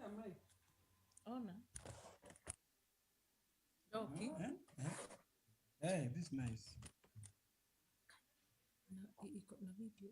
Ona. Okay. Hey, this is nice. Na video.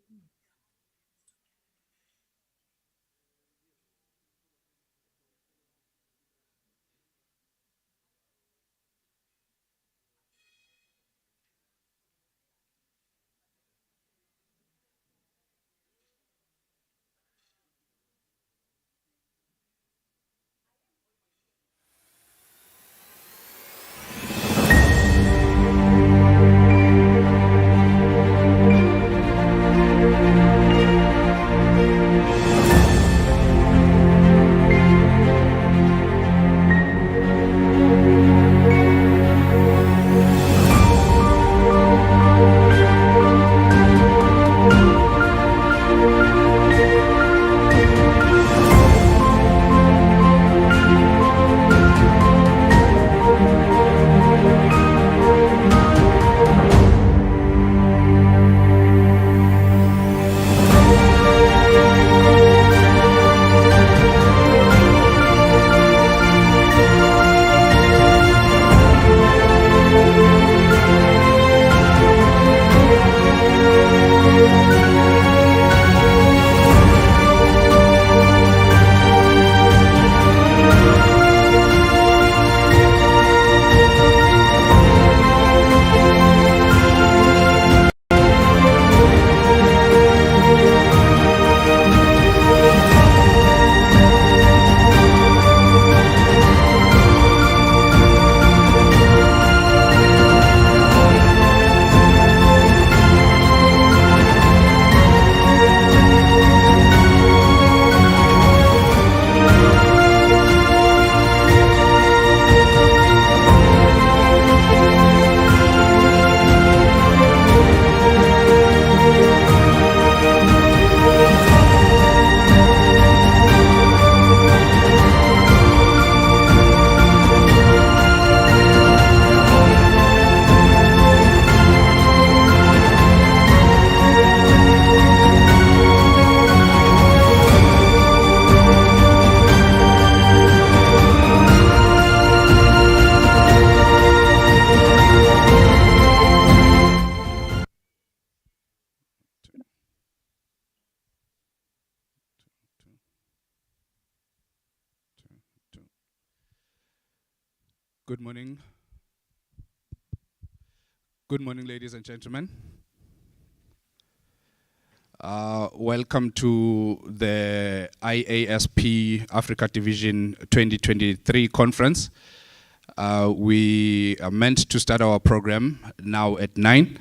Good morning. Good morning, ladies and gentlemen. Welcome to the IASP Africa Division 2023 conference. We are meant to start our program now at 9,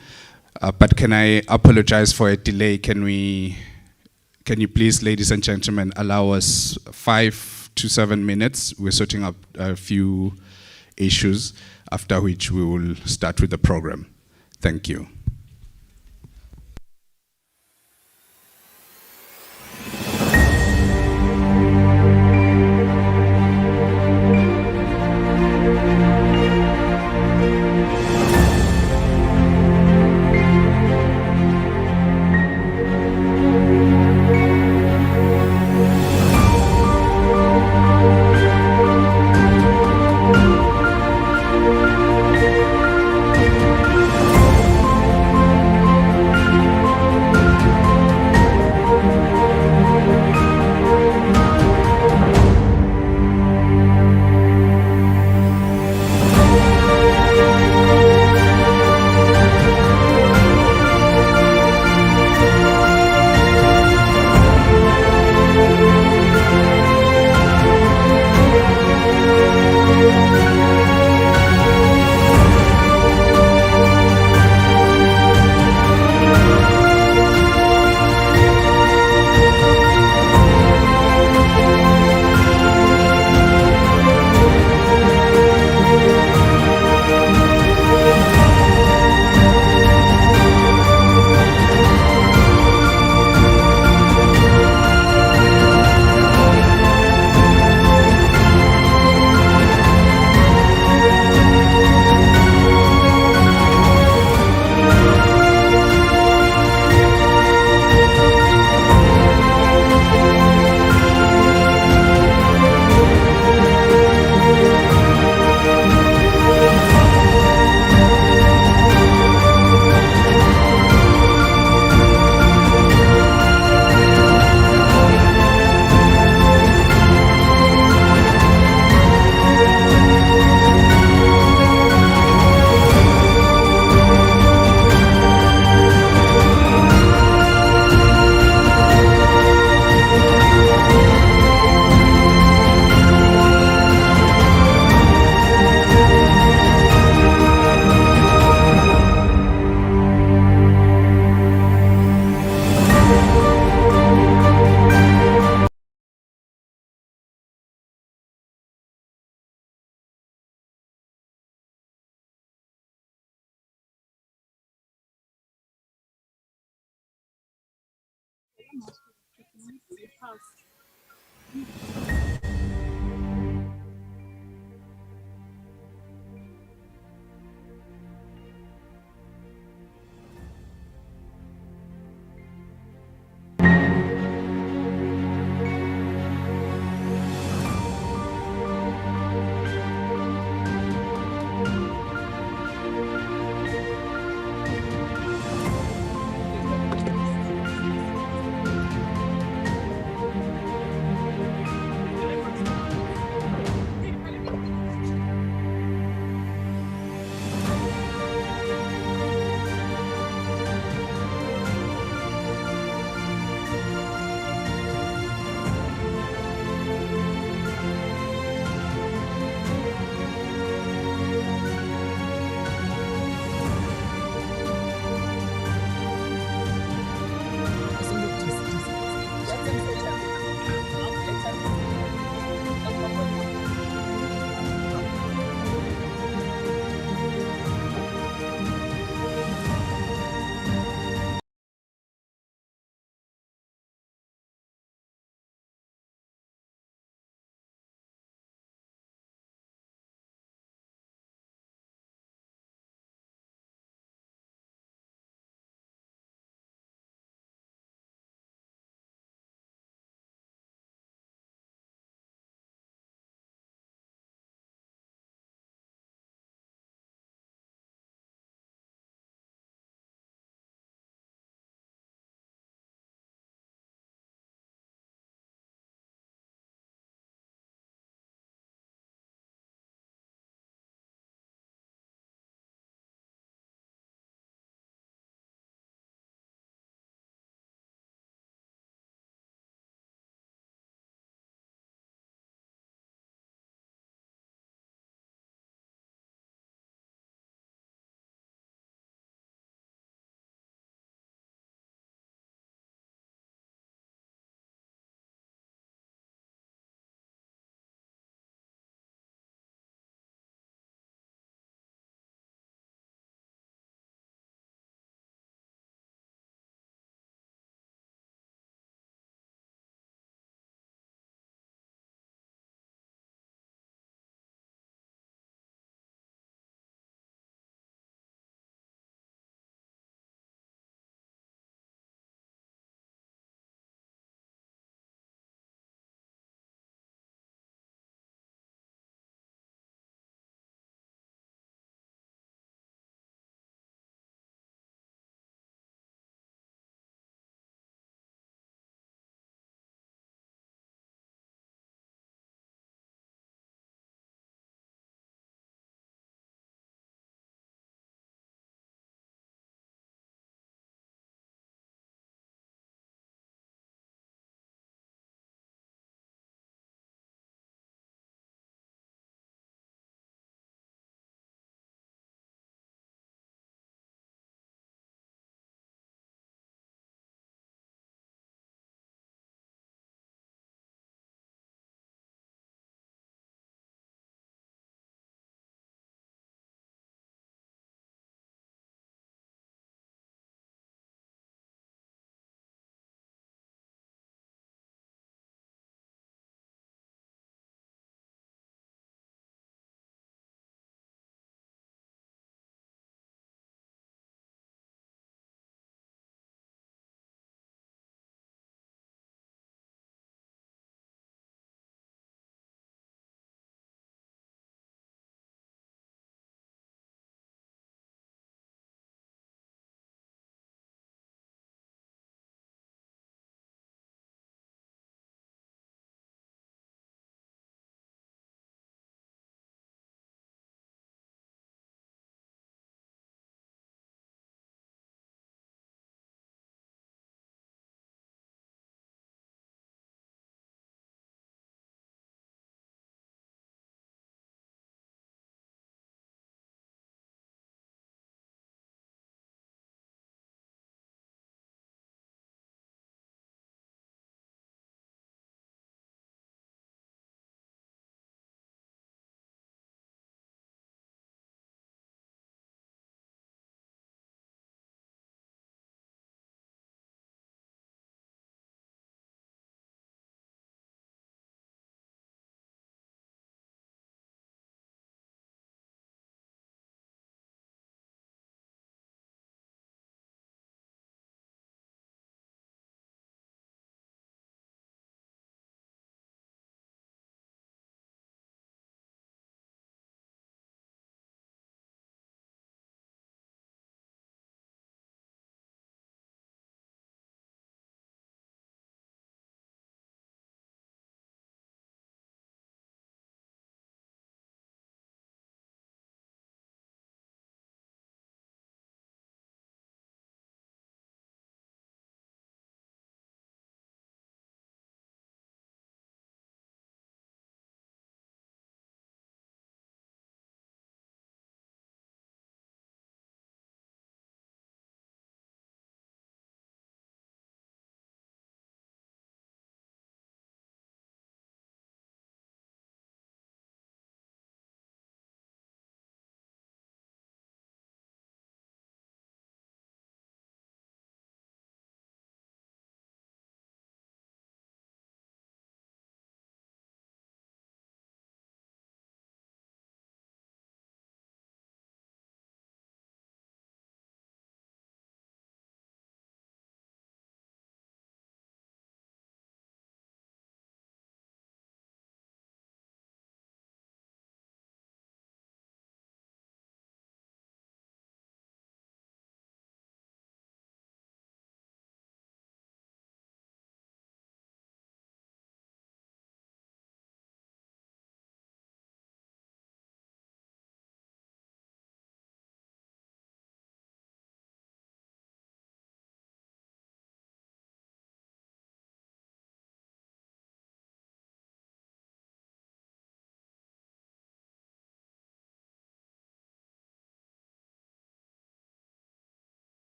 but can I apologize for a delay? Can you please, ladies and gentlemen, allow us 5 to 7 minutes? We're sorting up a few issues, after which we will start with the program. Thank you.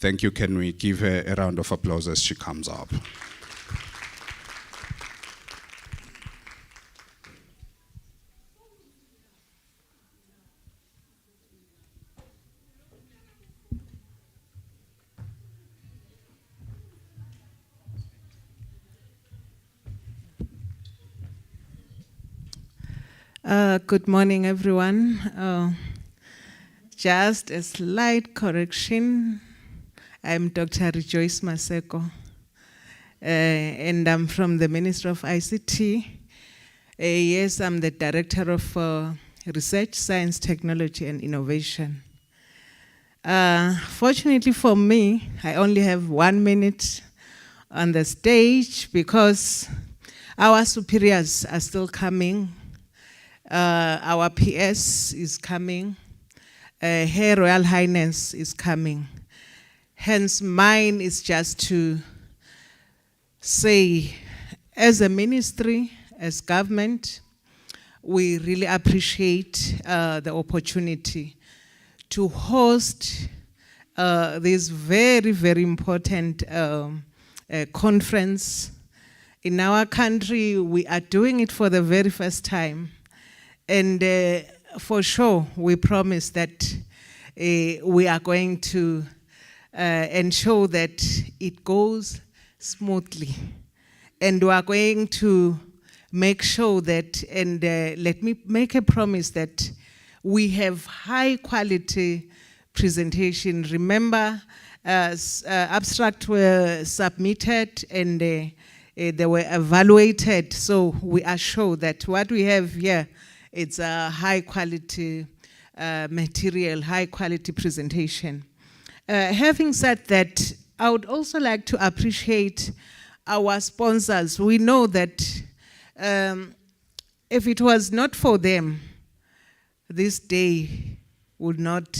Thank you. Can we give her a round of applause as she comes up? Good morning, everyone. Just a slight correction. I'm Dr. Iasp Matsapha, and I'm from the Ministry of ICT. Yes, I'm the Director of Research, Science, Technology, and Innovation. Fortunately for me, I only have 1 minute on the stage because our superiors are still coming. Our PS is coming. Her Royal Highness is coming. Hence, mine is just to say, as a ministry, as government, we really appreciate the opportunity to host this very, very important conference. In our country, we are doing it for the very first time. And for sure, we promise that we are going to ensure that it goes smoothly. And we are going to make sure that, and let me make a promise that we have high quality presentation. Remember, abstracts were submitted and they were evaluated. So we are sure that what we have here, it's a high quality material, high quality presentation. Having said that, I would also like to appreciate our sponsors. We know that if it was not for them, this day would not,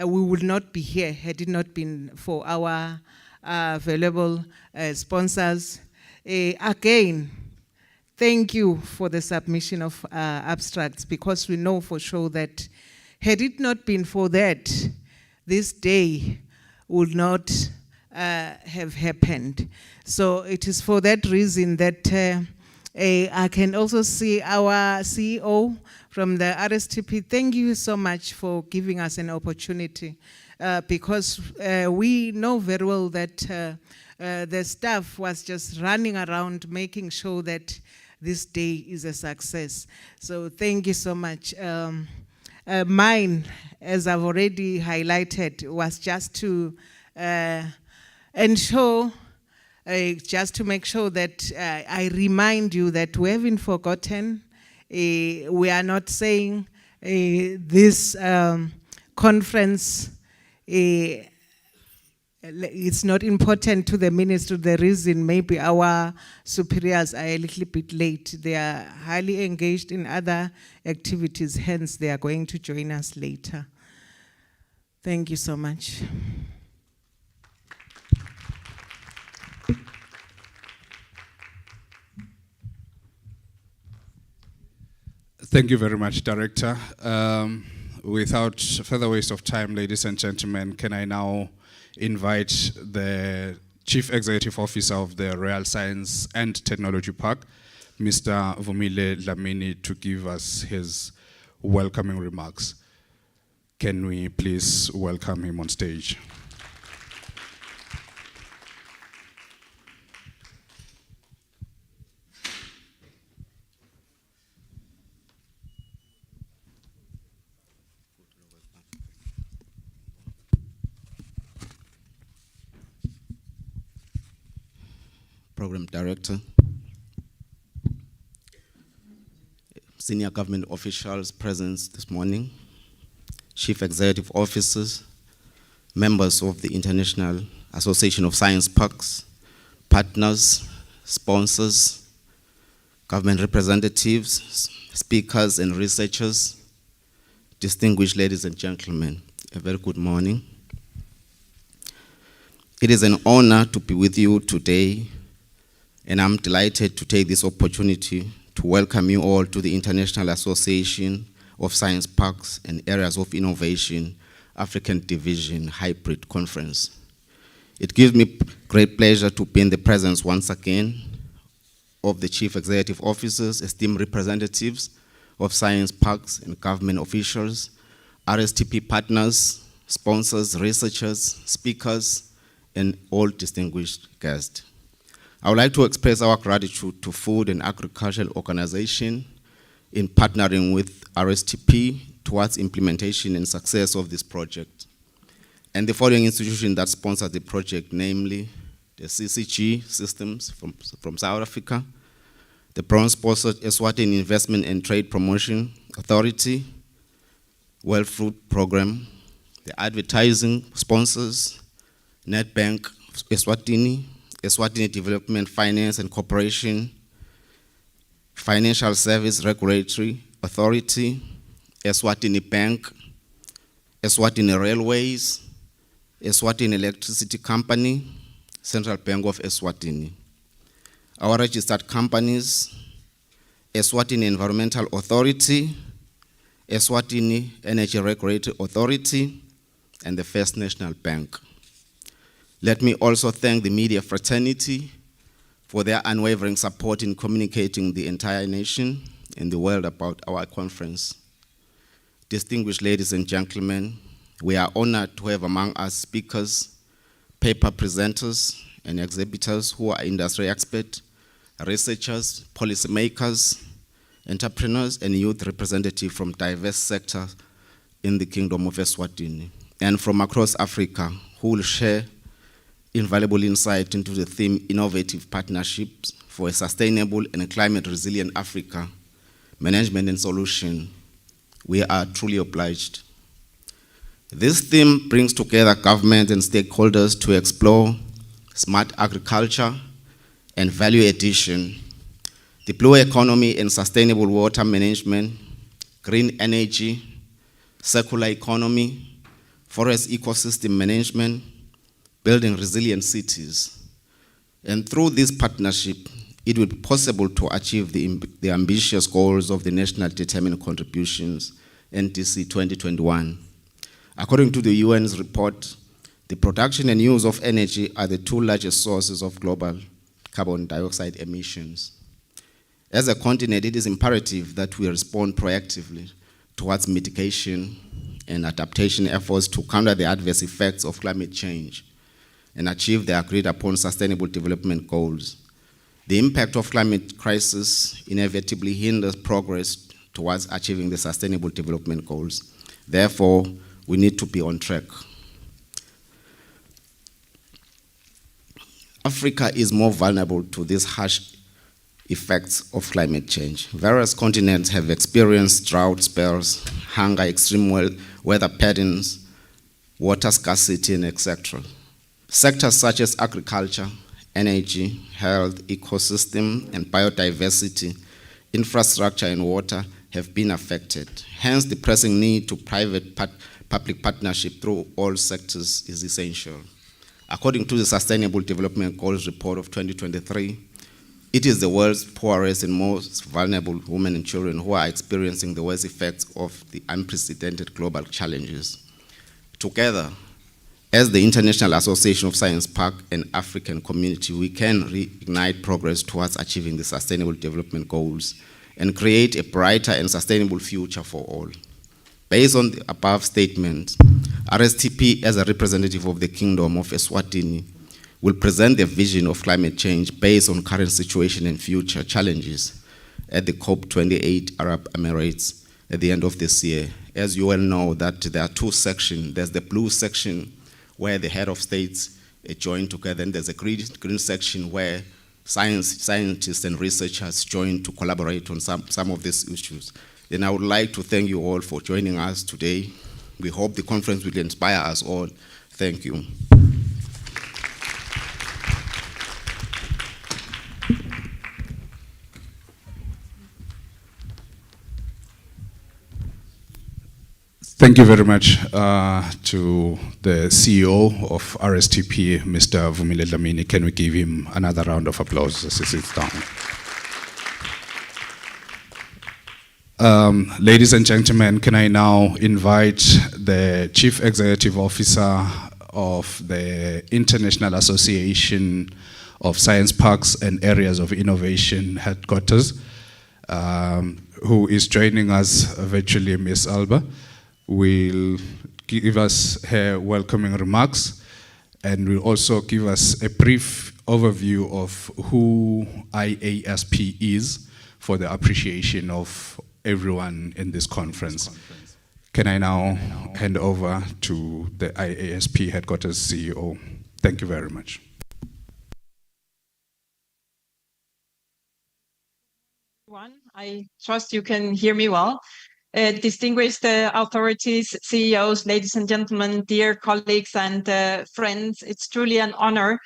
we would not be here had it not been for our valuable sponsors. Again, thank you for the submission of abstracts, because we know for sure that had it not been for that, this day would not have happened. So it is for that reason that I can also see our CEO from the RSTP. Thank you so much for giving us an opportunity, because we know very well that the staff was just running around making sure that this day is a success. So thank you so much. Mine, as I've already highlighted, was just to ensure, just to make sure that I remind you that we haven't forgotten. We are not saying this conference it's not important to the ministry. The reason maybe our superiors are a little bit late. They are highly engaged in other activities, hence they are going to join us later. Thank you so much. Thank you very much, Director. Without further waste of time, ladies and gentlemen, can I now invite the Chief Executive Officer of the Royal Science and Technology Park, Mr. Vumile Dlamini, to give us his welcoming remarks. Can we please welcome him on stage? Program Director, senior government officials present this morning, Chief Executive Officers, members of the International Association of Science Parks, partners, sponsors, government representatives, speakers and researchers, distinguished ladies and gentlemen, a very good morning. It is an honor to be with you today, and I'm delighted to take this opportunity to welcome you all to the International Association of Science Parks and Areas of Innovation African Division Hybrid Conference. It gives me great pleasure to be in the presence once again of the Chief Executive Officers, esteemed representatives of science parks and government officials, RSTP partners, sponsors, researchers, speakers, and all distinguished guests. I would like to express our gratitude to Food and Agricultural Organization in partnering with RSTP towards implementation and success of this project. And the following institutions that sponsored the project, namely the CCG Systems from South Africa, the bronze-sponsored Eswatini Investment and Trade Promotion Authority, World Fruit Program, the advertising sponsors, Nedbank Eswatini, Eswatini Development Finance and Corporation, Financial Service Regulatory Authority, Eswatini Bank, Eswatini Railways, Eswatini Electricity Company, Central Bank of Eswatini. Our registered companies, Eswatini Environmental Authority, Eswatini Energy Regulatory Authority, and the First National Bank. Let me also thank the media fraternity for their unwavering support in communicating the entire nation and the world about our conference. Distinguished ladies and gentlemen, we are honored to have among us speakers, paper presenters, and exhibitors who are industry experts, researchers, policymakers, entrepreneurs, and youth representatives from diverse sectors in the Kingdom of Eswatini and from across Africa who will share invaluable insight into the theme Innovative Partnerships for a Sustainable and Climate-Resilient Africa, Management and Solution. We are truly obliged. This theme brings together government and stakeholders to explore smart agriculture and value addition, the blue economy and sustainable water management, green energy, circular economy, forest ecosystem management, building resilient cities. And through this partnership, it will be possible to achieve the ambitious goals of the National Determined Contributions, NDC 2021. According to the UN's report, the production and use of energy are the two largest sources of global carbon dioxide emissions. As a continent, it is imperative that we respond proactively towards mitigation and adaptation efforts to counter the adverse effects of climate change and achieve the agreed upon sustainable development goals. The impact of climate crisis inevitably hinders progress towards achieving the sustainable development goals. Therefore, we need to be on track. Africa is more vulnerable to these harsh effects of climate change. Various continents have experienced drought spells, hunger, extreme weather patterns, water scarcity, and etc. Sectors such as agriculture, energy, health, ecosystem, and biodiversity, infrastructure, and water have been affected. Hence, the pressing need to public partnership through all sectors is essential. According to the Sustainable Development Goals report of 2023, it is the world's poorest and most vulnerable women and children who are experiencing the worst effects of the unprecedented global challenges. Together, as the International Association of Science Park and African Community, we can reignite progress towards achieving the Sustainable Development Goals and create a brighter and sustainable future for all. Based on the above statement, RSTP, as a representative of the Kingdom of Eswatini, will present the vision of climate change based on current situation and future challenges at the COP28 Arab Emirates at the end of this year. As you well know, that there are two sections. There's the blue section where the head of states join together, and there's a green section where scientists and researchers join to collaborate on some of these issues. Then I would like to thank you all for joining us today. We hope the conference will inspire us all. Thank you. Thank you very much to the CEO of RSTP, Mr. Vumile Dlamini. Can we give him another round of applause as he sits down? Ladies and gentlemen, can I now invite the Chief Executive Officer of the International Association of Science Parks and Areas of Innovation headquarters, who is joining us virtually, Ms. Alba, will give us her welcoming remarks and will also give us a brief overview of who IASP is for the appreciation of everyone in this conference. Can I now hand over to the IASP headquarters CEO? Thank you very much. I trust you can hear me well. Distinguished authorities, CEOs, ladies and gentlemen, dear colleagues and friends, it's truly an honor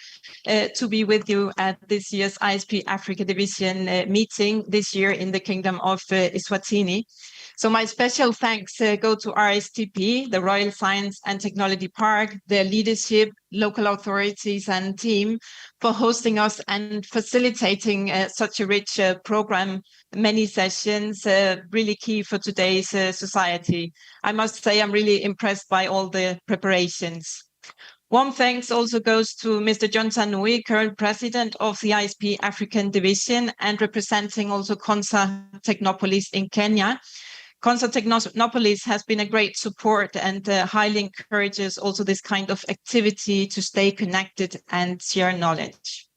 to be with you at this year's ISP Africa Division meeting this year in the Kingdom of Eswatini. So my special thanks go to RSTP, the Royal Science and Technology Park, their leadership, local authorities and team for hosting us and facilitating such a rich program, many sessions, really key for today's society. I must say I'm really impressed by all the preparations. Warm thanks also goes to Mr. John Tanui, current president of the ISP African Division and representing also Consa Technopolis in Kenya. Consa Technopolis has been a great support and highly encourages also this kind of activity to stay connected and share knowledge.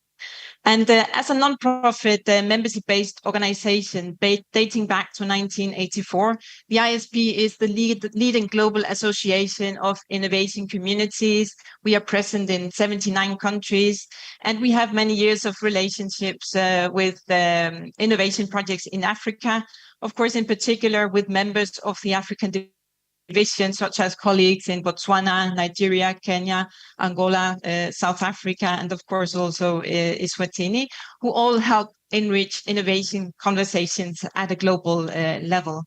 And as a non-profit membership-based organization dating back to 1984, the ISP is the leading global association of innovation communities. We are present in 79 countries, and we have many years of relationships with innovation projects in Africa, of course, in particular with members of the African division, such as colleagues in Botswana, Nigeria, Kenya, Angola, South Africa, and of course also Eswatini, who all help enrich innovation conversations at a global level.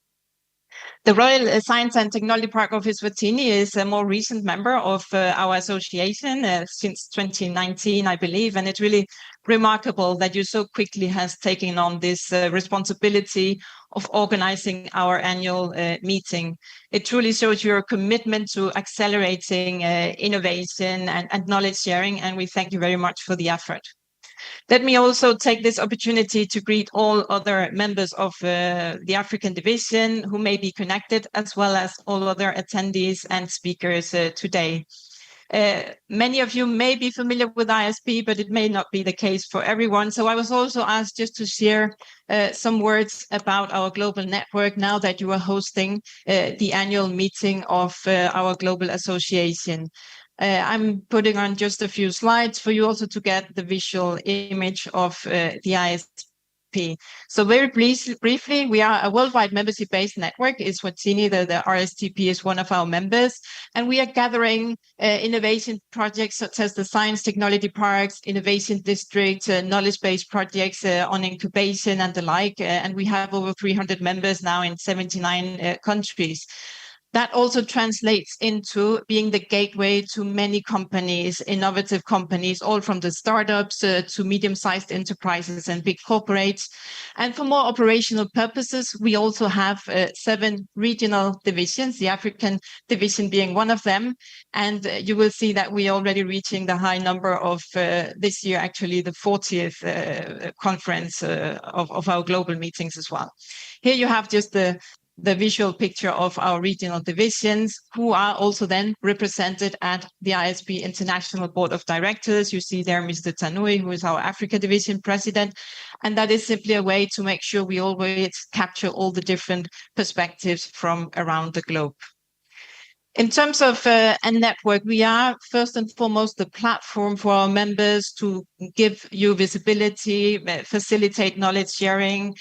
The Royal Science and Technology Park of Eswatini is a more recent member of our association since 2019, I believe, and it's really remarkable that you so quickly has taken on this responsibility of organizing our annual meeting. It truly shows your commitment to accelerating innovation and knowledge sharing, and we thank you very much for the effort. Let me also take this opportunity to greet all other members of the African Division who may be connected, as well as all other attendees and speakers today. Many of you may be familiar with ISP, but it may not be the case for everyone. So I was also asked just to share some words about our global network now that you are hosting the annual meeting of our global association. I'm putting on just a few slides for you also to get the visual image of the ISP. So very briefly, we are a worldwide membership-based network. Eswatini, the RSTP is one of our members, and we are gathering innovation projects such as the Science Technology Parks, Innovation District, knowledge-based projects on incubation and the like, and we have over 300 members now in 79 countries. That also translates into being the gateway to many companies, innovative companies, all from the startups to medium-sized enterprises and big corporates. And for more operational purposes, we also have 7 regional divisions, the African division being one of them. And you will see that we are already reaching the high number of this year, actually the 40th conference of our global meetings as well. Here you have just the visual picture of our regional divisions, who are also then represented at the ISP International Board of Directors. You see there Mr. Tanui, who is our Africa Division President. And that is simply a way to make sure we always capture all the different perspectives from around the globe. In terms of a network, we are first and foremost the platform for our members to give you visibility, facilitate knowledge sharing.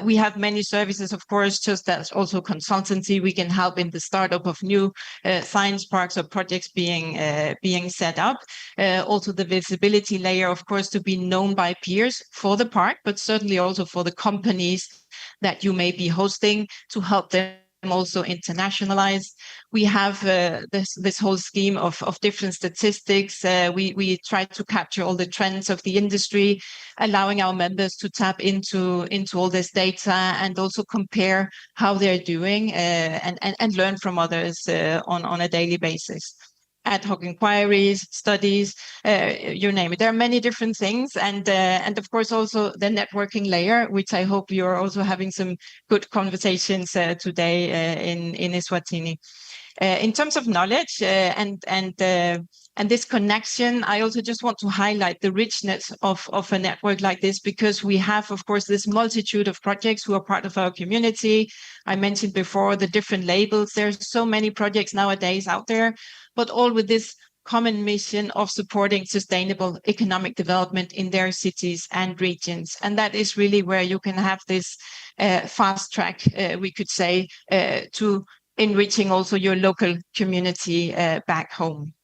We have many services, of course, just as also consultancy. We can help in the startup of new science parks or projects being set up. Also the visibility layer, of course, to be known by peers for the park, but certainly also for the companies that you may be hosting to help them also internationalize. We have this whole scheme of different statistics. We try to capture all the trends of the industry, allowing our members to tap into all this data and also compare how they're doing and learn from others on a daily basis. ad hoc inquiries, studies, you name it. There are many different things, and of course also the networking layer, which I hope you're also having some good conversations today in Eswatini. In terms of knowledge and this connection, I also just want to highlight the richness of a network like this, because we have, of course, this multitude of projects who are part of our community. I mentioned before the different labels. There's so many projects nowadays out there, but all with this common mission of supporting sustainable economic development in their cities and regions. And that is really where you can have this fast track, we could say, to enriching also your local community back home.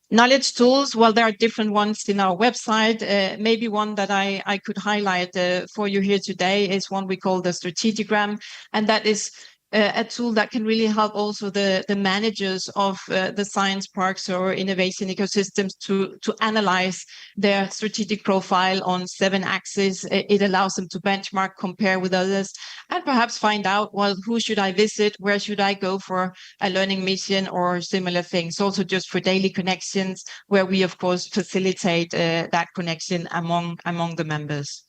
Knowledge tools, well, there are different ones in our website. Maybe one that I could highlight for you here today is one we call the Strategigram, and that is a tool that can really help also the managers of the science parks or innovation ecosystems to analyze their strategic profile on 7 axes. It allows them to benchmark, compare with others, and perhaps find out, well, who should I visit? Where should I go for a learning mission or similar things? Also just for daily connections, where we, of course, facilitate that connection among the members.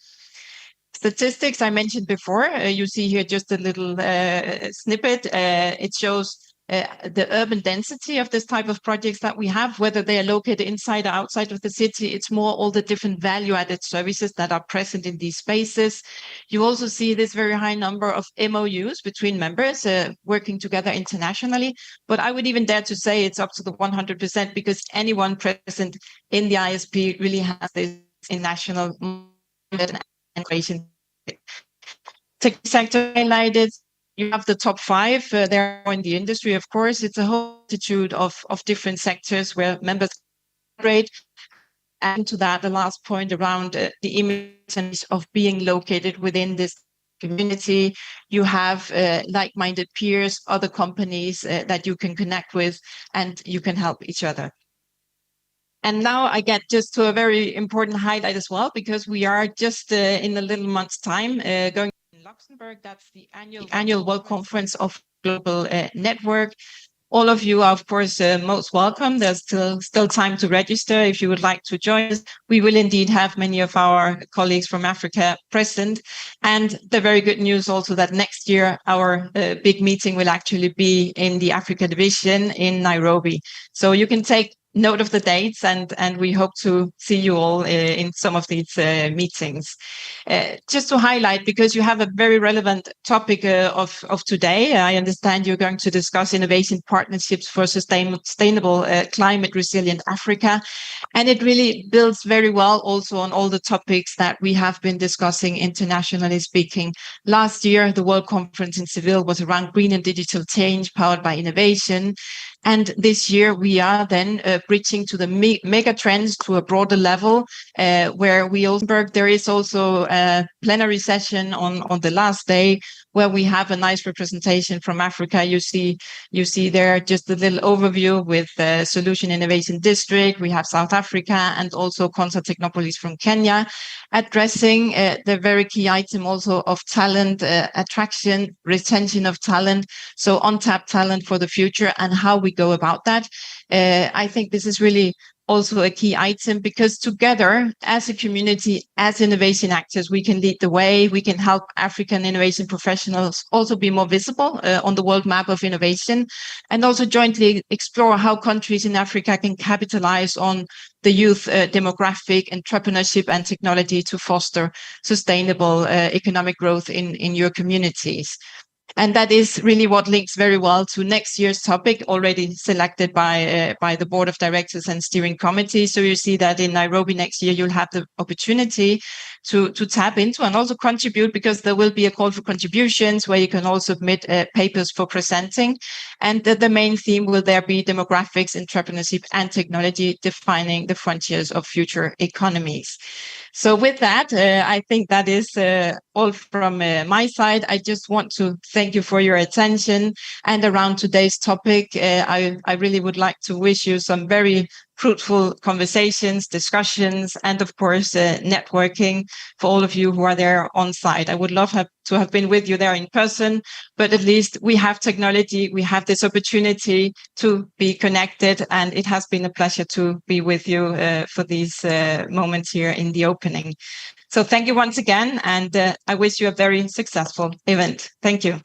Statistics I mentioned before, you see here just a little snippet. It shows the urban density of this type of projects that we have, whether they are located inside or outside of the city. It's more all the different value-added services that are present in these spaces. You also see this very high number of MOUs between members working together internationally. But I would even dare to say it's up to the 100%, because anyone present in the ISP really has this in national innovation. Tech sector highlighted, you have the top 5 there in the industry, of course. It's a whole multitude of different sectors where members collaborate. And to that, the last point around the importance of being located within this community. You have like-minded peers, other companies that you can connect with, and you can help each other. And now I get just to a very important highlight as well, because we are just in a little month's time going in Luxembourg. That's the annual World Conference of Global Network. All of you are, of course, most welcome. There's still time to register if you would like to join us. We will indeed have many of our colleagues from Africa present. And the very good news also that next year our big meeting will actually be in the Africa division in Nairobi. So you can take note of the dates, and we hope to see you all in some of these meetings. Just to highlight, because you have a very relevant topic of today, I understand you're going to discuss innovation partnerships for sustainable climate resilient Africa. And it really builds very well also on all the topics that we have been discussing internationally speaking. Last year, the World Conference in Seville was around green and digital change powered by innovation. And this year we are then bridging to the mega trends to a broader level, where there is also a plenary session on the last day, where we have a nice representation from Africa. You see there just a little overview with the Solution Innovation District. We have South Africa and also Consa Technopolis from Kenya, addressing the very key item also of talent attraction, retention of talent, so untapped talent for the future and how we go about that. I think this is really also a key item, because together as a community, as innovation actors, we can lead the way. We can help African innovation professionals also be more visible on the world map of innovation, and also jointly explore how countries in Africa can capitalize on the youth demographic, entrepreneurship and technology to foster sustainable economic growth in your communities. And that is really what links very well to next year's topic, already selected by the board of directors and steering committee. So you see that in Nairobi next year, you'll have the opportunity to tap into and also contribute, because there will be a call for contributions where you can also submit papers for presenting. And the main theme will there be demographics, entrepreneurship and technology, defining the frontiers of future economies. So with that, I think that is all from my side. I just want to thank you for your attention. And around today's topic, I really would like to wish you some very fruitful conversations, discussions, and of course, networking for all of you who are there on site. I would love to have been with you there in person, but at least we have technology, we have this opportunity to be connected, and it has been a pleasure to be with you for these moments here in the opening. So thank you once again, and I wish you a very successful event. Thank you.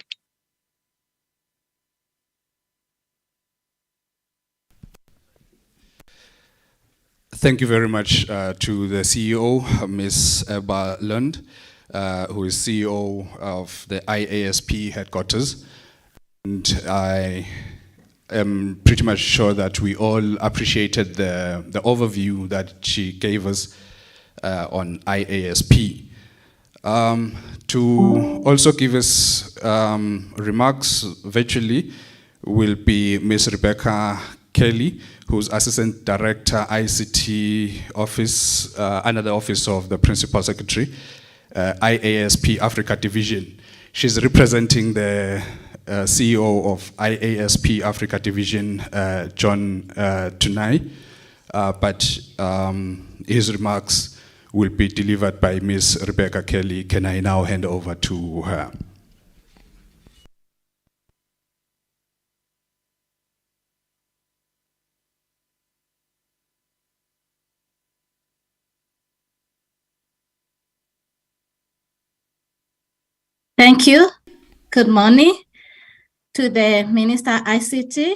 Thank you very much to the CEO, Ms. Ebba Lund, who is CEO of the IASP headquarters. And I am pretty much sure that we all appreciated the overview that she gave us on IASP. To also give us remarks virtually will be Ms. Rebecca Kelly, who's Assistant Director, ICT Office, under the Office of the Principal Secretary, IASP Africa Division. She's representing the CEO of IASP Africa Division, John Tunai, but his remarks will be delivered by Ms. Rebecca Kelly. Can I now hand over to her? Thank you. Good morning to the Minister ICT,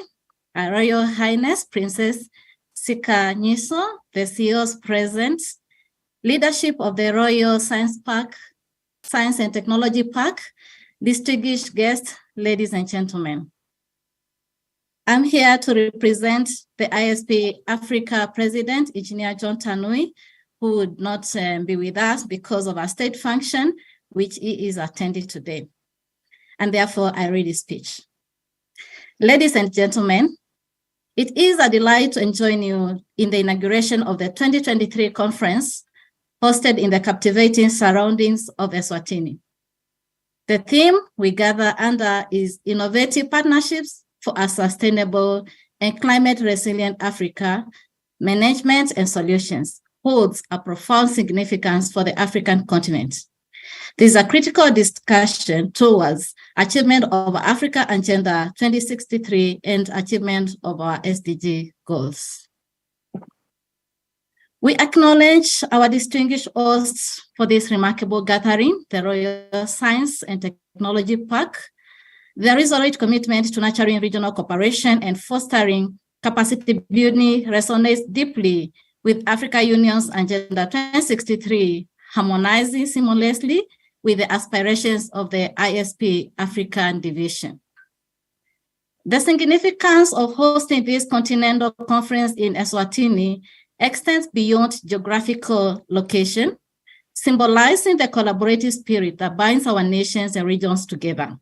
Her Royal Highness Princess Sika Nyiso, the CEOs present, leadership of the Royal Science and Technology Park, distinguished guests, ladies and gentlemen. I'm here to represent the ISP Africa President, Engineer John Tanui, who would not be with us because of a state function, which he is attending today. And therefore, I read his speech. Ladies and gentlemen, it is a delight to join you in the inauguration of the 2023 conference hosted in the captivating surroundings of Eswatini. The theme we gather under is Innovative Partnerships for a Sustainable and Climate Resilient Africa, Management and Solutions, holds a profound significance for the African continent. This is a critical discussion towards achievement of Africa Agenda 2063 and achievement of our SDG goals. We acknowledge our distinguished hosts for this remarkable gathering, the Royal Science and Technology Park. Their resolute commitment to nurturing regional cooperation and fostering capacity building resonates deeply with Africa Union's Agenda 2063, harmonizing seamlessly with the aspirations of the ISP African Division. The significance of hosting this continental conference in Eswatini extends beyond geographical location, symbolizing the collaborative spirit that binds our nations and regions together.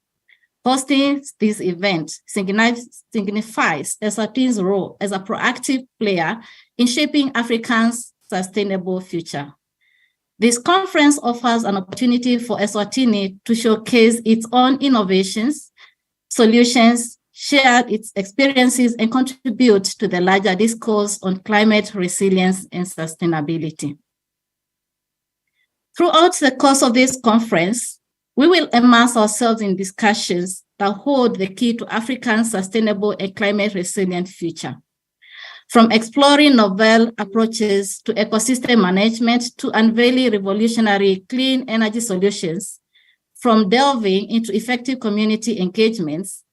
Hosting this event signifies Eswatini's role as a proactive player in shaping Africa's sustainable future. This conference offers an opportunity for Eswatini to showcase its own innovations, solutions, share its experiences, and contribute to the larger discourse on climate resilience and sustainability. Throughout the course of this conference, we will immerse ourselves in discussions that hold the key to Africa's sustainable and climate resilient future. From exploring novel approaches to ecosystem management to unveiling revolutionary clean energy solutions, from delving into effective community engagements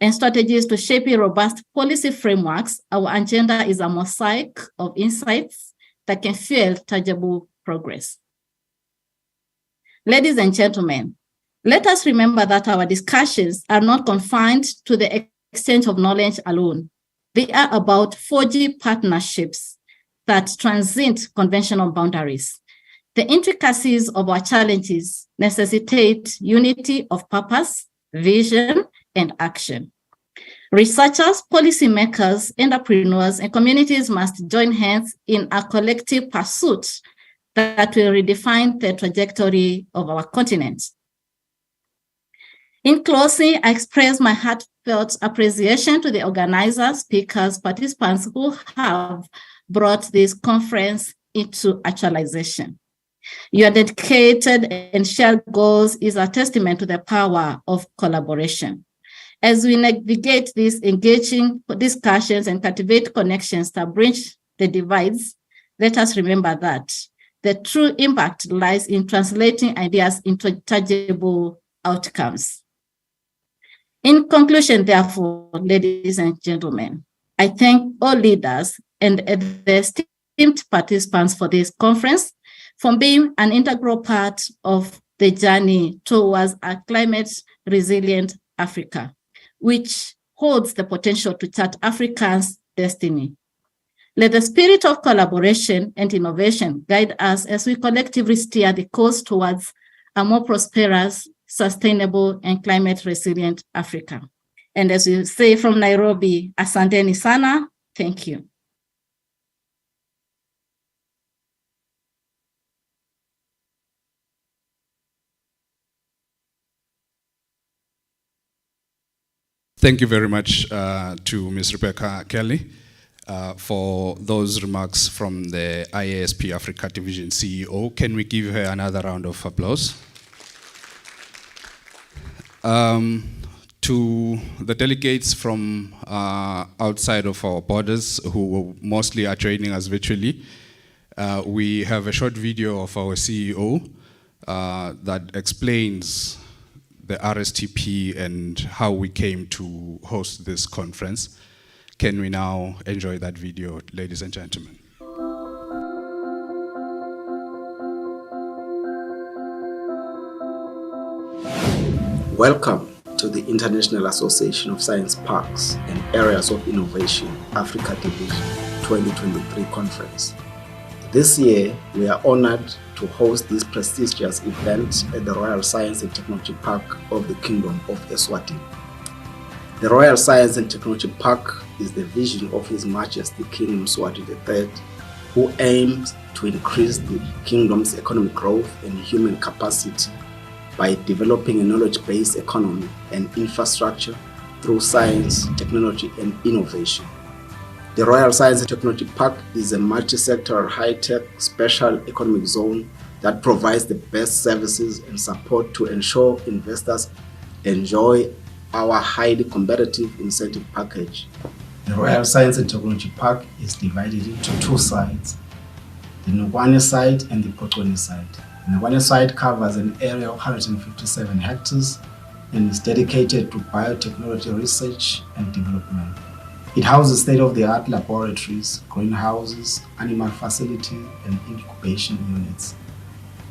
and strategies to shaping robust policy frameworks, our agenda is a mosaic of insights that can fuel tangible progress. Ladies and gentlemen, let us remember that our discussions are not confined to the exchange of knowledge alone. They are about forging partnerships that transcend conventional boundaries. The intricacies of our challenges necessitate unity of purpose, vision, and action. Researchers, policymakers, entrepreneurs, and communities must join hands in a collective pursuit that will redefine the trajectory of our continent. In closing, I express my heartfelt appreciation to the organizers, speakers, participants who have brought this conference into actualization. Your dedicated and shared goals is a testament to the power of collaboration. As we navigate these engaging discussions and cultivate connections that bridge the divides, let us remember that the true impact lies in translating ideas into tangible outcomes. In conclusion, therefore, ladies and gentlemen, I thank all leaders and the esteemed participants for this conference for being an integral part of the journey towards a climate-resilient Africa, which holds the potential to chart Africa's destiny. Let the spirit of collaboration and innovation guide us as we collectively steer the course towards a more prosperous, sustainable, and climate-resilient Africa. And as we say from Nairobi, asanteni sana, thank you. Thank you very much to Ms. Rebecca Kelly for those remarks from the Iasp Africa Division CEO. Can we give her another round of applause? To the delegates from outside of our borders who mostly are joining us virtually, we have a short video of our CEO that explains the RSTP and how we came to host this conference. Can we now enjoy that video, ladies and gentlemen? Welcome to the International Association of Science Parks and Areas of Innovation Africa Division 2023 conference. This year, we are honored to host this prestigious event at the Royal Science and Technology Park of the Kingdom of Eswatini. The Royal Science and Technology Park is the vision of His Majesty King Mswati III, who aims to increase the kingdom's economic growth and human capacity by developing a knowledge-based economy and infrastructure through science, technology, and innovation. The Royal Science and Technology Park is a multi-sectoral high-tech special economic zone that provides the best services and support to ensure investors enjoy our highly competitive incentive package. The Royal Science and Technology Park is divided into two sides, the Nogwane side and the Pochwane side. The Nogwane side covers an area of 157 hectares and is dedicated to biotechnology research and development. It houses state-of-the-art laboratories, greenhouses, animal facilities, and incubation units.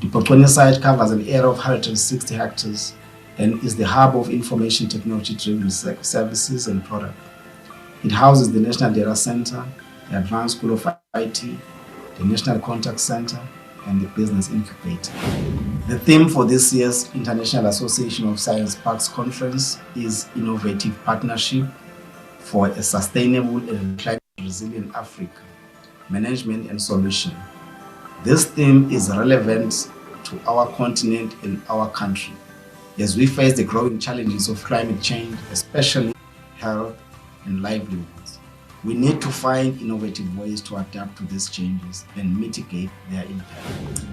The Pochwane site covers an area of 160 hectares and is the hub of information technology-driven services and products. It houses the National Data Center, the Advanced School of IT, the National Contact Center, and the Business Incubator. The theme for this year's International Association of Science Parks Conference is Innovative Partnership for a Sustainable and Climate-Resilient Africa, Management and Solution. This theme is relevant to our continent and our country as we face the growing challenges of climate change, especially health and livelihoods. We need to find innovative ways to adapt to these changes and mitigate their impact.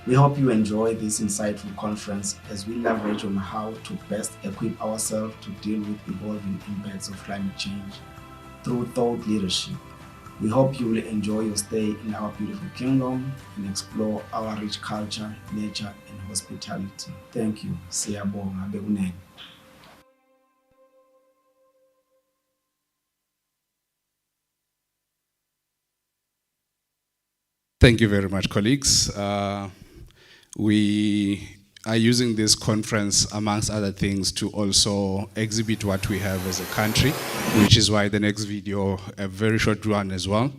We hope you enjoy this insightful conference as we leverage on how to best equip ourselves to deal with evolving impacts of climate change through thought leadership. We hope you will enjoy your stay in our beautiful kingdom and explore our rich culture, nature, and hospitality. Thank you. Siyabonga bekunene. Thank you very much, colleagues. We are using this conference, amongst other things, to also exhibit what we have as a country, which is why the next video, a very short one as well,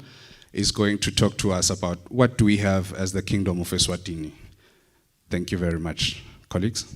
is going to talk to us about what do we have as the Kingdom of Eswatini. Thank you very much, colleagues.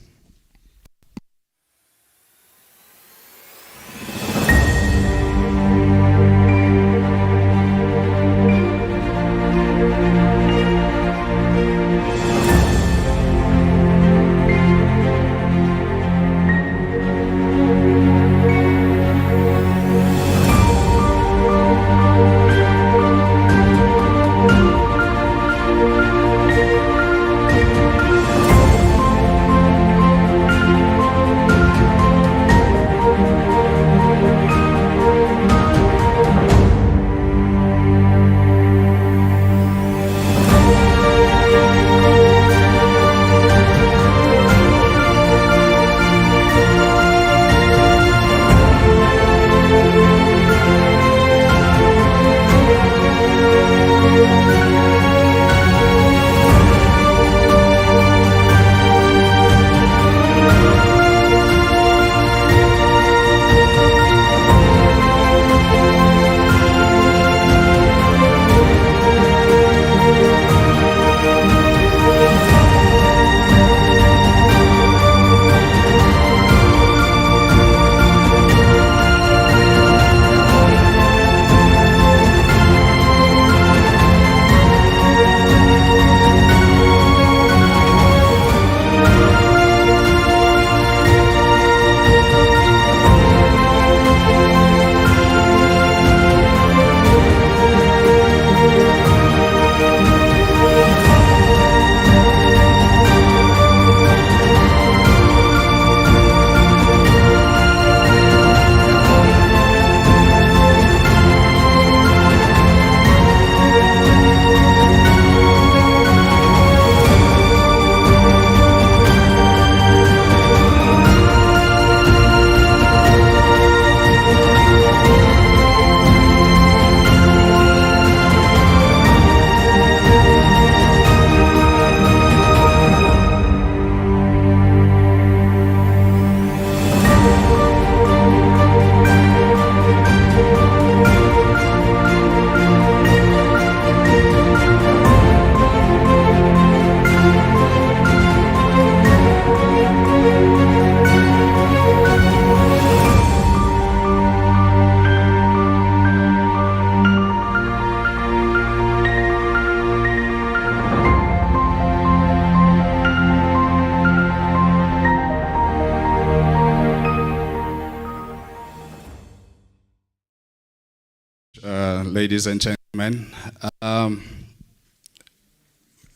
ladies and gentlemen.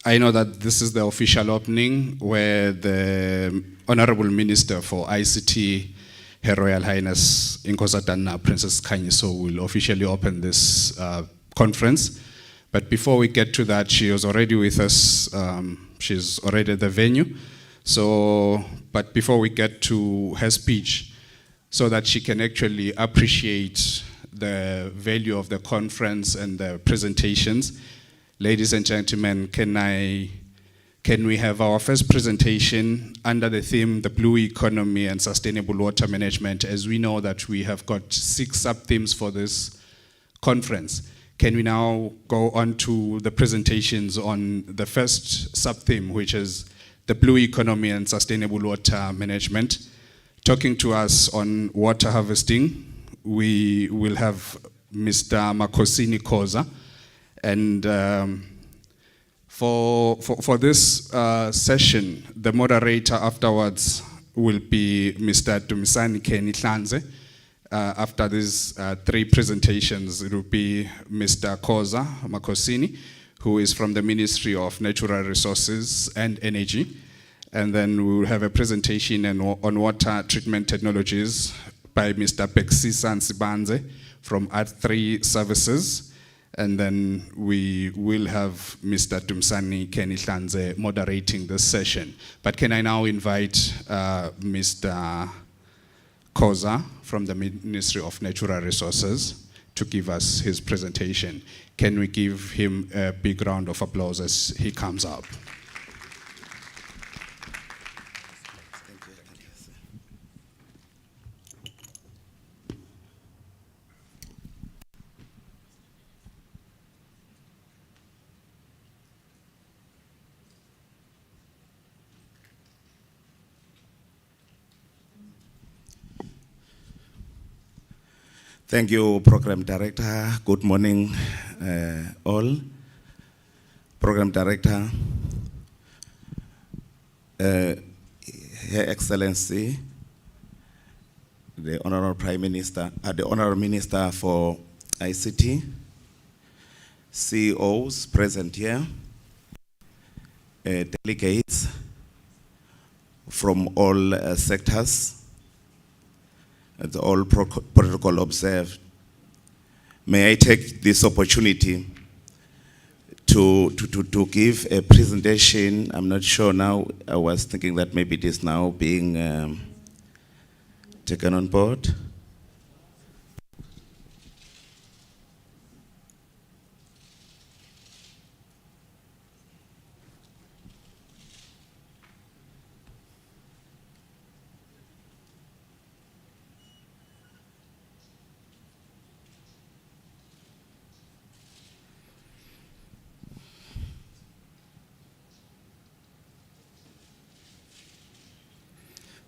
I know that this is the official opening where the Honorable Minister for ICT, Her Royal Highness Inkosatana Princess Khanyiso, will officially open this conference. But before we get to that, she was already with us. She's already at the venue. So, but before we get to her speech, so that she can actually appreciate the value of the conference and the presentations, ladies and gentlemen, can we have our first presentation under the theme, the blue economy and sustainable water management, as we know that we have got 6 sub-themes for this conference. Can we now go on to the presentations on the first sub-theme, which is the blue economy and sustainable water management? Talking to us on water harvesting, we will have Mr. Makosini Koza. And for this session, the moderator afterwards will be Mr. Dumisani Kenny Hlanze. After these 3 presentations, it will be Mr. Koza Makosini, who is from the Ministry of Natural Resources and Energy. And then we will have a presentation on water treatment technologies by Mr. Peksisa Nsibanze from Art3 Services. And then we will have Mr. Tumsani Kenny Hlanze moderating this session. But can I now invite Mr. Koza from the Ministry of Natural Resources to give us his presentation. Can we give him a big round of applause as he comes up? Thank you, Program Director. Good morning, all. Program Director, Her Excellency, the Honorable Prime Minister, the Honorable Minister for ICT, CEOs present here, delegates from all sectors, and all protocol observed. May I take this opportunity to give a presentation? I'm not sure now. I was thinking that maybe it is now being taken on board.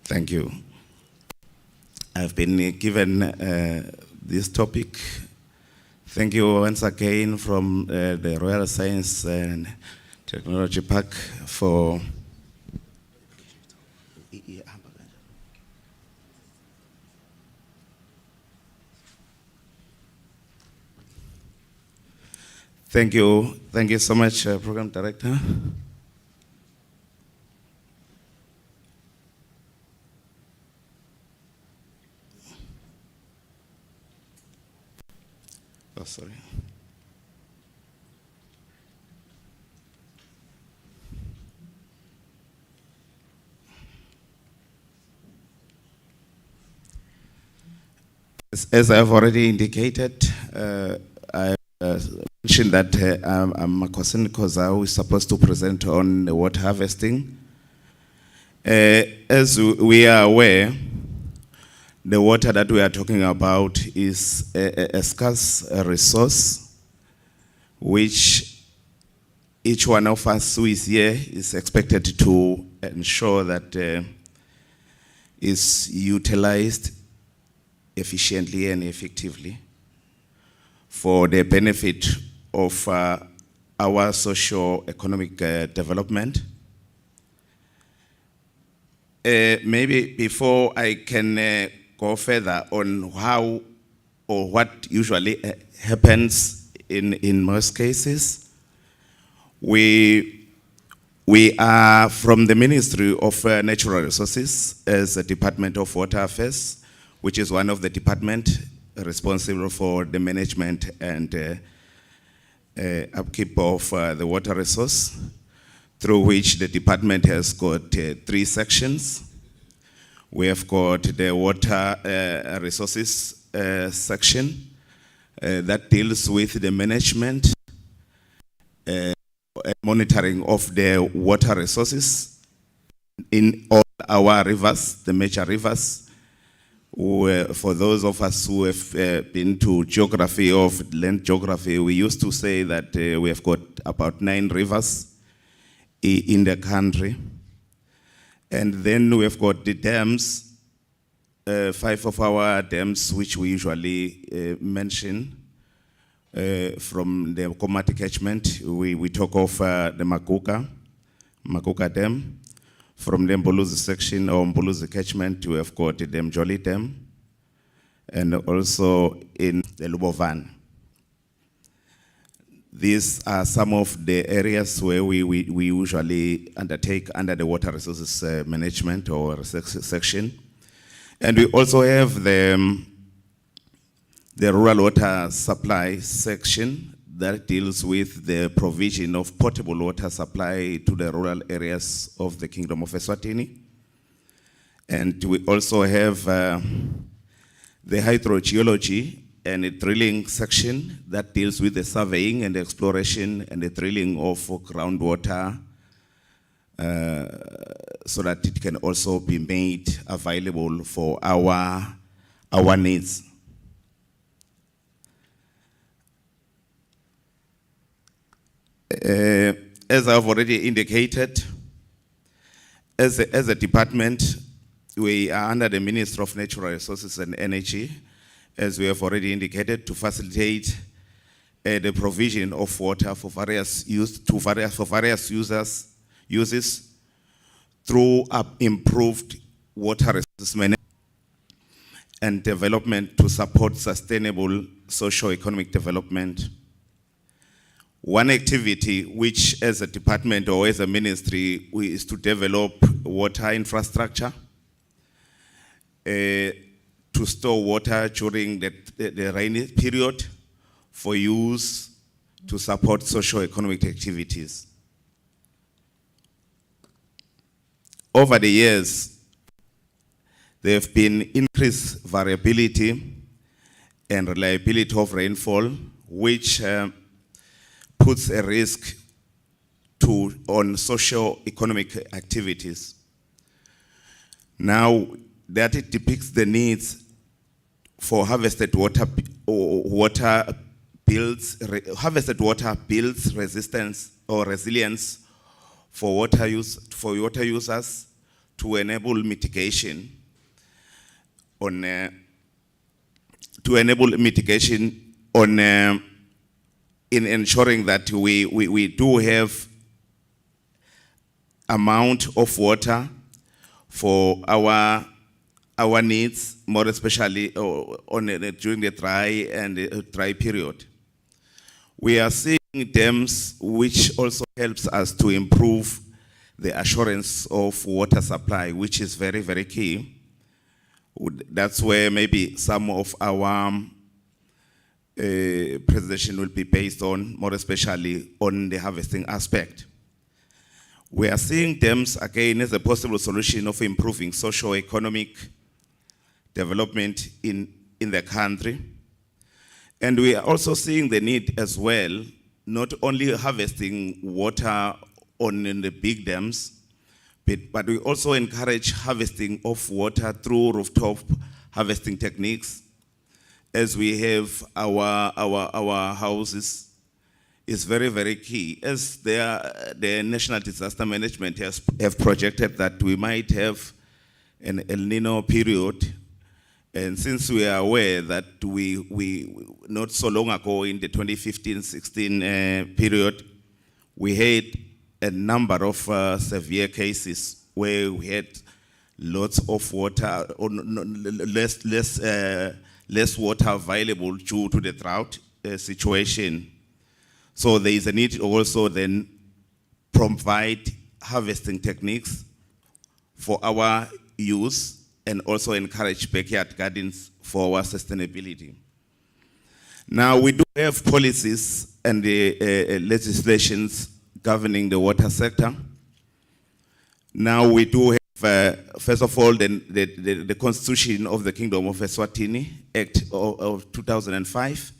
Thank you. I've been given this topic. Thank you once again from the Royal Science and Technology Park for Thank you so much, Program Director. Oh, sorry. As I've already indicated, I mentioned that I'm Makosini Koza, who is supposed to present on the water harvesting. As we are aware, the water that we are talking about is a scarce resource, which each one of us who is here is expected to ensure that is utilized efficiently and effectively for the benefit of our socio-economic development. Maybe before I can go further on how or what usually happens in most cases. We are from the Ministry of Natural Resources as a Department of Water Affairs, which is one of the departments responsible for the management and upkeep of the water resource, through which the department has got 3 sections. We have got the water resources section that deals with the management and monitoring of the water resources in all our rivers, the major rivers. For those of us who have been to geography of land geography, we used to say that we have got about 9 rivers in the country. And then we have got the dams, 5 of our dams, which we usually mention. From the Komati catchment, we talk of the Makuka Dam. From the Mbuluzi section or Mbuluzi catchment, we have got the Mjoli Dam, and also in the Lubovan. These are some of the areas where we usually undertake under the water resources management or section. And we also have the rural water supply section that deals with the provision of potable water supply to the rural areas of the Kingdom of Eswatini. And we also have the hydrogeology and a drilling section that deals with the surveying and the exploration and the drilling of groundwater so that it can also be made available for our needs. As I've already indicated, as a department, we are under the Ministry of Natural Resources and Energy, as we have already indicated, to facilitate the provision of water for various uses through improved water resources management and development to support sustainable socio-economic development. One activity which as a department or as a ministry is to develop water infrastructure to store water during the rainy period for use to support socio-economic activities. Over the years, there have been increased variability and reliability of rainfall, which puts a risk on socio-economic activities. Now that it depicts the needs for harvested water builds resistance or resilience for water users to enable mitigation in ensuring that we do have amount of water for our needs, more especially during the dry period. We are seeing dams, which also helps us to improve the assurance of water supply, which is very, very key. That's where maybe some of our presentation will be based on, more especially on the harvesting aspect. We are seeing dams again as a possible solution of improving socio-economic development in the country. And we are also seeing the need as well, not only harvesting water on the big dams, but we also encourage harvesting of water through rooftop harvesting techniques. As we have our houses, is very, very key. As the National Disaster Management have projected that we might have an El Nino period, and since we are aware that we not so long ago in the 2015-16 period, we had a number of severe cases where we had lots of water, or less water available due to the drought situation So there is a need to also then provide harvesting techniques for our use and also encourage backyard gardens for our sustainability. Now we do have policies and legislations governing the water sector. Now we do have, first of all, the Constitution of the Kingdom of Eswatini, Act of 2005.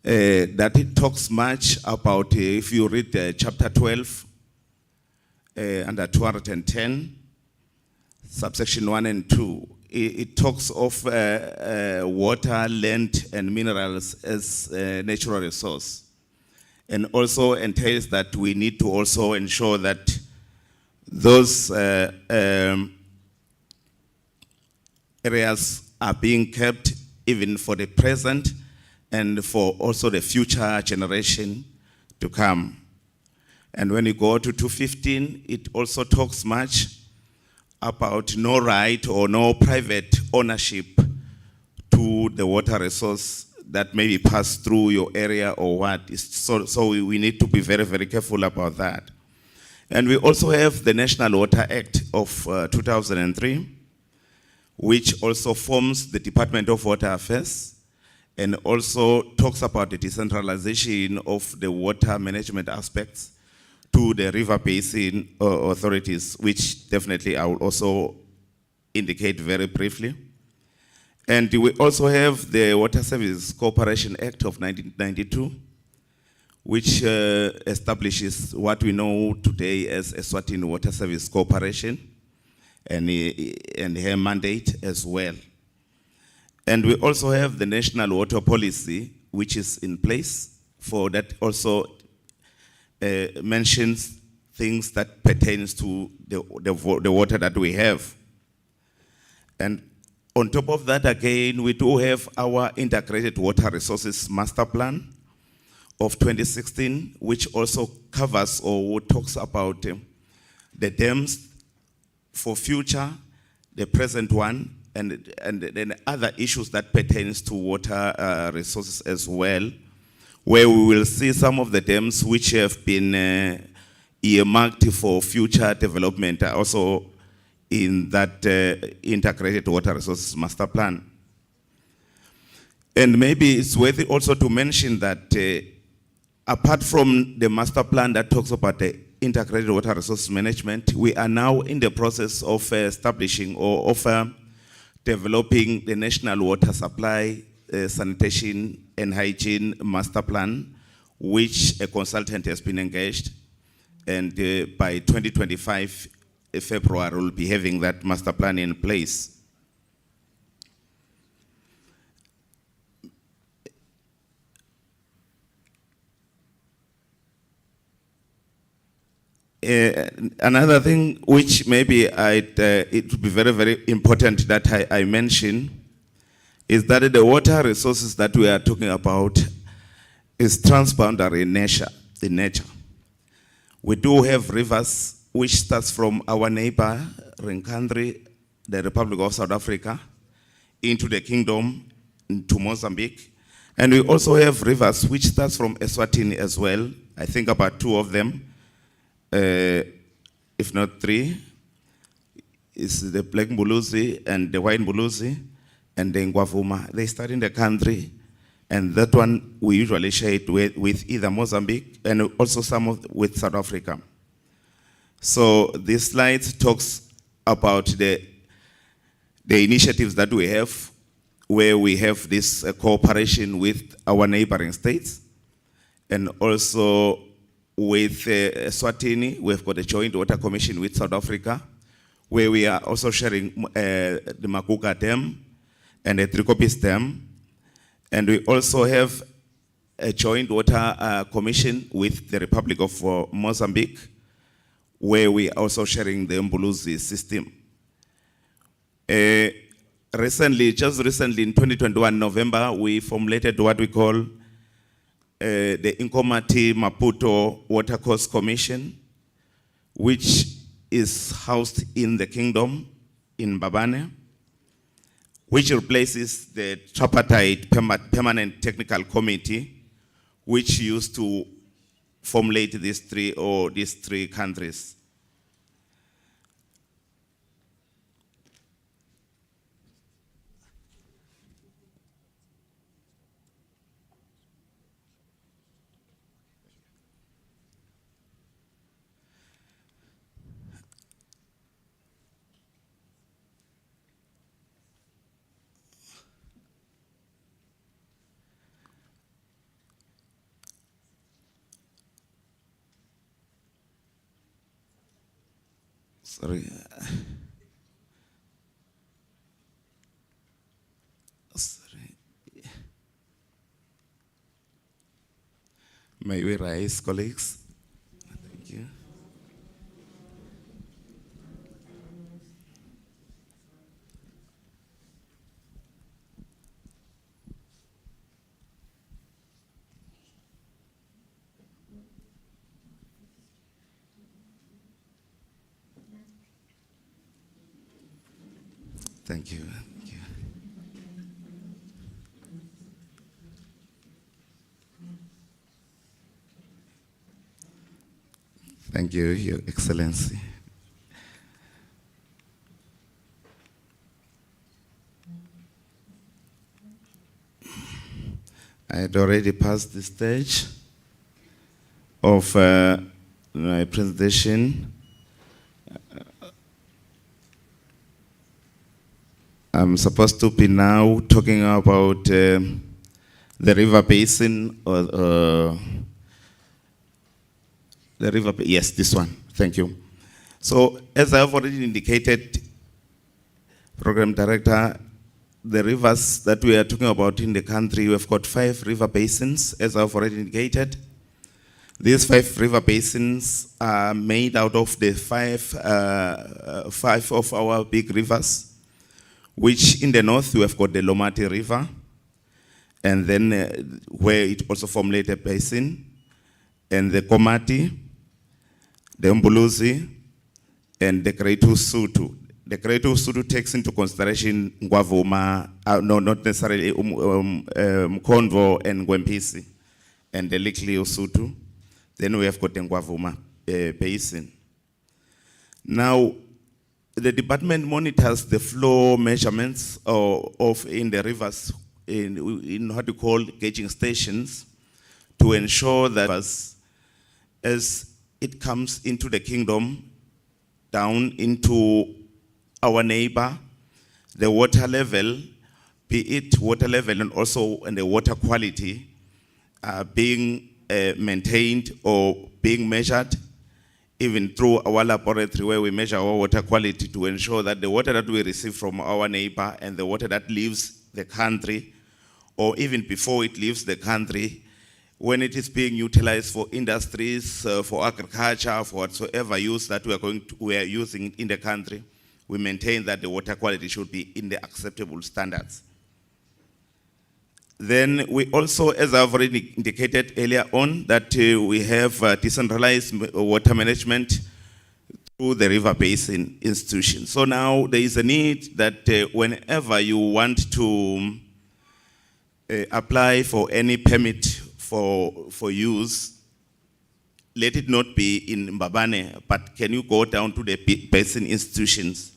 That it talks much about, if you read chapter 12, under 210, subsection 1 and 2, it talks of water, land, and minerals as a natural resource. And also entails that we need to also ensure that those areas are being kept even for the present and for also the future generation to come. And when you go to 215, it also talks much about no right or no private ownership to the water resource that maybe pass through your area or what. So we need to be very, very careful about that. And we also have the National Water Act of 2003, which also forms the Department of Water Affairs and also talks about the decentralization of the water management aspects to the river basin authorities, which definitely I will also indicate very briefly. And we also have the Water Services Corporation Act of 1992, which establishes what we know today as Eswatini Water Service Corporation and her mandate as well. And we also have the National Water Policy, which is in place for that also mentions things that pertains to the water that we have. And on top of that, again, we do have our Integrated Water Resources Master Plan of 2016, which also covers or talks about the dams for future, the present one, and then other issues that pertains to water resources as well, where we will see some of the dams which have been earmarked for future development also in that Integrated Water Resources Master Plan. And maybe it's worthy also to mention that apart from the master plan that talks about the integrated water resource management, we are now in the process of establishing or of developing the National Water Supply, Sanitation and Hygiene Master Plan, which a consultant has been engaged. And by 2025, February, we'll be having that master plan in place. Another thing which maybe it would be very, very important that I mention is that the water resources that we are talking about is transboundary in nature. We do have rivers which starts from our neighboring country, the Republic of South Africa, into the kingdom, into Mozambique. And we also have rivers which starts from Eswatini as well. I think about 2 of them. If not 3, is the Black Mbuluzi and the White Mbuluzi and the Ngwavuma. They start in the country, and that one we usually share it with either Mozambique and also some with South Africa. So this slide talks about the initiatives that we have, where we have this cooperation with our neighboring states, and also with Eswatini, we've got a joint water commission with South Africa, where we are also sharing the Makuka Dam and the Trikopis Dam. And we also have a joint water commission with the Republic of Mozambique, where we are also sharing the Mbuluzi system. Just recently in 2021, November, we formulated what we call the Inkomati Maputo Watercourse Commission, which is housed in the kingdom in Babane, which replaces the tripartite permanent technical committee, which used to formulate these three countries. Sorry. Sorry. May we rise, colleagues? Thank you. Thank you. Thank you. Thank you, Your Excellency. I had already passed the stage of my presentation. I'm supposed to be now talking about the river basin, or the river, yes, this one, thank you. So, as I've already indicated, Program Director, the rivers that we are talking about in the country, we've got 5 river basins, as I've already indicated. These 5 river basins are made out of the 5 of our big rivers, which in the north we have got the Lomati River, and then where it also formulates a basin, and the Komati, the Mbuluzi, and the Great Usutu. The Great Usutu takes into consideration Ngwavuma, no, not necessarily Mkonvo and Ngwempisi, and the Likli Usutu. Then we have got the Ngwavuma basin. Now, the department monitors the flow measurements in the rivers in what we call gauging stations to ensure that as it comes into the kingdom, down into our neighbor, the water level, be it water level and also and the water quality, being maintained or being measured, even through our laboratory where we measure our water quality to ensure that the water that we receive from our neighbor and the water that leaves the country, or even before it leaves the country, when it is being utilized for industries, for agriculture, for whatsoever use that we are using in the country, we maintain that the water quality should be in the acceptable standards. Then we also, as I've already indicated earlier on, that we have decentralized water management through the river basin institution. So now there is a need that whenever you want to apply for any permit for use, let it not be in Mbabane, but can you go down to the basin institutions?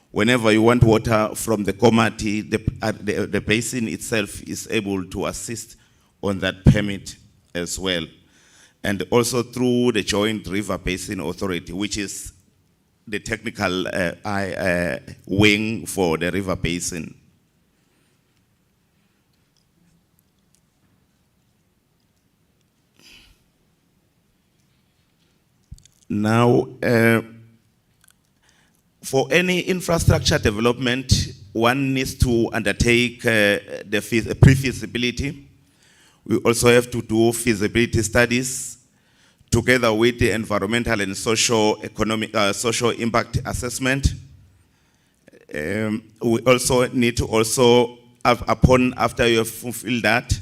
Whenever you want water from the Komati, the basin itself is able to assist on that permit as well. And also through the Joint River Basin Authority, which is the technical wing for the river basin. Now, for any infrastructure development, one needs to undertake the pre-feasibility. We also have to do feasibility studies together with the environmental and social impact assessment. We also need to after you have fulfilled that,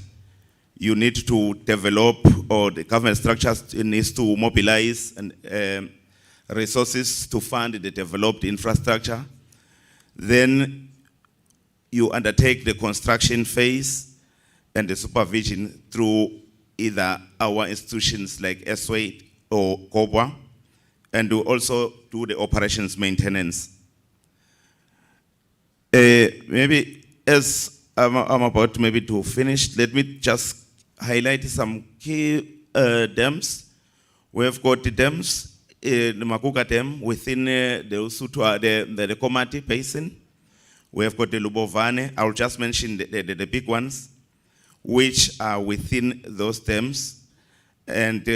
you need to develop, or the government structures needs to mobilize and resources to fund the developed infrastructure. Then you undertake the construction phase and the supervision through either our institutions like SWAY or COBWA, and we also do the operations maintenance. Maybe as I'm about maybe to finish, let me just highlight some key dams. We have got the dams, the Makuka Dam within the Usutwa, the Komati Basin. We have got the Lubovane. I'll just mention the big ones, which are within those dams. And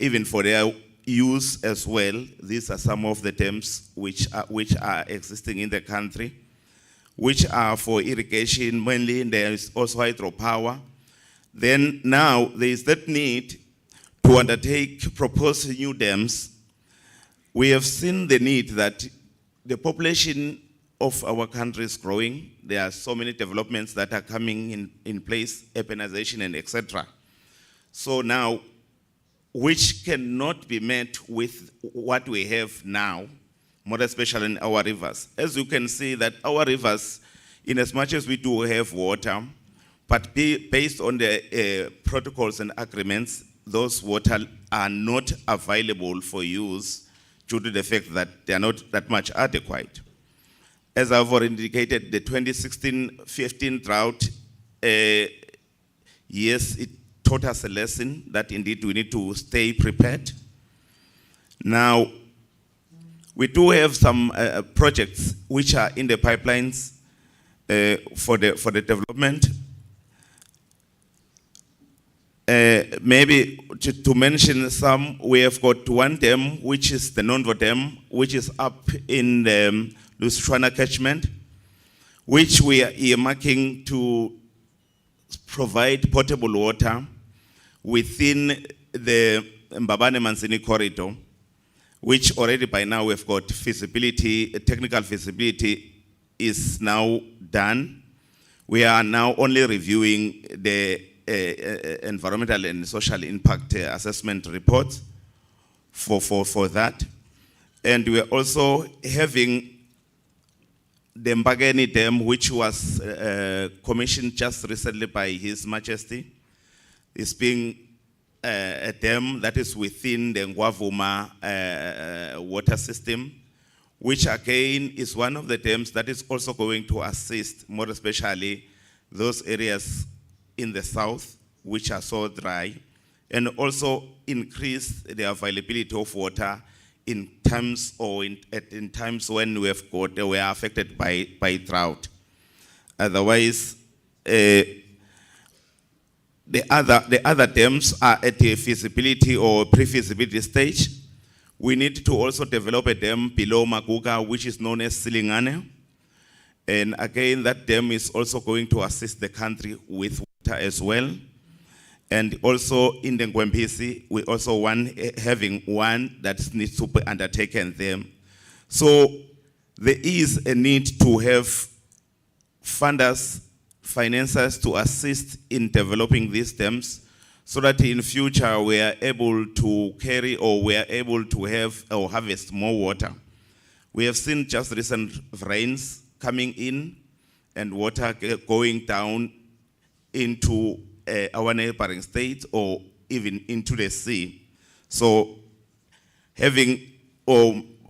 even for their use as well, these are some of the dams which are existing in the country, which are for irrigation mainly. There is also hydropower. Then now there is that need to undertake proposed new dams. We have seen the need that the population of our country is growing. There are so many developments that are coming in place, urbanization and etc. So now, which cannot be met with what we have now, more especially in our rivers. As you can see that our rivers, in as much as we do have water, but based on the protocols and agreements, those water are not available for use due to the fact that they are not that much adequate. As I've already indicated, the 2016-15 drought, yes, it taught us a lesson that indeed we need to stay prepared. Now, we do have some projects which are in the pipelines for the development. Maybe to mention some, we have got one dam, which is the Nondo Dam, which is up in the Lusitwana catchment, which we are earmarking to provide potable water within the Mbabane Mansini corridor, which already by now we've got feasibility, technical feasibility is now done. We are now only reviewing the environmental and social impact assessment report for that. And we are also having the Mbageni Dam, which was commissioned just recently by His Majesty. It's being a dam that is within the Ngwavuma water system, which again is one of the dams that is also going to assist, more especially those areas in the south, which are so dry, and also increase the availability of water in times in times when we are affected by drought. Otherwise, the other dams are at a feasibility or pre-feasibility stage. We need to also develop a dam below Maguga, which is known as Silingane. And again, that dam is also going to assist the country with water as well. And also in the Ngwempisi, we also having one that needs to be undertaken there. So there is a need to have funders, financiers to assist in developing these dams so that in future we are able to carry or we are able to have or harvest more water. We have seen just recent rains coming in and water going down into our neighboring states or even into the sea. So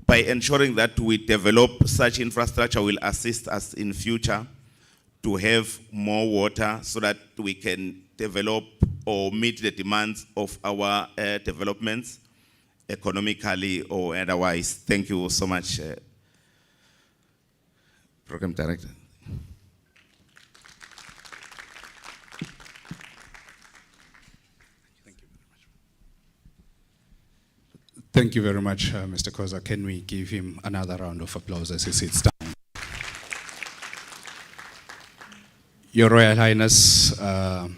by ensuring that we develop such infrastructure will assist us in future to have more water so that we can develop or meet the demands of our developments economically or otherwise. Thank you so much, Program Director. Thank you very much, Mr. Koza. Can we give him another round of applause as he sits down? Your Royal Highness, and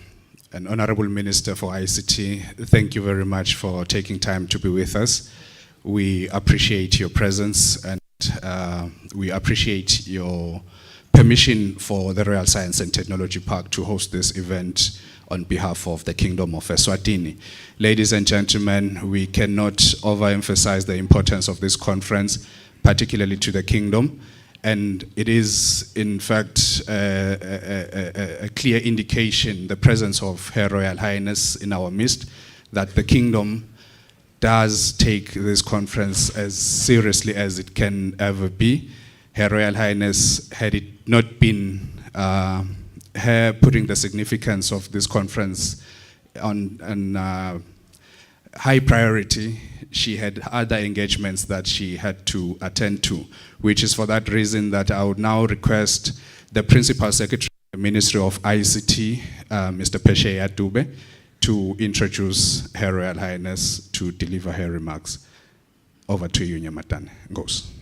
Honorable Minister for ICT, thank you very much for taking time to be with us. We appreciate your presence and we appreciate your permission for the Royal Science and Technology Park to host this event on behalf of the Kingdom of Eswatini. Ladies and gentlemen, we cannot overemphasize the importance of this conference, particularly to the Kingdom. And it is, in fact, a clear indication, the presence of Her Royal Highness in our midst, that the kingdom does take this conference as seriously as it can ever be. Her Royal Highness, had it not been her putting the significance of this conference on high priority, she had other engagements that she had to attend to, which is for that reason that I would now request the Principal Secretary of the Ministry of ICT, Mr. Pesheya Dube, to introduce Her Royal Highness to deliver her remarks. Over to you, Nyamatane. Goes.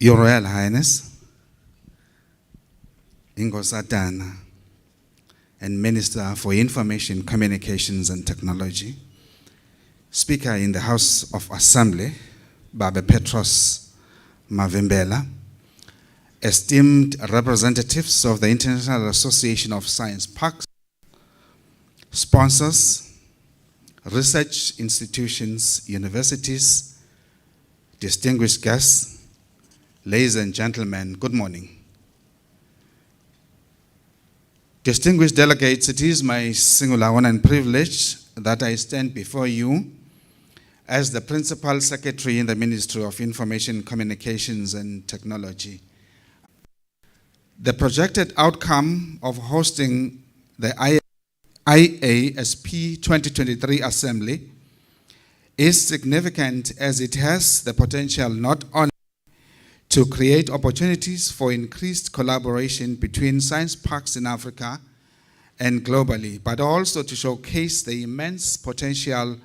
Your Royal Highness, Ingosatana, and Minister for Information, Communications and Technology, Speaker in the House of Assembly, Baba Petros Mavimbela, esteemed representatives of the International Association of Science Parks, sponsors, research institutions, universities, distinguished guests, ladies and gentlemen, good morning. Distinguished delegates, it is my singular honor and privilege that I stand before you as the Principal Secretary in the Ministry of Information, Communications and Technology. The projected outcome of hosting the IASP 2023 Assembly is significant as it has the potential not only to create opportunities for increased collaboration between science parks in Africa and globally, but also to showcase the immense potential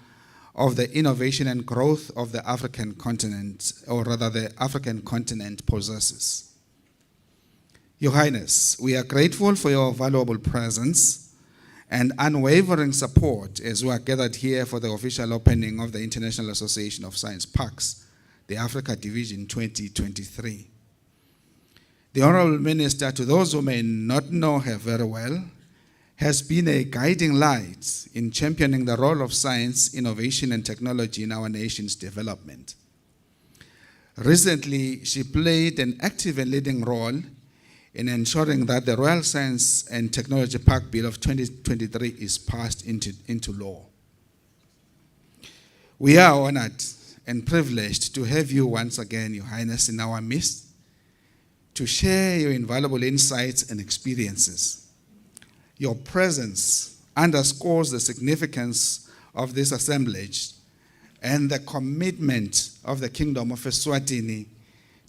of the innovation and growth of the African continent, or rather the African continent possesses. Your Highness, we are grateful for your valuable presence and unwavering support as we are gathered here for the official opening of the International Association of Science Parks, the Africa Division 2023. The Honorable Minister, to those who may not know her very well, has been a guiding light in championing the role of science, innovation, and technology in our nation's development. Recently, she played an active and leading role in ensuring that the Royal Science and Technology Park Bill of 2023 is passed into law. We are honored and privileged to have you once again, Your Highness, in our midst to share your invaluable insights and experiences. Your presence underscores the significance of this assemblage and the commitment of the Kingdom of Eswatini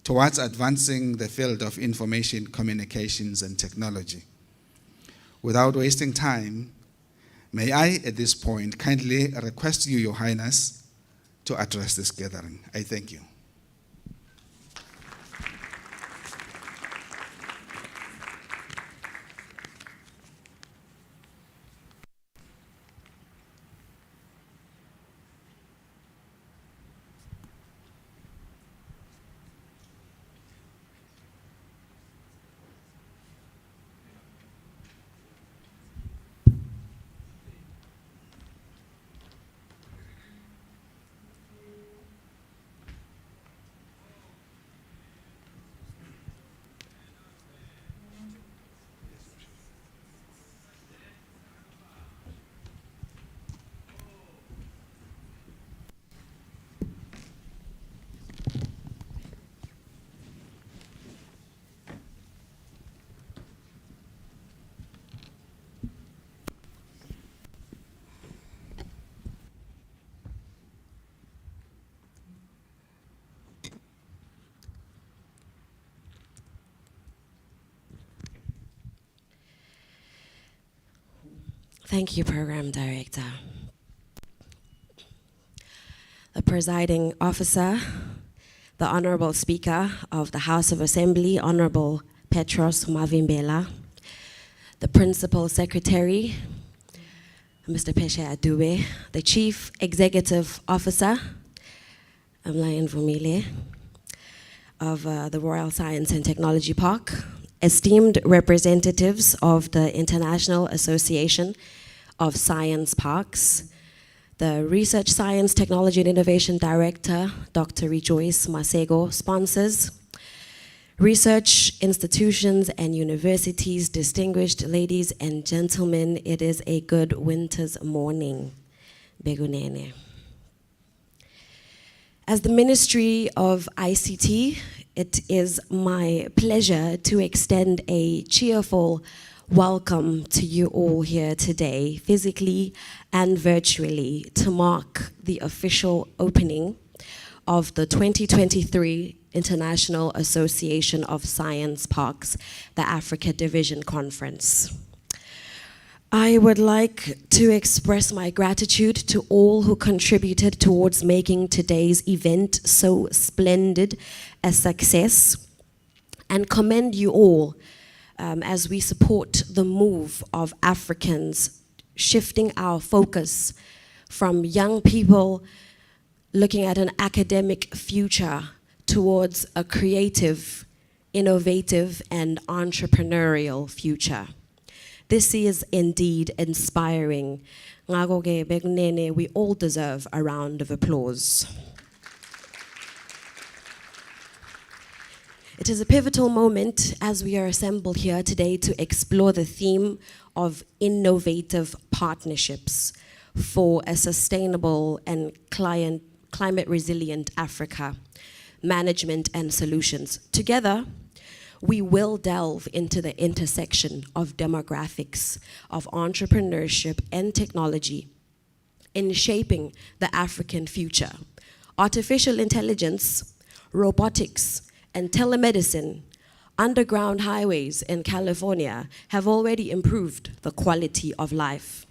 towards advancing the field of information, communications, and technology. Without wasting time, may I, at this point, kindly request you, Your Highness, to address this gathering. I thank you. Thank you, Program Director. The presiding officer, the Honorable Speaker of the House of Assembly, Honorable Petros Mavimbela, the Principal Secretary, Mr. Peshe Adube, the Chief Executive Officer, Lion Vumile, of the Royal Science and Technology Park, esteemed representatives of the International Association of Science Parks, the Research Science, Technology and Innovation Director, Dr. Rejoice Masego, sponsors, research institutions and universities, distinguished ladies and gentlemen, it is a good winter's morning. Begunene. As the Ministry of ICT, it is my pleasure to extend a cheerful welcome to you all here today, physically and virtually, to mark the official opening of the 2023 International Association of Science Parks, the Africa Division Conference. I would like to express my gratitude to all who contributed towards making today's event so splendid a success, and commend you all as we support the move of Africans, shifting our focus from young people looking at an academic future towards a creative, innovative, and entrepreneurial future. This is indeed inspiring. We all deserve a round of applause. It is a pivotal moment as we are assembled here today to explore the theme of innovative partnerships for a sustainable and climate resilient Africa, management and solutions. Together, we will delve into the intersection of demographics, of entrepreneurship and technology in shaping the African future. Artificial intelligence, robotics, and telemedicine, underground highways in California have already improved the quality of life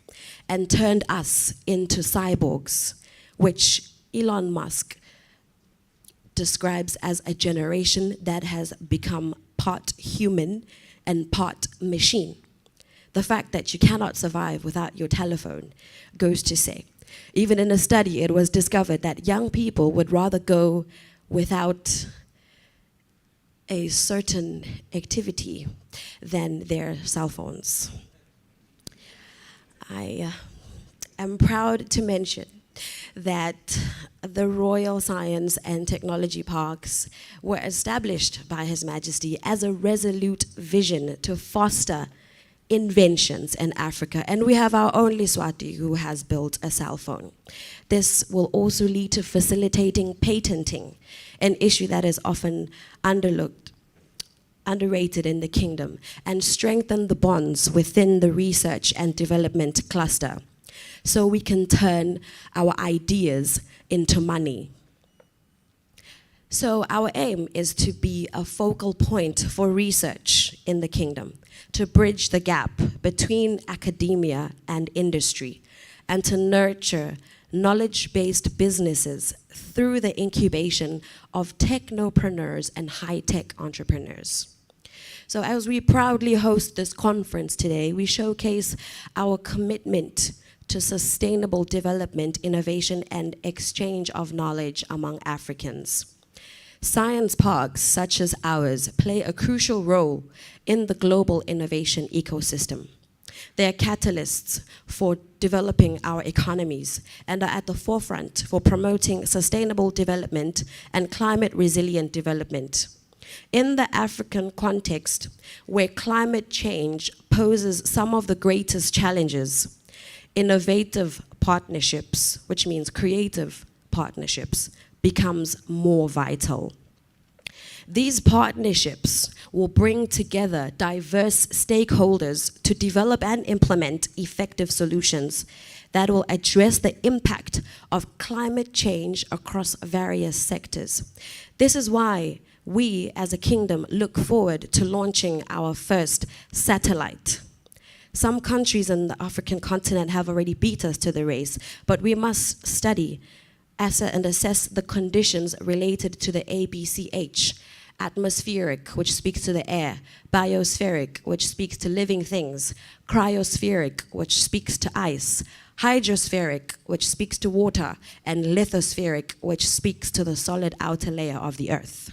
and turned us into cyborgs, which Elon Musk describes as a generation that has become part human and part machine. The fact that you cannot survive without your telephone goes to say. Even in a study, it was discovered that young people would rather go without a certain activity than their cell phones. I am proud to mention that the Royal Science and Technology Parks were established by His Majesty as a resolute vision to foster inventions in Africa. And we have our own Liswati who has built a cell phone. This will also lead to facilitating patenting, an issue that is often underrated in the kingdom, and strengthen the bonds within the research and development cluster, so we can turn our ideas into money. So our aim is to be a focal point for research in the kingdom, to bridge the gap between academia and industry, and to nurture knowledge-based businesses through the incubation of technopreneurs and high-tech entrepreneurs. So as we proudly host this conference today, we showcase our commitment to sustainable development, innovation, and exchange of knowledge among Africans. Science parks such as ours play a crucial role in the global innovation ecosystem. They are catalysts for developing our economies and are at the forefront for promoting sustainable development and climate resilient development. In the African context, where climate change poses some of the greatest challenges, innovative partnerships, which means creative partnerships, becomes more vital. These partnerships will bring together diverse stakeholders to develop and implement effective solutions that will address the impact of climate change across various sectors. This is why we as a kingdom look forward to launching our first satellite. Some countries in the African continent have already beat us to the race, but we must study and assess the conditions related to the ABCH atmospheric, which speaks to the air, biospheric, which speaks to living things, cryospheric, which speaks to ice, hydrospheric, which speaks to water, and lithospheric, which speaks to the solid outer layer of the earth.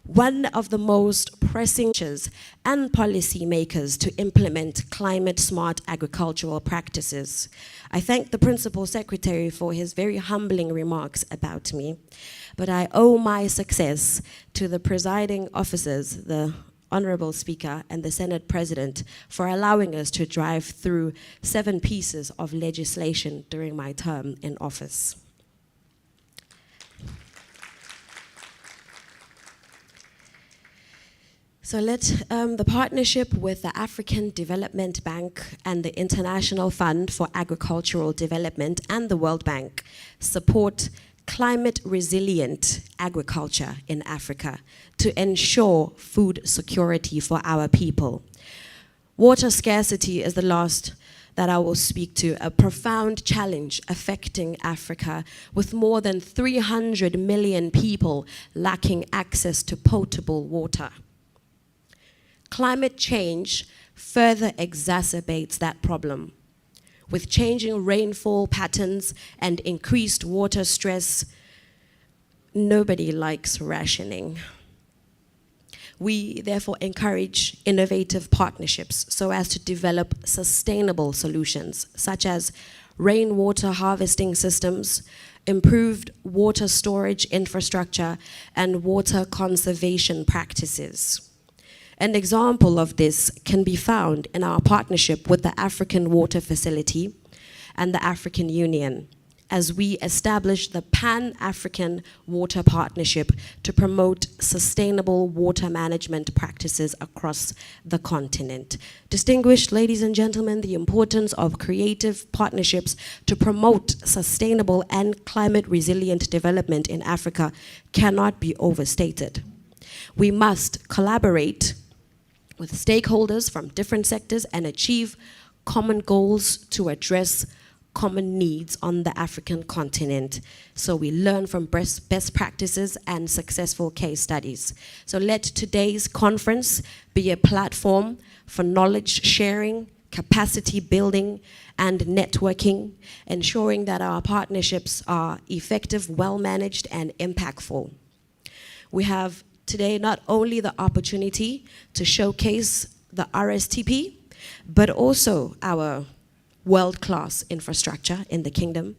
One of the most pressing issues and policy makers to implement climate-smart agricultural practices. I thank the Principal Secretary for his very humbling remarks about me, but I owe my success to the presiding officers, the Honorable Speaker and the Senate President, for allowing us to drive through 7 pieces of legislation during my term in office. So let the partnership with the African Development Bank and the International Fund for Agricultural Development and the World Bank support climate resilient agriculture in Africa to ensure food security for our people. Water scarcity is the last that I will speak to, a profound challenge affecting Africa, with more than 300 million people lacking access to potable water. Climate change further exacerbates that problem. With changing rainfall patterns and increased water stress, nobody likes rationing. We therefore encourage innovative partnerships so as to develop sustainable solutions, such as rainwater harvesting systems, improved water storage infrastructure, and water conservation practices. An example of this can be found in our partnership with the African Water Facility and the African Union, as we establish the Pan-African Water Partnership to promote sustainable water management practices across the continent. Distinguished ladies and gentlemen, the importance of creative partnerships to promote sustainable and climate resilient development in Africa cannot be overstated. We must collaborate with stakeholders from different sectors and achieve common goals to address common needs on the African continent. So we learn from best practices and successful case studies. So let today's conference be a platform for knowledge sharing, capacity building, and networking, ensuring that our partnerships are effective, well-managed, and impactful. We have today not only the opportunity to showcase the RSTP, but also our world-class infrastructure in the kingdom,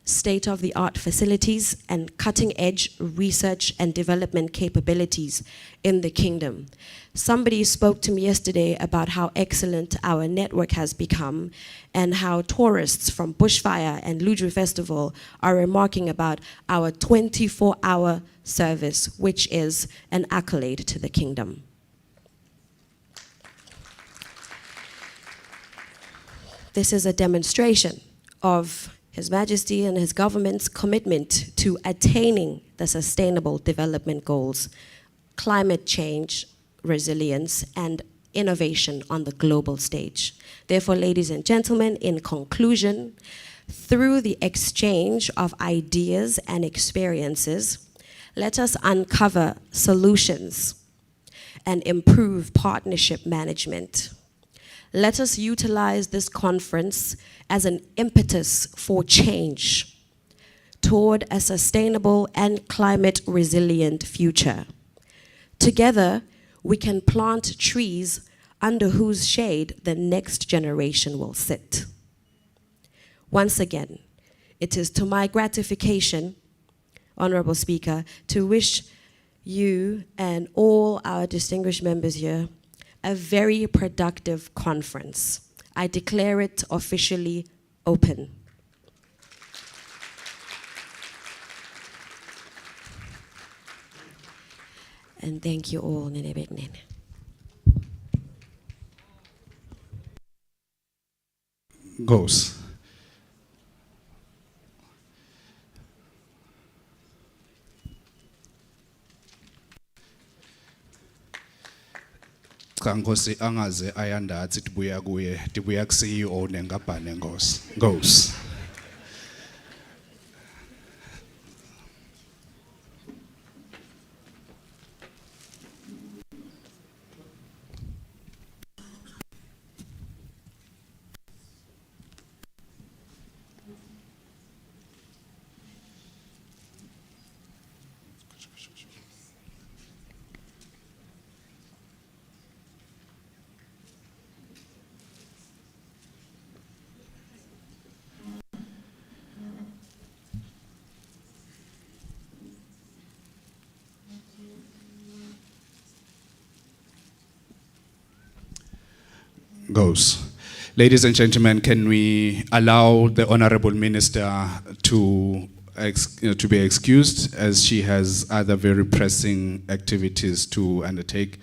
state-of-the-art facilities, and cutting-edge research and development capabilities in the kingdom. Somebody spoke to me yesterday about how excellent our network has become and how tourists from Bushfire and Ludru Festival are remarking about our 24-hour service, which is an accolade to the kingdom. This is a demonstration of His Majesty and His government's commitment to attaining the Sustainable Development Goals, climate change, resilience, and innovation on the global stage. Therefore, ladies and gentlemen, in conclusion, through the exchange of ideas and experiences, let us uncover solutions and improve partnership management. Let us utilize this conference as an impetus for change toward a sustainable and climate resilient future. Together, we can plant trees under whose shade the next generation will sit. Once again, it is to my gratification, Honorable Speaker, to wish you and all our distinguished members here a very productive conference. I declare it officially open. And thank you all. Goes. Kankosi angaze ayandathi tibuya kuye tibuya ku CEO nengabhane Nkosi. Goes. Goes. Ladies and gentlemen, can we allow the Honorable Minister to, to be excused as she has other very pressing activities to undertake.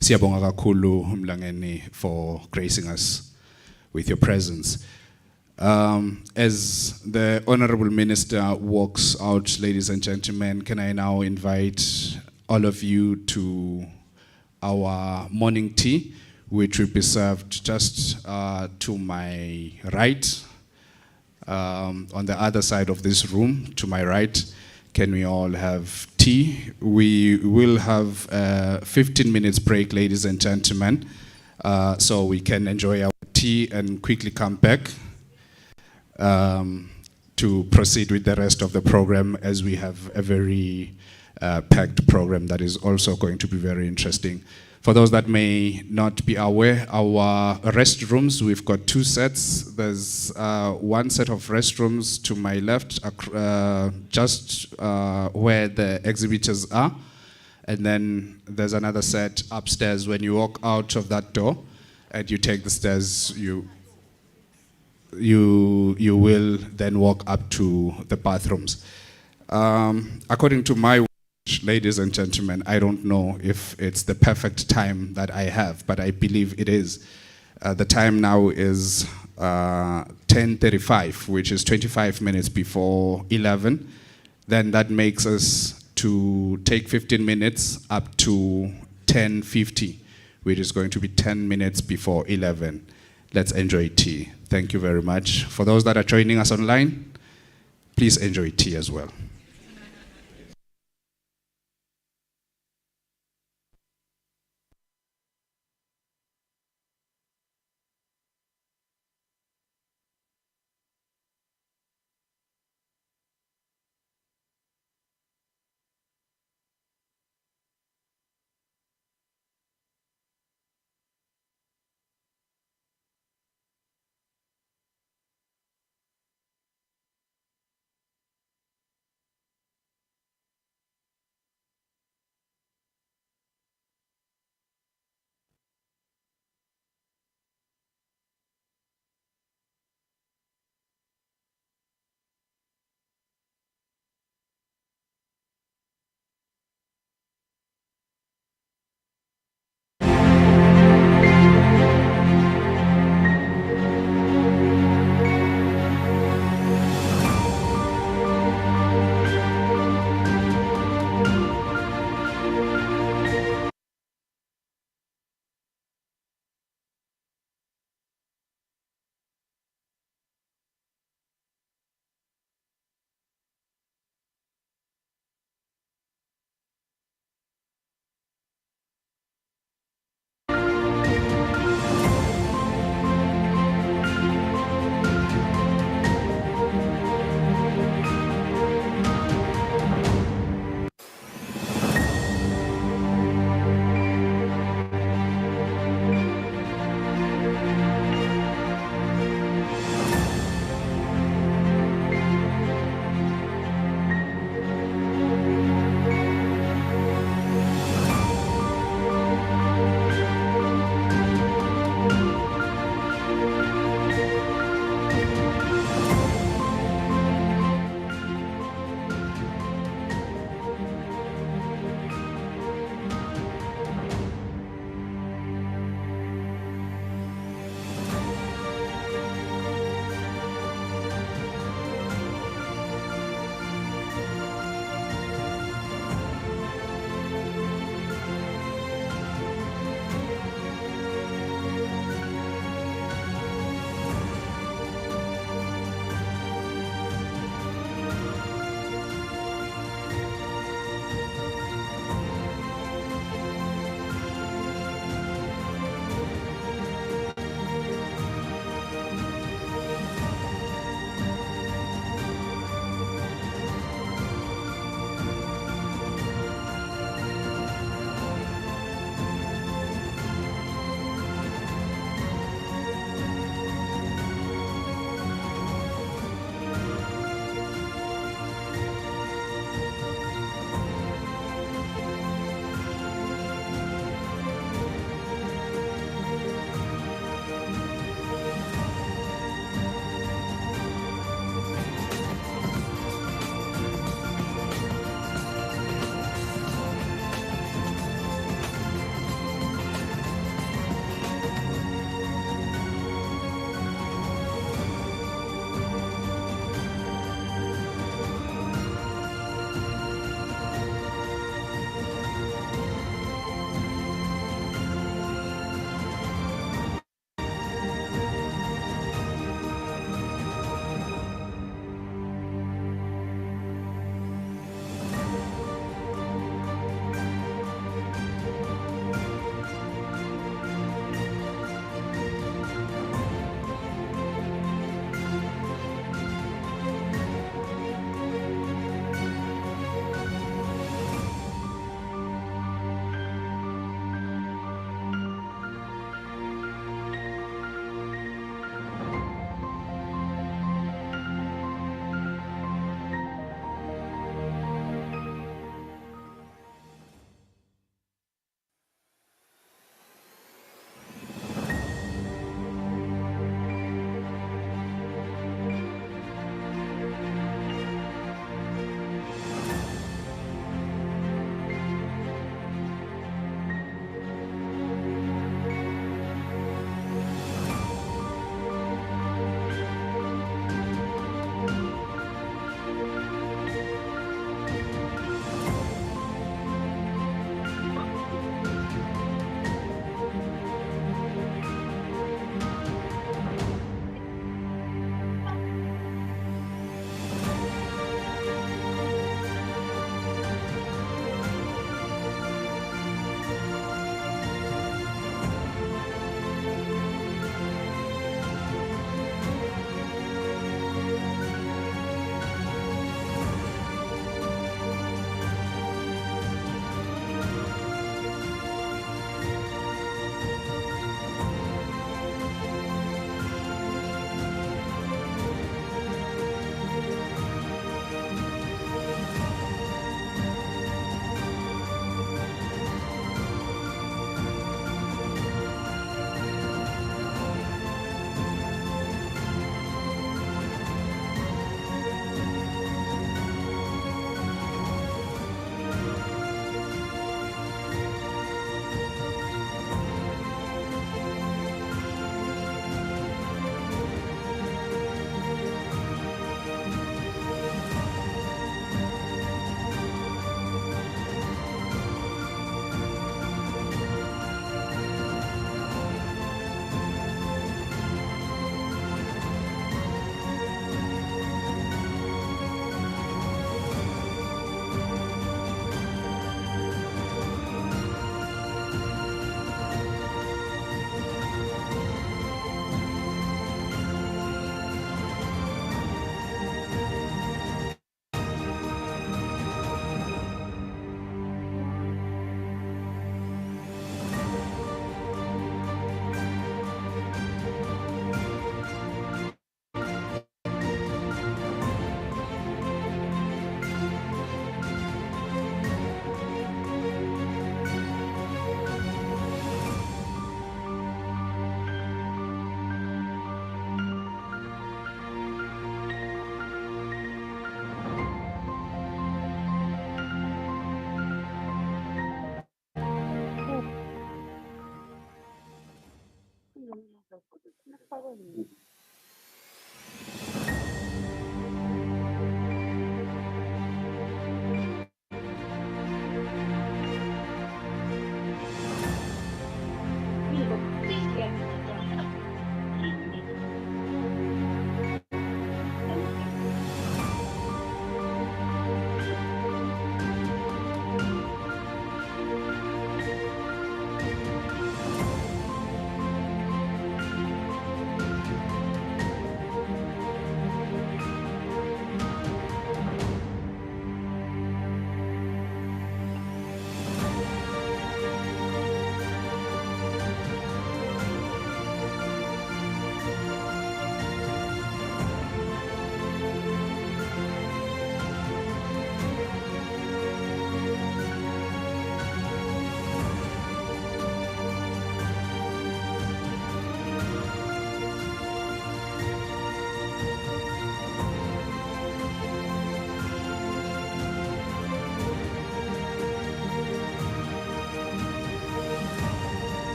Siyabonga kakhulu Mlangeni for gracing us with your presence. As the Honorable Minister walks out, ladies and gentlemen, can I now invite all of you to our morning tea, which will be served just to my right, on the other side of this room, to my right. Can we all have tea? We will have a 15 minutes break, ladies and gentlemen, so we can enjoy our tea and quickly come back to proceed with the rest of the program, as we have a very packed program that is also going to be very interesting. For those that may not be aware, our restrooms, we've got two sets. There's one set of restrooms to my left, just where the exhibitors are. And then there's another set upstairs. When you walk out of that door and you take the stairs, you will then walk up to the bathrooms. According to my watch, ladies and gentlemen, I don't know if it's the perfect time that I have, but I believe it is. The time now is 10:35, which is 25 minutes before 11. Then that makes us to take 15 minutes up to 10:50, which is going to be 10 minutes before 11. Let's enjoy tea. Thank you very much. For those that are joining us online, please enjoy tea as well.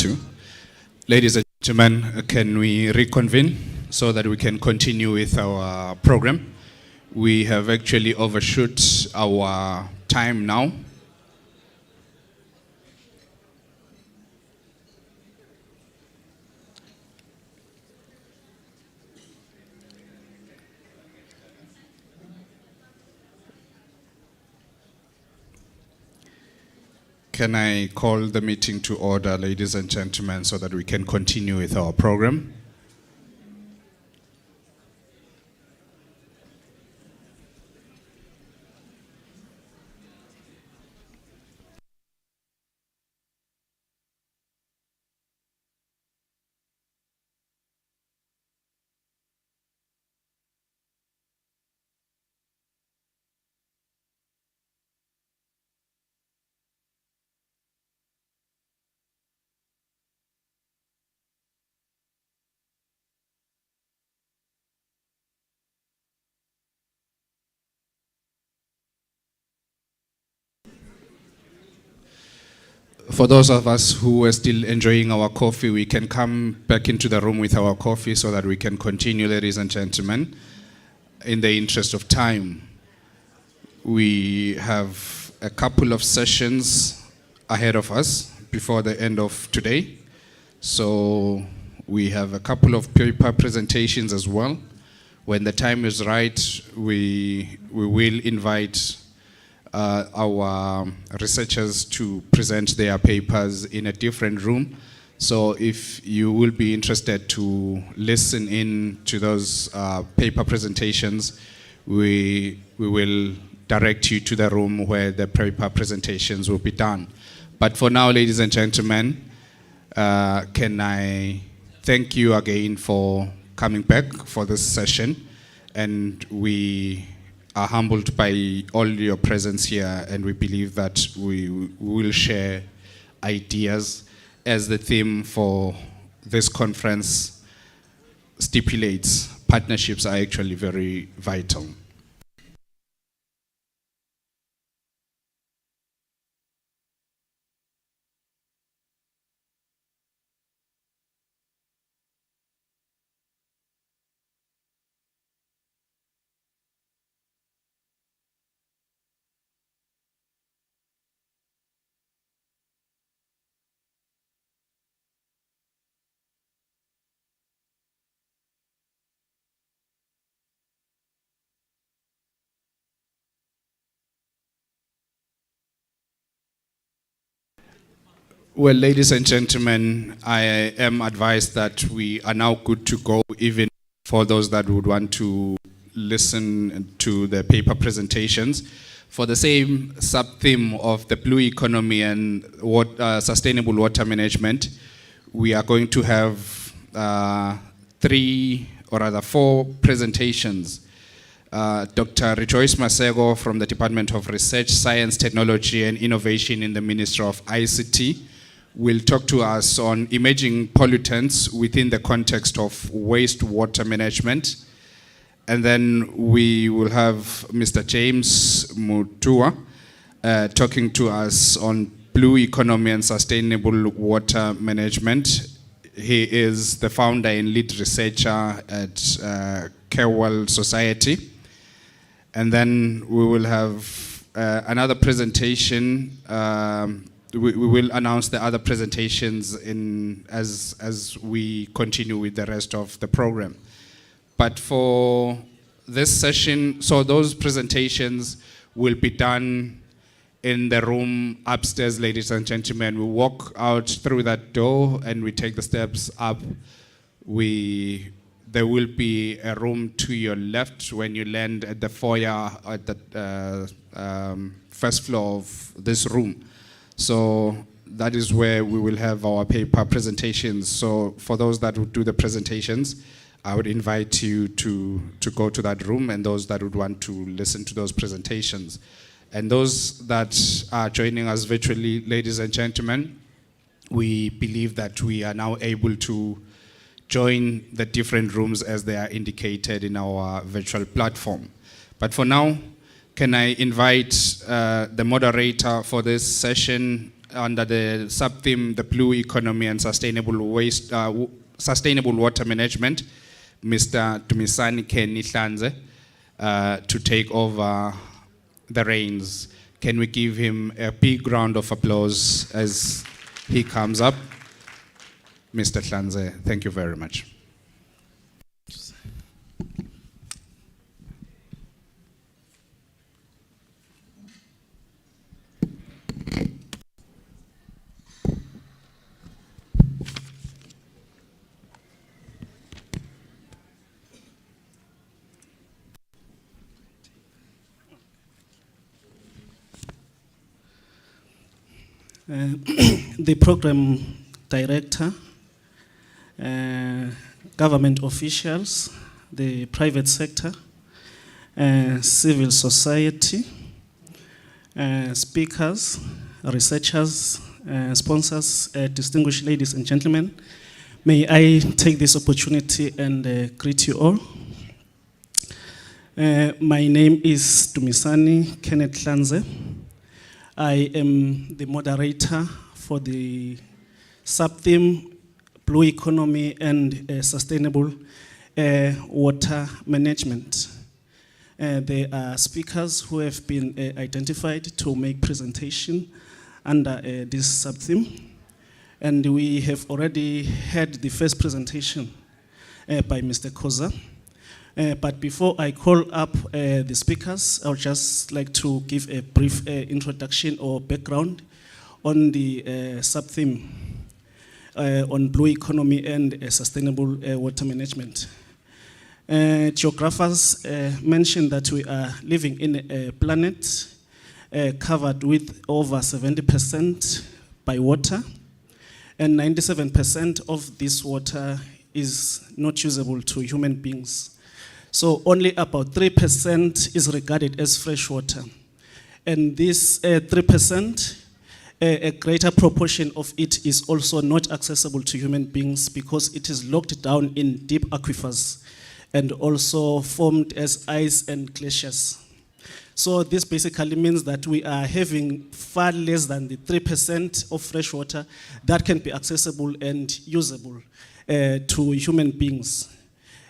to. Ladies and gentlemen, can we reconvene so that we can continue with our program? We have actually overshot our time now. Can I call the meeting to order, ladies and gentlemen, so that we can continue with our program? For those of us who are still enjoying our coffee, we can come back into the room with our coffee so that we can continue, ladies and gentlemen. In the interest of time, we have a couple of sessions ahead of us before the end of today. So we have a couple of paper presentations as well. When the time is right, we will invite our researchers to present their papers in a different room. So if you will be interested to listen in to those paper presentations, we will direct you to the room where the paper presentations will be done. But for now, ladies and gentlemen, can I thank you again for coming back for this session, and we are humbled by all your presence here, and we believe that we will share ideas as the theme for this conference stipulates. Partnerships are actually very vital. Well, ladies and gentlemen, I am advised that we are now good to go, even for those that would want to listen to the paper presentations. For the same sub-theme of the blue economy and sustainable water management, we are going to have 4 presentations. Dr. Rejoice Masego from the Department of Research, Science, Technology and Innovation in the Ministry of ICT will talk to us on emerging pollutants within the context of wastewater management. And then we will have Mr. James Mutua talking to us on blue economy and sustainable water management. He is the founder and lead researcher at Kewell Society. And then we will have another presentation. We will announce the other presentations as we continue with the rest of the program. But for this session, so those presentations will be done in the room upstairs, ladies and gentlemen. We walk out through that door and we take the steps up. There will be a room to your left when you land at the foyer at the first floor of this room. So that is where we will have our paper presentations. So for those that would do the presentations, I would invite you to go to that room, and those that would want to listen to those presentations. And those that are joining us virtually, ladies and gentlemen, we believe that we are now able to join the different rooms as they are indicated in our virtual platform. But for now, can I invite the moderator for this session, under the sub-theme, the blue economy and sustainable water management, Mr. Dumisani Kenny Hlanze, to take over the reins. Can we give him a big round of applause as he comes up? Mr. Hlanze, thank you very much. The program director, government officials, the private sector, civil society, speakers, researchers, sponsors, distinguished ladies and gentlemen, may I take this opportunity and greet you all. My name is Dumisani Kenneth Hlanze. I am the moderator for the sub-theme Blue Economy and Sustainable Water Management. There are speakers who have been identified to make presentation under this sub-theme. And we have already had the first presentation by Mr. Koza. But before I call up the speakers, I would just like to give a brief introduction or background on the sub-theme on blue economy and sustainable water management. Geographers mentioned that we are living in a planet covered with over 70% by water, and 97% of this water is not usable to human beings. So only about 3% is regarded as fresh water. And this 3%, a greater proportion of it is also not accessible to human beings because it is locked down in deep aquifers and also formed as ice and glaciers. So this basically means that we are having far less than the 3% of fresh water that can be accessible and usable to human beings.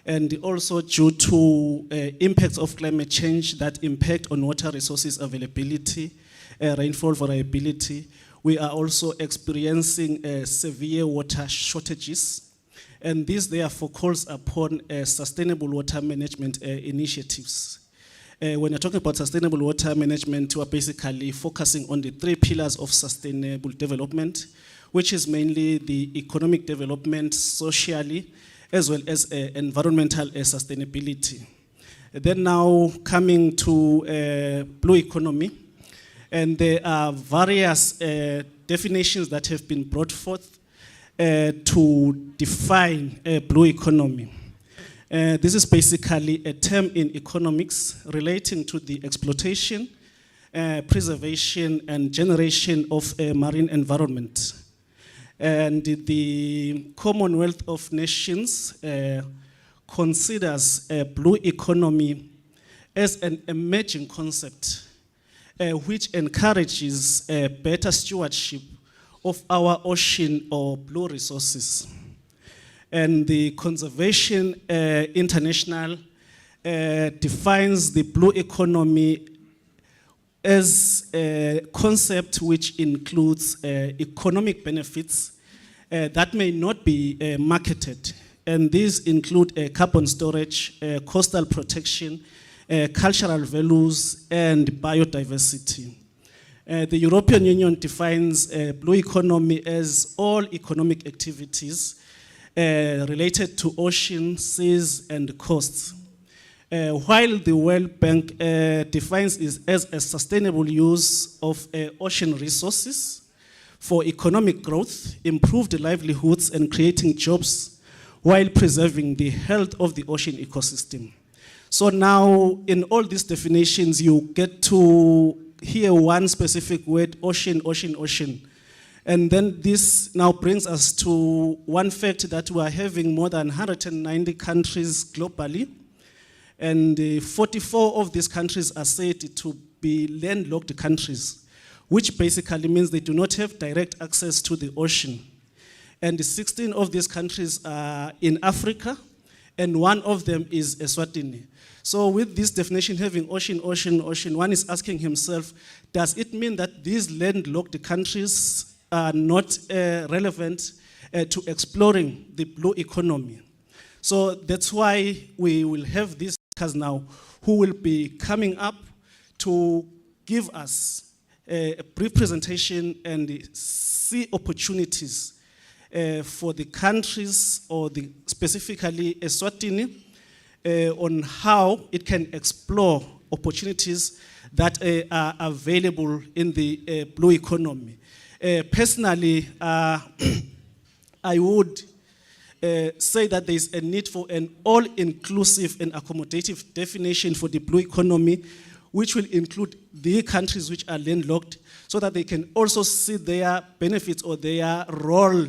And also due to impacts of climate change that impact on water resources availability, rainfall variability, we are also experiencing severe water shortages. And this therefore calls upon sustainable water management initiatives. When you're talking about sustainable water management, we are basically focusing on the 3 pillars of sustainable development, which is mainly the economic development, socially, as well as environmental sustainability. Then now coming to blue economy, and there are various definitions that have been brought forth to define blue economy. This is basically a term in economics relating to the exploitation, preservation, and generation of a marine environment. And the Commonwealth of Nations considers a blue economy as an emerging concept which encourages a better stewardship of our ocean or blue resources. And the Conservation International defines the blue economy as a concept which includes economic benefits that may not be marketed. And these include carbon storage, coastal protection, cultural values, and biodiversity. The European Union defines blue economy as all economic activities related to ocean, seas, and coasts. While the World Bank defines it as a sustainable use of ocean resources for economic growth, improved livelihoods, and creating jobs while preserving the health of the ocean ecosystem. So now, in all these definitions, you get to hear one specific word, ocean, ocean, ocean. And then this now brings us to one fact that we are having more than 190 countries globally. And 44 of these countries are said to be landlocked countries, which basically means they do not have direct access to the ocean. And 16 of these countries are in Africa, and one of them is Eswatini. So with this definition having ocean, ocean, ocean, one is asking himself, does it mean that these landlocked countries are not relevant to exploring the blue economy? So that's why we will have these speakers now who will be coming up to give us a brief presentation and see opportunities for the countries, or specifically Eswatini, on how it can explore opportunities that are available in the blue economy. Personally, I would say that there is a need for an all-inclusive and accommodative definition for the blue economy, which will include the countries which are landlocked, so that they can also see their benefits or their role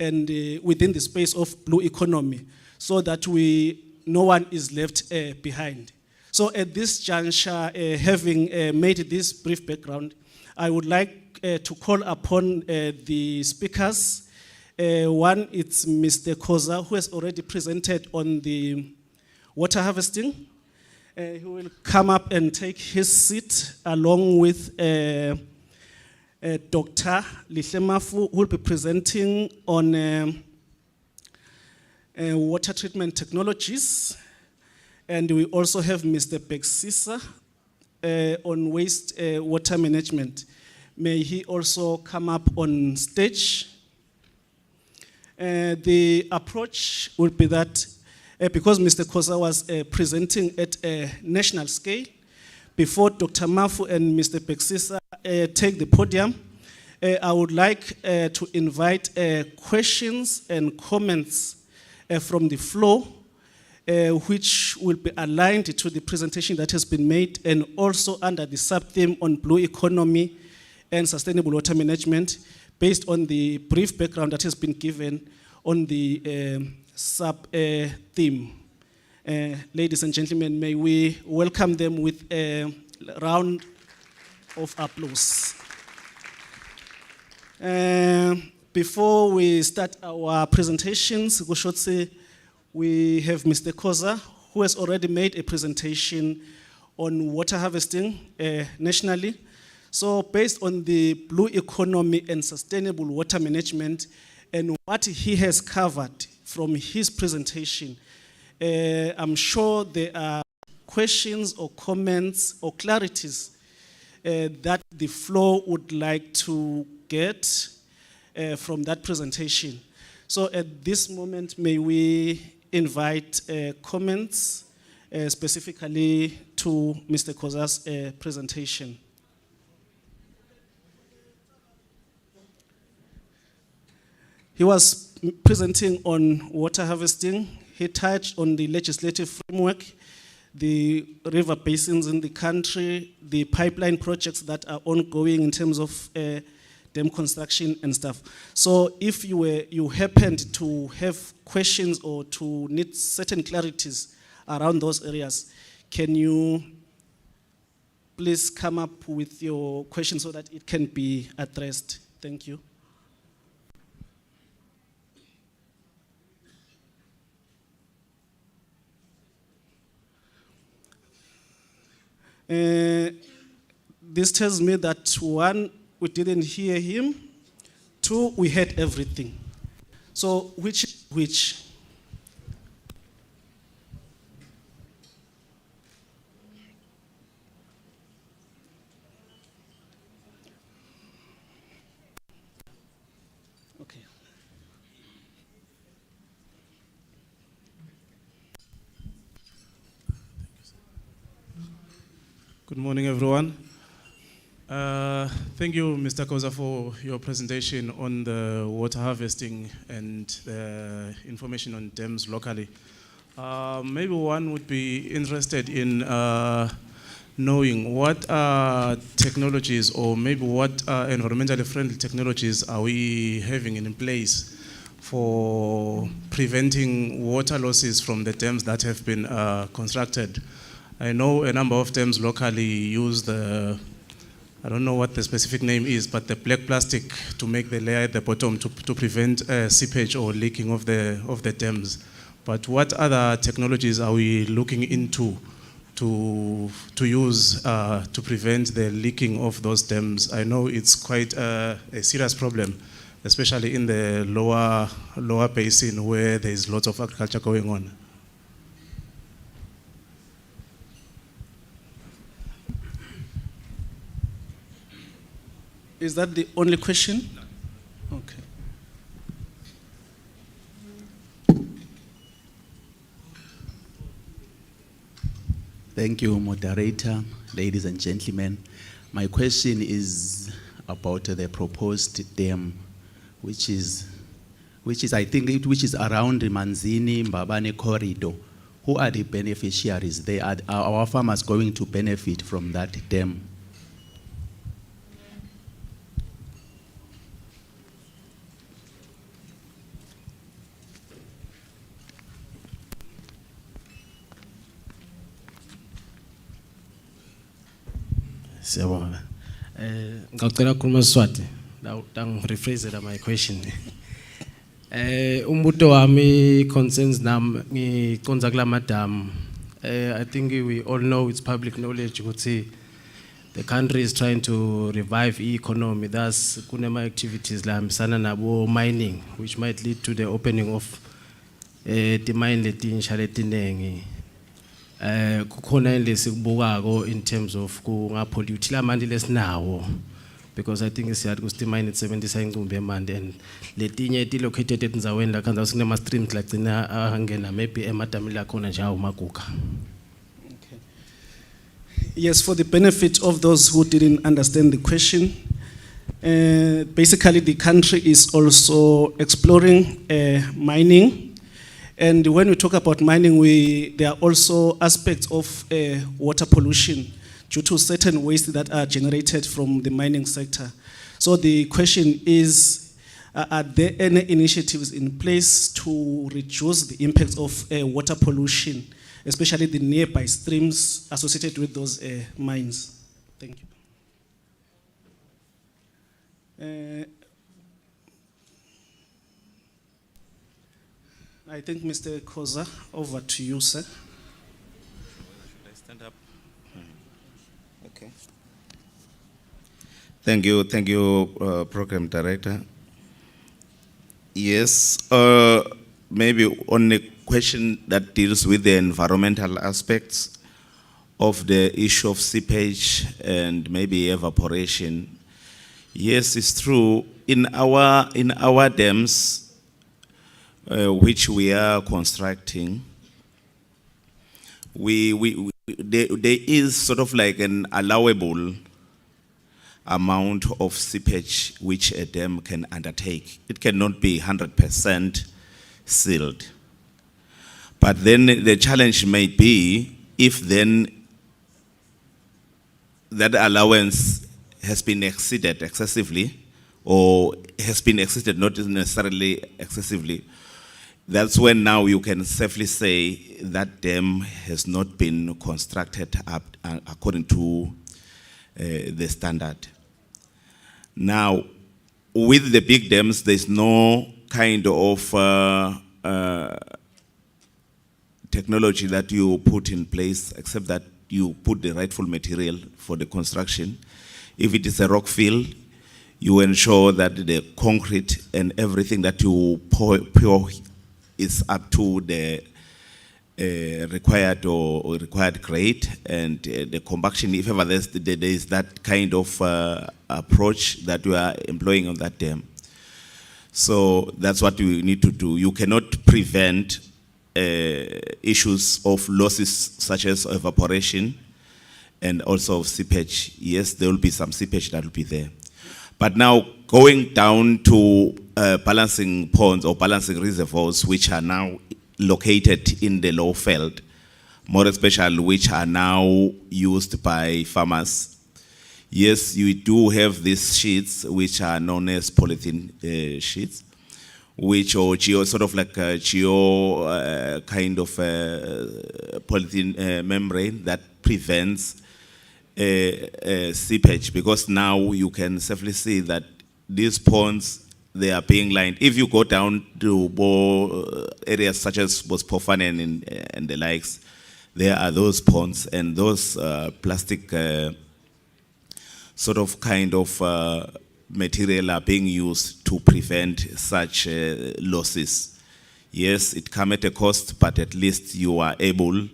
and within the space of blue economy, so that no one is left behind. So at this juncture, having made this brief background, I would like to call upon the speakers. One is Mr. Koza, who has already presented on the water harvesting. He will come up and take his seat along with Dr. Lihlemafu, who will be presenting on water treatment technologies. And we also have Mr. Beksisa on waste water management. May he also come up on stage. The approach would be that because Mr. Koza was presenting at a national scale, before Dr. Mafu and Mr. Beksisa take the podium, I would like to invite questions and comments from the floor, which will be aligned to the presentation that has been made, and also under the sub-theme on blue economy and sustainable water management, based on the brief background that has been given on the sub-theme. Ladies and gentlemen, may we welcome them with a round of applause. Before we start our presentations, we have Mr. Koza, who has already made a presentation on water harvesting nationally. So based on the blue economy and sustainable water management and what he has covered from his presentation, I'm sure there are questions or comments or clarities that the floor would like to get from that presentation. So at this moment, may we invite comments specifically to Mr. Koza's presentation. He was presenting on water harvesting. He touched on the legislative framework, the river basins in the country, the pipeline projects that are ongoing in terms of dam construction and stuff. So if you happened to have questions or to need certain clarities around those areas, can you please come up with your question so that it can be addressed? Thank you. This tells me that one, we didn't hear him. Two, we heard everything. So which? Okay. Good morning, everyone. Thank you, Mr. Koza, for your presentation on the water harvesting and the information on dams locally. Maybe one would be interested in knowing what technologies, or maybe what environmentally friendly technologies are we having in place for preventing water losses from the dams that have been constructed. I know a number of dams locally use the I don't know what the specific name is, but the black plastic to make the layer at the bottom to prevent seepage or leaking of the dams. But what other technologies are we looking into to use to prevent the leaking of those dams? I know it's quite a serious problem, especially in the lower basin where there is lots of agriculture going on. Is that the only question? Okay. Thank you, moderator, ladies and gentlemen. My question is about the proposed dam, which is around the Manzini-Mbabane corridor. Who are the beneficiaries? Are our farmers going to benefit from that dam? Siyabonga. Ngicela ukukhuluma Siswati. Rephrase my question. Umbuto wami concerns nam ngiconza kula madam. I think we all know, it's public knowledge ukuthi the country is trying to revive economy. Thus kunema activities la misana nabo mining, which might lead to the opening of the mine letinsha letinengi. Kukhona lesikubukako in terms of kungapollute la manje lesinawo, because I think siyati kusti mine itsebenzisa ingcumbi yemandi, and letinye ti located etindzaweni la kanza sinema streams lagcina angena maybe emadami la khona njawo maguga. Yes, for the benefit of those who didn't understand the question, basically the country is also exploring mining. And when we talk about mining, there are also aspects of water pollution due to certain wastes that are generated from the mining sector. So the question is, are there any initiatives in place to reduce the impacts of water pollution, especially the nearby streams associated with those mines? Thank you. I think Mr. Koza, over to you, sir. Should I stand up? Okay. Thank you, Program Director. Yes, maybe on a question that deals with the environmental aspects of the issue of seepage and maybe evaporation. Yes, it's true. In our dams, which we are constructing, there is sort of like an allowable amount of seepage which a dam can undertake. It cannot be 100% sealed. But then the challenge may be if then that allowance has been exceeded excessively, or has been exceeded not necessarily excessively. That's when now you can safely say that dam has not been constructed up according to the standard. Now, with the big dams, there's no kind of technology that you put in place except that you put the rightful material for the construction. If it is a rock fill, you ensure that the concrete and everything that you pour is up to the required grade, and the compaction, if ever there is that kind of approach that we are employing on that dam. So that's what we need to do. You cannot prevent issues of losses such as evaporation and also of seepage. Yes, there will be some seepage that will be there. But now going down to balancing ponds or balancing reservoirs, which are now located in the low field, more especially which are now used by farmers. Yes, you do have these sheets which are known as polythene sheets, which or sort of like a kind of polythene membrane that prevents seepage, because now you can safely see that these ponds, they are being lined. If you go down to areas such as Bospofan and the likes, there are those ponds and those plastic sort of kind of material are being used to prevent such losses. Yes, it comes at a cost, but at least you are able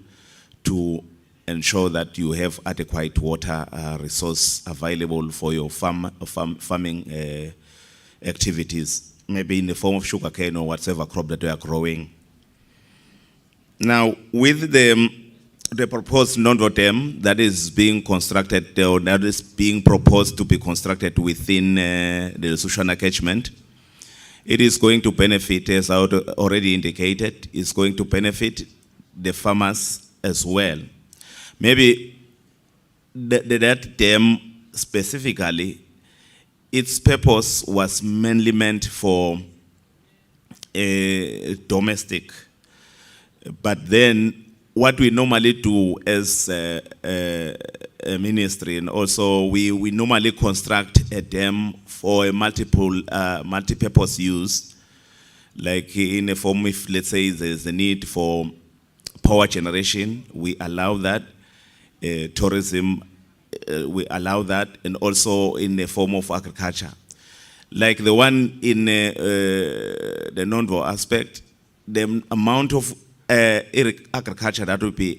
to ensure that you have adequate water resource available for your farming activities, maybe in the form of sugarcane or whatever crop that you are growing. Now, with the proposed Nondo Dam that is being constructed, or that is being proposed to be constructed within the Sushana catchment, it is going to benefit, as I already indicated, it's going to benefit the farmers as well. Maybe that dam specifically, its purpose was mainly meant for domestic. But then what we normally do as a ministry, and also we normally construct a dam for a multi-purpose use, like in a form, if let's say there's a need for power generation, we allow that. Tourism, we allow that, and also in the form of agriculture. Like the one in the Nonvo aspect, the amount of agriculture that will be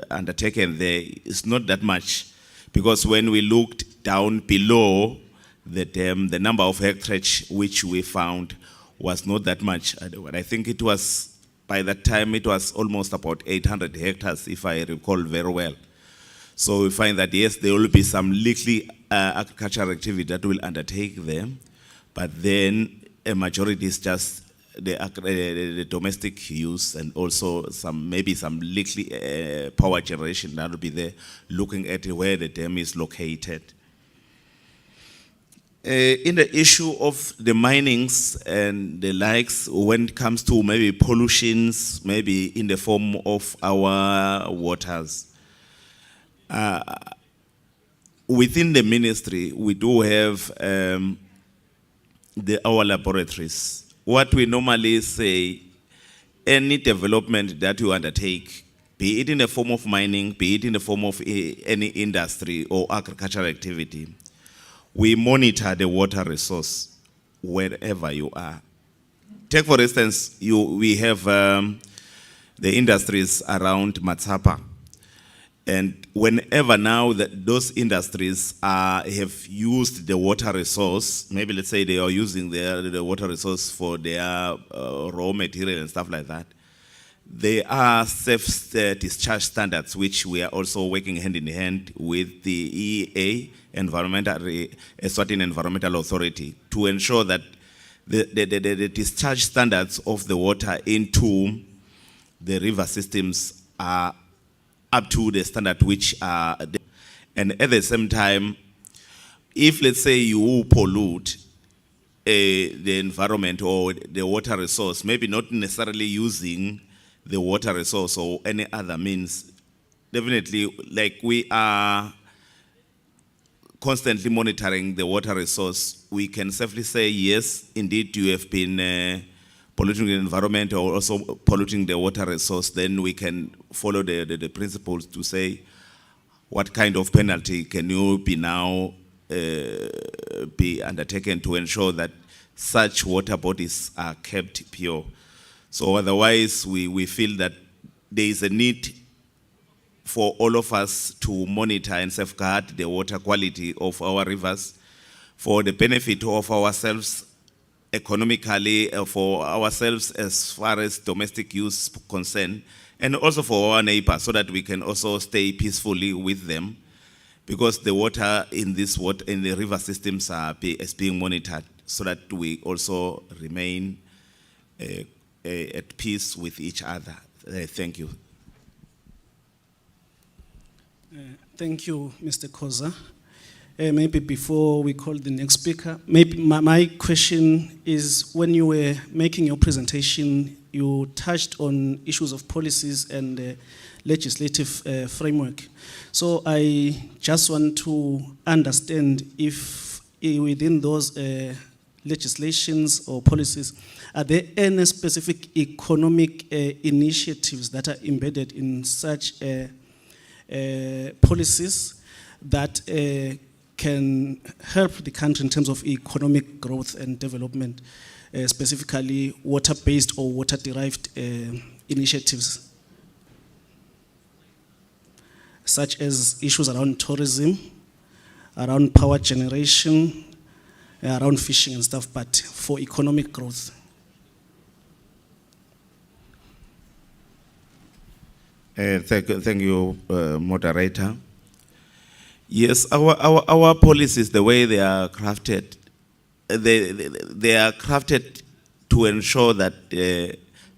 undertaken there is not that much, because when we looked down below the dam, the number of hectares which we found was not that much. I think it was, by that time, it was almost about 800 hectares, if I recall very well. So we find that, yes, there will be some little agricultural activity that will undertake them, but then a majority is just the domestic use, and also maybe some little power generation that will be there, looking at where the dam is located. In the issue of the minings and the likes, when it comes to maybe pollutions, maybe in the form of our waters, within the ministry, we do have our laboratories. What we normally say, any development that you undertake, be it in the form of mining, be it in the form of any industry or agricultural activity, we monitor the water resource wherever you are. Take, for instance, we have the industries around Matsapha. And whenever now that those industries have used the water resource, maybe let's say they are using the water resource for their raw material and stuff like that, there are safe discharge standards, which we are also working hand in hand with the EEA, Eswatini Environmental Authority, to ensure that the discharge standards of the water into the river systems are up to the standard which are there. And at the same time, if let's say you pollute the environment or the water resource, maybe not necessarily using the water resource or any other means, definitely, like, we are constantly monitoring the water resource, we can safely say, yes, indeed, you have been polluting the environment or also polluting the water resource. Then we can follow the principles to say, what kind of penalty can you be now be undertaken to ensure that such water bodies are kept pure. So otherwise, we feel that there is a need for all of us to monitor and safeguard the water quality of our rivers for the benefit of ourselves economically, for ourselves as far as domestic use concerned, and also for our neighbors, so that we can also stay peacefully with them, because the water in the river systems is being monitored, so that we also remain at peace with each other. Thank you. Thank you, Mr. Koza. Maybe before we call the next speaker, maybe my question is, when you were making your presentation, you touched on issues of policies and legislative framework. So I just want to understand if within those legislations or policies, are there any specific economic initiatives that are embedded in such policies that can help the country in terms of economic growth and development, specifically water-based or water-derived initiatives, such as issues around tourism, around power generation, around fishing and stuff, but for economic growth? Thank you, moderator. Yes, our policies, the way they are crafted, they are crafted to ensure that,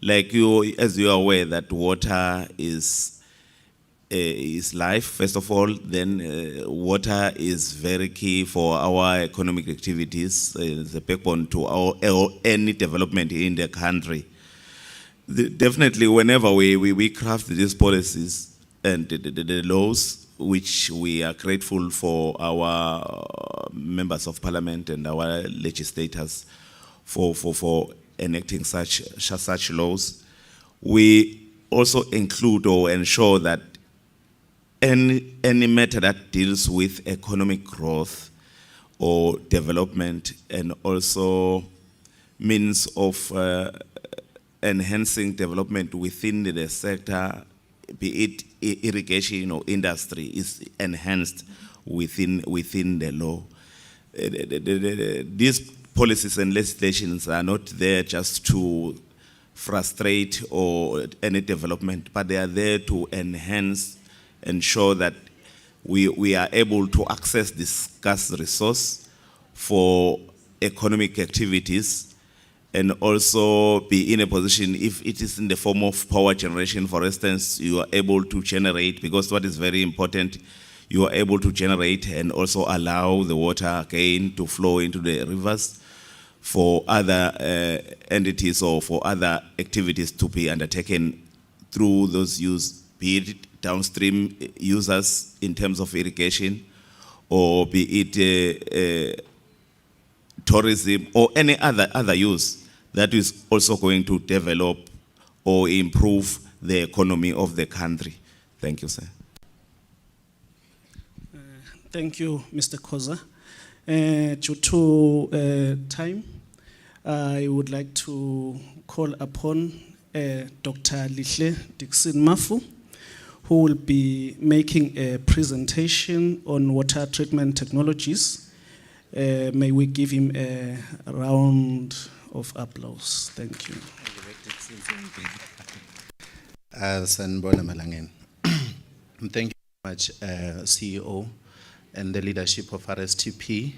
like you, as you are aware, that water is life, first of all. Then water is very key for our economic activities, the backbone to any development in the country. Definitely, whenever we craft these policies and the laws, which we are grateful for our members of parliament and our legislators for enacting such laws, we also include or ensure that any matter that deals with economic growth or development and also means of enhancing development within the sector, be it irrigation or industry, is enhanced within the law. These policies and legislations are not there just to frustrate or any development, but they are there to enhance, ensure that we are able to access this scarce resource for economic activities, and also be in a position, if it is in the form of power generation, for instance, you are able to generate, because what is very important, you are able to generate and also allow the water again to flow into the rivers for other entities or for other activities to be undertaken through those use, be it downstream users in terms of irrigation, or be it tourism or any other use that is also going to develop or improve the economy of the country. Thank you, sir. Thank you, Mr. Khoza. Due to time, I would like to call upon Dr. Lihle Dixon Mafu, who will be making a presentation on water treatment technologies. May we give him a round of applause. Thank you. Sanibona Malangeni. Thank you very much, CEO and the leadership of RSTP.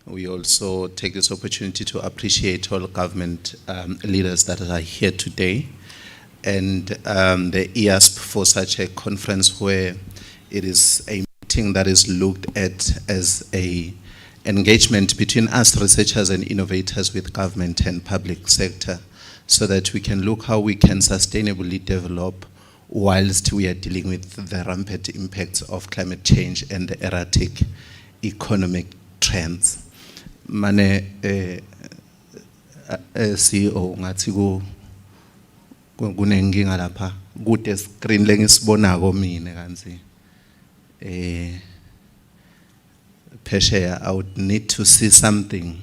We also take this opportunity to appreciate all government leaders that are here today, and the Iasp for such a conference where it is a meeting that is looked at as a engagement between us researchers and innovators with government and public sector, so that we can look how we can sustainably develop whilst we are dealing with the rampant impacts of climate change and the erratic economic trends. Mane CEO ngathi kunenkinga lapha kude screen lengisibonako mina kanzi Pesha, I would need to see something.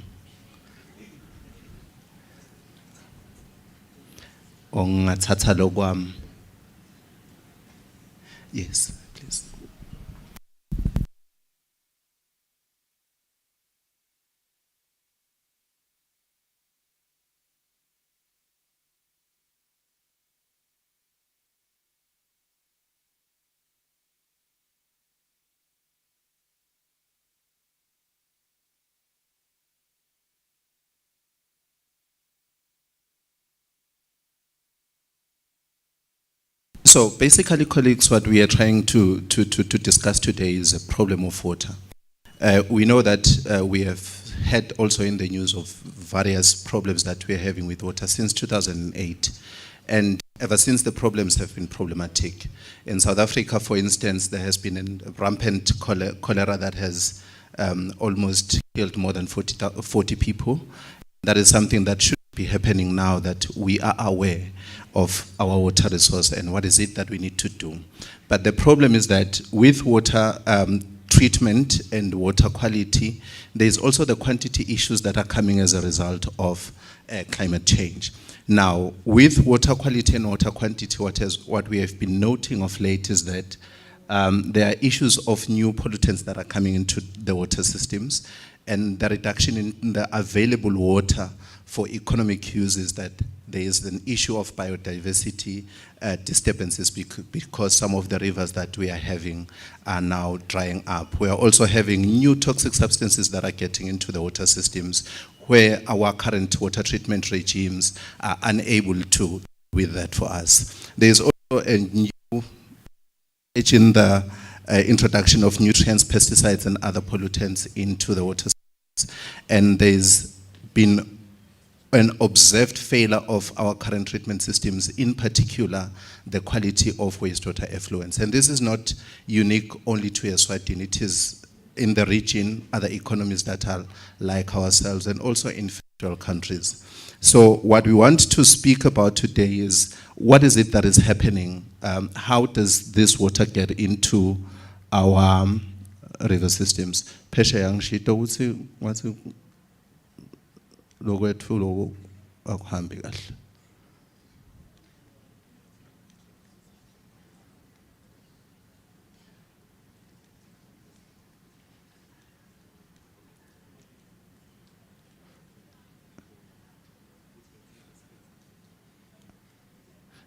Ongathatha lokwami. Yes, please. So basically, colleagues, what we are trying to discuss today is a problem of water. We know that we have had also in the news of various problems that we are having with water since 2008. And ever since, the problems have been problematic. In South Africa, for instance, there has been a rampant cholera that has almost killed more than 40 people. That is something that should be happening now, that we are aware of our water resource and what is it that we need to do. But the problem is that with water treatment and water quality, there is also the quantity issues that are coming as a result of climate change. Now, with water quality and water quantity, what we have been noting of late is that there are issues of new pollutants that are coming into the water systems, and the reduction in the available water for economic use is that there is an issue of biodiversity disturbances because some of the rivers that we are having are now drying up. We are also having new toxic substances that are getting into the water systems, where our current water treatment regimes are unable to do with that for us. There is also a new in the introduction of nutrients, pesticides, and other pollutants into the water systems. And there's been an observed failure of our current treatment systems, in particular, the quality of wastewater effluents. And this is not unique only to Eswatini. It is in the region, other economies that are like ourselves, and also in federal countries. So what we want to speak about today is, what is it that is happening? How does this water get into our river systems? Pesha yang shito what's logo ethu logo akuhambi kahle.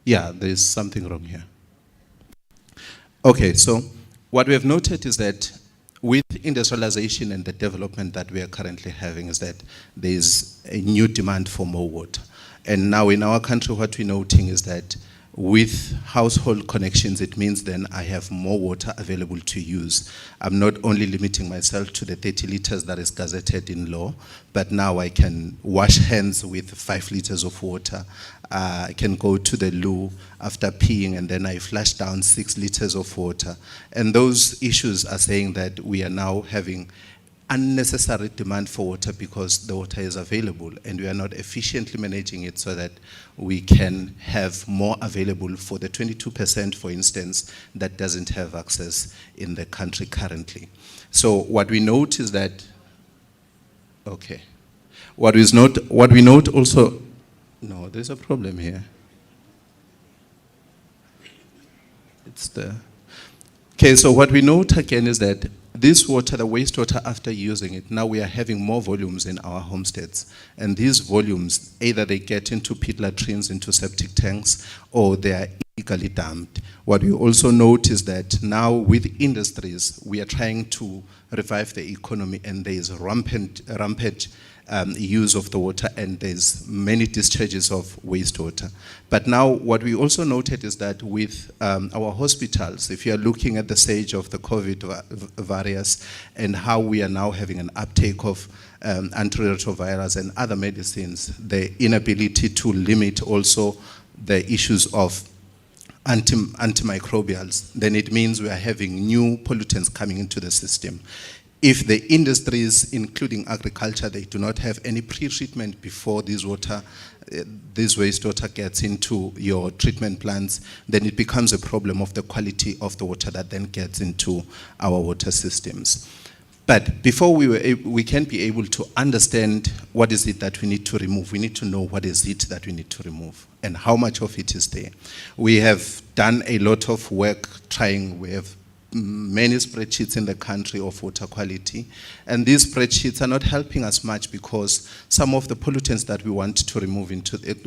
Yeah, there's something wrong here. Okay, so what we have noted is that with industrialization and the development that we are currently having is that there's a new demand for more water. And now in our country, what we're noting is that with household connections, it means then I have more water available to use. I'm not only limiting myself to the 30 liters that is gazetted in law, but now I can wash hands with 5 liters of water. I can go to the loo after peeing and then I flush down 6 liters of water. And those issues are saying that we are now having unnecessary demand for water because the water is available and we are not efficiently managing it so that we can have more available for the 22%, for instance, that doesn't have access in the country currently. So what we note is that, okay, what we note also, no, there's a problem here. Okay, so what we note again is that this water, the wastewater, after using it, now we are having more volumes in our homesteads. And these volumes, either they get into pit latrines, into septic tanks, or they are illegally dumped. What we also note is that now with industries, we are trying to revive the economy, and there is rampant use of the water, and there's many discharges of wastewater. But now what we also noted is that with our hospitals, if you are looking at the stage of the COVID virus and how we are now having an uptake of antiretrovirals and other medicines, the inability to limit also the issues of antimicrobials, then it means we are having new pollutants coming into the system. If the industries, including agriculture, they do not have any pre-treatment before this wastewater gets into your treatment plants, then it becomes a problem of the quality of the water that then gets into our water systems. But before we can be able to understand what is it that we need to remove, we need to know what is it that we need to remove and how much of it is there. We have done a lot of work we have many spreadsheets in the country of water quality, and these spreadsheets are not helping us much because some of the pollutants that we want to remove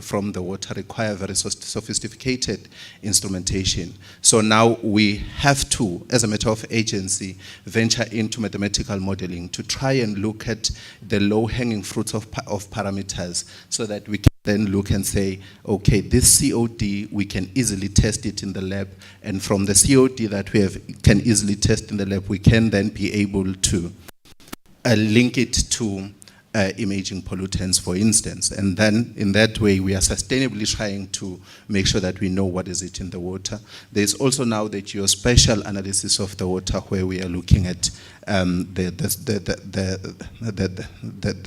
from the water require very sophisticated instrumentation. So now we have to, as a matter of agency, venture into mathematical modeling to try and look at the low-hanging fruits of parameters so that we can then look and say, okay, this COD, we can easily test it in the lab, and from the COD that we can easily test in the lab, we can then be able to link it to emerging pollutants, for instance. And then in that way, we are sustainably trying to make sure that we know what is it in the water. There's also now the geospatial analysis of the water, where we are looking at the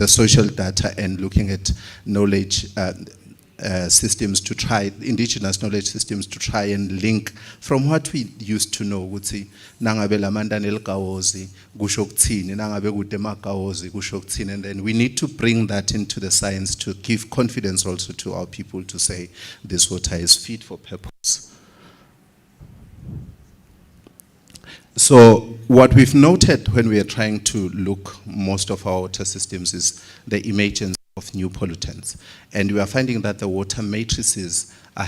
social data and looking at knowledge systems to try, indigenous knowledge systems to try and link from what we used to know, ukuthi nangabe lamandane elkawozi kusho ukuthini, nangabe kude makawozi kusho ukuthini, and then we need to bring that into the science to give confidence also to our people to say this water is fit for purpose. So what we've noted when we are trying to look most of our water systems is the emergence of new pollutants. And we are finding that the water matrices are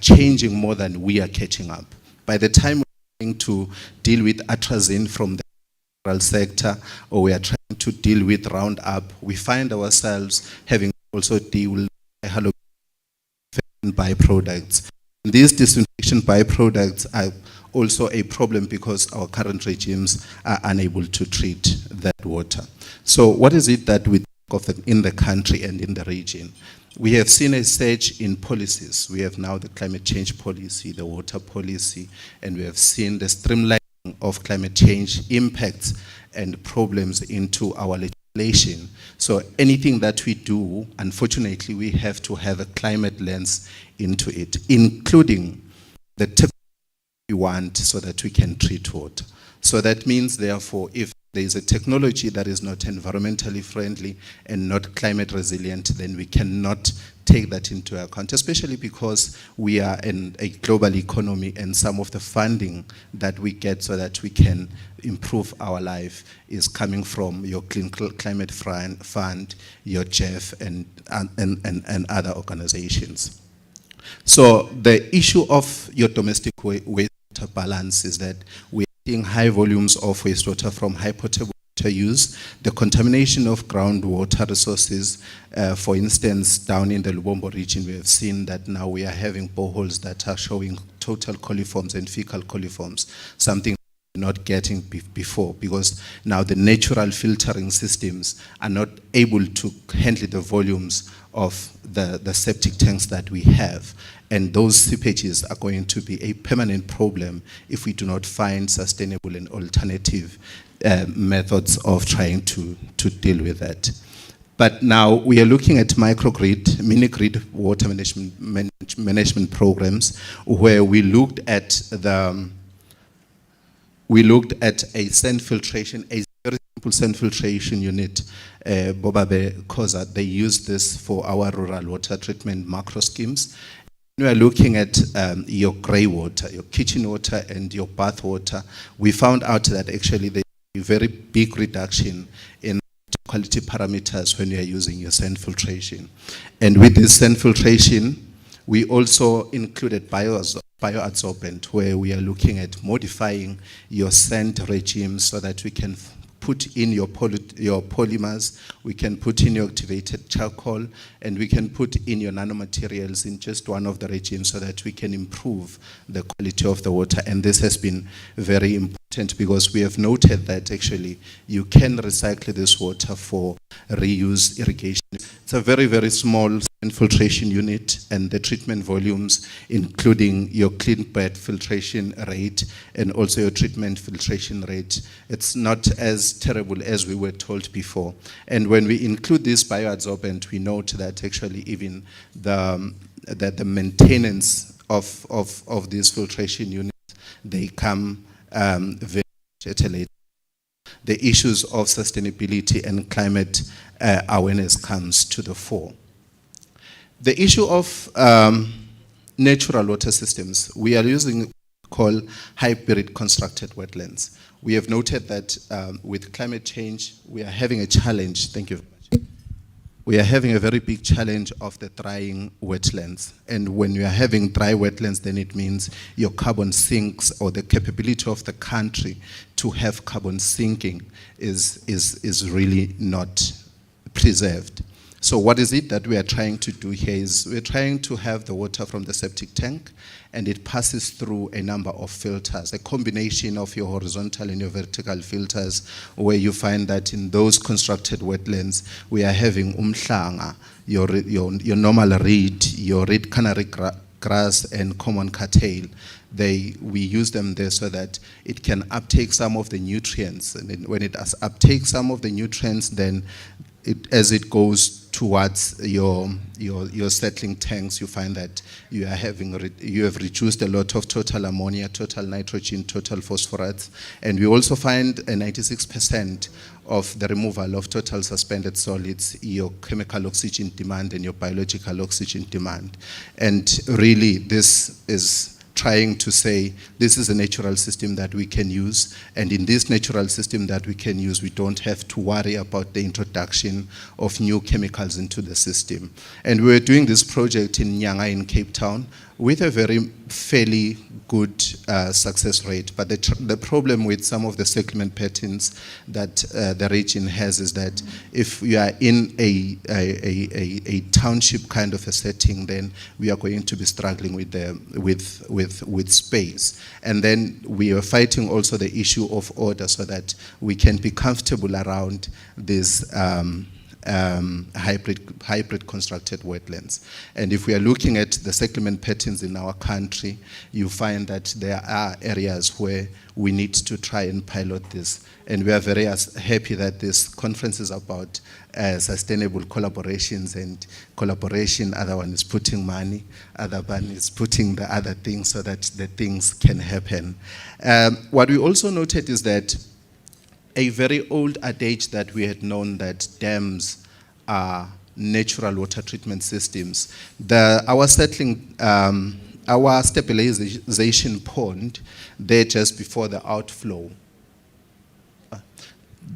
changing more than we are catching up. By the time we're trying to deal with atrazine from the rural sector, or we are trying to deal with Roundup, we find ourselves having also deal with halogen byproducts. These disinfection byproducts are also a problem because our current regimes are unable to treat that water. So what is it that we think of in the country and in the region? We have seen a surge in policies. We have now the climate change policy, the water policy, and we have seen the streamlining of climate change impacts and problems into our legislation. So anything that we do, unfortunately, we have to have a climate lens into it, including the technology we want so that we can treat water. So that means, therefore, if there is a technology that is not environmentally friendly and not climate resilient, then we cannot take that into account, especially because we are in a global economy and some of the funding that we get so that we can improve our life is coming from your Clean Climate Fund, your JEF, and other organizations. So the issue of your domestic wastewater balance is that we are seeing high volumes of wastewater from high potable water use, the contamination of groundwater resources. For instance, down in the Lubombo region, we have seen that now we are having boreholes that are showing total coliforms and fecal coliforms, something not getting before, because now the natural filtering systems are not able to handle the volumes of the septic tanks that we have. And those seepages are going to be a permanent problem if we do not find sustainable and alternative methods of trying to deal with that. But now we are looking at microgrid, mini-grid water management programs, where we looked at a sand filtration, a very simple sand filtration unit, Bobabe Koza. They use this for our rural water treatment macro schemes. We are looking at your grey water, your kitchen water, and your bath water. We found out that actually there's a very big reduction in quality parameters when you are using your sand filtration. And with this sand filtration, we also included bioadsorbent, where we are looking at modifying your sand regime so that we can put in your polymers, we can put in your activated charcoal, and we can put in your nanomaterials in just one of the regimes so that we can improve the quality of the water. And this has been very important because we have noted that actually you can recycle this water for reuse irrigation. It's a very, very small filtration unit, and the treatment volumes, including your clean bed filtration rate and also your treatment filtration rate, it's not as terrible as we were told before. And when we include this bioadsorbent, we note that actually even the maintenance of these filtration units, they come very much at a later. The issues of sustainability and climate awareness comes to the fore. The issue of natural water systems, we are using what we call hybrid constructed wetlands. We have noted that with climate change, we are having a challenge. Thank you very much. We are having a very big challenge of the drying wetlands. And when you are having dry wetlands, then it means your carbon sinks, or the capability of the country to have carbon sinking is really not preserved. So what is it that we are trying to do here is we're trying to have the water from the septic tank, and it passes through a number of filters, a combination of your horizontal and your vertical filters, where you find that in those constructed wetlands, we are having umhlanga, your normal reed, your reed canary grass, and common cattail. We use them there so that it can uptake some of the nutrients. And then when it has uptake some of the nutrients, then as it goes towards your settling tanks, you find that you have reduced a lot of total ammonia, total nitrogen, total phosphorates, and we also find a 96% of the removal of total suspended solids, your chemical oxygen demand and your biological oxygen demand. And really, this is trying to say this is a natural system that we can use, and in this natural system that we can use, we don't have to worry about the introduction of new chemicals into the system. And we're doing this project in Nyanga in Cape Town with a very fairly good success rate. But the problem with some of the settlement patterns that the region has is that if you are in a township kind of a setting, then we are going to be struggling with space. And then we are fighting also the issue of order so that we can be comfortable around this hybrid constructed wetlands. And if we are looking at the settlement patterns in our country, you find that there are areas where we need to try and pilot this. And we are very happy that this conference is about sustainable collaborations and collaboration. Other one is putting money, other one is putting the other things so that the things can happen. What we also noted is that a very old adage that we had known that dams are natural water treatment systems. Our stabilization pond, there just before the outflow,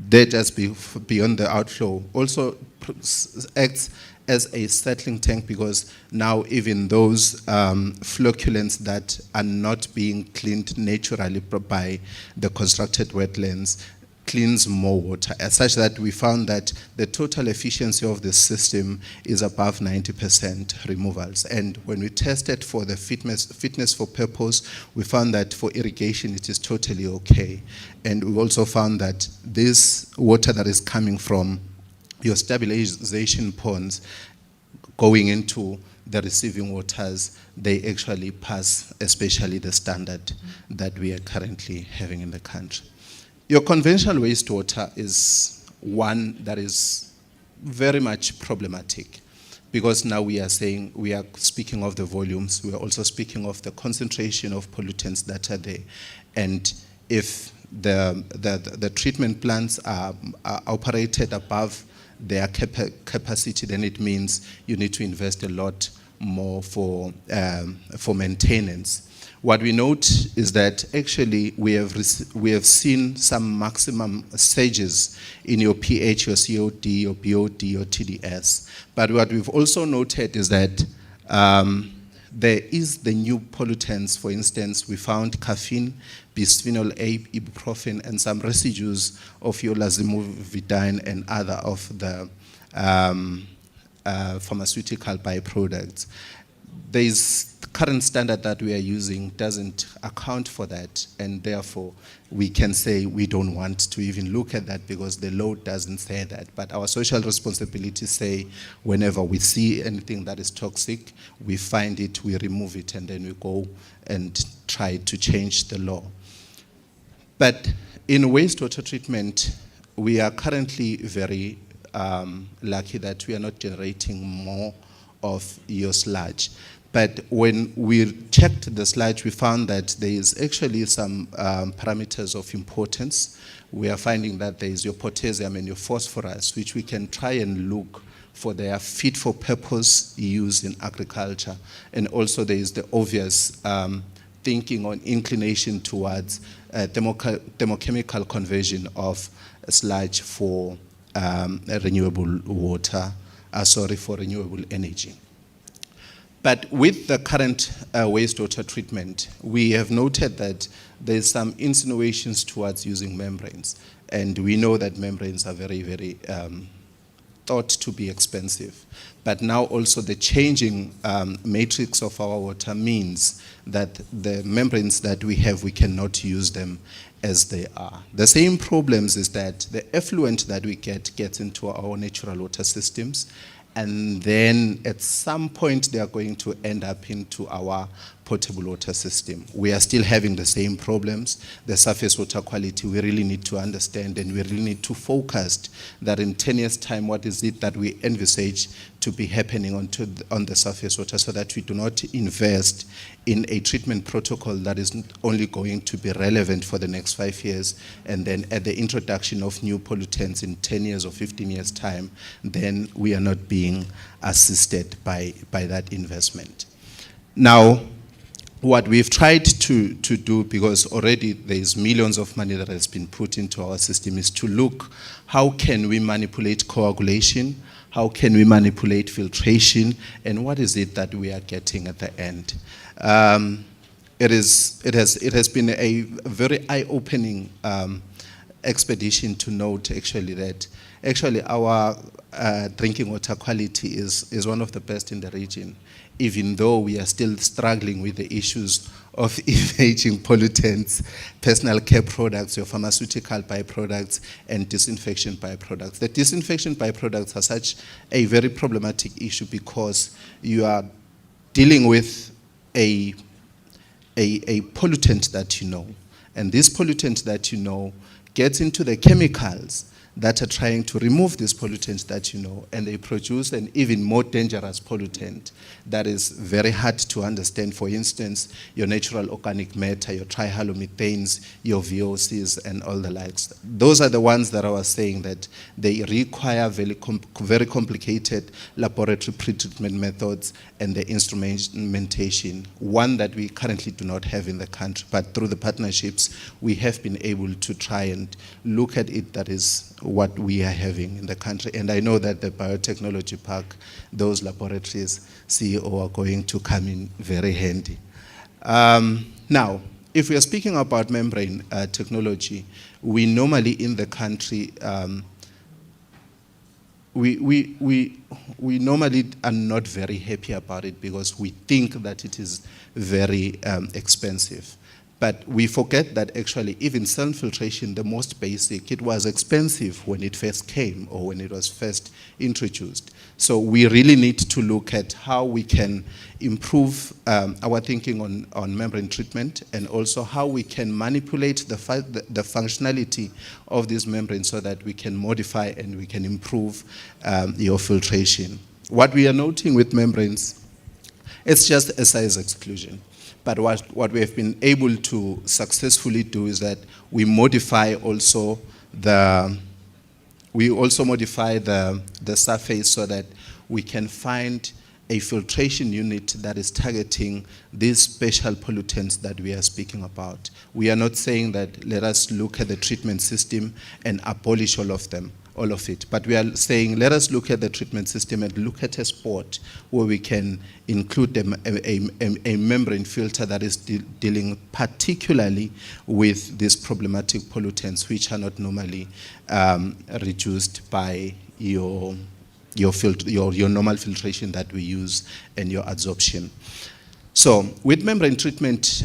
there just beyond the outflow, also acts as a settling tank, because now even those flocculants that are not being cleaned naturally by the constructed wetlands cleans more water, as such that we found that the total efficiency of the system is above 90% removals. And when we tested for the fitness for purpose, we found that for irrigation it is totally okay. And we also found that this water that is coming from your stabilization ponds going into the receiving waters, they actually pass especially the standard that we are currently having in the country. Your conventional wastewater is one that is very much problematic, because now we are speaking of the volumes, we are also speaking of the concentration of pollutants that are there. And if the treatment plants are operated above their capacity, then it means you need to invest a lot more for maintenance. What we note is that actually we have seen some maximum stages in your pH, your COD, your BOD, your TDS. But what we've also noted is that there is the new pollutants. For instance, we found caffeine, bisphenol A, ibuprofen, and some residues of your lazimovidine and other of the pharmaceutical byproducts. The current standard that we are using doesn't account for that, and therefore we can say we don't want to even look at that because the law doesn't say that. But our social responsibilities say whenever we see anything that is toxic, we find it, we remove it, and then we go and try to change the law. But in wastewater treatment, we are currently very lucky that we are not generating more of your sludge. But when we checked the sludge, we found that there is actually some parameters of importance. We are finding that there is your potassium and your phosphorus, which we can try and look for their fit for purpose use in agriculture. And also there is the obvious thinking on inclination towards thermochemical conversion of sludge for renewable water, for renewable energy. But with the current wastewater treatment, we have noted that there's some insinuations towards using membranes. And we know that membranes are very, very thought to be expensive. But now also the changing matrix of our water means that the membranes that we have, we cannot use them as they are. The same problems is that the effluent that we get gets into our natural water systems, and then at some point they are going to end up into our potable water system. We are still having the same problems. The surface water quality, we really need to understand, and we really need to focus that in 10 years' time, what is it that we envisage to be happening on the surface water, so that we do not invest in a treatment protocol that is only going to be relevant for the next 5 years, and then at the introduction of new pollutants in 10 years or 15 years' time, then we are not being assisted by that investment. Now, what we've tried to do, because already there is millions of money that has been put into our system, is to look how can we manipulate coagulation, how can we manipulate filtration, and what is it that we are getting at the end. It has been a very eye-opening expedition to note actually that our drinking water quality is one of the best in the region, even though we are still struggling with the issues of aging pollutants, personal care products, your pharmaceutical byproducts, and disinfection byproducts. The disinfection byproducts are such a very problematic issue because you are dealing with a pollutant that you know, and this pollutant that you know gets into the chemicals that are trying to remove these pollutants that you know, and they produce an even more dangerous pollutant that is very hard to understand. For instance, your natural organic matter, your trihalomethanes, your VOCs, and all the likes. Those are the ones that I was saying that they require very complicated laboratory pre-treatment methods and the instrumentation, one that we currently do not have in the country. But through the partnerships, we have been able to try and look at it. That is what we are having in the country. And I know that the biotechnology park, those laboratories, CEO, are going to come in very handy. Now, if we are speaking about membrane technology, we normally in the country, we normally are not very happy about it because we think that it is very expensive. But we forget that actually even cell filtration, the most basic, it was expensive when it first came or when it was first introduced. So we really need to look at how we can improve our thinking on membrane treatment, and also how we can manipulate the functionality of these membranes so that we can modify and we can improve your filtration. What we are noting with membranes, it's just a size exclusion. But what we have been able to successfully do is that we also modify the surface so that we can find a filtration unit that is targeting these special pollutants that we are speaking about. We are not saying that let us look at the treatment system and abolish all of it. But we are saying, let us look at the treatment system and look at a spot where we can include a membrane filter that is dealing particularly with these problematic pollutants, which are not normally reduced by your normal filtration that we use and your adsorption. So with membrane treatment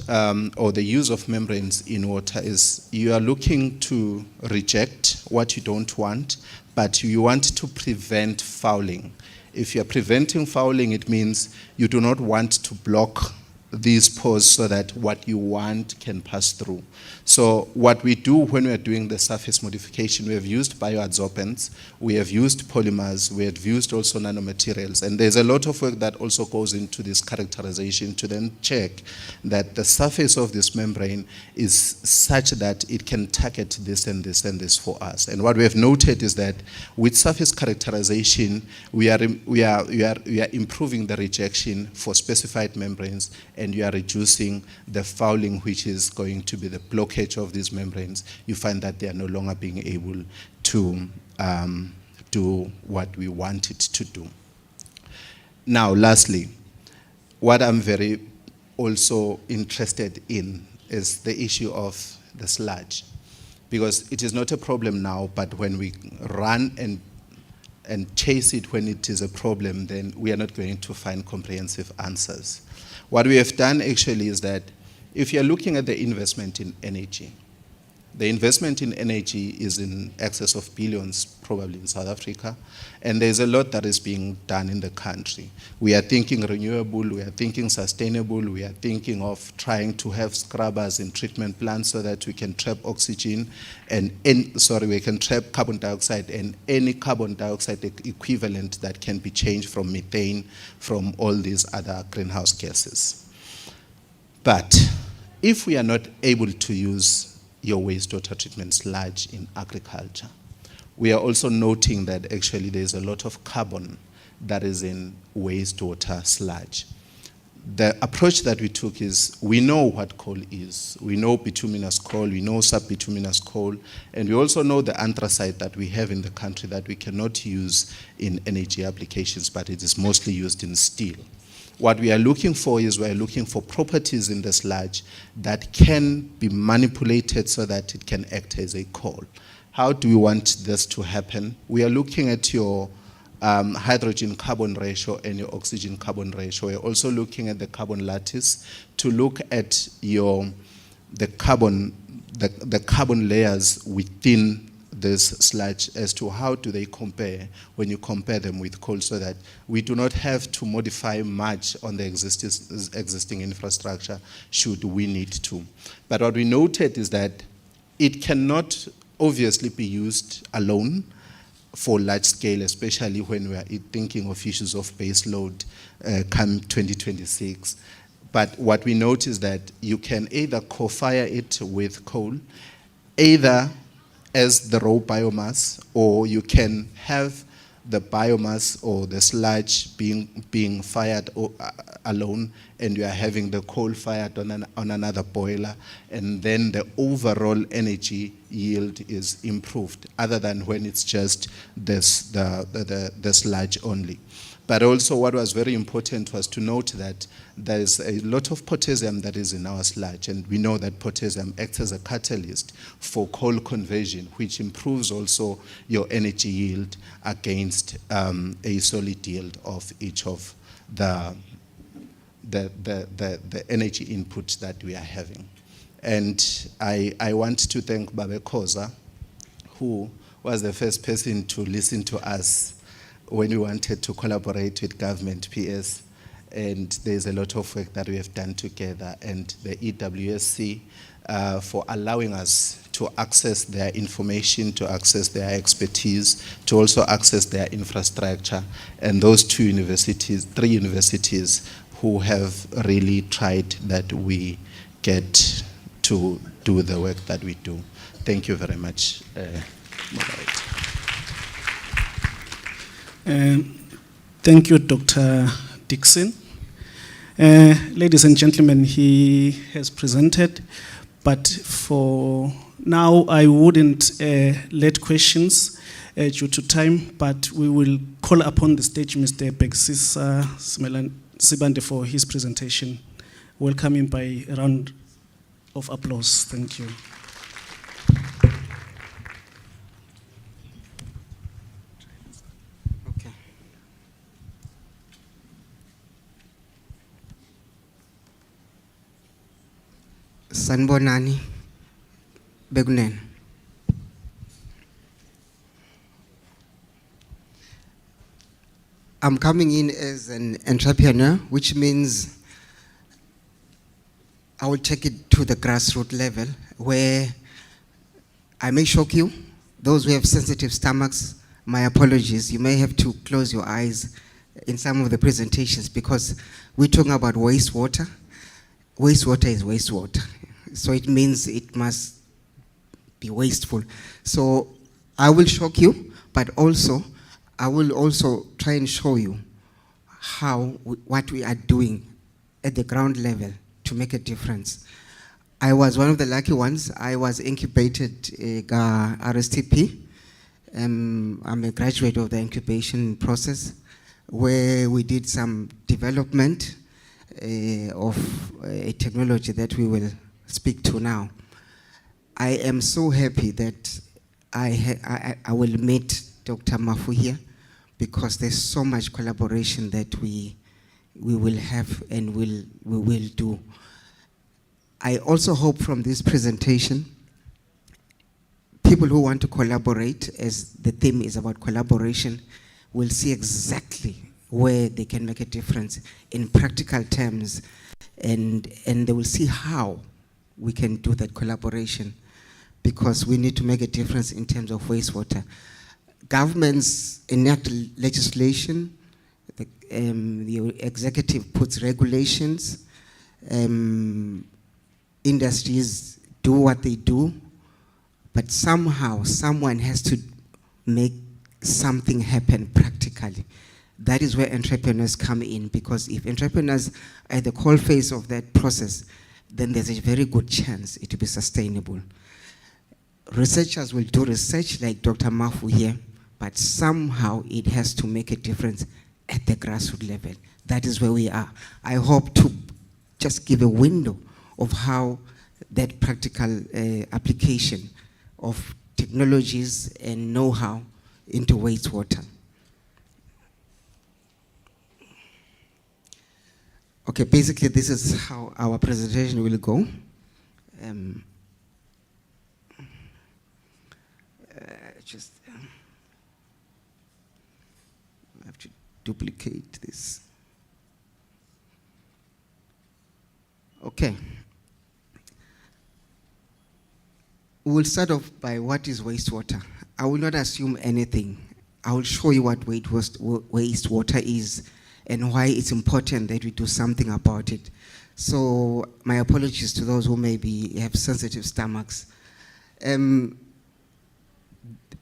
or the use of membranes in water is you are looking to reject what you don't want, but you want to prevent fouling. If you are preventing fouling, it means you do not want to block these pores so that what you want can pass through. So what we do when we are doing the surface modification, we have used bioadsorbents, we have used polymers, we have used also nanomaterials, and there's a lot of work that also goes into this characterization to then check that the surface of this membrane is such that it can target this and this and this for us. And what we have noted is that with surface characterization, we are improving the rejection for specified membranes, and you are reducing the fouling, which is going to be the blockage of these membranes. You find that they are no longer being able to do what we want it to do. Now, lastly, what I'm very also interested in is the issue of the sludge, because it is not a problem now, but when we run and and chase it when it is a problem, then we are not going to find comprehensive answers. What we have done actually is that if you're looking at the investment in energy, the investment in energy is in excess of billions, probably in South Africa, and there's a lot that is being done in the country. We are thinking renewable, we are thinking sustainable, we are thinking of trying to have scrubbers in treatment plants so that we can trap oxygen and, we can trap carbon dioxide and any carbon dioxide equivalent that can be changed from methane, from all these other greenhouse gases. But if we are not able to use your wastewater treatment sludge in agriculture, we are also noting that actually there's a lot of carbon that is in wastewater sludge. The approach that we took is, we know what coal is. We know bituminous coal, we know subbituminous coal, and we also know the anthracite that we have in the country that we cannot use in energy applications, but it is mostly used in steel. What we are looking for is we're looking for properties in the sludge that can be manipulated so that it can act as a coal. How do we want this to happen? We are looking at your hydrogen carbon ratio and your oxygen carbon ratio. We're also looking at the carbon lattice to look at the carbon layers within this sludge as to how do they compare when you compare them with coal, so that we do not have to modify much on the existing infrastructure should we need to. But what we noted is that it cannot obviously be used alone for large scale, especially when we are thinking of issues of base load come 2026. But what we note is that you can either co-fire it with coal, either as the raw biomass, or you can have the biomass or the sludge being fired alone, and you are having the coal fired on another boiler, and then the overall energy yield is improved, other than when it's just the sludge only. But also what was very important was to note that there is a lot of potassium that is in our sludge, and we know that potassium acts as a catalyst for coal conversion, which improves also your energy yield against a solid yield of each of the energy inputs that we are having. And I want to thank Babe Khoza, who was the first person to listen to us when we wanted to collaborate with government PS, and there's a lot of work that we have done together, and the EWSC for allowing us to access their information, to access their expertise, to also access their infrastructure, and those three universities who have really tried that we get to do the work that we do. Thank you very much, moderator. Thank you, Dr. Dixon. Ladies and gentlemen, he has presented, but for now I wouldn't let questions due to time, but we will call upon the stage Mr. Beksisa Sibande for his presentation. Welcome him by a round of applause. Thank you. Sanbonani Begunen. I'm coming in as an entrepreneur, which means I will take it to the grassroots level, where I may shock you. Those who have sensitive stomachs, my apologies. You may have to close your eyes in some of the presentations, because we're talking about wastewater. Wastewater is wastewater. So it means it must be wasteful. So I will shock you, but also I will also try and show you what we are doing at the ground level to make a difference. I was one of the lucky ones. I was incubated RSTP. I'm a graduate of the incubation process, where we did some development of a technology that we will speak to now. I am so happy that I will meet Dr. Mafu here, because there's so much collaboration that we will have and we will do. I also hope from this presentation, people who want to collaborate, as the theme is about collaboration, will see exactly where they can make a difference in practical terms, and they will see how we can do that collaboration, because we need to make a difference in terms of wastewater. Governments enact legislation, the executive puts regulations, industries do what they do, but somehow someone has to make something happen practically. That is where entrepreneurs come in, because if entrepreneurs are at the coalface of that process, then there's a very good chance it will be sustainable. Researchers will do research like Dr. Mafu here, but somehow it has to make a difference at the grassroots level. That is where we are. I hope to just give a window of how that practical application of technologies and know-how into wastewater. Okay, basically this is how our presentation will go. I have to duplicate this. Okay. We will start off by what is wastewater. I will not assume anything. I will show you what wastewater is and why it's important that we do something about it. So my apologies to those who maybe have sensitive stomachs.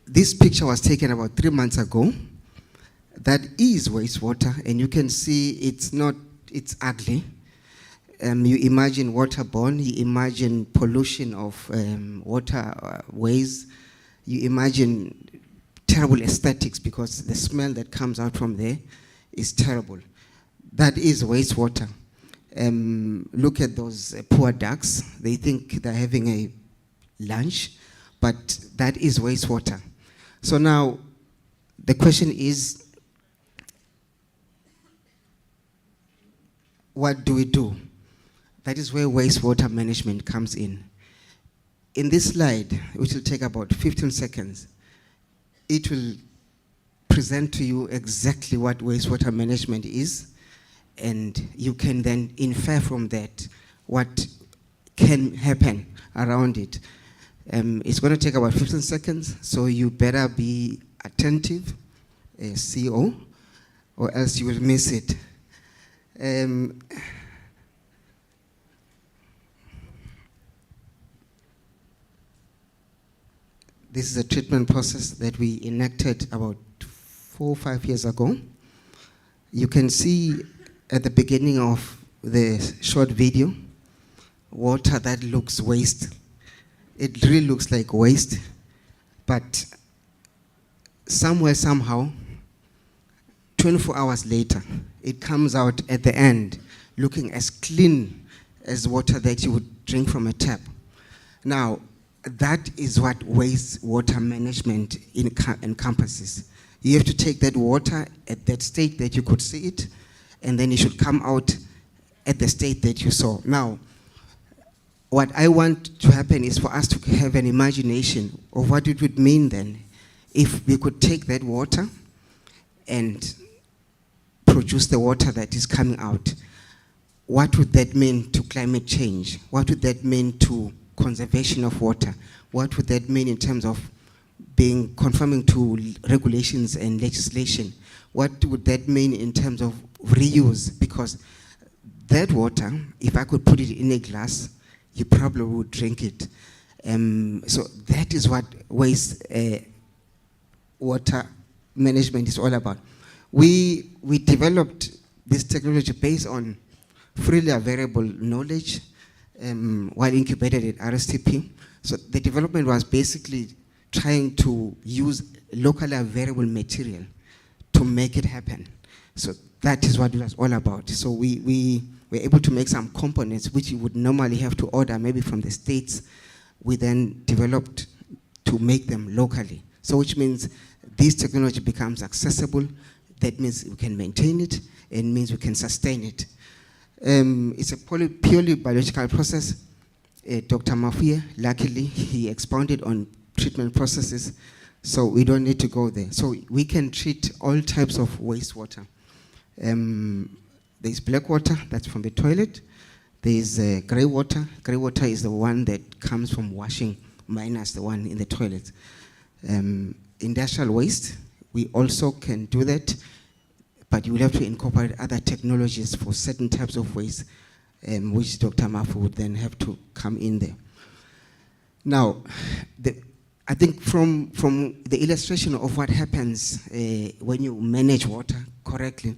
This picture was taken about 3 months ago. That is wastewater, and you can see it's ugly. You imagine waterborne, you imagine pollution of waterways, you imagine terrible aesthetics because the smell that comes out from there is terrible. That is wastewater. Look at those poor ducks. They think they're having a lunch, but that is wastewater. So now the question is, what do we do? That is where wastewater management comes in. In this slide, which will take about 15 seconds, it will present to you exactly what wastewater management is, and you can then infer from that what can happen around it. It's going to take about 15 seconds, so you better be attentive, CEO, or else you will miss it. This is a treatment process that we enacted about 4 or 5 years ago. You can see at the beginning of the short video, water that looks waste. It really looks like waste, but somewhere, somehow, 24 hours later, it comes out at the end looking as clean as water that you would drink from a tap. Now, that is what wastewater management encompasses. You have to take that water at that state that you could see it, and then it should come out at the state that you saw. Now, what I want to happen is for us to have an imagination of what it would mean then if we could take that water and produce the water that is coming out. What would that mean to climate change? What would that mean to conservation of water? What would that mean in terms of conforming to regulations and legislation? What would that mean in terms of reuse? Because that water, if I could put it in a glass, you probably would drink it. So that is what water management is all about. We developed this technology based on freely available knowledge while incubated at RSTP. So the development was basically trying to use locally available material to make it happen. So that is what it was all about. So we were able to make some components which you would normally have to order maybe from the States. We then developed to make them locally. So which means this technology becomes accessible, that means we can maintain it, and means we can sustain it. It's a purely biological process. Dr. Mafia, luckily, he expounded on treatment processes, so we don't need to go there. So we can treat all types of wastewater. There's black water, that's from the toilet. There's gray water. Gray water is the one that comes from washing, minus the one in the toilet. Industrial waste, we also can do that, but you will have to incorporate other technologies for certain types of waste, which Dr. Mafu would then have to come in there. Now, I think from the illustration of what happens when you manage water correctly,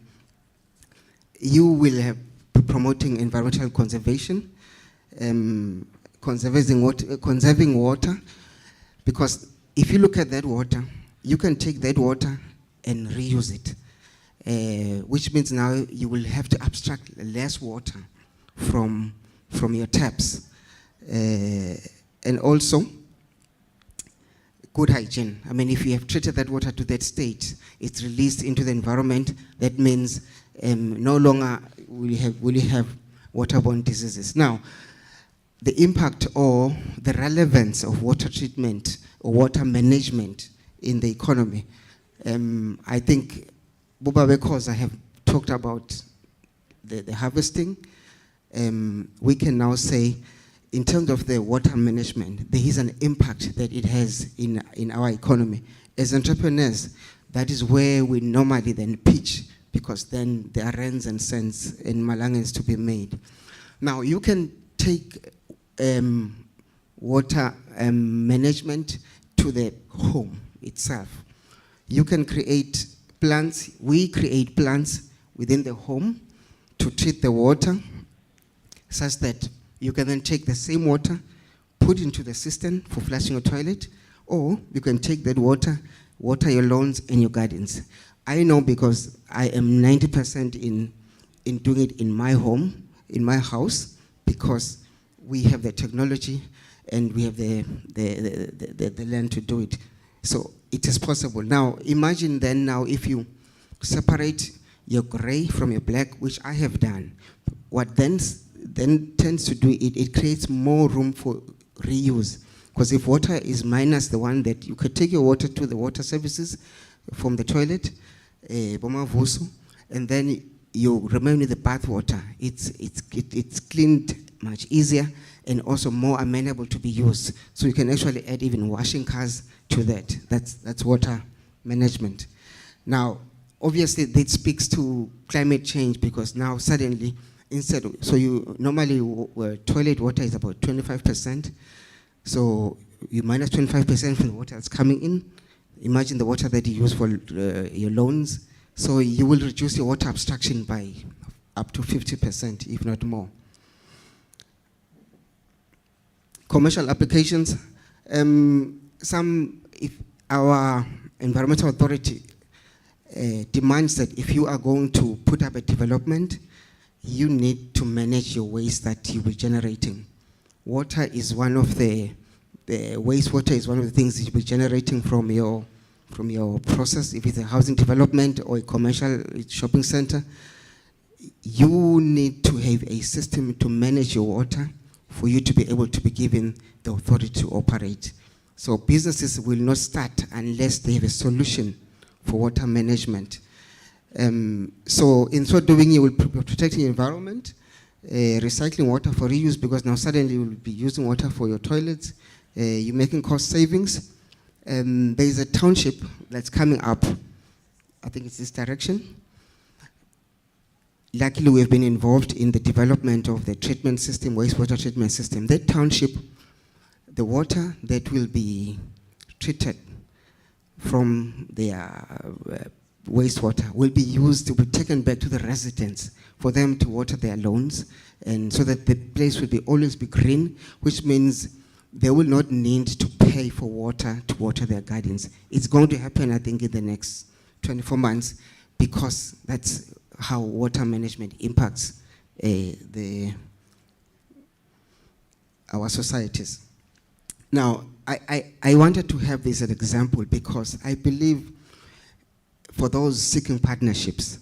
you will have promoting environmental conservation, conserving water, because if you look at that water, you can take that water and reuse it, which means now you will have to abstract less water from your taps. And also, good hygiene. I mean, if you have treated that water to that state, it's released into the environment. That means no longer will you have waterborne diseases. Now, the impact or the relevance of water treatment or water management in the economy, I think Buba Bekosa have talked about the harvesting. We can now say, in terms of the water management, there is an impact that it has in our economy. As entrepreneurs, that is where we normally then pitch, because then there are rands and cents and malangans to be made. Now, you can take water management to the home itself. You can create plants, we create plants within the home to treat the water, such that you can then take the same water, put into the cistern for flushing your toilet, or you can take that water, water your lawns and your gardens. I know because I am 90% in doing it in my home, in my house, because we have the technology and we have the land to do it. So it is possible. Now, imagine then now if you separate your gray from your black, which I have done, what then tends to do it creates more room for reuse. Because if water is minus the one that you could take your water to the water services from the toilet, and then you remove the bath water. It's cleaned much easier and also more amenable to be used. So you can actually add even washing cars to that. That's water management. Now, obviously, that speaks to climate change, because now suddenly, so you normally toilet water is about 25%. So you minus 25% from the water that's coming in. Imagine the water that you use for your lawns. So you will reduce your water abstraction by up to 50%, if not more. Commercial applications. If our environmental authority demands that if you are going to put up a development, you need to manage your waste that you'll be generating. Water is one of the wastewater is one of the things that you'll be generating from your process. If it's a housing development or a commercial shopping center, you need to have a system to manage your water for you to be able to be given the authority to operate. So businesses will not start unless they have a solution for water management. So in so doing, you will be protecting the environment, recycling water for reuse, because now suddenly you will be using water for your toilets. You're making cost savings. There is a township that's coming up. I think it's this direction. Luckily, we have been involved in the development of the treatment system, wastewater treatment system. That township, the water that will be treated from their wastewater will be used, to be taken back to the residents for them to water their lawns, and so that the place will always be green, which means they will not need to pay for water to water their gardens. It's going to happen, I think, in the next 24 months, because that's how water management impacts our societies. Now, I wanted to have this as an example, because I believe for those seeking partnerships,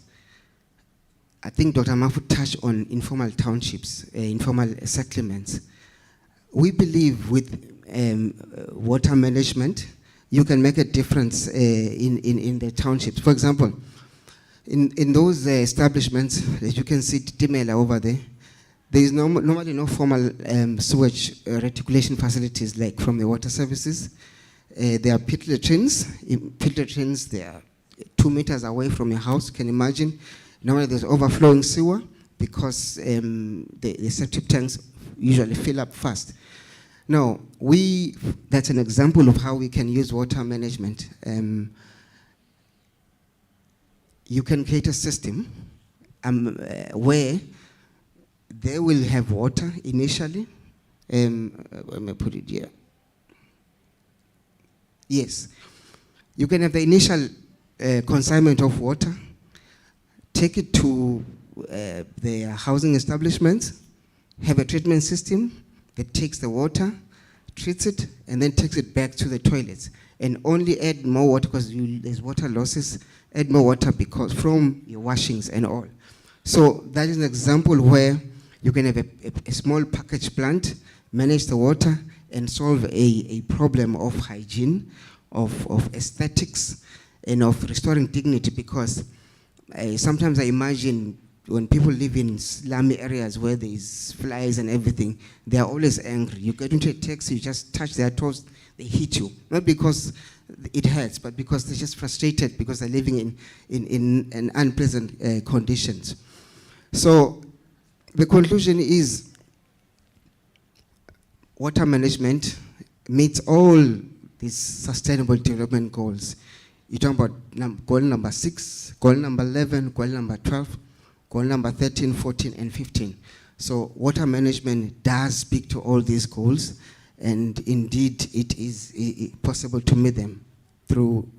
I think Dr. Mafu touched on informal townships, informal settlements. We believe with water management, you can make a difference in the townships. For example, in those establishments, as you can see Timela over there, there is normally no formal sewage reticulation facilities like from the water services. There are pit latrines. Pit latrines, they are 2 meters away from your house. You can imagine. Normally there's overflowing sewer because the septic tanks usually fill up fast. Now, that's an example of how we can use water management. You can create a system where they will have water initially. Let me put it here. Yes. You can have the initial consignment of water, take it to their housing establishments, have a treatment system that takes the water, treats it, and then takes it back to the toilets. And only add more water because there's water losses, add more water because from your washings and all. So that is an example where you can have a small package plant, manage the water, and solve a problem of hygiene, of aesthetics, and of restoring dignity, because sometimes I imagine when people live in slummy areas where there's flies and everything, they are always angry. You get into a taxi, you just touch their toes, they hit you. Not because it hurts, but because they're just frustrated because they're living in unpleasant conditions. So the conclusion is water management meets all these sustainable development goals. You're talking about goal number 6, goal number 11, goal number 12, goal number 13, 14, and 15. So water management does speak to all these goals, and indeed it is possible to meet them through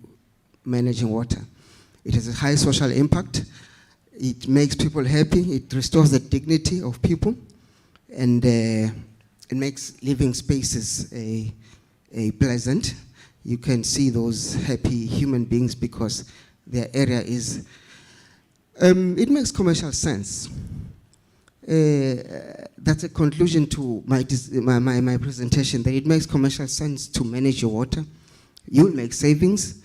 managing water. It has a high social impact. It makes people happy. It restores the dignity of people, and it makes living spaces pleasant. You can see those happy human beings because their area is, it makes commercial sense. That's a conclusion to my presentation, that it makes commercial sense to manage your water. You will make savings.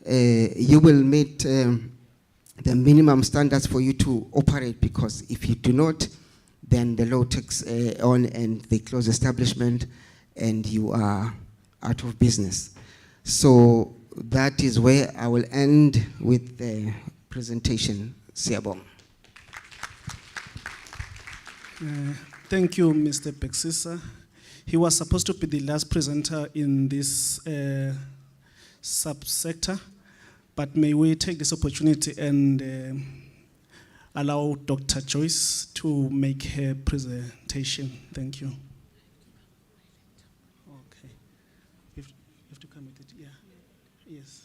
You will meet the minimum standards for you to operate, because if you do not, then the law takes on and they close establishment and you are out of business. So that is where I will end with the presentation. Siabong. Thank you, Mr. Pexisa. He was supposed to be the last presenter in this subsector, but may we take this opportunity and allow Dr. Joyce to make her presentation. Thank you. Okay. You have to come with it, yeah. Yes.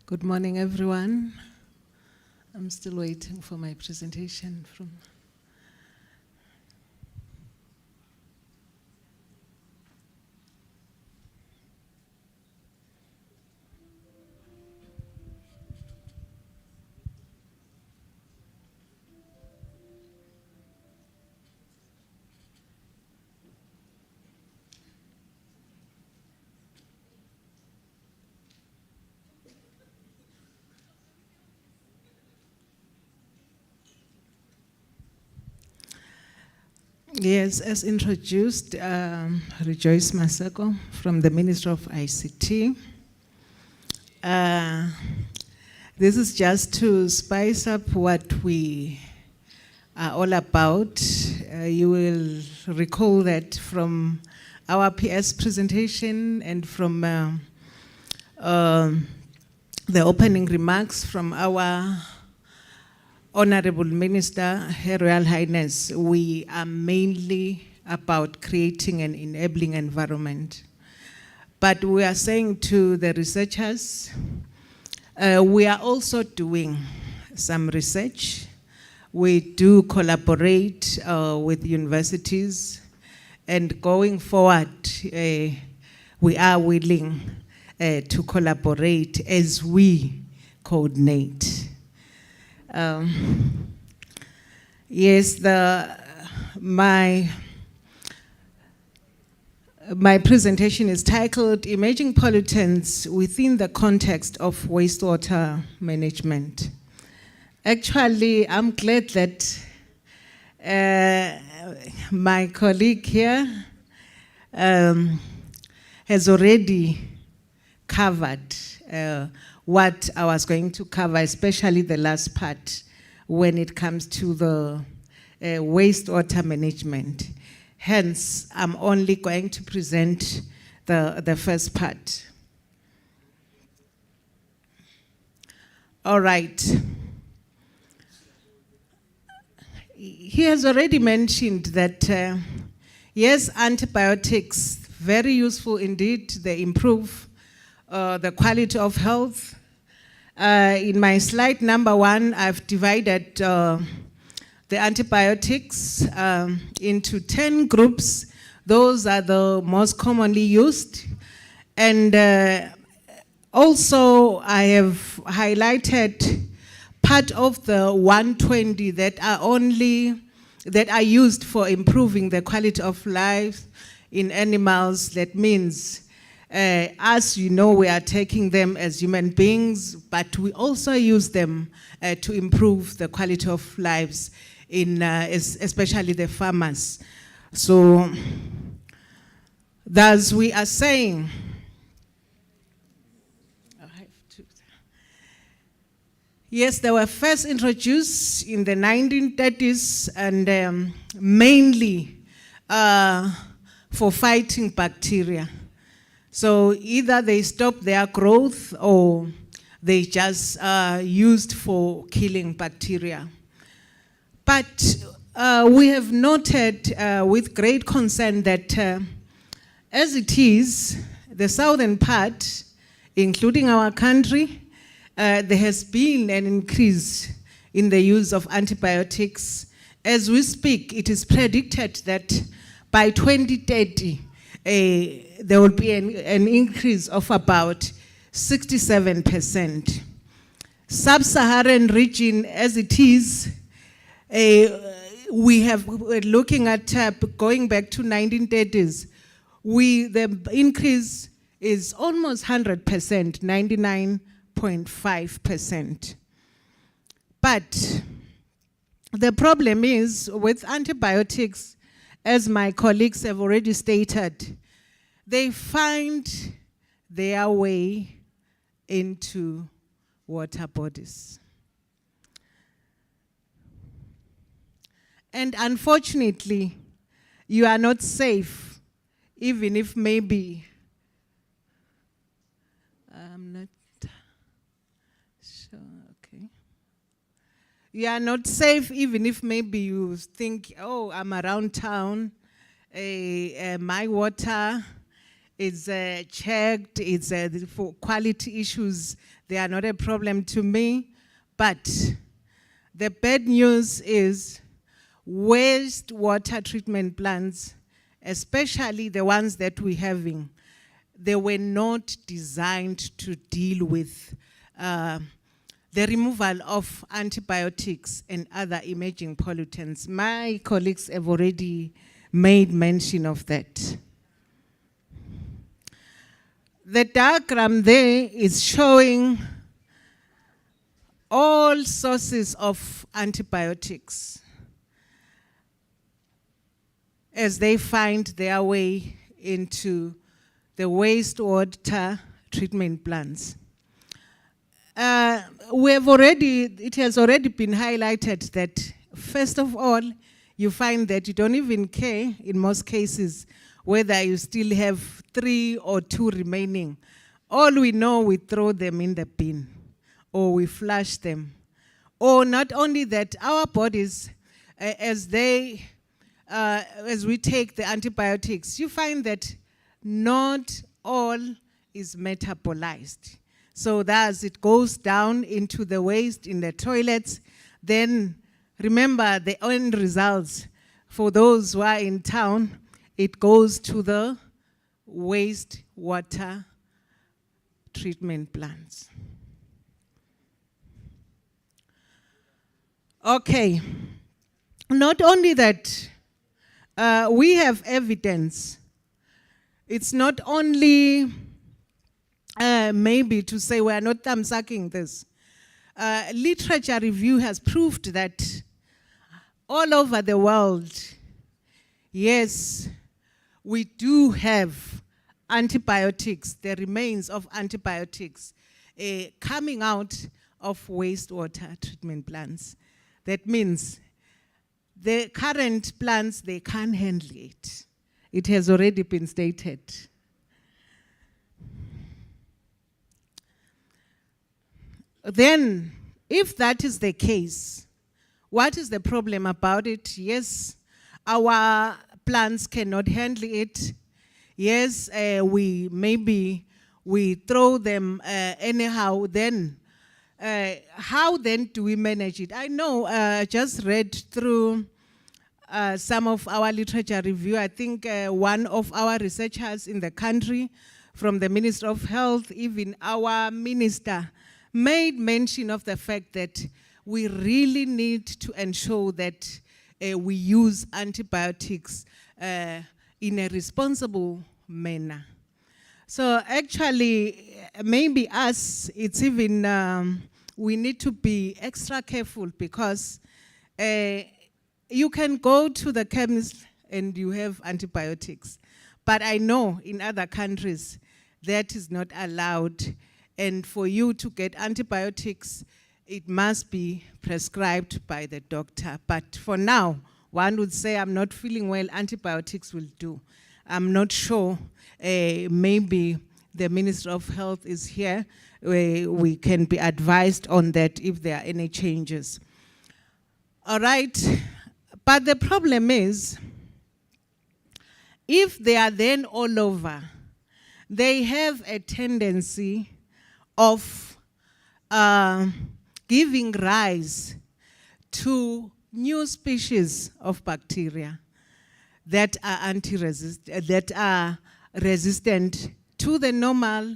Good morning, everyone. I'm still waiting for my presentation from. Yes, as introduced, Rejoice Maseko from the Ministry of ICT. This is just to spice up what we are all about. You will recall that from our PS presentation and from the opening remarks from our Honorable Minister, Her Royal Highness, we are mainly about creating an enabling environment. But we are saying to the researchers, we are also doing some research. We do collaborate with universities, and going forward, we are willing to collaborate as we coordinate. Yes, my presentation is titled Emerging Pollutants Within the Context of Wastewater Management. Actually, I'm glad that my colleague here has already covered what I was going to cover, especially the last part when it comes to the wastewater management. Hence, I'm only going to present the first part. All right. He has already mentioned that, yes, antibiotics, very useful indeed. They improve the quality of health. In my slide number 1, I've divided the antibiotics into 10 groups. Those are the most commonly used. And also, I have highlighted part of the 120 that are used for improving the quality of life in animals. That means, as you know, we are taking them as human beings, but we also use them to improve the quality of lives in especially the farmers. So, thus we are saying, yes, they were first introduced in the 1930s and mainly for fighting bacteria. So either they stop their growth or they just used for killing bacteria. But we have noted with great concern that as it is, the southern part, including our country, there has been an increase in the use of antibiotics. As we speak, it is predicted that by 2030, there will be an increase of about 67%. Sub-Saharan region, as it is, we're looking at going back to 1930s. The increase is almost 100%, 99.5%. But the problem is with antibiotics, as my colleagues have already stated, they find their way into water bodies. And unfortunately, you are not safe, even if maybe, I'm not sure, okay. You are not safe even if maybe you think, oh, I'm around town, my water It's checked, it's for quality issues, they are not a problem to me. But the bad news is wastewater treatment plants, especially the ones that we're having, they were not designed to deal with the removal of antibiotics and other emerging pollutants. My colleagues have already made mention of that. The diagram there is showing all sources of antibiotics as they find their way into the wastewater treatment plants. It has already been highlighted that, first of all, you find that you don't even care, in most cases, whether you still have 3 or 2 remaining. All we know, we throw them in the bin, or we flush them. Or not only that, our bodies, as we take the antibiotics, you find that not all is metabolized. So thus it goes down into the waste in the toilets. Then remember the end results for those who are in town, it goes to the wastewater treatment plants. Okay, not only that, we have evidence. It's not only maybe to say we are not thumb-sucking this. Literature review has proved that all over the world, yes, we do have antibiotics, the remains of antibiotics coming out of wastewater treatment plants. That means the current plants, they can't handle it. It has already been stated. Then, if that is the case, what is the problem about it? Yes, our plants cannot handle it. Yes, we throw them anyhow. Then, how then do we manage it? I know, I just read through some of our literature review. I think one of our researchers in the country, from the Ministry of Health, even our minister, made mention of the fact that we really need to ensure that we use antibiotics in a responsible manner. So actually, maybe us, it's even, we need to be extra careful, because you can go to the chemist and you have antibiotics. But I know in other countries that is not allowed. And for you to get antibiotics, it must be prescribed by the doctor. But for now, one would say, I'm not feeling well, antibiotics will do. I'm not sure, maybe the Minister of Health is here. We can be advised on that if there are any changes. All right, but the problem is, if they are then all over, they have a tendency of giving rise to new species of bacteria that are resistant to the normal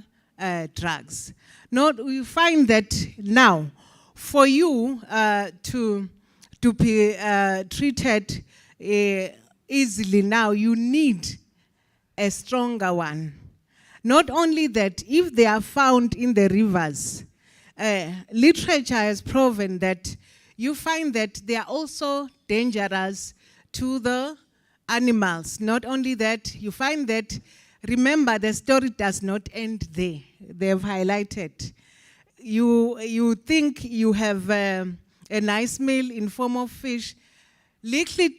drugs. Now we find that now, for you to be treated easily now, you need a stronger one. Not only that, if they are found in the rivers, literature has proven that you find that they are also dangerous to the animals. Not only that, you find that, remember, the story does not end there. They have highlighted. You think you have a nice meal in form of fish. Little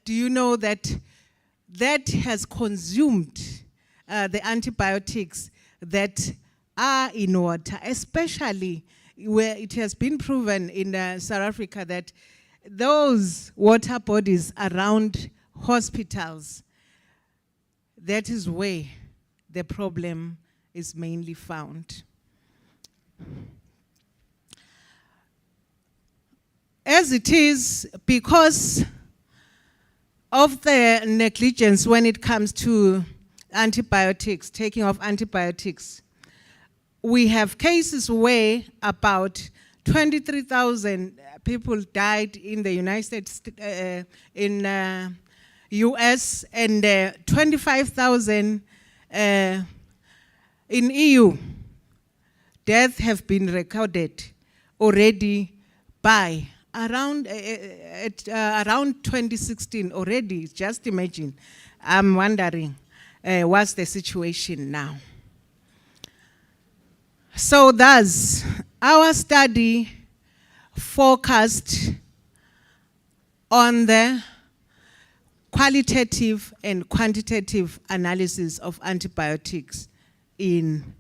do you know that that has consumed the antibiotics that are in water, especially where it has been proven in South Africa that those water bodies around hospitals, that is where the problem is mainly found. As it is, because of the negligence when it comes to antibiotics, taking of antibiotics, we have cases where about 23,000 people died in the United States, in US, and 25,000 in EU. Deaths have been recorded already by around 2016 already. Just imagine. I'm wondering, what's the situation now? So thus, our study focused on the qualitative and quantitative analysis of antibiotics in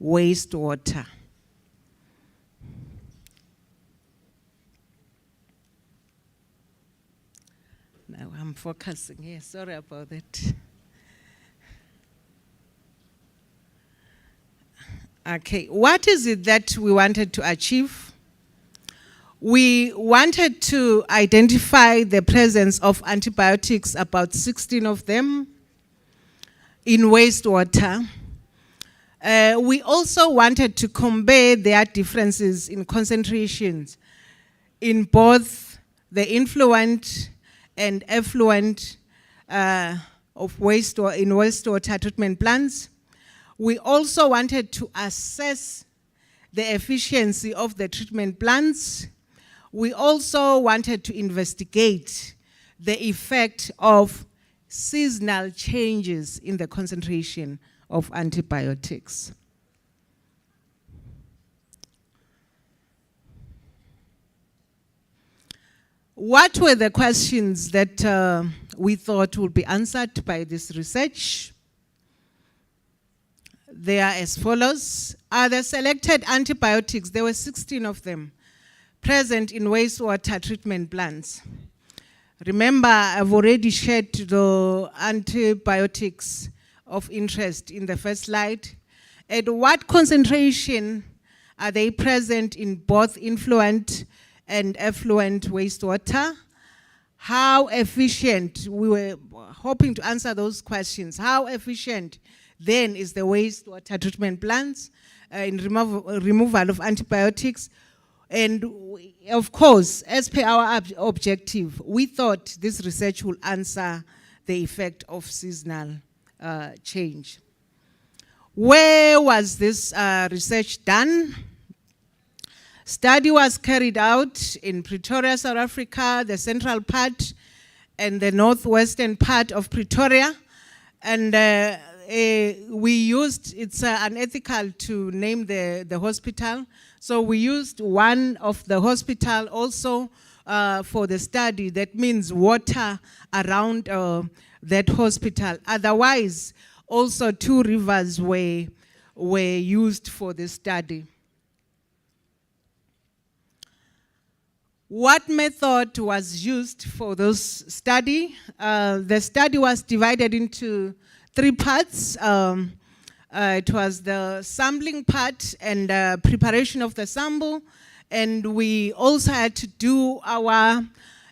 wastewater. Now I'm focusing here, sorry about that. Okay, what is it that we wanted to achieve? We wanted to identify the presence of antibiotics, about 16 of them, in wastewater. We also wanted to compare their differences in concentrations in both the influent and effluent of wastewater treatment plants. We also wanted to assess the efficiency of the treatment plants. We also wanted to investigate the effect of seasonal changes in the concentration of antibiotics. What were the questions that we thought would be answered by this research? They are as follows. Are the selected antibiotics, there were 16 of them, present in wastewater treatment plants? Remember, I've already shared the antibiotics of interest in the first slide. At what concentration are they present in both influent and effluent wastewater? How efficient, we were hoping to answer those questions. How efficient then is the wastewater treatment plants in removal of antibiotics? And of course, as per our objective, we thought this research will answer the effect of seasonal change. Where was this research done? Study was carried out in Pretoria, South Africa, the central part and the northwestern part of Pretoria. And we used, it's unethical to name the hospital, so we used one of the hospital also for the study. That means water around that hospital. Otherwise, also 2 rivers were used for the study. What method was used for this study? The study was divided into 3 parts. It was the sampling part and preparation of the sample, and we also had to do our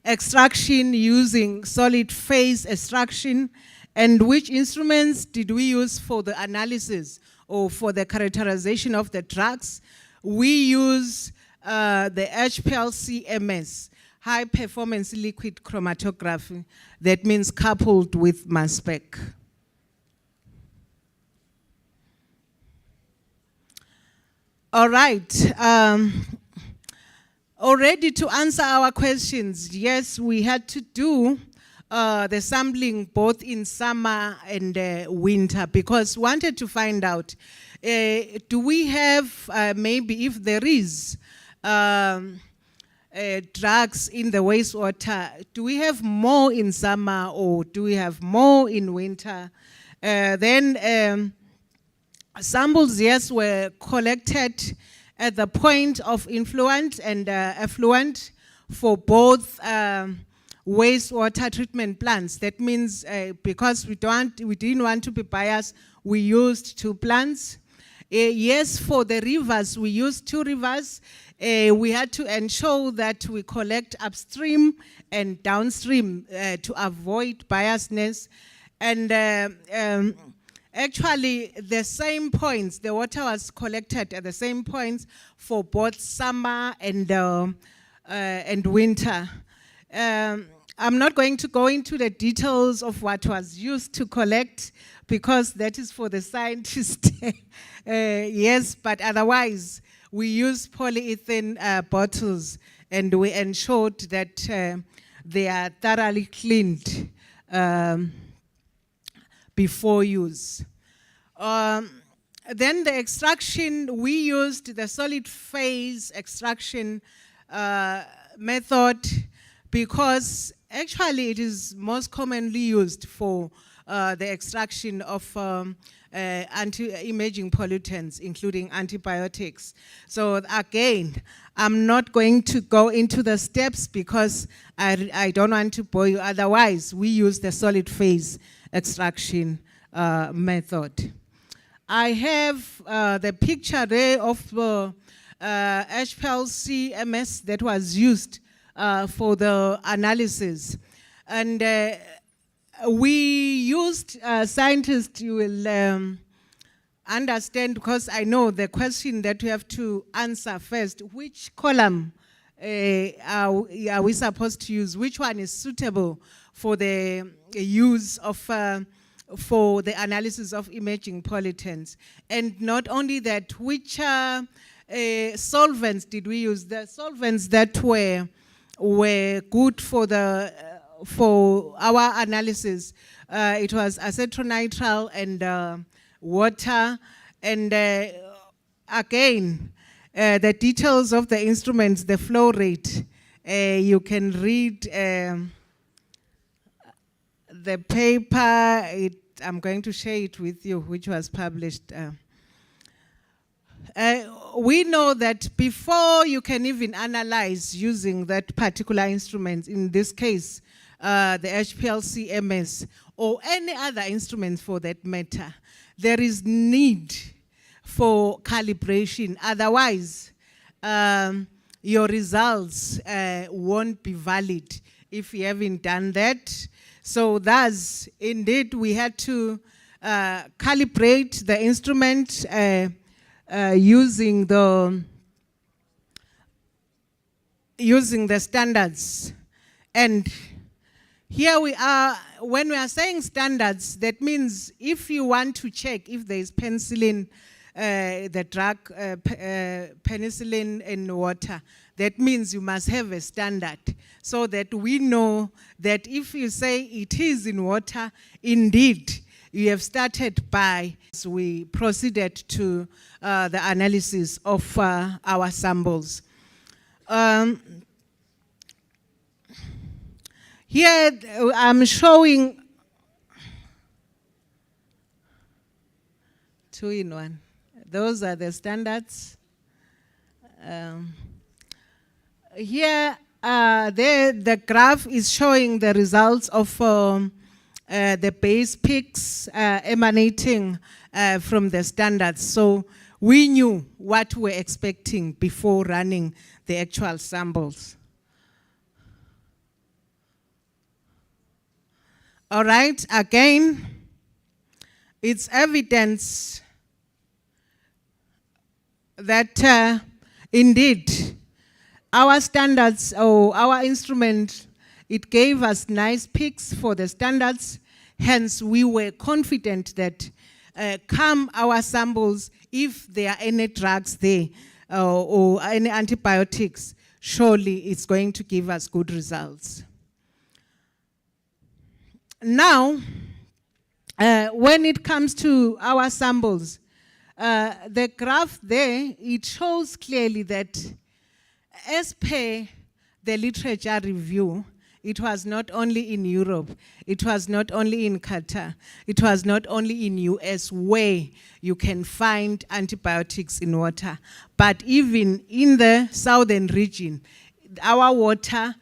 extraction using solid phase extraction. And which instruments did we use for the analysis or for the characterization of the drugs? We use the HPLC-MS, high performance liquid chromatography, that means coupled with mass spec. All right, already to answer our questions, yes, we had to do the sampling both in summer and winter, because we wanted to find out, do we have, maybe if there is drugs in the wastewater, do we have more in summer or do we have more in winter? Then samples, yes, were collected at the point of influent and effluent for both wastewater treatment plants. That means because we didn't want to be biased, we used 2 plants. Yes, for the rivers, we used 2 rivers. We had to ensure that we collect upstream and downstream to avoid biasness. And actually, the same points, the water was collected at the same points for both summer and winter. I'm not going to go into the details of what was used to collect because that is for the scientists. Yes, but otherwise, we use polyethylene bottles and we ensured that they are thoroughly cleaned before use. Then the extraction, we used the solid phase extraction method because actually it is most commonly used for the extraction of anti-imaging pollutants, including antibiotics. So again, I'm not going to go into the steps because I don't want to bore you. Otherwise, we use the solid phase extraction method. I have the picture there of HPLC MS that was used for the analysis. And we used, scientists, you will understand, because I know the question that we have to answer first, which column are we supposed to use? Which one is suitable for the use of, for the analysis of emerging pollutants? And not only that, which solvents did we use? The solvents that were good for the for our analysis, it was acetronitrile and water. And again, the details of the instruments, the flow rate, you can read the paper. I'm going to share it with you, which was published. We know that before you can even analyze using that particular instrument, in this case, the HPLC MS, or any other instrument for that matter, there is need for calibration. Otherwise, your results won't be valid if you haven't done that. So thus, indeed, we had to calibrate the instrument using the standards. And here we are, when we are saying standards, that means if you want to check if there is penicillin, the drug penicillin in water, that means you must have a standard so that we know that if you say it is in water, indeed, you have started by, so we proceeded to the analysis of our samples. Here I'm showing 2-in-1. Those are the standards. Here, the graph is showing the results of the base peaks emanating from the standards. So we knew what we're expecting before running the actual samples. All right, again, it's evidence that indeed our standards or our instrument, it gave us nice peaks for the standards. Hence, we were confident that come our samples, if there are any drugs there or any antibiotics, surely it's going to give us good results. Now, when it comes to our samples, the graph there, it shows clearly that as per the literature review, it was not only in Europe, it was not only in Qatar, it was not only in US where you can find antibiotics in water, but even in the southern region, our water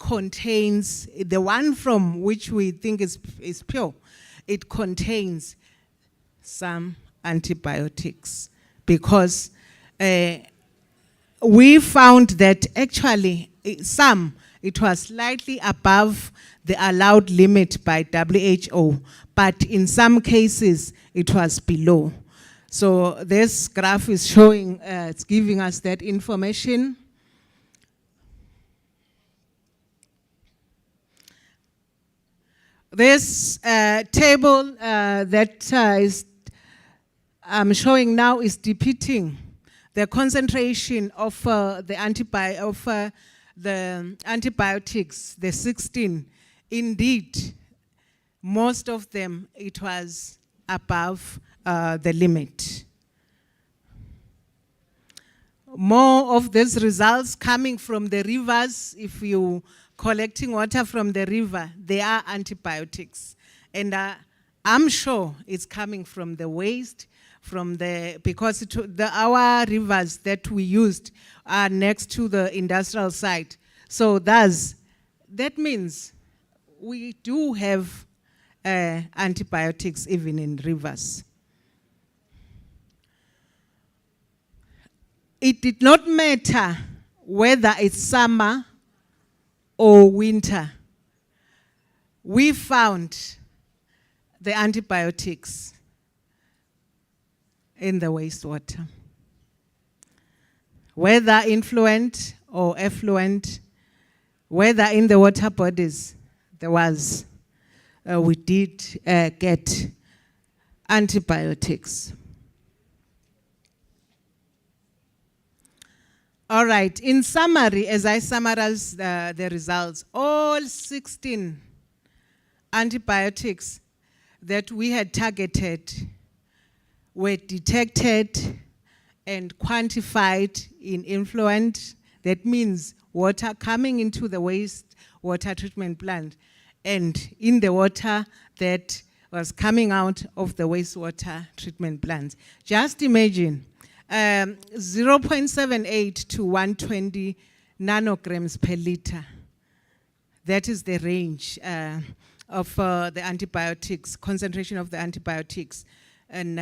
contains, the one from which we think is pure, it contains some antibiotics, because we found that actually it was slightly above the allowed limit by WHO, but in some cases it was below. So this graph is showing, it's giving us that information. This table that I'm showing now is depicting the concentration of the antibiotics, the 16. Indeed, most of them, it was above the limit. More of these results coming from the rivers. If you collecting water from the river, they are antibiotics. And I'm sure it's coming from the waste, because our rivers that we used are next to the industrial site. So that means we do have antibiotics even in rivers. It did not matter whether it's summer or winter. We found the antibiotics in the wastewater. Whether influent or effluent, whether in the water bodies, we did get antibiotics. All right, in summary, as I summarize the results, all 16 antibiotics that we had targeted were detected and quantified in influent. That means water coming into the wastewater treatment plant and in the water that was coming out of the wastewater treatment plant. Just imagine 0.78 to 120 nanograms per liter. That is the range of the antibiotics, concentration of the antibiotics, and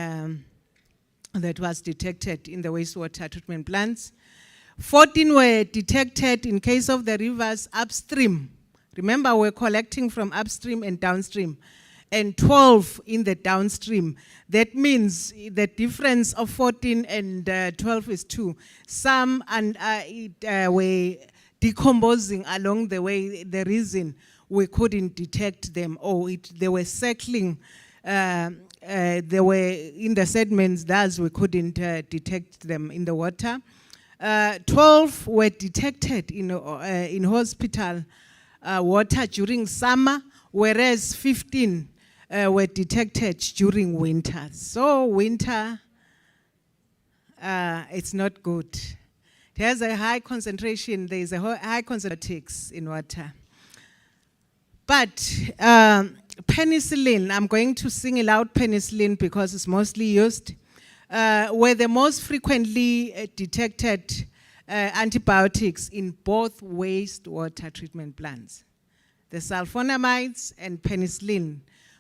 that was detected in the wastewater treatment plants. 14 were detected in case of the rivers upstream. Remember, we're collecting from upstream and downstream. And 12 in the downstream. That means the difference of 14 and 12 is 2. Some were decomposing along the way. The reason we couldn't detect them, they were circling, they were in the sediments, thus we couldn't detect them in the water. 12 were detected in hospital water during summer, whereas 15 were detected during winter. So winter, it's not good. It has a high concentration, there is a high concentration in water. But penicillin, I'm going to single out penicillin because it's mostly used, were the most frequently detected antibiotics in both wastewater treatment plants. The sulfonamides and penicillin,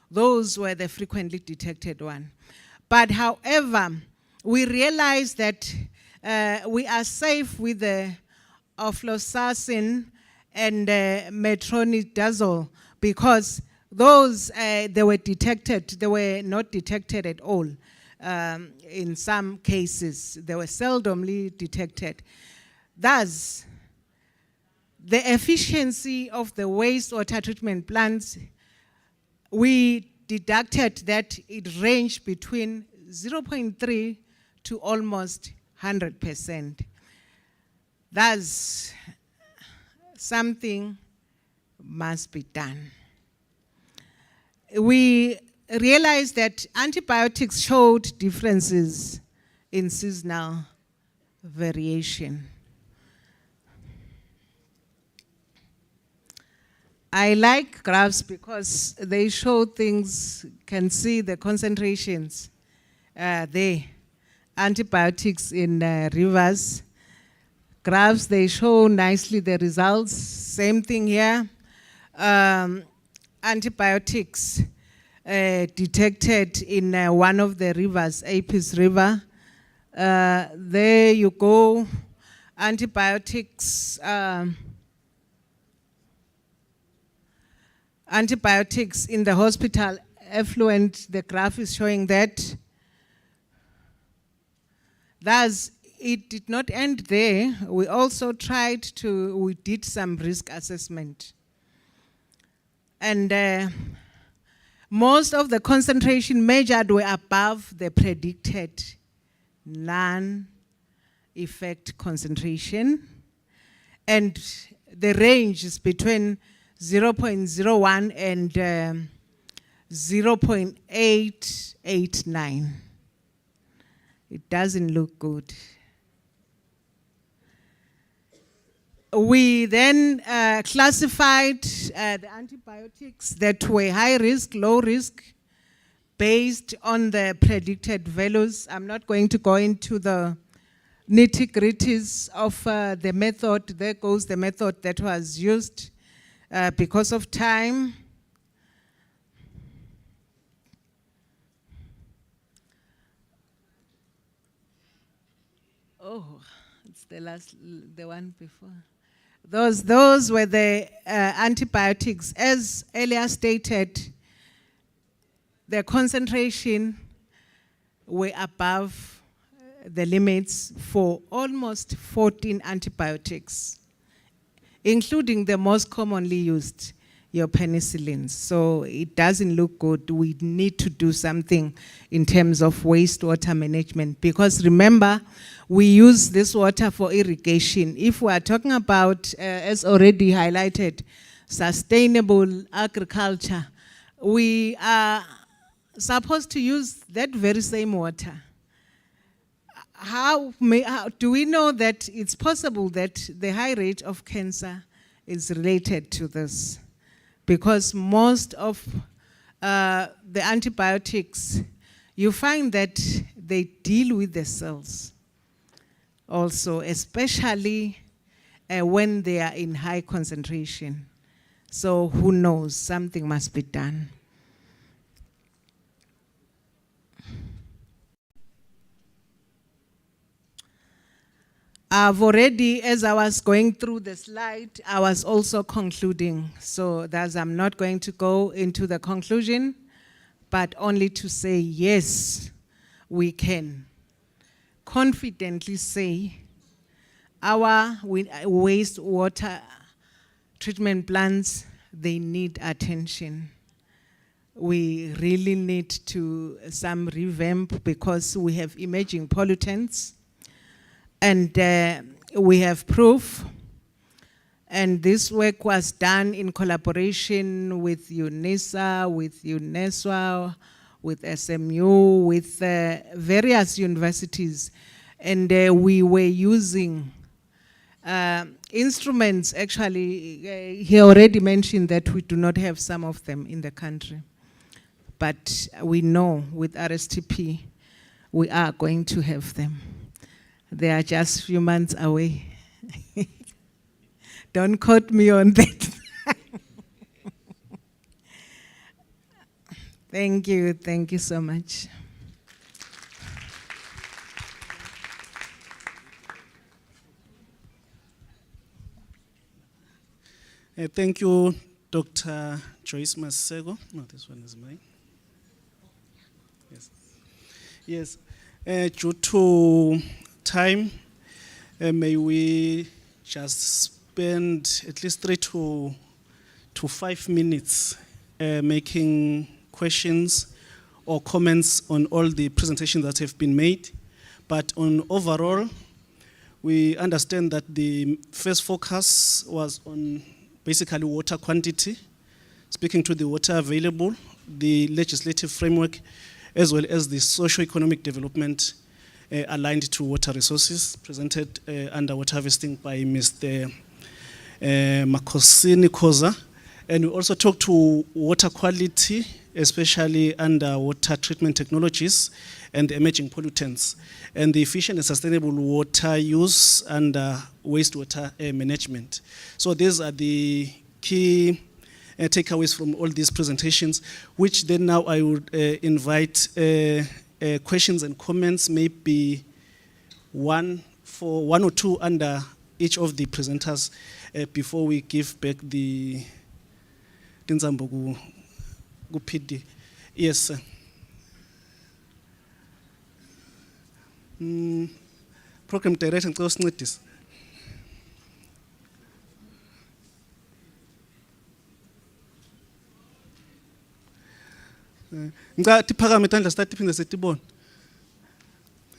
those were the frequently detected one. But however, we realized that we are safe with the ofloxacin and metronidazole because those, they were detected, they were not detected at all. In some cases, they were seldomly detected. Thus, the efficiency of the wastewater treatment plants, we deducted that it ranged between 0.3 to almost 100%. Thus, something must be done. We realized that antibiotics showed differences in seasonal variation. I like graphs because they show things, can see the concentrations there. Antibiotics in rivers. Graphs, they show nicely the results. Same thing here. Antibiotics detected in one of the rivers, Apis River. There you go. Antibiotics. Antibiotics in the hospital effluent, the graph is showing that. Thus, it did not end there. We also we did some risk assessment. And most of the concentration measured were above the predicted non-effect concentration. And the range is between 0.01 and 0.889. It doesn't look good. We then classified the antibiotics that were high risk, low risk, based on the predicted values. I'm not going to go into the nitty-gritties of the method. There goes the method that was used because of time. Oh, it's the one before. Those were the antibiotics. As earlier stated, the concentration were above the limits for almost 14 antibiotics, including the most commonly used, your penicillins. So it doesn't look good. We need to do something in terms of wastewater management, because remember, we use this water for irrigation. If we are talking about, as already highlighted, sustainable agriculture, we are supposed to use that very same water. How do we know that it's possible that the high rate of cancer is related to this? Because most of the antibiotics, you find that they deal with the cells also, especially when they are in high concentration. So who knows, something must be done. I've already, as I was going through the slide, I was also concluding. So thus I'm not going to go into the conclusion, but only to say, yes, we can confidently say our wastewater treatment plants, they need attention. We really need some revamp, because we have emerging pollutants. And we have proof, and this work was done in collaboration with UNISA, with UNESCO, with SMU, with various universities. And we were using instruments. Actually, he already mentioned that we do not have some of them in the country. But we know with RSTP, we are going to have them. They are just a few months away. Don't quote me on that. Thank you so much. Thank you, Dr. Joyce Masego. No, this one is mine. Yes. Due to time, may we just spend at least 3 to 5 minutes making questions or comments on all the presentations that have been made. But on overall, we understand that the first focus was on basically water quantity, speaking to the water available, the legislative framework, as well as the socio-economic development aligned to water resources, presented under water harvesting by Mr. Makosini Koza, And we also talk to water quality, especially under water treatment technologies and emerging pollutants, and the efficient and sustainable water use and wastewater management. So these are the key takeaways from all these presentations, which then now I would invite questions and comments, maybe one or two under each of the presenters before we give back the Tinzambo PD. Yes, sir. Program director ngicela usincedise. Ngicela tiphakame tandla sithathiphinde setibona.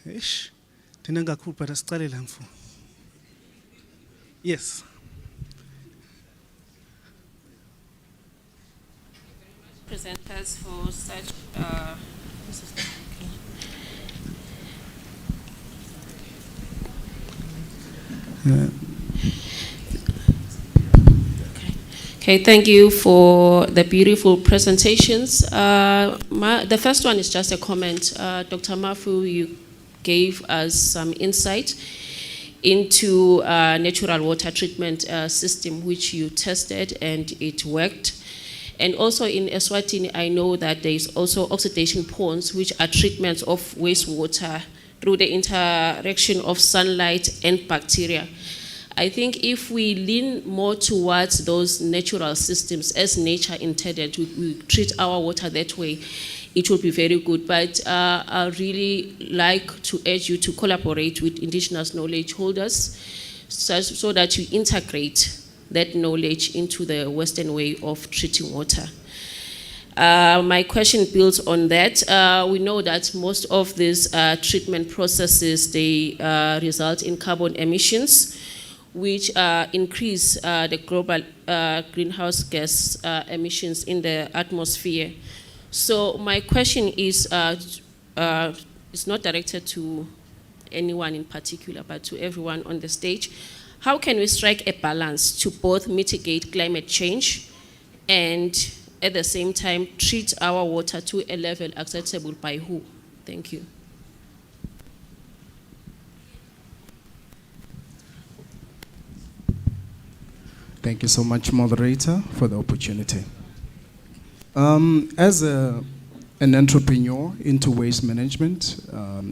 Eish. Thina ngakhulu but asicale la mfo. Yes. Presenters for such Okay, thank you for the beautiful presentations. The first one is just a comment. Dr. Mafu, you gave us some insight into natural water treatment system which you tested and it worked. And also in Eswatini, I know that there is also oxidation ponds, which are treatments of wastewater through the interaction of sunlight and bacteria. I think if we lean more towards those natural systems as nature intended, we treat our water that way, it will be very good. But I really like to urge you to collaborate with indigenous knowledge holders so that you integrate that knowledge into the Western way of treating water. My question builds on that. We know that most of these treatment processes, they result in carbon emissions, which increase the global greenhouse gas emissions in the atmosphere. So my question is, it's not directed to anyone in particular, but to everyone on the stage. How can we strike a balance to both mitigate climate change and at the same time treat our water to a level acceptable by who? Thank you. Thank you so much, moderator, for the opportunity. As an entrepreneur into waste management,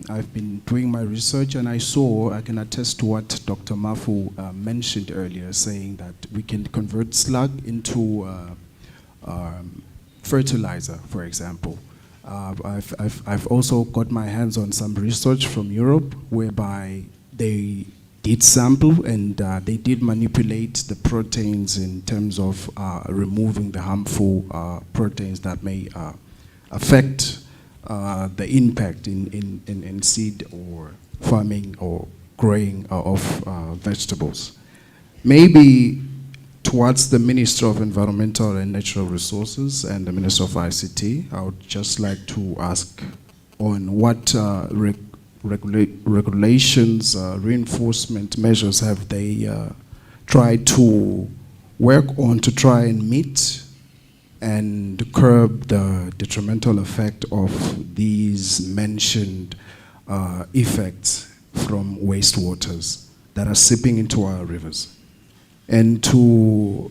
I've been doing my research and I can attest to what Dr. Mafu mentioned earlier, saying that we can convert slug into fertilizer, for example. I've also got my hands on some research from Europe whereby they did sample and they did manipulate the proteins in terms of removing the harmful proteins that may affect the impact in seed or farming or growing of vegetables. Maybe towards the Minister of Environmental and Natural Resources and the Minister of ICT, I would just like to ask on what regulations, reinforcement measures have they tried to work on to try and meet and curb the detrimental effect of these mentioned effects from wastewaters that are seeping into our rivers. And to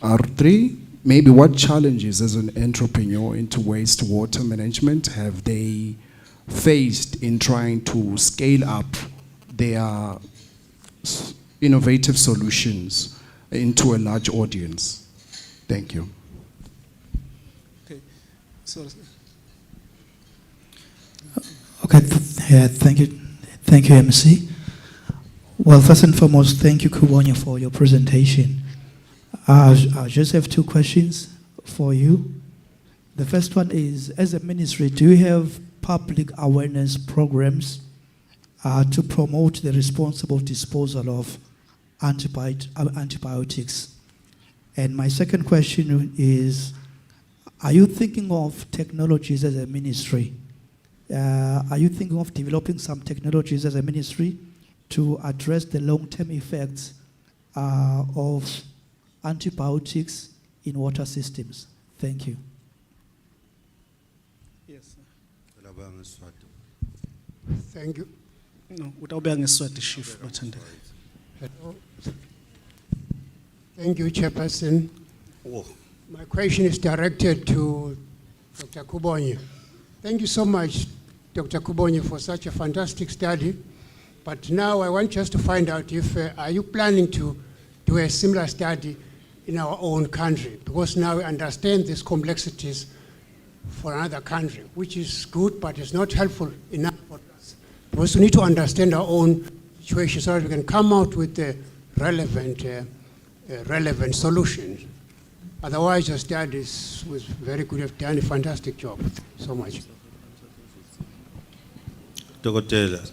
R3, maybe what challenges as an entrepreneur into wastewater management have they faced in trying to scale up their innovative solutions into a large audience? Thank you. Okay, thank you, MC. Well, first and foremost, thank you, Kubonya, for your presentation. I just have two questions for you. The first one is, as a ministry, do you have public awareness programs to promote the responsible disposal of antibiotics? And my second question is, are you thinking of technologies as a ministry? Are you thinking of developing some technologies as a ministry to address the long-term effects of antibiotics in water systems? Thank you. Yes. Thank you. No, utawubeka ngeSiswati Chief Mathandela. Hello. Thank you, Chairperson. My question is directed to Dr. Kubonye. Thank you so much, Dr. Kubonye, for such a fantastic study. But now I want just to find out if, are you planning to do a similar study in our own country? Because now we understand these complexities for another country, which is good, but it's not helpful enough for us. Because we need to understand our own situation so that we can come out with the relevant solutions. Otherwise, your studies was very good. You've done a fantastic job. So much. Dokotela,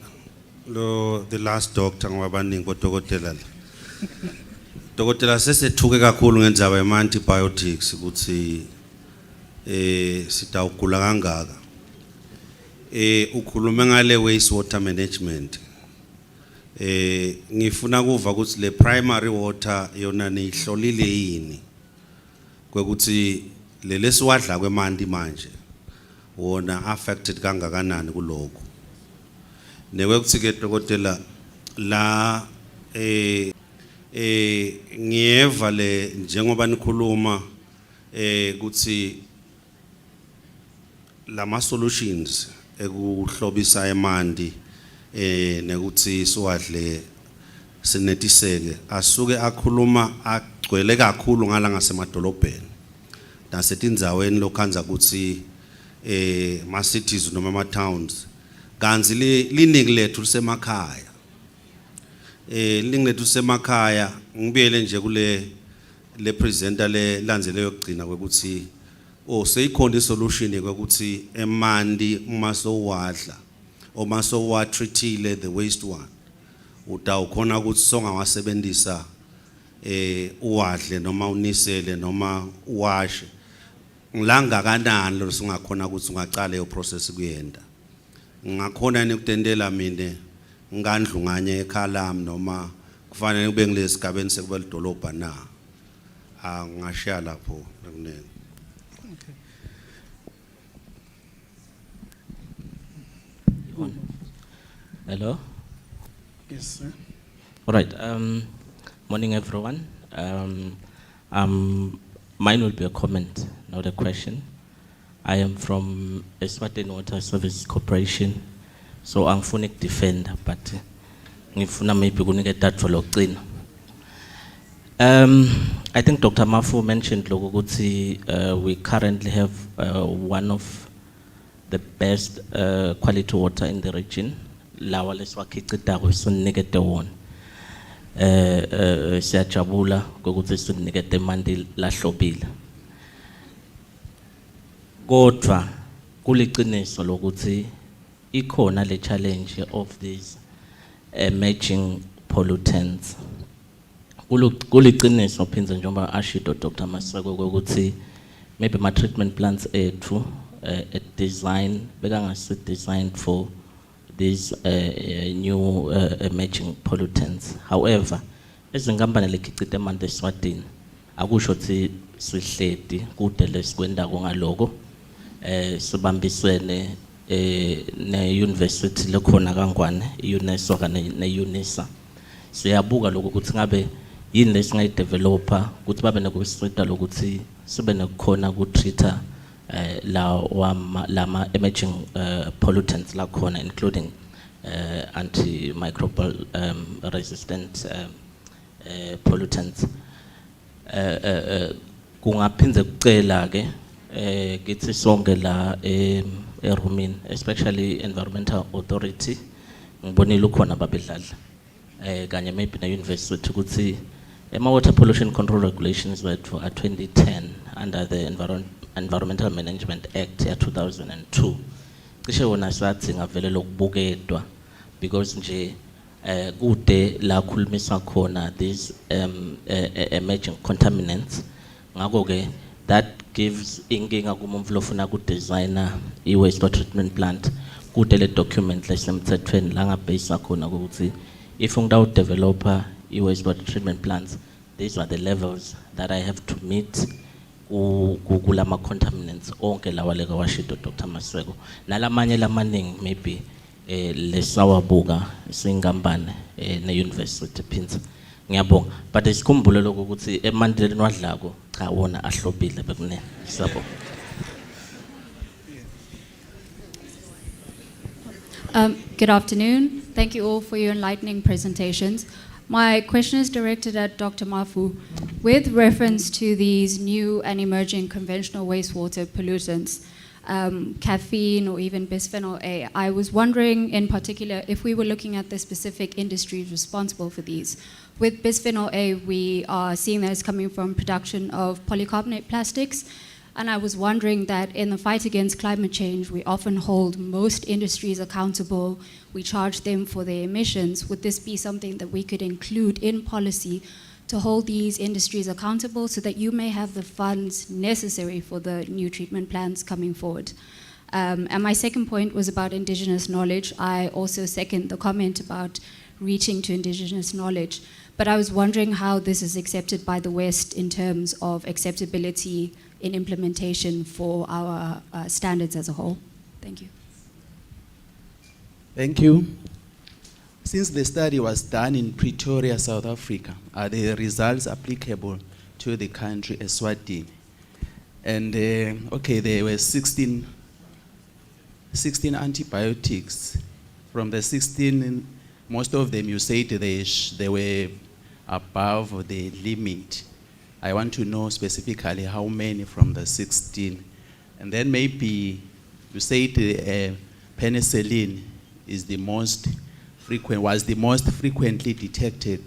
the last doctor ngabaningi bodokotela. Dokotela sesethuke kakhulu ngendaba yama antibiotics ukuthi sitawugula kangaka. Ukhulume ngale wastewater management. Ngifuna kuva ukuthi le primary water yona nihlolile yini kwekuthi lele siwadla kwemanti manje wona affected kangakanani kuloko. Nekwekuthi ke dokotela la ngiyeva le njengoba nikhuluma ukuthi lama solutions ekuhlobisa emanti nekuthi siwadle sinetiseke asuke akhuluma agcwele kakhulu ngala ngasemadolobheni nasetindzaweni lokhanza ukuthi ma cities noma ma towns kanzi liningi lethu lisemakhaya liningi lethu lisemakhaya ngibiyele nje kule le presenter le landzele yokugcina kwekuthi seyikhona isolution kwekuthi emanti uma sowadla uma sowatreatile the waste one utawukhona ukuthi songawasebenzisa uwadle noma unisele noma uwashe ngilanga kanani lo singakhona ukuthi ungacala leyo process kuyenda ngakhona nikutendela mina ngandlunganye ekhalam noma kufanele kube ngilesigabeni sekuba lidolobha na ngashiya lapho nakunene. Hello. Yes, sir. All right. Morning, everyone. Mine will be a comment, not a question. I am from Eswatini Water Service Corporation, so I'm phonic defender, but ngifuna maybe kunike that for lokugcina. I think Dr. Mafu mentioned lokuthi we currently have one of the best quality water in the region. Lawa leswakhicitako sinikete wona. Siyajabula ukuthi sinikete mandi lahlobile. Kodwa kuliciniso lokuthi ikhona le challenge of these emerging pollutants. Kuliciniso phinze njengoba ashido Dr. Maseko ukuthi maybe ma treatment plants ethu design bekangasi designed for these new emerging pollutants. However, izinkampani lekhicita emanti eSwatini akusho ukuthi sihledi kude lesikwendako ngaloko sibambiswene ne-university lekhona kangwane i-UNESCO kanye ne-UNISA. Siyabuka lokho ukuthi ngabe yini lesingayidevelopa ukuthi babe nekusita lokuthi sibe nekhona ukutreata lama emerging pollutants lakhona including antimicrobial resistant pollutants. Kungaphindze kucela ke kithi sonke la erumini especially environmental authority ngibonile ukhona babedlala kanye maybe na university ukuthi water pollution control regulations wethu are 2010 under the Environmental Management Act ya 2002. Cishe wona sathi ngavele lokubuketwa because nje kude la khulumisa khona these emerging contaminants. Ngakho ke that gives inkinga kumuntu lofuna ku designer i-wastewater treatment plant kude le document lesemthethweni la ngabase khona ukuthi if ungida developer i-wastewater treatment plants, these are the levels that I have to meet kulama contaminants onke lawa leka washido Dr. Maseko nalamanye lamaningi maybe lesawabuka singambane ne-university phinza ngiyabonga but isikhumbule lokho ukuthi emandeleni wadlako cha wona ahlobile bekunene siyabonga. Good afternoon. Thank you all for your enlightening presentations. My question is directed at Dr. Mafu. With reference to these new and emerging conventional wastewater pollutants, caffeine or even bisphenol A, I was wondering in particular if we were looking at the specific industries responsible for these. With bisphenol A, we are seeing that it's coming from production of polycarbonate plastics. And I was wondering that in the fight against climate change, we often hold most industries accountable. We charge them for their emissions. Would this be something that we could include in policy to hold these industries accountable so that you may have the funds necessary for the new treatment plans coming forward? And my second point was about indigenous knowledge. I also second the comment about reaching to indigenous knowledge. But I was wondering how this is accepted by the West in terms of acceptability in implementation for our standards as a whole. Thank you. Thank you. Since the study was done in Pretoria, South Africa, are the results applicable to the country Eswatini? And okay, there were 16 antibiotics. From the 16, most of them you said they were above the limit. I want to know specifically how many from the 16. And then maybe you said penicillin is the most frequent, was the most frequently detected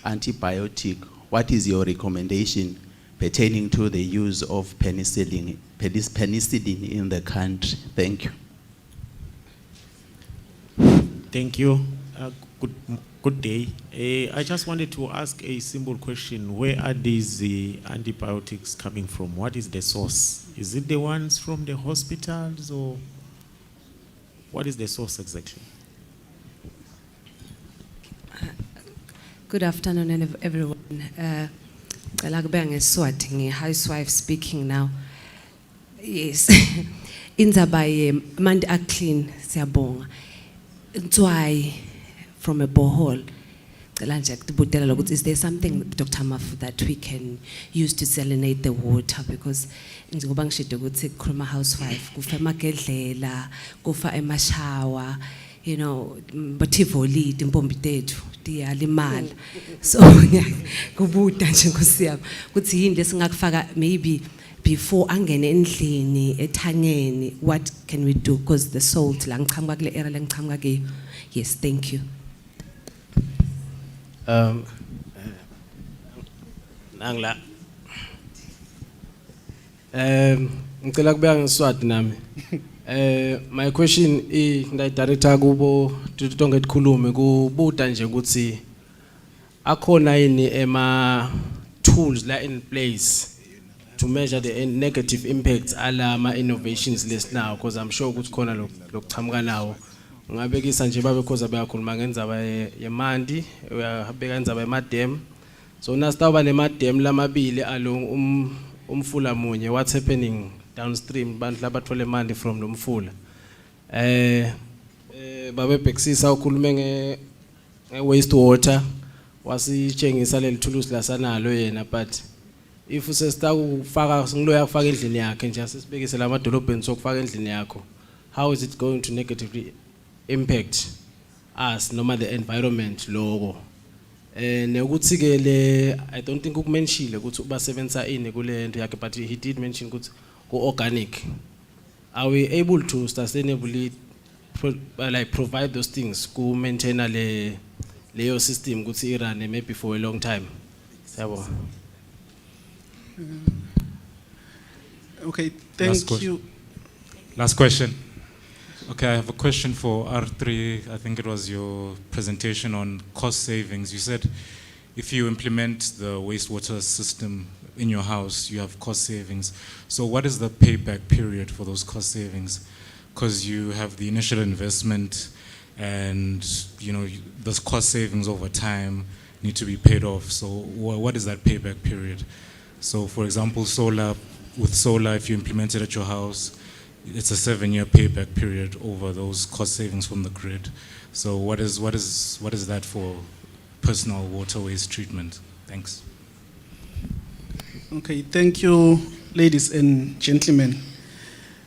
antibiotic. What is your recommendation pertaining to the use of penicillin in the country? Thank you. Thank you. Good day. I just wanted to ask a simple question. Where are these antibiotics coming from? What is the source? Is it the ones from the hospitals or what is the source exactly? Good afternoon, everyone. Housewife speaking now. Yes. Indzaba mandi clean siyabonga. Why from a borehole? Is there something, Dr. Mafu, that we can use to salinate the water? Because in the housewife, kufa magedlela, kufa emashawa, you know, bativoli, timpombi tethu, tiyalimala. So, kubuta nje nkosiyami. Kuthi yini lesingakufaka maybe before angene endlini ethanyeni, what can we do? Because the salt la ngichamuka kule area la ngichamuka kuyo. Yes, thank you. Nangla. Ngicela kubeka ngiswati nami. My question is director kubo tonke likhulume kubuta nje ukuthi akhona yini ema tools la in place to measure the negative impacts alama innovations list now, because I'm sure ukuthi khona lokuchamuka nawo. Ngabekisa nje babekhoza bayakhuluma ngendzaba yemandi, uyabeka ndzaba yemadam. So nasitawuba nemadam lamabili alo umfula munye, what's happening downstream bantu labathola imandi from lo mfula? Babebhekisisa ukhulume wastewater, wasitshengisa leli thulusi lasanalo yena, but if usesitawufaka singiloya kufaka endlini yakhe nje asisibekise lamadolobheni sokufaka endlini yakho, how is it going to negatively impact us noma the environment logo? Nekuthi ke le I don't think ukumenshile ukuthi ubasebenzisa ini kule nto yakhe, but he did mention ukuthi ku organic. Are we able to sustainably provide those things ku maintain leyo system ukuthi irun maybe for a long time? Siyabonga. Okay, thank you. Last question. Okay, I have a question for R3. I think it was your presentation on cost savings. You said if you implement the wastewater system in your house, you have cost savings. So what is the payback period for those cost savings? Because you have the initial investment and those cost savings over time need to be paid off. So what is that payback period? So for example, solar with solar, if you implement it at your house, it's a 7-year payback period over those cost savings from the grid. So what is that for personal water waste treatment? Thanks. Okay, thank you, ladies and gentlemen.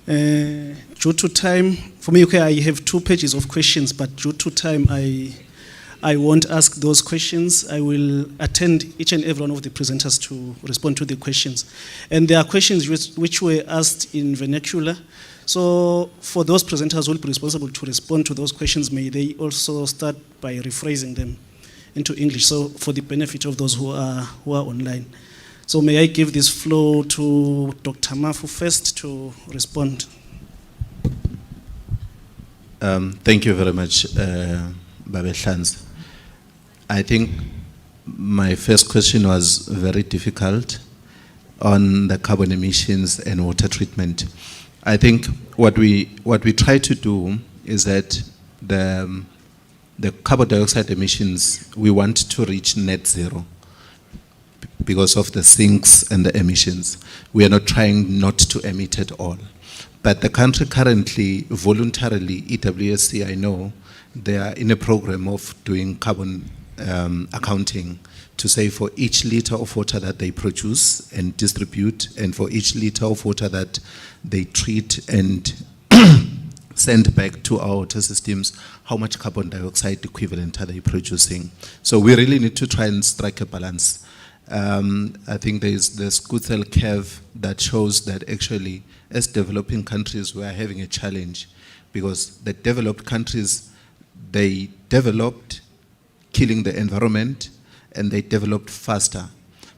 Due to time, for me, okay, I have 2 pages of questions, but due to time, I won't ask those questions. I will attend each and every one of the presenters to respond to the questions. And there are questions which were asked in vernacular. So for those presenters who will be responsible to respond to those questions, may they also start by rephrasing them into English, so for the benefit of those who are online. So may I give this floor to Dr. Mafu first to respond. Thank you very much, Babe Shans. I think my first question was very difficult on the carbon emissions and water treatment. I think what we try to do is that the carbon dioxide emissions, we want to reach net zero because of the sinks and the emissions. We are not trying not to emit at all. But the country currently, voluntarily, EWSC, I know, they are in a program of doing carbon accounting to say for each liter of water that they produce and distribute, and for each liter of water that they treat and send back to our water systems, how much carbon dioxide equivalent are they producing? So we really need to try and strike a balance. I think there's this Kutzell curve that shows that actually, as developing countries, we are having a challenge because the developed countries, they developed killing the environment and they developed faster.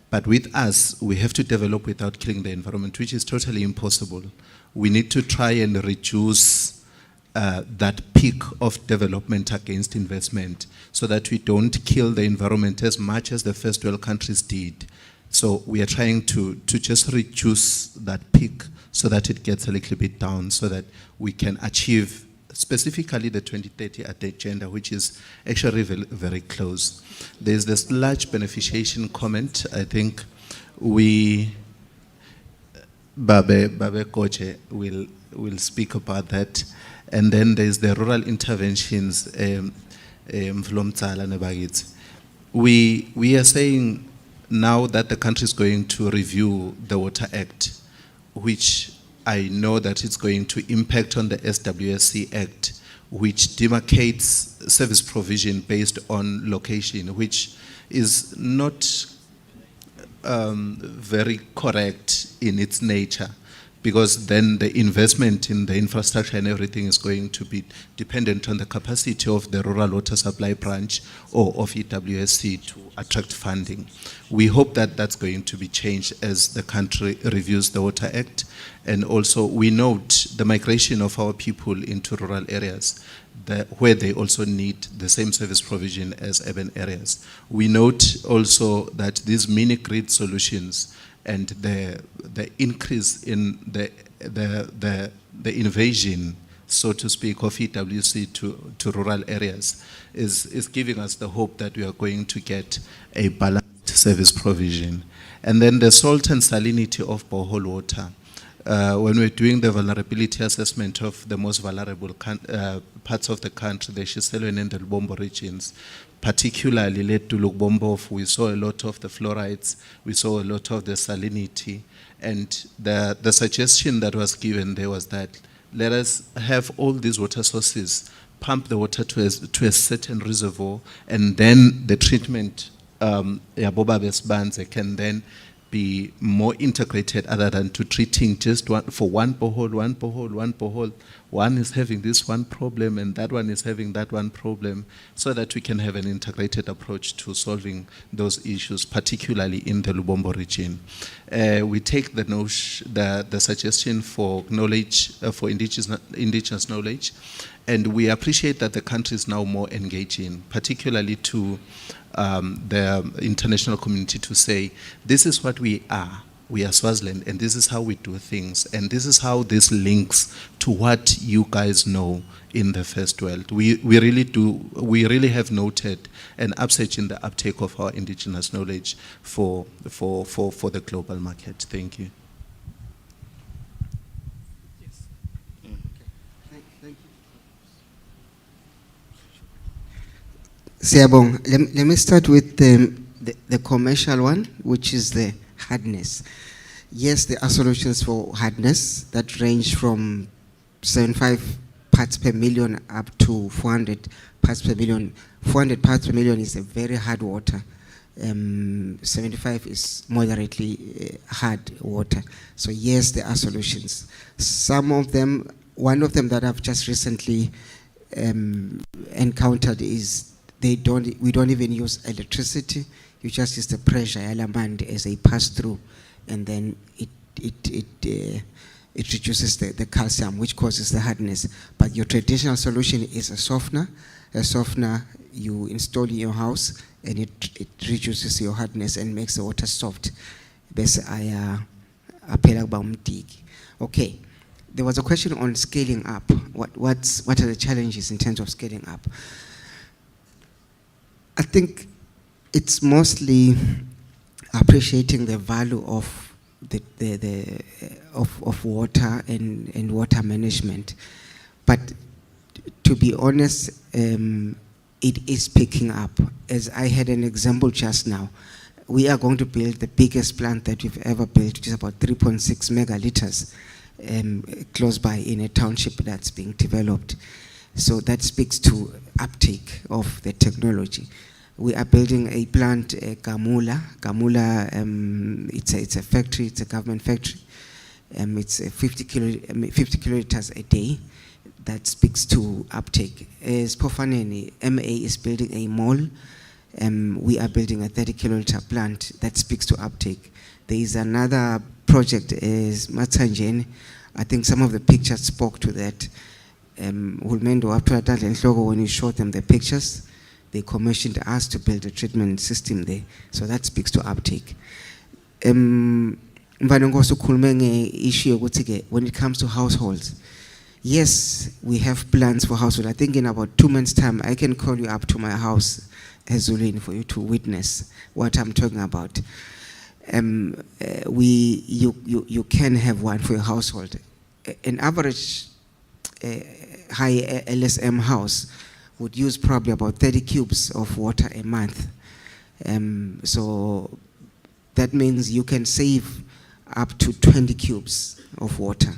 But with us, we have to develop without killing the environment, which is totally impossible. We need to try and reduce that peak of development against investment so that we don't kill the environment as much as the first world countries did. So we are trying to just reduce that peak so that it gets a little bit down so that we can achieve specifically the 2030 agenda, which is actually very close. There's this large beneficiation comment. I think Babe Koche will speak about that. And then there's the rural interventions. We are saying now that the country is going to review the Water Act, which I know that it's going to impact on the SWSC Act, which demarcates service provision based on location, which is not very correct in its nature, because then the investment in the infrastructure and everything is going to be dependent on the capacity of the rural water supply branch or of EWSC to attract funding. We hope that that's going to be changed as the country reviews the Water Act. And also we note the migration of our people into rural areas where they also need the same service provision as urban areas. We note also that these mini grid solutions and the increase in the invasion, so to speak, of EWC to rural areas is giving us the hope that we are going to get a balanced service provision. And then the salt and salinity of borehole water. When we're doing the vulnerability assessment of the most vulnerable parts of the country, the Shiselweni and the Lubombo regions, particularly led to Lubombo, we saw a lot of the fluorides, we saw a lot of the salinity, and the suggestion that was given there was that let us have all these water sources, pump the water to a certain reservoir, and then the treatment can then be more integrated other than to treating just one borehole. One is having this one problem and that one is having that one problem, so that we can have an integrated approach to solving those issues, particularly in the Lubombo region. We take the suggestion for knowledge, for indigenous knowledge, and we appreciate that the country is now more engaging, particularly to the international community, to say, this is what we are Swaziland, and this is how we do things, and this is how this links to what you guys know in the first world. We really have noted an upsurge in the uptake of our indigenous knowledge for the global market. Thank you. Siyabonga. Let me start with the commercial one, which is the hardness. Yes, there are solutions for hardness that range from 75 parts per million up to 400 parts per million. 400 parts per million is a very hard water. 75 is moderately hard water. So yes, there are solutions. Some of them, one of them that I've just recently encountered is we don't even use electricity. You just use the pressure element as a pass-through, and then it reduces the calcium, which causes the hardness. But your traditional solution is a softener. A softener you install in your house, and it reduces your hardness and makes the water soft. Okay. There was a question on scaling up. What are the challenges in terms of scaling up? I think it's mostly appreciating the value of of water and water management. But to be honest, it is picking up. As I had an example just now, we are going to build the biggest plant that we've ever built, which is about 3.6 megaliters. Close by in a township that's being developed. So that speaks to uptake of the technology. We are building a plant, Gamula. Gamula, it's a factory, it's a government factory. It's 50 kiloliters a day. That speaks to uptake. As Pofaneni, MA is building a mall. We are building a 30 kiloliter plant. That speaks to uptake. There is another project, is Matsanjeni. I think some of the pictures spoke to that. When you showed them the pictures, they commissioned us to build a treatment system there. So that speaks to uptake. When it comes to households, yes, we have plans for households. I think in about 2 months' time, I can call you up to my house, Ezulin, for you to witness what I'm talking about. You can have one for your household. An average high LSM house would use probably about 30 cubes of water a month. So that means you can save up to 20 cubes of water.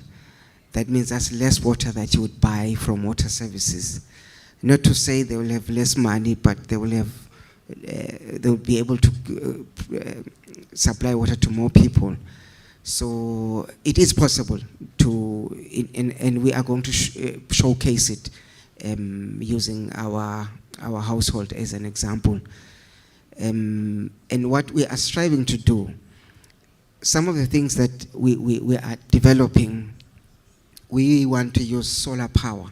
That means that's less water that you would buy from water services. Not to say they will have less money, but they will be able to supply water to more people. So it is possible to, and we are going to showcase it using our household as an example. And what we are striving to do, some of the things that we are developing, we want to use solar power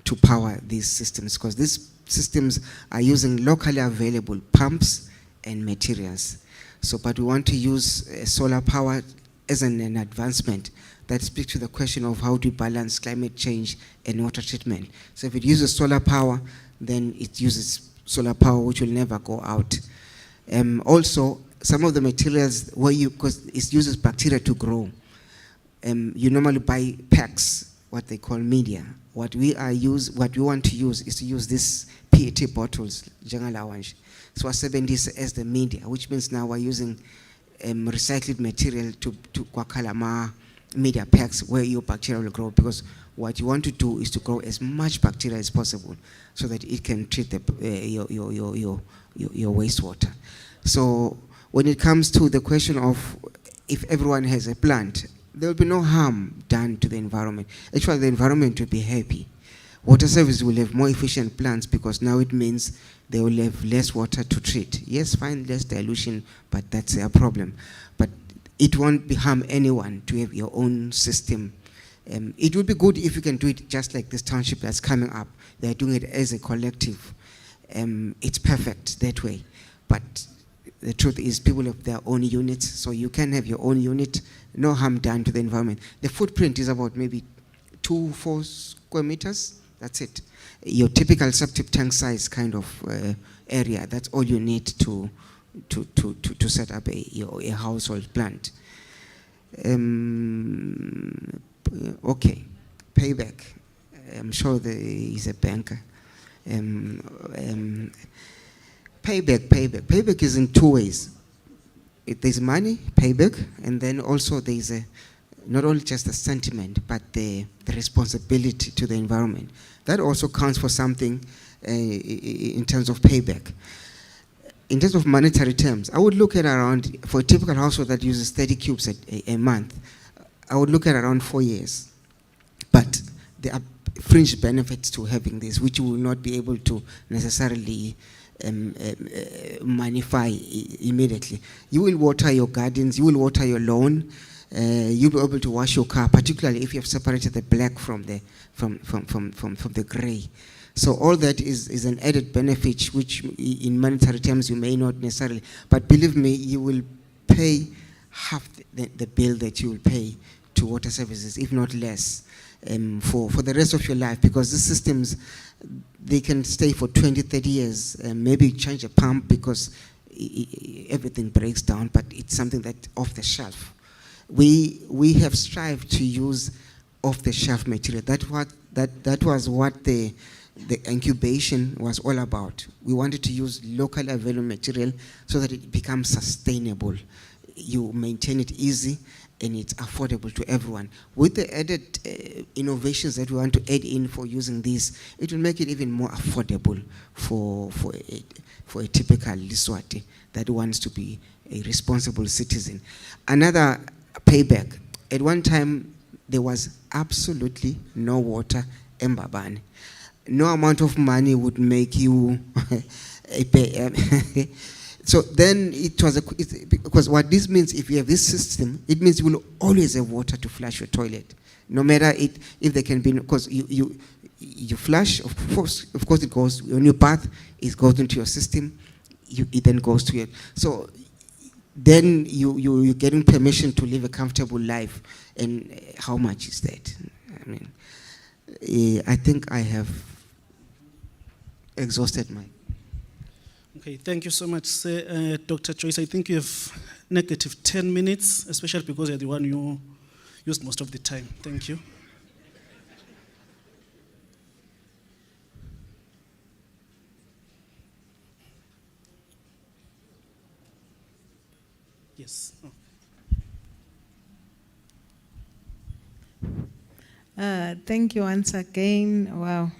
to power these systems, because these systems are using locally available pumps and materials. So, but we want to use solar power as an advancement that speaks to the question of how to balance climate change and water treatment. So if it uses solar power, then it uses solar power which will never go out. Also, some of the materials because it uses bacteria to grow. You normally buy packs, what they call media. What we want to use is to use these PET bottles, so as the media, which means now we're using recycled material to kwakalama media packs where your bacteria will grow, because what you want to do is to grow as much bacteria as possible so that it can treat your wastewater. So when it comes to the question of if everyone has a plant, there will be no harm done to the environment. Actually, the environment will be happy. Water service will have more efficient plants because now it means they will have less water to treat. Yes, fine, less dilution, but that's a problem. But it won't harm anyone to have your own system. It would be good if you can do it just like this township that's coming up. They're doing it as a collective. It's perfect that way. But the truth is people have their own units, so you can have your own unit, no harm done to the environment. The footprint is about maybe 2-4 square meters. That's it. Your typical septic tank size kind of area. That's all you need to set up a household plant. Okay, payback. I'm sure there is a banker. Payback is in two ways. There's money, payback, and then also there's not only just the sentiment, but the responsibility to the environment. That also counts for something in terms of payback. In terms of monetary terms, I would look at around, for a typical household that uses 30 cubes a month, I would look at around 4 years. But there are fringe benefits to having this, which you will not be able to necessarily magnify immediately. You will water your gardens, you will water your lawn, you'll be able to wash your car, particularly if you have separated the black from the gray. So all that is an added benefit, which in monetary terms you may not necessarily, but believe me, you will pay half the bill that you will pay to water services, if not less, for the rest of your life, because these systems, they can stay for 20, 30 years, maybe change a pump because everything breaks down, but it's something that off the shelf. We have strived to use off-the-shelf material. That was what the incubation was all about. We wanted to use locally available material so that it becomes sustainable. You maintain it easy and it's affordable to everyone. With the added innovations that we want to add in for using this, it will make it even more affordable for a typical Liswati that wants to be a responsible citizen. Another payback. At one time, there was absolutely no water in Mbabane. No amount of money would make you so then it was because what this means, if you have this system, it means you will always have water to flush your toilet, no matter if there can be, because you flush, of course it goes on your bath, it goes into your system, it then goes to your, so then you're getting permission to live a comfortable life. And how much is that? I mean, I think I have exhausted my. Okay, thank you so much, Dr. Joyce. I think you have negative 10 minutes, especially because you're the one who used most of the time. Thank you. Yes. Oh. Thank you once again. Wow.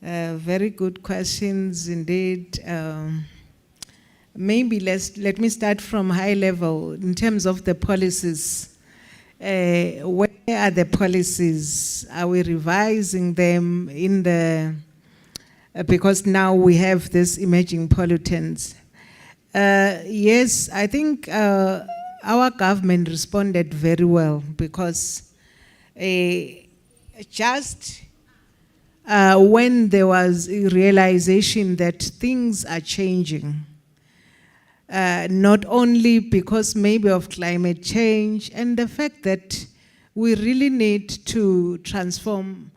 Very good questions indeed. Maybe let me start from high level in terms of the policies. Where are the policies? Are we revising them in the, because now we have this emerging pollutants. Yes, I think our government responded very well because just when there was a realization that things are changing, not only because maybe of climate change and the fact that we really need to transform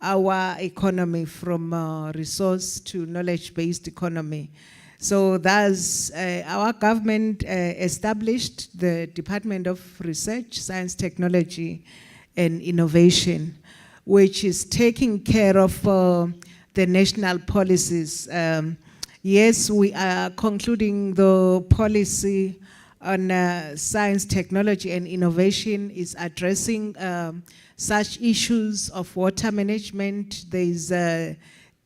our economy from resource to knowledge-based economy. So thus, our government established the Department of Research, Science, Technology, and Innovation, which is taking care of the national policies. Yes, we are concluding the policy on science, technology, and innovation is addressing such issues of water management. There is a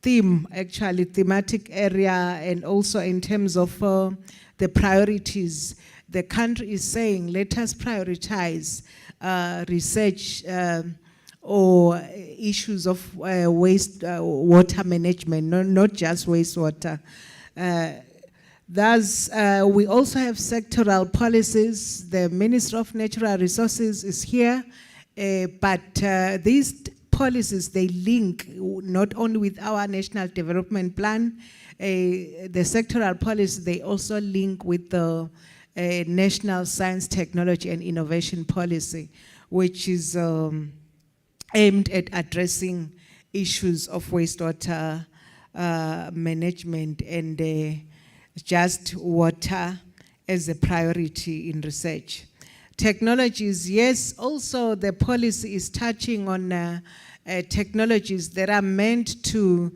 theme, actually, thematic area, and also in terms of the priorities. The country is saying, let us prioritize research or issues of water management, not just wastewater. Thus, we also have sectoral policies. The Minister of Natural Resources is here, but these policies, they link not only with our National Development Plan, the sectoral policies, they also link with the National Science, Technology, and Innovation Policy, which is aimed at addressing issues of wastewater management and just water as a priority in research. Technologies, yes, also the policy is touching on technologies that are meant to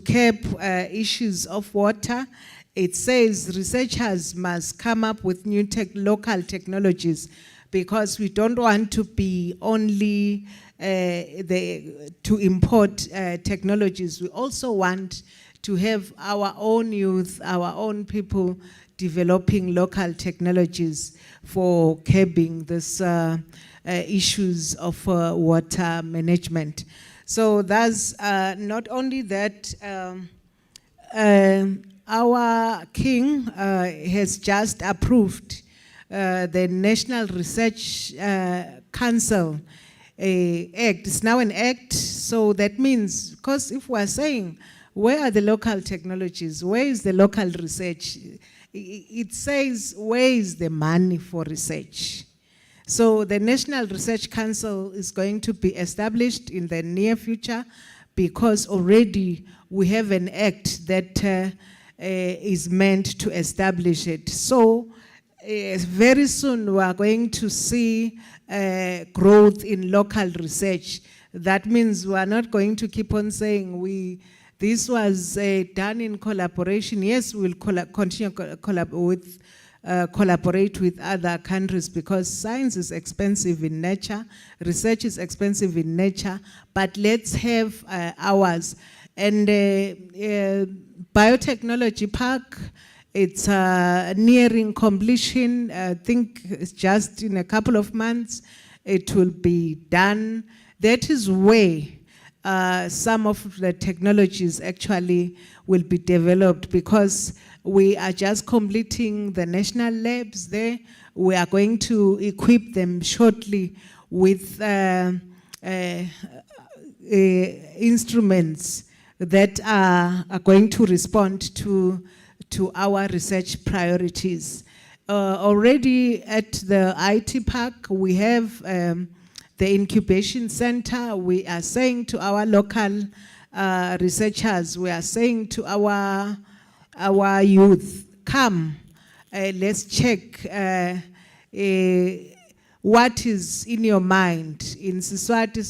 curb issues of water it says researchers must come up with new local technologies, because we don't want to be only to import technologies. We also want to have our own youth, our own people developing local technologies for curbing this issues of water management. So that's not only that, our king has just approved the National Research Council Act. It's now an act, so that means, because if we're saying, where are the local technologies? Where is the local research? It says, where is the money for research? So the National Research Council is going to be established in the near future, because already we have an act that is meant to establish it. So very soon we are going to see growth in local research. That means we are not going to keep on saying this was done in collaboration. Yes, we'll continue collaborate with other countries, because science is expensive in nature, research is expensive in nature, but let's have ours. And biotechnology park, it's nearing completion. I think it's just in a couple of months it will be done. That is where some of the technologies actually will be developed, because we are just completing the national labs there. We are going to equip them shortly with instruments that are going to respond to our research priorities. Already at the IT park, we have the incubation center. We are saying to our local researchers, we are saying to our youth, come, let's check what is in your mind. In Siswati,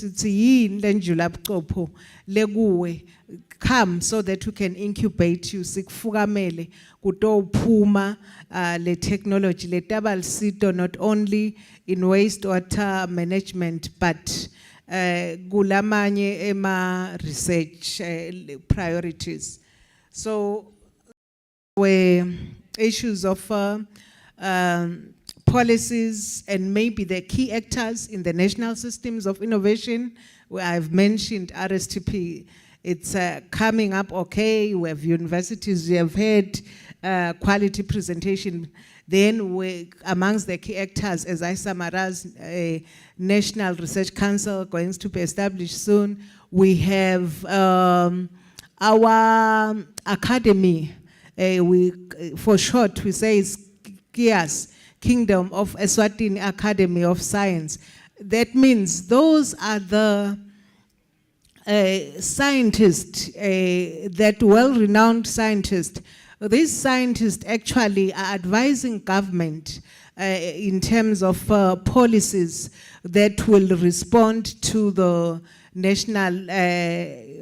come so that we can incubate you. Sikufukamele kuto phuma le technology le tabalsito, not only in wastewater management but kulamanye ema research priorities. So were issues of policies and maybe the key actors in the national systems of innovation, where I've mentioned RSTP. It's coming up okay. We have universities, we have had quality presentation. Then we, amongst the key actors, as I summarize, a National Research Council going to be established soon. We have our academy, for short we say it's Iasp, Kingdom of Eswatini Academy of Science. That means those are the scientists, that well-renowned scientists. These scientists actually are advising government in terms of policies that will respond to the national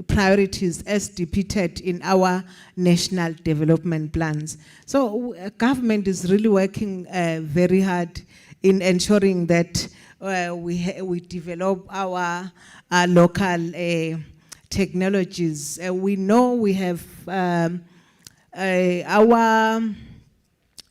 priorities as depicted in our national development plans. So government is really working very hard in ensuring that we develop our local technologies. We know we have our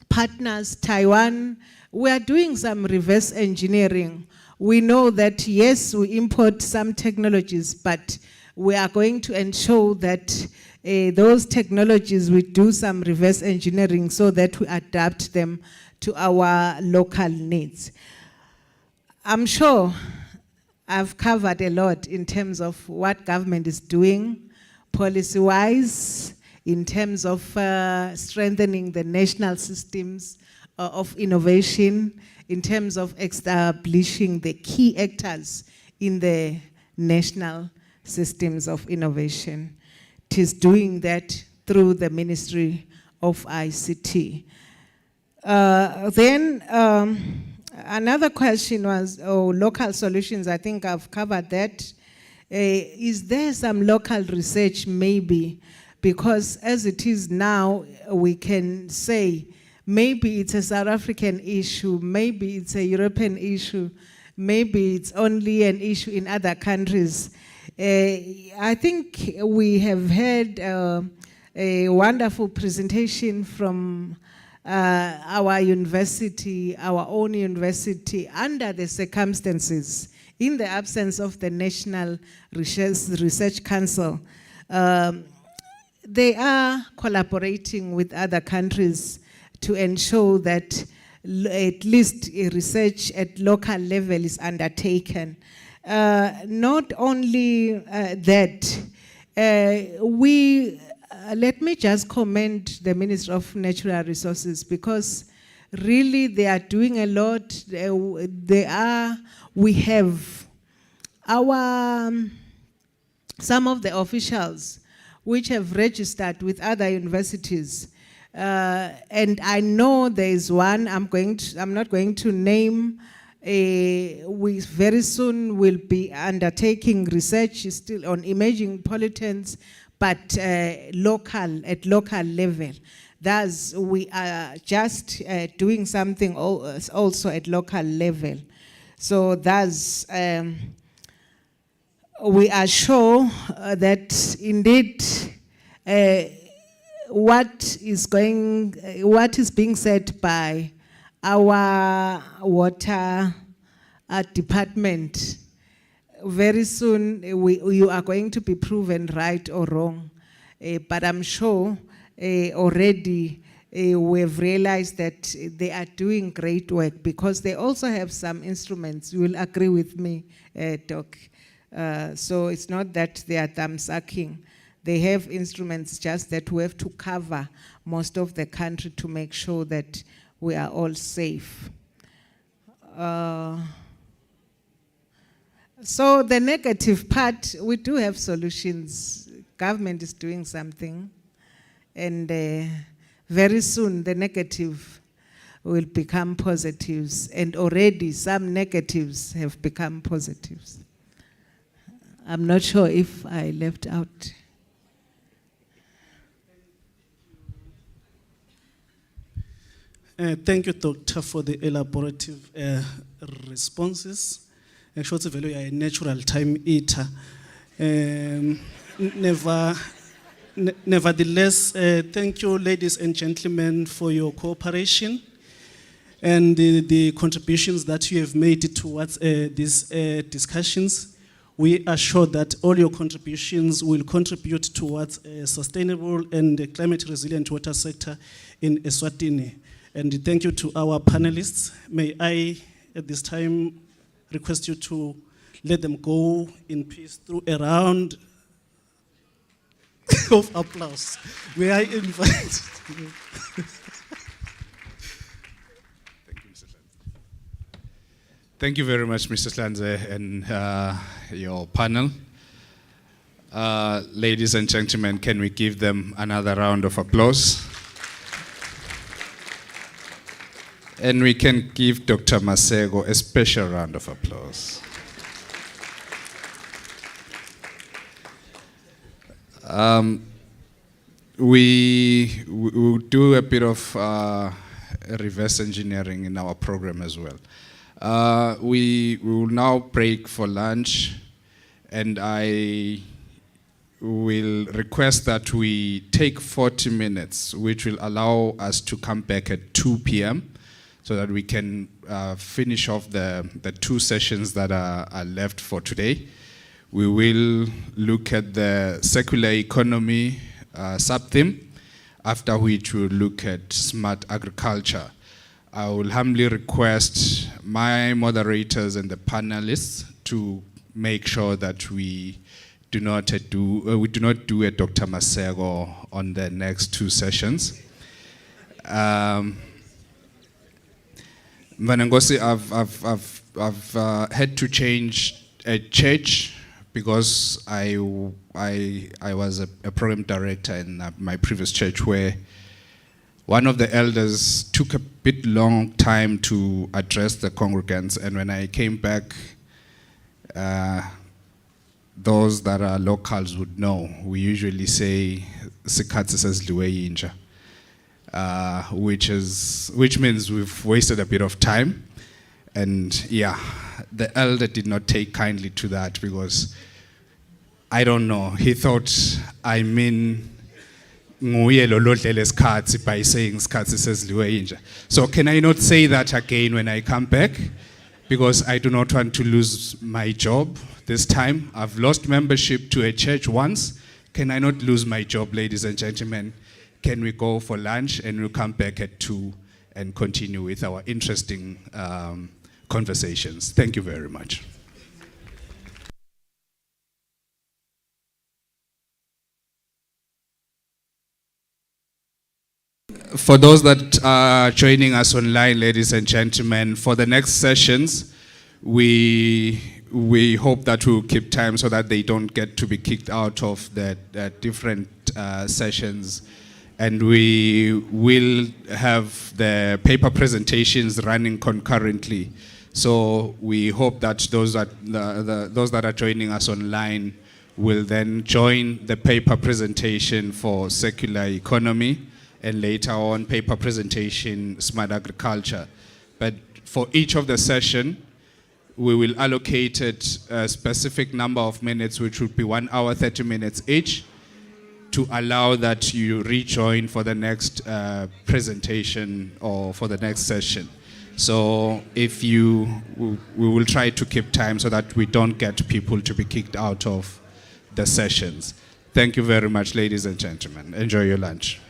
partners, Taiwan. We are doing some reverse engineering. We know that yes, we import some technologies, but we are going to ensure that those technologies, we do some reverse engineering so that we adapt them to our local needs. I'm sure I've covered a lot in terms of what government is doing policy-wise, in terms of strengthening the national systems of innovation, in terms of establishing the key actors in the national systems of innovation. It is doing that through the Ministry of ICT. Another question was local solutions. I think I've covered that. Is there some local research maybe because as it is now, we can say maybe it's a South African issue, maybe it's a European issue, maybe it's only an issue in other countries. I think we have had a wonderful presentation from our university, our own university, under the circumstances, in the absence of the National Research Council. They are collaborating with other countries to ensure that at least research at local level is undertaken. Not only that, let me just commend the Ministry of Natural Resources, because really they are doing a lot. We have some of the officials which have registered with other universities. And I know there is one, I'm not going to name. We very soon will be undertaking research still on emerging pollutants, but at local level. Thus, we are just doing something also at local level. So thus, we are sure that indeed what is being said by our water department, very soon you are going to be proven right or wrong. But I'm sure already we've realized that they are doing great work, because they also have some instruments. You will agree with me, Doc. So it's not that they are thumb-sucking. They have instruments, just that we have to cover most of the country to make sure that we are all safe. So the negative part, we do have solutions. Government is doing something, and very soon the negative will become positives, and already some negatives have become positives. I'm not sure if I left out. Thank you, Doctor, for the elaborative responses. Actually, value a natural time eater. Nevertheless, thank you, ladies and gentlemen, for your cooperation and the contributions that you have made towards these discussions. We are sure that all your contributions will contribute towards a sustainable and climate resilient water sector in Eswatini. And thank you to our panelists. May I, at this time, request you to let them go in peace through a round of applause. May I invite... Thank you, Mr. Slanze. Thank you very much, Mr. Slanze, and your panel. Ladies and gentlemen, can we give them another round of applause? And we can give Dr. Masego a special round of applause. We will do a bit of reverse engineering in our program as well. We will now break for lunch, and I will request that we take 40 minutes, which will allow us to come back at 2 p.m. so that we can finish off the two sessions that are left for today. We will look at the circular economy sub-theme, after which we'll look at smart agriculture. I will humbly request my moderators and the panelists to make sure that we do not do a Dr. Masego on the next two sessions. Manangosi, I've had to change a church because I was a program director in my previous church, where one of the elders took a bit long time to address the congregants, and when I came back, those that are locals would know, we usually say "sikhatsi sezidliwe yinja," which means we've wasted a bit of time. And yeah, the elder did not take kindly to that because I don't know, he thought I mean nguye lo lodlele isikhatsi by saying isikhatsi sezidliwe yinja. So can I not say that again when I come back? Because I do not want to lose my job this time. I've lost membership to a church once. Can I not lose my job, ladies and gentlemen? Can we go for lunch and we'll come back at 2 and continue with our interesting conversations? Thank you very much. For those that are joining us online, ladies and gentlemen, for the next sessions, we hope that we'll keep time so that they don't get to be kicked out of the different sessions. And we will have the paper presentations running concurrently. So we hope that those that are joining us online will then join the paper presentation for circular economy, and later on paper presentation smart agriculture. But for each of the session, we will allocate it a specific number of minutes, which would be 1 hour, 30 minutes each, to allow that you rejoin for the next presentation or for the next session. So we will try to keep time so that we don't get people to be kicked out of the sessions. Thank you very much, ladies and gentlemen. Enjoy your lunch.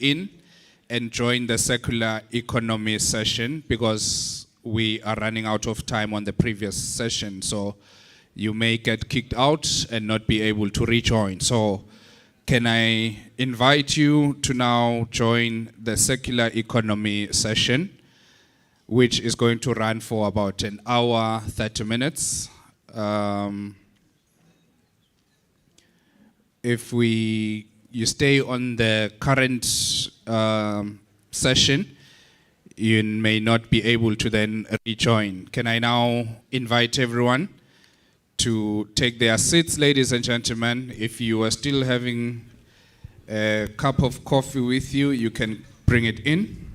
in and join the circular economy session, because we are running out of time on the previous session. So you may get kicked out and not be able to rejoin. So can I invite you to now join the circular economy session, which is going to run for about an hour, 30 minutes. If you stay on the current session, you may not be able to then rejoin. Can I now invite everyone to take their seats, ladies and gentlemen? If you are still having a cup of coffee with you, you can bring it in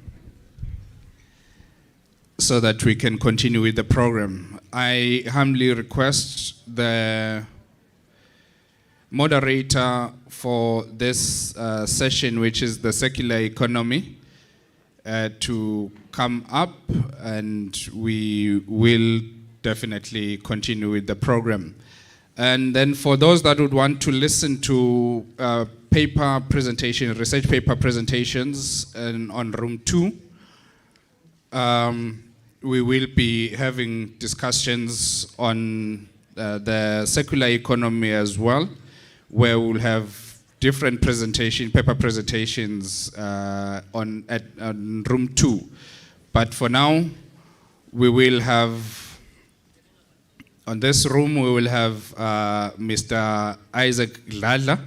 so that we can continue with the program. I humbly request the moderator for this session, which is the circular economy, to come up, and we will definitely continue with the program. And then for those that would want to listen to paper presentation, research paper presentations on room 2, we will be having discussions on the circular economy as well, where we'll have different paper presentations on room 2. But for now, we will have, on this room, we will have Mr. Isaac Ladla,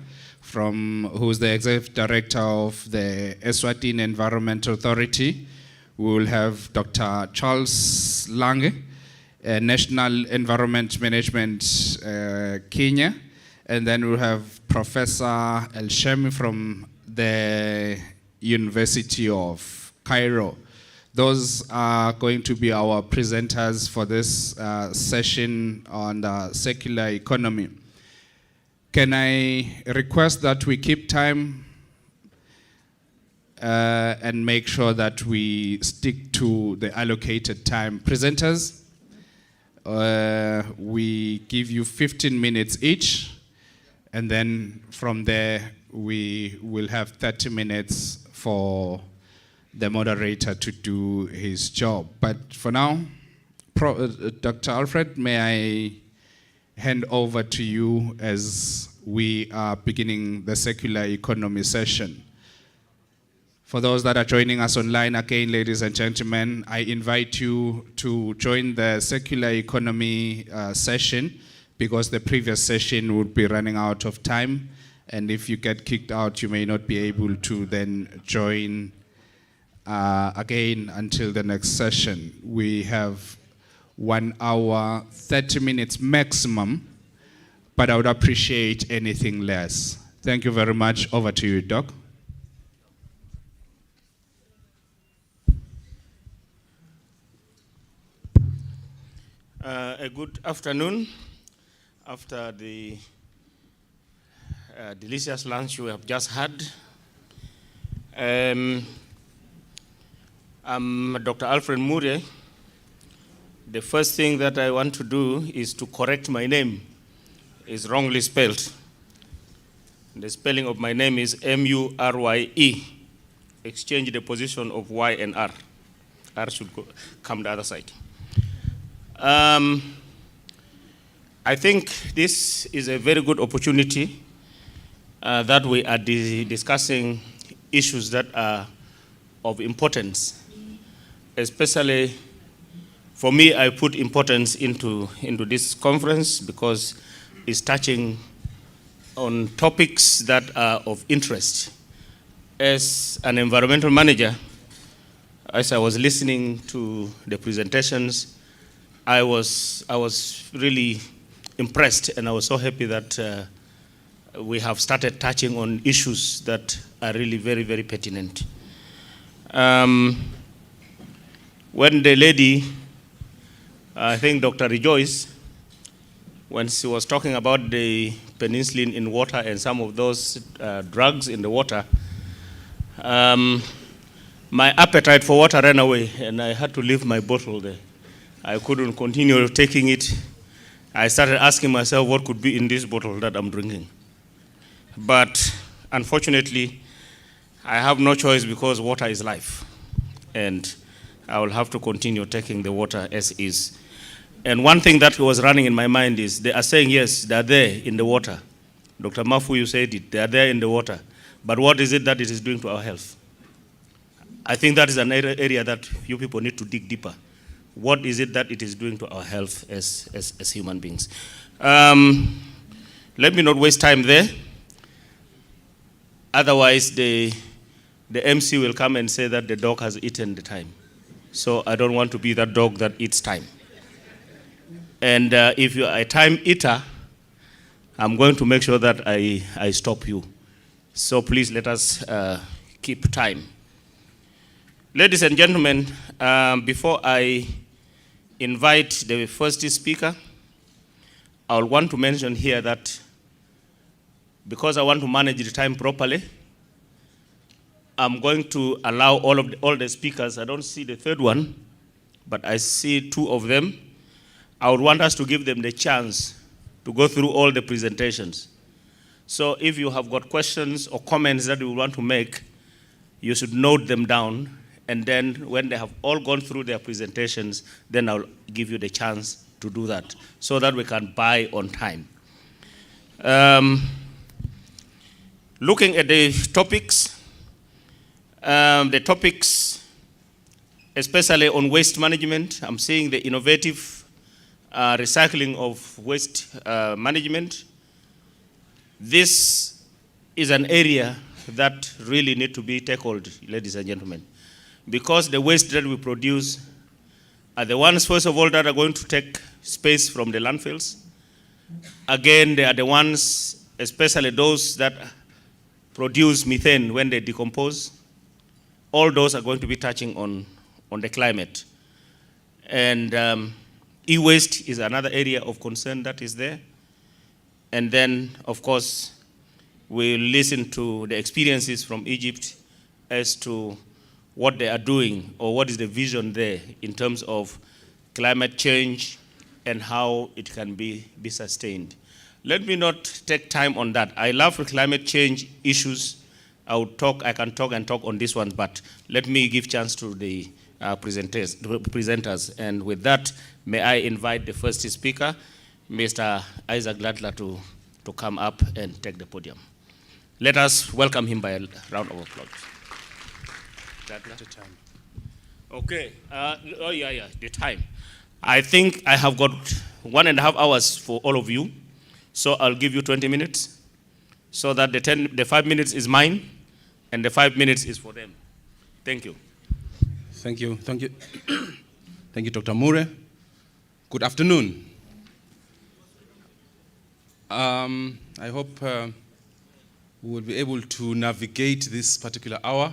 who's the Executive Director of the Eswatini Environment Authority. We will have Dr. Charles Lange, National Environment Management Kenya. And then we'll have Professor El Shemi from the University of Cairo. Those are going to be our presenters for this session on the circular economy. Can I request that we keep time and make sure that we stick to the allocated time? Presenters, we give you 15 minutes each, and then from there we will have 30 minutes for the moderator to do his job. But for now, Dr. Alfred, may I hand over to you as we are beginning the circular economy session. For those that are joining us online, again, ladies and gentlemen, I invite you to join the circular economy session, because the previous session would be running out of time. And if you get kicked out, you may not be able to then join again until the next session. We have 1 hour, 30 minutes maximum, but I would appreciate anything less. Thank you very much. Over to you, Doc. A good afternoon. After the delicious lunch we have just had, I'm Dr. Alfred Mure. The first thing that I want to do is to correct my name. It's wrongly spelled. The spelling of my name is M-U-R-Y-E. Exchange the position of Y and R. R should come the other side. I think this is a very good opportunity that we are discussing issues that are of importance. Especially for me, I put importance into this conference because it's touching on topics that are of interest. As an environmental manager, as I was listening to the presentations, I was really impressed, and I was so happy that we have started touching on issues that are really very, very pertinent. When the lady, I think Dr. Rejoice, when she was talking about the penicillin in water and some of those drugs in the water, my appetite for water ran away, and I had to leave my bottle there. I couldn't continue taking it. I started asking myself what could be in this bottle that I'm drinking. But unfortunately, I have no choice because water is life. And I will have to continue taking the water as is. And one thing that was running in my mind is they are saying, yes, they are there in the water. Dr. Mafu, you said it, they are there in the water. But what is it that it is doing to our health? I think that is an area that you people need to dig deeper. What is it that it is doing to our health as human beings? Let me not waste time there. Otherwise, the MC will come and say that the dog has eaten the time. So I don't want to be that dog that eats time. And if you are a time eater, I'm going to make sure that I stop you. So please let us keep time. Ladies and gentlemen, before I invite the first speaker, I want to mention here that because I want to manage the time properly, I'm going to allow all the speakers. I don't see the third one, but I see two of them. I would want us to give them the chance to go through all the presentations. So if you have got questions or comments that you want to make, you should note them down. And then when they have all gone through their presentations, then I'll give you the chance to do that so that we can buy on time. Looking at the topics, especially on waste management, I'm seeing the innovative recycling of waste management. This is an area that really need to be tackled, ladies and gentlemen, because the waste that we produce are the ones, first of all, that are going to take space from the landfills. Again, they are the ones, especially those that produce methane when they decompose. All those are going to be touching on the climate. And e-waste is another area of concern that is there. And then, of course, we'll listen to the experiences from Egypt as to what they are doing or what is the vision there in terms of climate change and how it can be sustained. Let me not take time on that. I love climate change issues. I can talk on this one, but let me give chance to the presenters. And with that, may I invite the first speaker, Mr. Isaac Gladler, to come up and take the podium. Let us welcome him by a round of applause. Okay. The time. I think I have got 1.5 hours for all of you, so I'll give you 20 minutes, so that the 5 minutes is mine, and the 5 minutes is for them. Thank you. Thank you. Thank you, Dr. Mure. Good afternoon. I hope we will be able to navigate this particular hour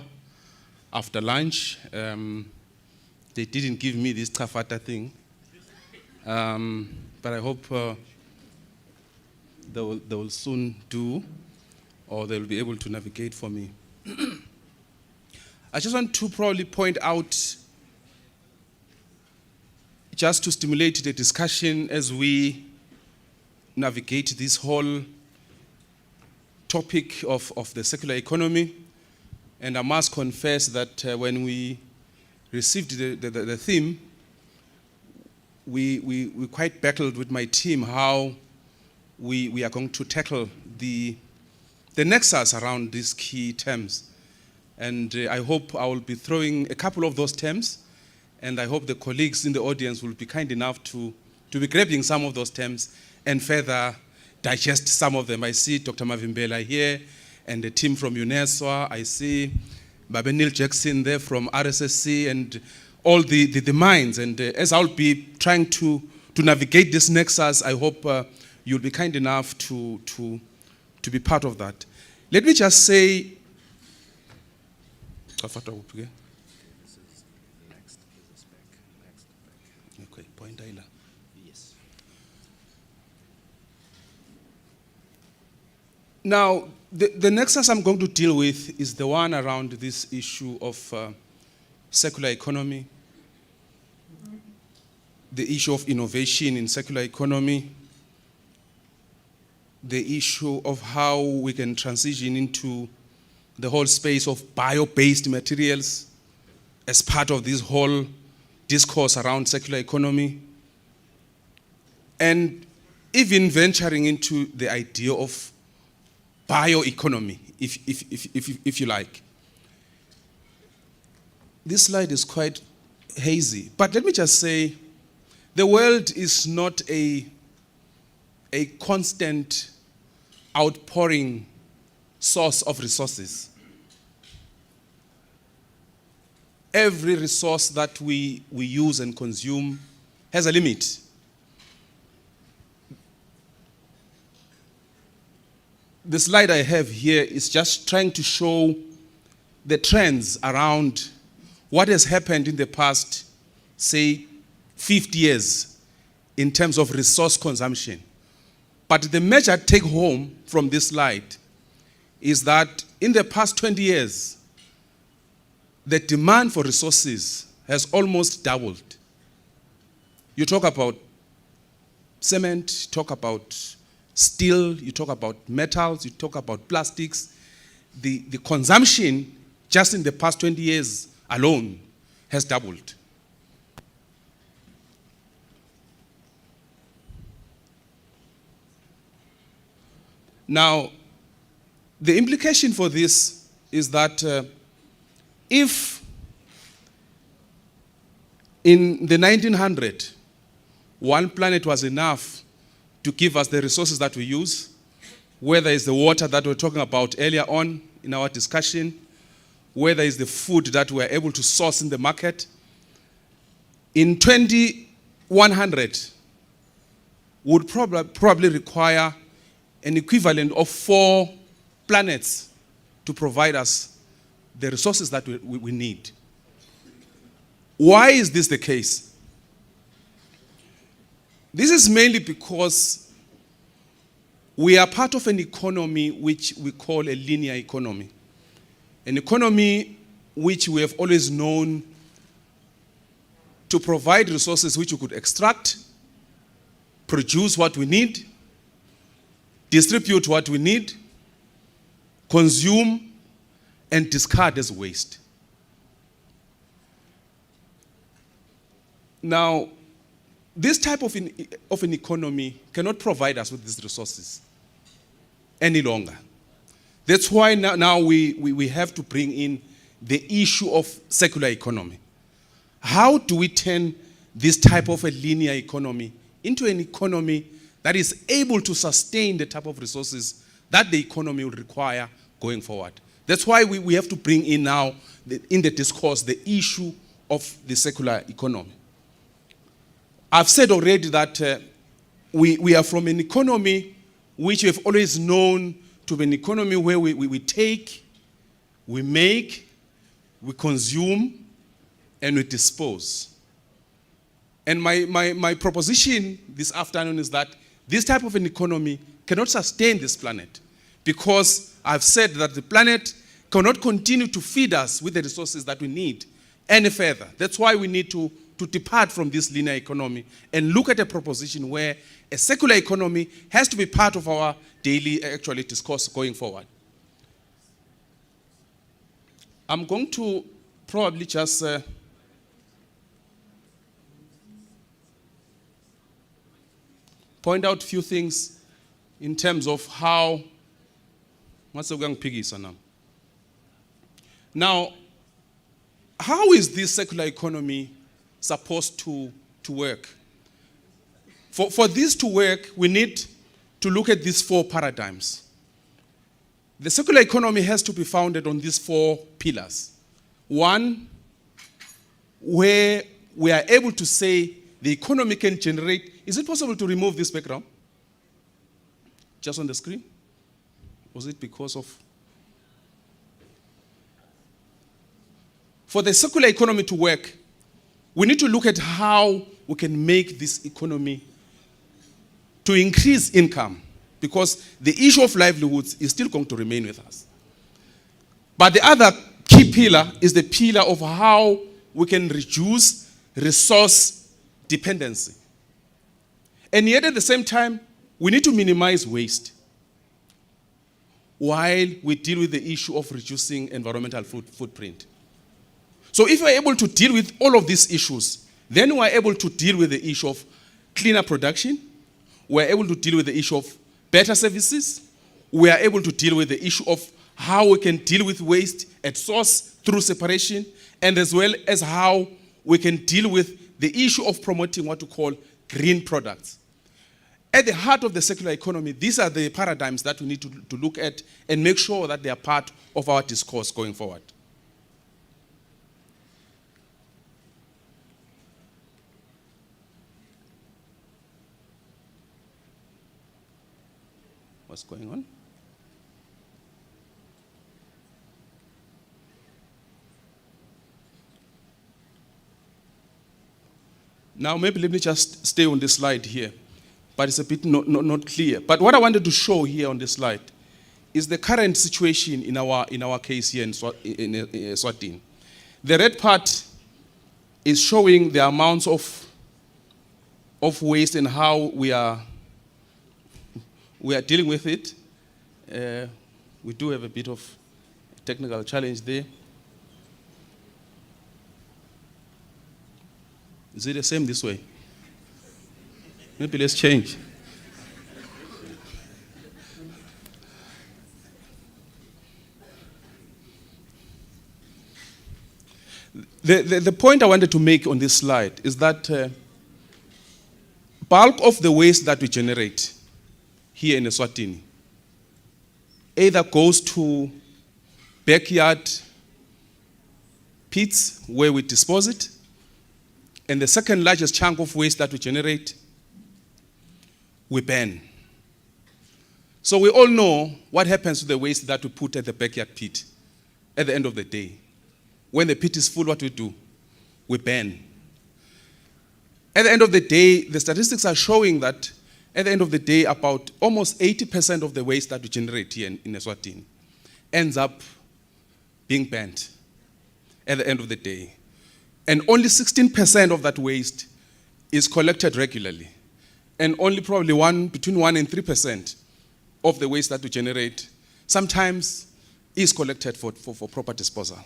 after lunch. They didn't give me this Tafata thing, but I hope they will soon do, or they will be able to navigate for me. I just want to probably point out, just to stimulate the discussion as we navigate this whole topic of the circular economy. And I must confess that when we received the theme, we quite battled with my team how we are going to tackle the nexus around these key terms. And I hope I will be throwing a couple of those terms, and I hope the colleagues in the audience will be kind enough to be grabbing some of those terms and further digest some of them. I see Dr. Mavimbela here and the team from UNESCO. I see Babe Neil Jackson there from RSSC and all the minds. And as I'll be trying to navigate this nexus, I hope you'll be kind enough to be part of that. Let me just say, okay, point Ayla. Yes. Now, the nexus I'm going to deal with is the one around this issue of circular economy, the issue of innovation in circular economy, the issue of how we can transition into the whole space of bio-based materials as part of this whole discourse around circular economy, and even venturing into the idea of bioeconomy, if you like. This slide is quite hazy, but let me just say, the world is not a constant outpouring source of resources. Every resource that we use and consume has a limit. The slide I have here is just trying to show the trends around what has happened in the past, say, 50 years in terms of resource consumption. But the major take home from this slide is that in the past 20 years, the demand for resources has almost doubled. You talk about cement, talk about steel, you talk about metals, you talk about plastics. The consumption just in the past 20 years alone has doubled. Now, the implication for this is that if in the 1900s, one planet was enough to give us the resources that we use, whether it's the water that we're talking about earlier on in our discussion, whether it's the food that we're able to source in the market, in 2100 would probably require an equivalent of 4 planets to provide us the resources that we need. Why is this the case? This is mainly because we are part of an economy which we call a linear economy. An economy which we have always known to provide resources which we could extract, produce what we need, distribute what we need, consume, and discard as waste. Now, this type of an economy cannot provide us with these resources any longer. That's why now we have to bring in the issue of circular economy. How do we turn this type of a linear economy into an economy that is able to sustain the type of resources that the economy will require going forward? That's why we have to bring in now, in the discourse, the issue of the circular economy. I've said already that we are from an economy which we have always known to be an economy where we take, we make, we consume, and we dispose. And my proposition this afternoon is that this type of an economy cannot sustain this planet, because I've said that the planet cannot continue to feed us with the resources that we need any further. That's why we need to depart from this linear economy and look at a proposition where a circular economy has to be part of our daily discourse going forward. I'm going to probably just point out a few things in terms of how now, how is this circular economy supposed to work? For this to work, we need to look at these 4 paradigms. The circular economy has to be founded on these 4 pillars. One, where we are able to say the economy can generate. Is it possible to remove this background? Just on the screen? Was it because of? For the circular economy to work, we need to look at how we can make this economy to increase income, because the issue of livelihoods is still going to remain with us. But the other key pillar is the pillar of how we can reduce resource dependency. And yet at the same time, we need to minimize waste. while we deal with the issue of reducing environmental footprint. So if we're able to deal with all of these issues, then we're able to deal with the issue of cleaner production, we're able to deal with the issue of better services, we are able to deal with the issue of how we can deal with waste at source through separation, and as well as how we can deal with the issue of promoting what we call green products. At the heart of the circular economy, these are the paradigms that we need to look at and make sure that they are part of our discourse going forward. What's going on? Now, maybe let me just stay on this slide here, but it's a bit not clear. But what I wanted to show here on this slide is the current situation in our case here in Eswatini. The red part is showing the amounts of waste and how we are dealing with it. We do have a bit of technical challenge there. Is it the same this way? Maybe let's change. The point I wanted to make on this slide is that bulk of the waste that we generate here in Eswatini either goes to backyard pits where we dispose it, and the second largest chunk of waste that we generate, we burn. So we all know what happens to the waste that we put at the backyard pit at the end of the day. When the pit is full, what we do? We burn. At the end of the day, the statistics are showing that at the end of the day, about almost 80% of the waste that we generate here in Eswatini ends up being burnt at the end of the day. And only 16% of that waste is collected regularly. And only probably between 1 and 3% of the waste that we generate sometimes is collected for proper disposal.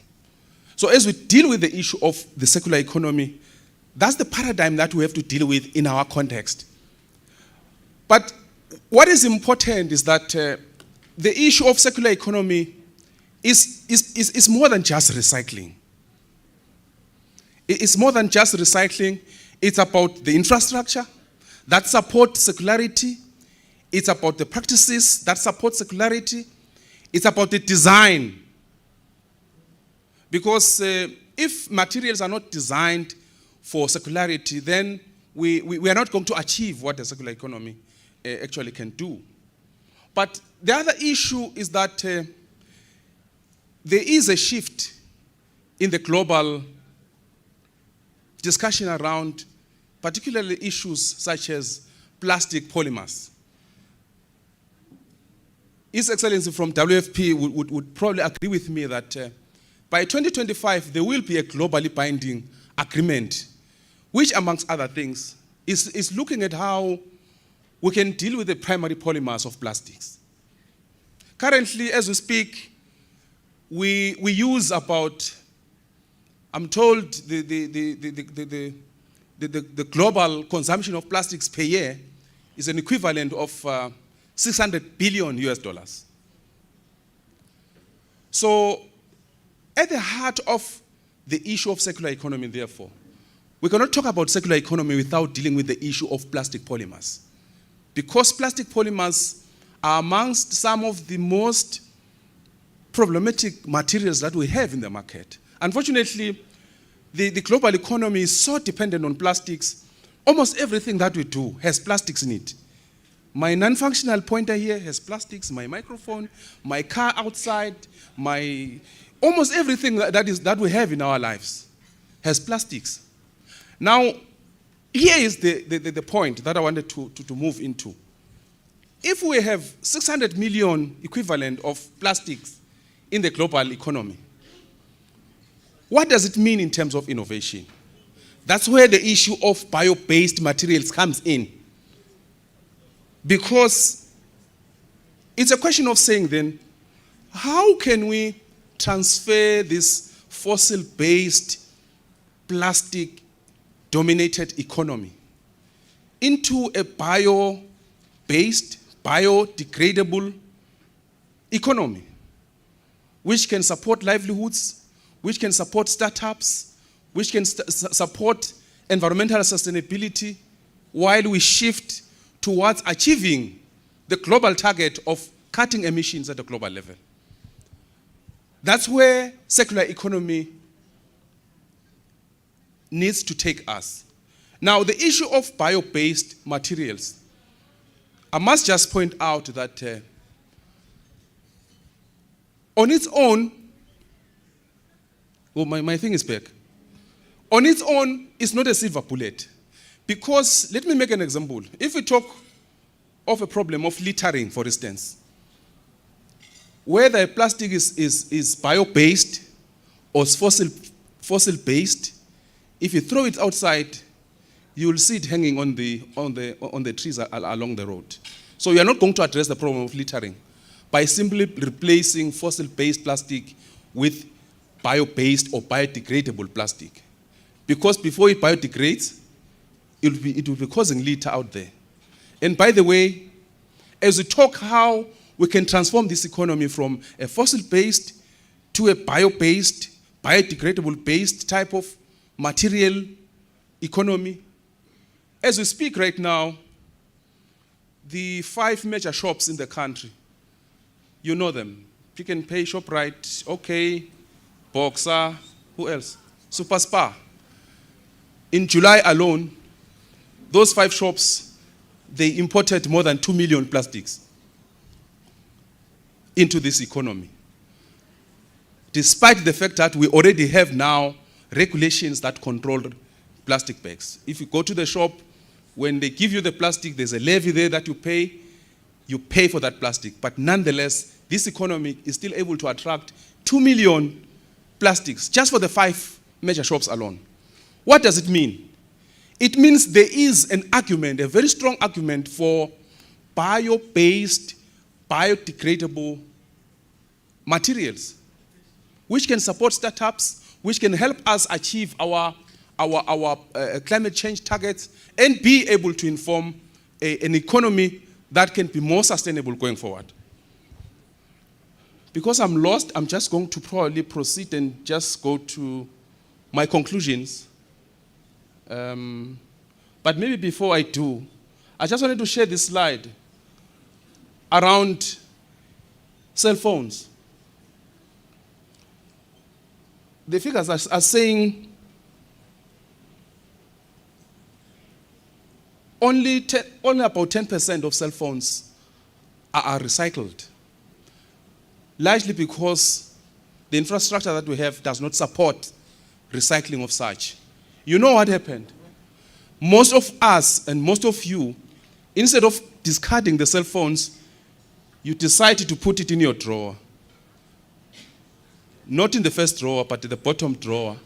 So as we deal with the issue of the circular economy, that's the paradigm that we have to deal with in our context. But what is important is that the issue of circular economy is more than just recycling. It's more than just recycling. It's about the infrastructure that support circularity. It's about the practices that support circularity. It's about the design. Because if materials are not designed for circularity, then we are not going to achieve what the circular economy actually can do. But the other issue is that there is a shift in the global discussion around particularly issues such as plastic polymers. His Excellency from WFP would probably agree with me that by 2025 there will be a globally binding agreement, which amongst other things is looking at how we can deal with the primary polymers of plastics. Currently, as we speak, we use about, I'm told the global consumption of plastics per year is an equivalent of $600 billion US. So at the heart of the issue of circular economy, therefore, we cannot talk about circular economy without dealing with the issue of plastic polymers. Because plastic polymers are amongst some of the most problematic materials that we have in the market. Unfortunately, the global economy is so dependent on plastics. Almost everything that we do has plastics in it. My non-functional pointer here has plastics, my microphone, my car outside, almost everything that we have in our lives has plastics. Now, here is the point that I wanted to move into. If we have 600 million equivalent of plastics in the global economy, what does it mean in terms of innovation? That's where the issue of bio-based materials comes in. Because it's a question of saying then, how can we transfer this fossil-based, plastic-dominated economy into a bio-based, biodegradable economy, which can support livelihoods, which can support startups, which can support environmental sustainability, while we shift towards achieving the global target of cutting emissions at a global level. That's where circular economy needs to take us. Now, the issue of bio-based materials, I must just point out that on its own, oh, my thing is back. On its own, it's not a silver bullet. Because, let me make an example. If we talk of a problem of littering, for instance, whether plastic is bio-based or fossil-based, if you throw it outside, you will see it hanging on the trees along the road. So you are not going to address the problem of littering by simply replacing fossil-based plastic with bio-based or biodegradable plastic. Because before it biodegrades, it will be causing litter out there. And by the way, as we talk how we can transform this economy from a fossil-based to a bio-based, biodegradable-based type of material economy, as we speak right now, the 5 major shops in the country, you know them. Pick n Pay, ShopRite, OK, Boxer, who else? Super Spar. In July alone, those 5 shops, they imported more than 2 million plastics into this economy. Despite the fact that we already have now regulations that control plastic bags. If you go to the shop, when they give you the plastic, there's a levy there that you pay for that plastic. But nonetheless, this economy is still able to attract 2 million plastics just for the 5 major shops alone. What does it mean? It means there is an argument, a very strong argument for bio-based, biodegradable materials, which can support startups, which can help us achieve our climate change targets and be able to inform an economy that can be more sustainable going forward. Because I'm lost, I'm just going to probably proceed and just go to my conclusions. But maybe before I do, I just wanted to share this slide around cell phones. The figures are saying only about 10% of cell phones are recycled, largely because the infrastructure that we have does not support recycling of such. You know what happened? Most of us and most of you, instead of discarding the cell phones, you decided to put it in your drawer. Not in the first drawer, but in the bottom drawer.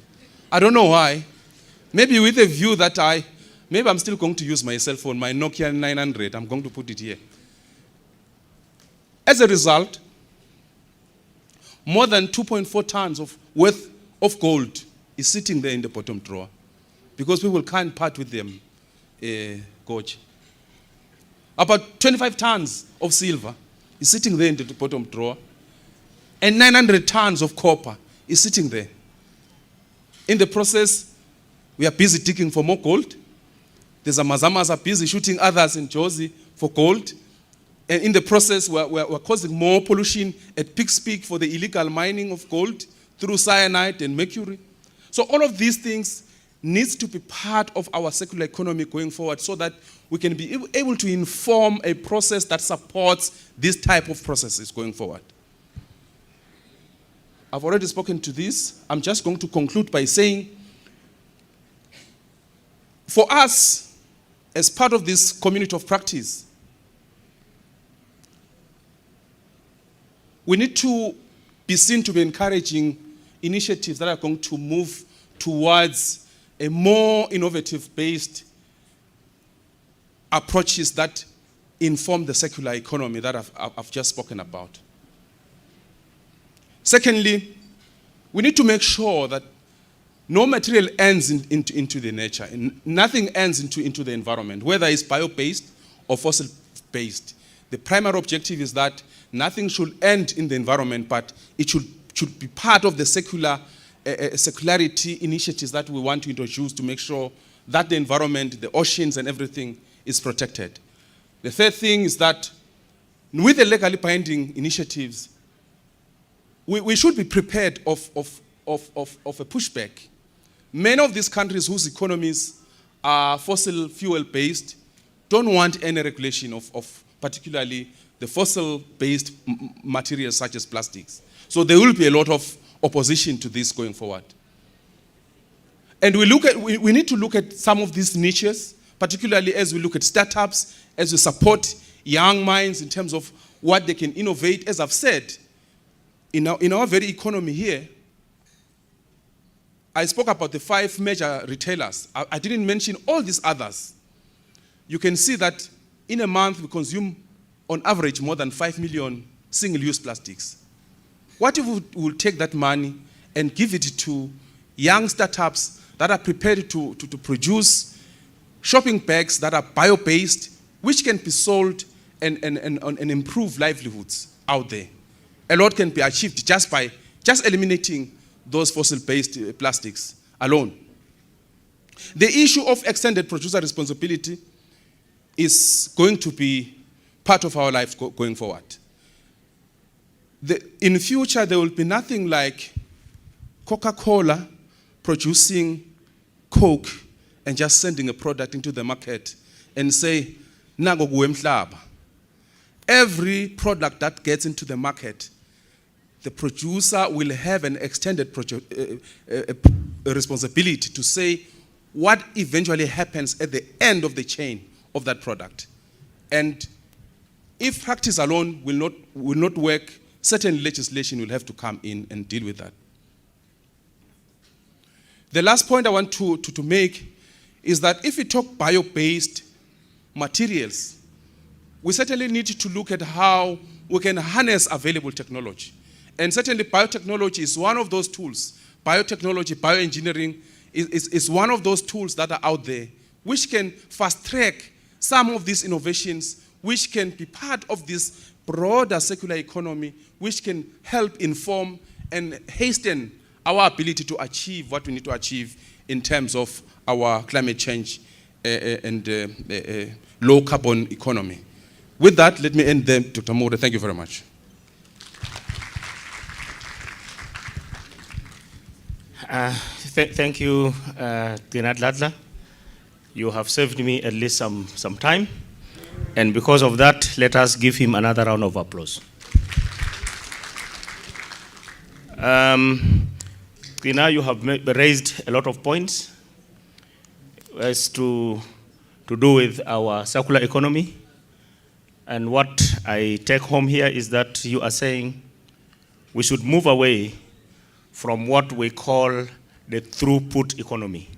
I don't know why. Maybe with a view that maybe I'm still going to use my cell phone, my Nokia 900, I'm going to put it here. As a result, more than 2.4 tons worth of gold is sitting there in the bottom drawer because people can't part with them, Coach. About 25 tons of silver is sitting there in the bottom drawer, and 900 tons of copper is sitting there. In the process, we are busy digging for more gold. The Zamazamas are busy shooting others in Jozi for gold. And in the process, we're causing more pollution at Pikes Peak for the illegal mining of gold through cyanide and mercury. So all of these things needs to be part of our circular economy going forward so that we can be able to inform a process that supports this type of processes going forward. I've already spoken to this. I'm just going to conclude by saying, for us, as part of this community of practice, we need to be seen to be encouraging initiatives that are going to move towards a more innovative-based approaches that inform the circular economy that I've just spoken about. Secondly, we need to make sure that no material ends into the nature, and nothing ends into the environment, whether it's bio-based or fossil-based. The primary objective is that nothing should end in the environment, but it should be part of the circularity initiatives that we want to introduce to make sure that the environment, the oceans and everything is protected. The third thing is that with the legally binding initiatives, we should be prepared of a pushback. Many of these countries whose economies are fossil fuel based don't want any regulation of particularly the fossil-based materials such as plastics. So there will be a lot of opposition to this going forward. And we need to look at some of these niches, particularly as we look at startups, as we support young minds in terms of what they can innovate. As I've said, in our very economy here, I spoke about the 5 major retailers. I didn't mention all these others. You can see that in a month we consume on average more than 5 million single-use plastics. What if we will take that money and give it to young startups that are prepared to produce shopping bags that are bio-based, which can be sold and improve livelihoods out there? A lot can be achieved just by eliminating those fossil-based plastics alone. The issue of extended producer responsibility is going to be part of our life going forward. In the future, there will be nothing like Coca-Cola producing Coke and just sending a product into the market and say, "Nago kuwemhlaba." Every product that gets into the market, the producer will have an extended responsibility to say what eventually happens at the end of the chain of that product. And if practice alone will not work, certain legislation will have to come in and deal with that. The last point I want to make is that if we talk bio-based materials, we certainly need to look at how we can harness available technology. And certainly biotechnology is one of those tools. Biotechnology, bioengineering is one of those tools that are out there which can fast-track some of these innovations, which can be part of this broader circular economy, which can help inform and hasten our ability to achieve what we need to achieve in terms of our climate change and low carbon economy. With that, let me end there, Dr. More. Thank you very much. Thank you, Dinat Ladla. You have saved me at least some time. And because of that, let us give him another round of applause. Tina, you have raised a lot of points as to do with our circular economy. And what I take home here is that you are saying we should move away from what we call the throughput economy,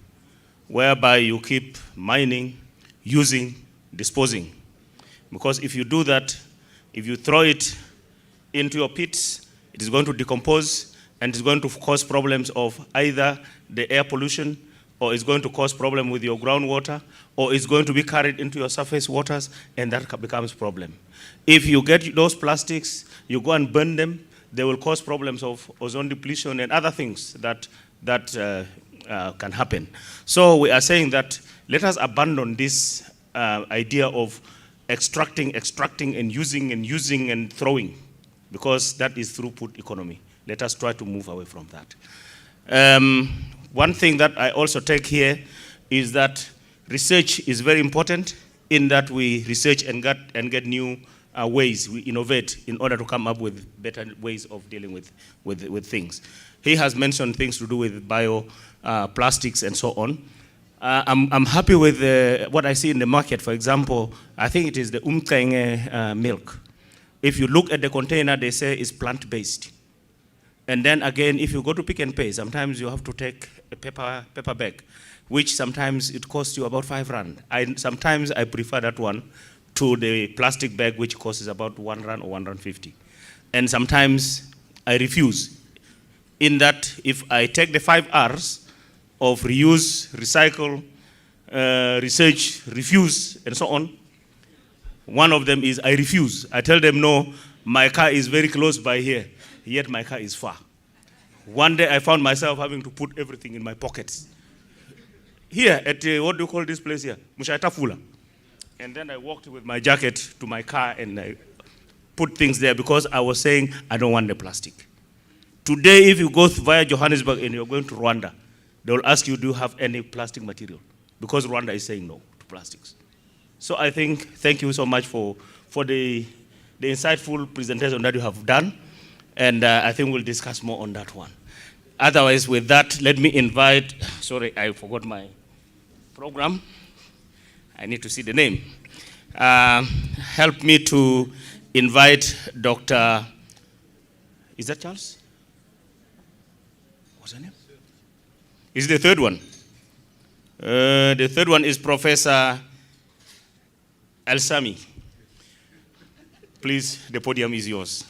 whereby you keep mining, using, disposing. Because if you do that, if you throw it into your pits, it is going to decompose and it's going to cause problems of either the air pollution, or it's going to cause problem with your groundwater, or it's going to be carried into your surface waters, and that becomes a problem. If you get those plastics, you go and burn them, they will cause problems of ozone depletion and other things that can happen. So we are saying that let us abandon this idea of extracting and using and throwing, because that is throughput economy. Let us try to move away from that. One thing that I also take here is that research is very important, in that we research and get new ways, we innovate in order to come up with better ways of dealing with things. He has mentioned things to do with plastics and so on. I'm happy with what I see in the market. For example, I think it is the umkenge milk. If you look at the container, they say it's plant-based. And then again, if you go to Pick and Pay, sometimes you have to take a paper bag, which sometimes it costs you about 5 rand. Sometimes I prefer that one to the plastic bag, which costs about 1 rand or 1.50 rand. And sometimes I refuse. In that, if I take the 5 R's of reuse, recycle, research, refuse, and so on, one of them is I refuse. I tell them, no, my car is very close by here, yet my car is far. One day I found myself having to put everything in my pockets. Here at, what do you call this place here? Mushaitafula. And then I walked with my jacket to my car and I put things there because I was saying, I don't want the plastic. Today, if you go via Johannesburg and you're going to Rwanda, they will ask you, do you have any plastic material? Because Rwanda is saying no to plastics. So I think, thank you so much for the insightful presentation that you have done. And I think we'll discuss more on that one. Otherwise, with that, let me invite, sorry, I forgot my program. I need to see the name. Help me to invite Dr. Is that Charles? What's her name? Is the third one? The third one is Professor Elsami. Please, the podium is yours.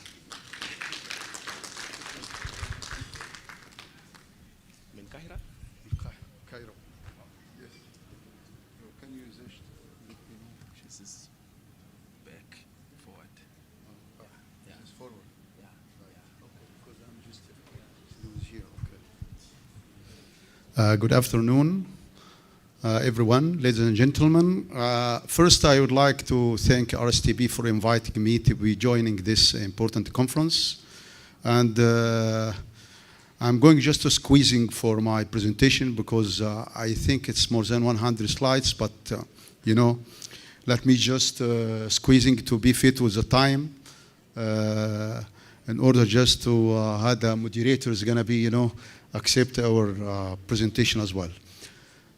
Good afternoon, everyone, ladies and gentlemen. First, I would like to thank RSTP for inviting me to be joining this important conference. And I'm going just to squeezing for my presentation because I think it's more than 100 slides, but you know, let me just squeezing to be fit with the time in order just to have the moderator is gonna be, you know, accept our presentation as well.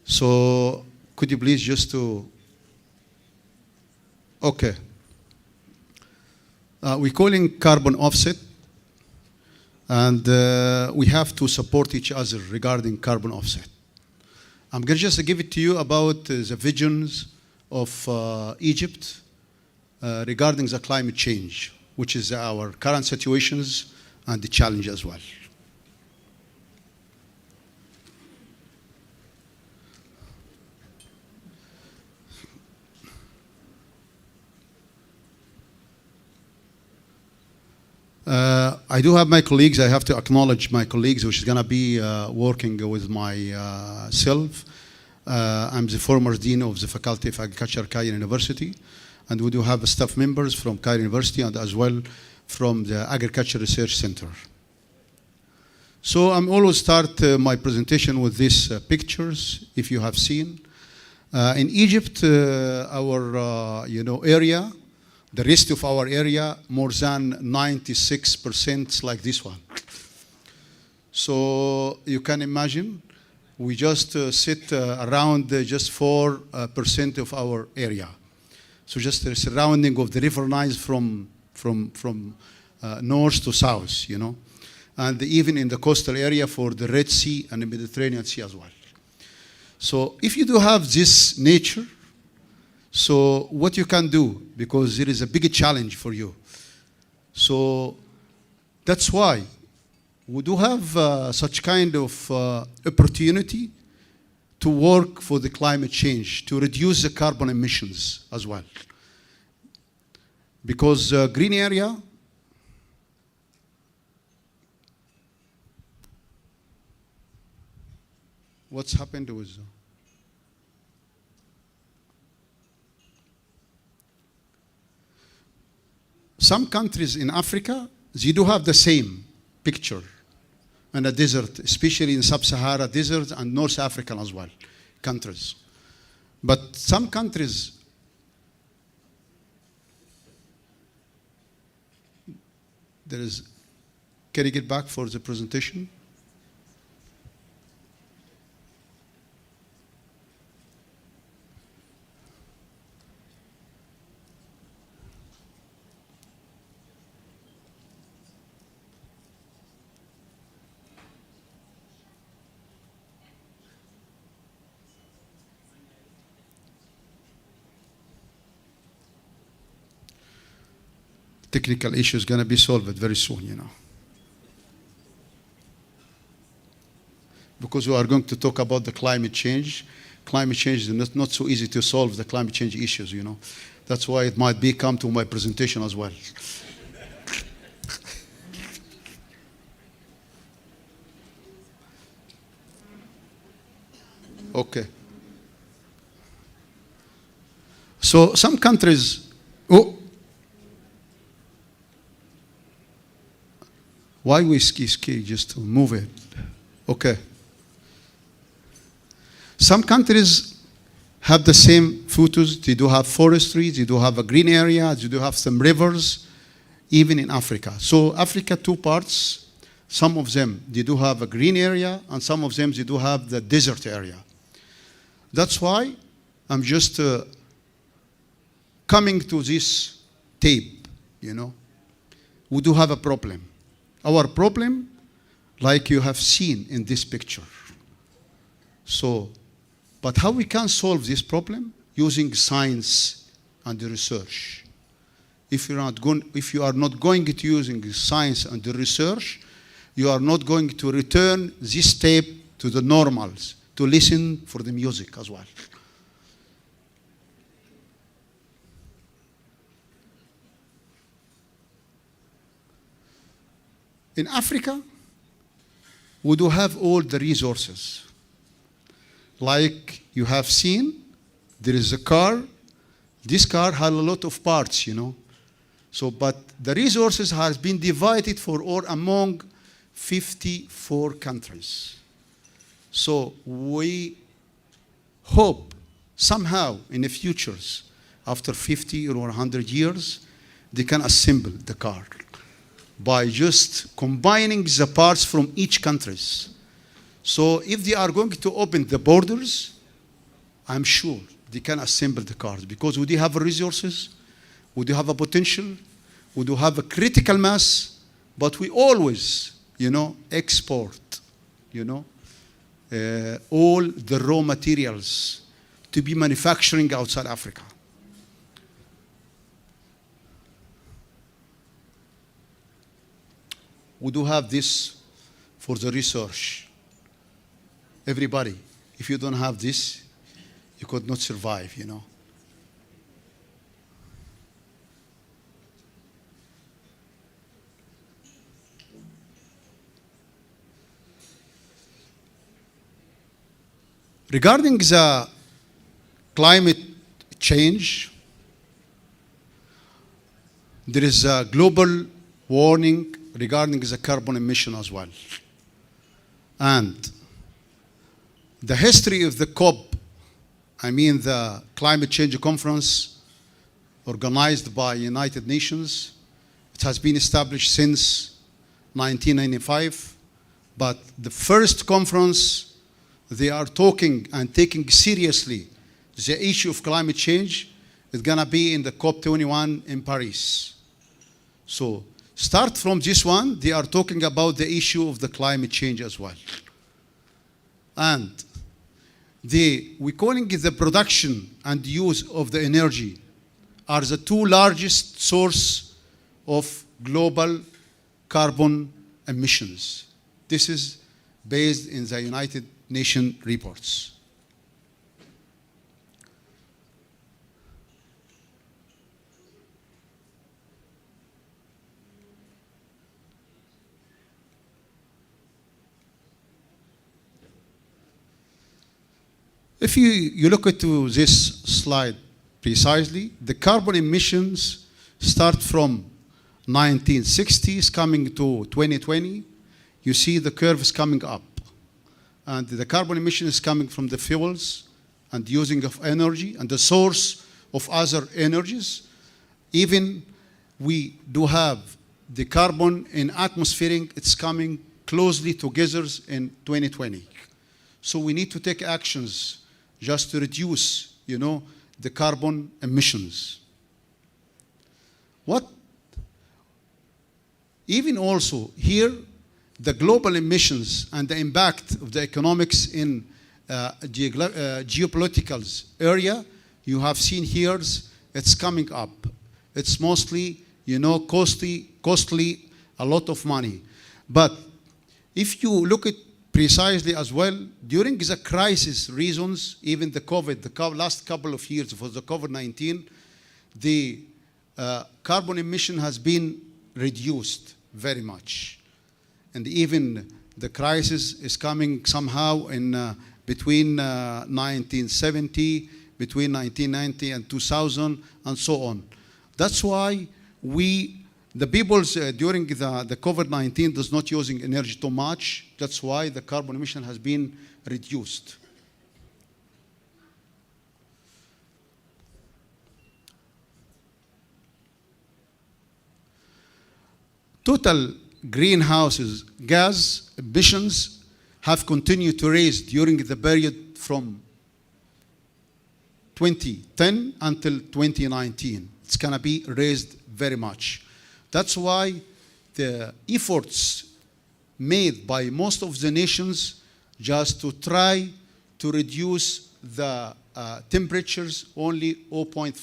So could you please just to, okay. We're calling carbon offset, and we have to support each other regarding carbon offset. I'm going to just give it to you about the visions of Egypt regarding the climate change, which is our current situations and the challenge as well. I do have my colleagues. I have to acknowledge my colleagues, which is going to be working with myself. I'm the former dean of the Faculty of Agriculture, Cairo University, and we do have staff members from Cairo University and as well from the Agriculture Research Center. So I'm always start my presentation with these pictures, if you have seen. In Egypt, our area, the rest of our area, more than 96% like this one. So you can imagine, we just sit around just 4% of our area. So just the surrounding of the river Nile from north to south, you know. And even in the coastal area for the Red Sea and the Mediterranean Sea as well. So if you do have this nature, so what you can do, because there is a big challenge for you. So that's why we do have such kind of opportunity to work for the climate change, to reduce the carbon emissions as well. Because green area, what's happened with some countries in Africa, they do have the same picture in the desert, especially in sub-Sahara desert and North African as well, countries. But some countries, can you get back for the presentation? Technical issue is going to be solved very soon, you know. because we are going to talk about the climate change. Climate change is not so easy to solve the climate change issues, you know. That's why it might be come to my presentation as well. Okay. So some countries, why we ski just to move it? Okay. Some countries have the same photos. They do have forestry, they do have a green area, they do have some rivers, even in Africa. So Africa, two parts. Some of them, they do have a green area, and some of them, they do have the desert area. That's why I'm just coming to this tape, you know. We do have a problem. Our problem, like you have seen in this picture. So, but how we can solve this problem? Using science and research. If you are not going to using science and research, you are not going to return this tape to the normals, to listen for the music as well. In Africa, we do have all the resources. Like you have seen, there is a car. This car has a lot of parts, you know. So, but the resources has been divided for or among 54 countries. So we hope somehow in the futures, after 50 or 100 years, they can assemble the car by just combining the parts from each countries. So if they are going to open the borders, I'm sure they can assemble the cars because we do have resources, we do have a potential, we do have a critical mass, but we always, you know, export, you know, all the raw materials to be manufacturing outside Africa. We do have this for the research. Everybody, if you don't have this, you could not survive, you know. Regarding the climate change, there is a global warning regarding the carbon emission as well. And the history of the COP, I mean the Climate Change Conference organized by United Nations, it has been established since 1995, but the first conference, they are talking and taking seriously the issue of climate change is gonna be in the COP21 in Paris. So start from this one, they are talking about the issue of the climate change as well. And we're calling it the production and use of the energy are the two largest source of global carbon emissions. This is based in the United Nations reports. If you look at this slide precisely, the carbon emissions start from 1960s coming to 2020. You see the curve is coming up. And the carbon emission is coming from the fuels and using of energy and the source of other energies. Even we do have the carbon in atmospheric, it's coming closely together in 2020. So we need to take actions just to reduce, you know, the carbon emissions. Even also here, the global emissions and the impact of the economics in geopolitical area, you have seen here, it's coming up. It's mostly, you know, costly, a lot of money. But if you look at precisely as well, during the crisis reasons, even the COVID, the last couple of years for the COVID-19, the carbon emission has been reduced very much. And even the crisis is coming somehow in between 1970, between 1990 and 2000, and so on. That's why the people during the COVID-19 does not using energy too much. That's why the carbon emission has been reduced. Total greenhouse gas emissions have continued to rise during the period from 2010 until 2019. It's going to be raised very much. That's why the efforts made by most of the nations just to try to reduce the temperatures only 0.5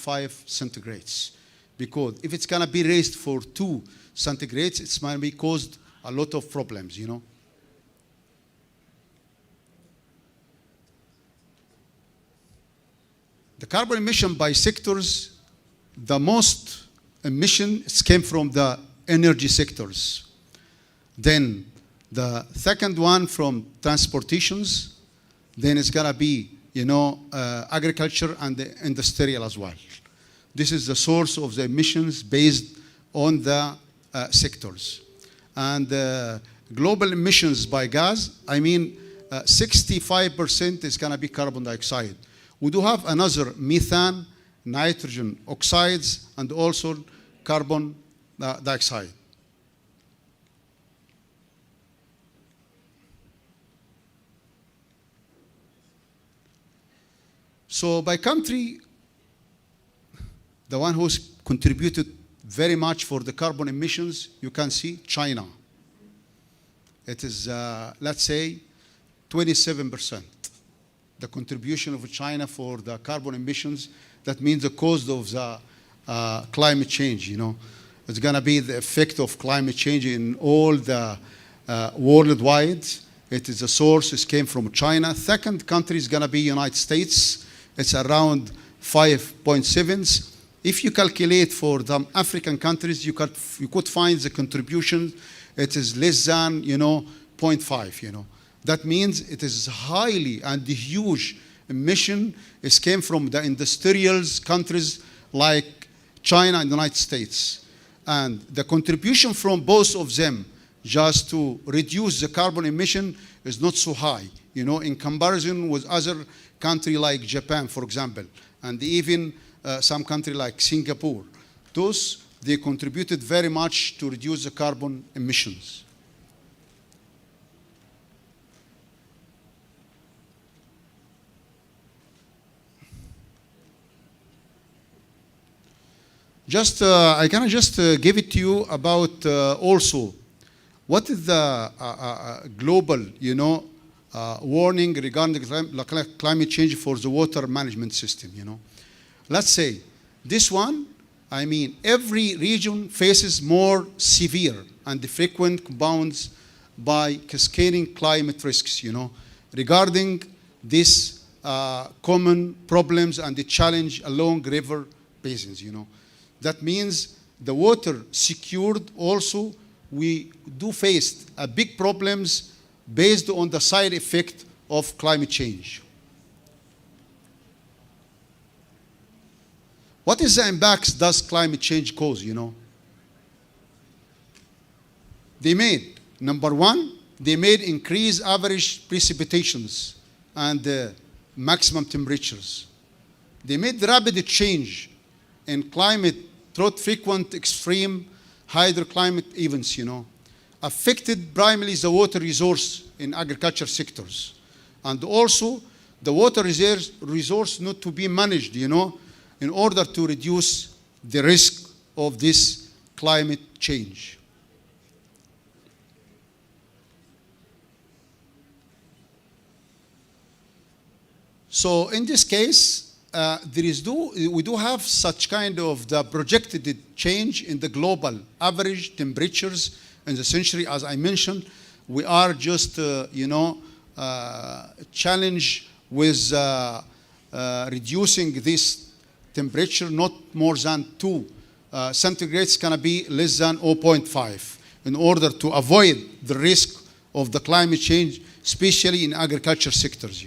centigrades. Because if it's going to be raised for 2 centigrades, it's going to be caused a lot of problems, you know. The carbon emission by sectors, the most emissions came from the energy sectors. Then the second one from transportations. Then it's gonna be, you know, agriculture and the industrial as well. This is the source of the emissions based on the sectors. And global emissions by gas, I mean, 65% is gonna be carbon dioxide. We do have another methane, nitrogen oxides, and also carbon dioxide. So by country, the one who's contributed very much for the carbon emissions, you can see China. It is, let's say, 27%. The contribution of China for the carbon emissions, that means the cause of the climate change, you know. It's gonna be the effect of climate change in all the worldwide. It is the source, it came from China. Second country is gonna be United States. It's around 5.7. If you calculate for the African countries, you could find the contribution, it is less than, you know, 0.5, you know. That means it is highly and huge emission. It came from the industrial countries like China and the United States. And the contribution from both of them just to reduce the carbon emission is not so high, you know, in comparison with other countries like Japan, for example, and even some country like Singapore. Those, they contributed very much to reduce the carbon emissions. Just, I can just give it to you about also what is the global, you know, warning regarding climate change for the water management system, you know. Let's say this one, I mean, every region faces more severe and frequent compounds by cascading climate risks, you know, regarding these common problems and the challenge along river basins, you know. That means the water secured also, we do face big problems based on the side effect of climate change. What is the impacts does climate change cause, you know? They made, number one, they made increased average precipitations and maximum temperatures. They made rapid change in climate through frequent extreme hydroclimate events, you know, affected primarily the water resource in agriculture sectors. And also the water resource not to be managed, you know, in order to reduce the risk of this climate change. So in this case, we do have such kind of the projected change in the global average temperatures in the century, as I mentioned, we are just, challenged with reducing this temperature not more than 2 centigrade. It's going to be less than 0.5 in order to avoid the risk of the climate change, especially in agriculture sectors.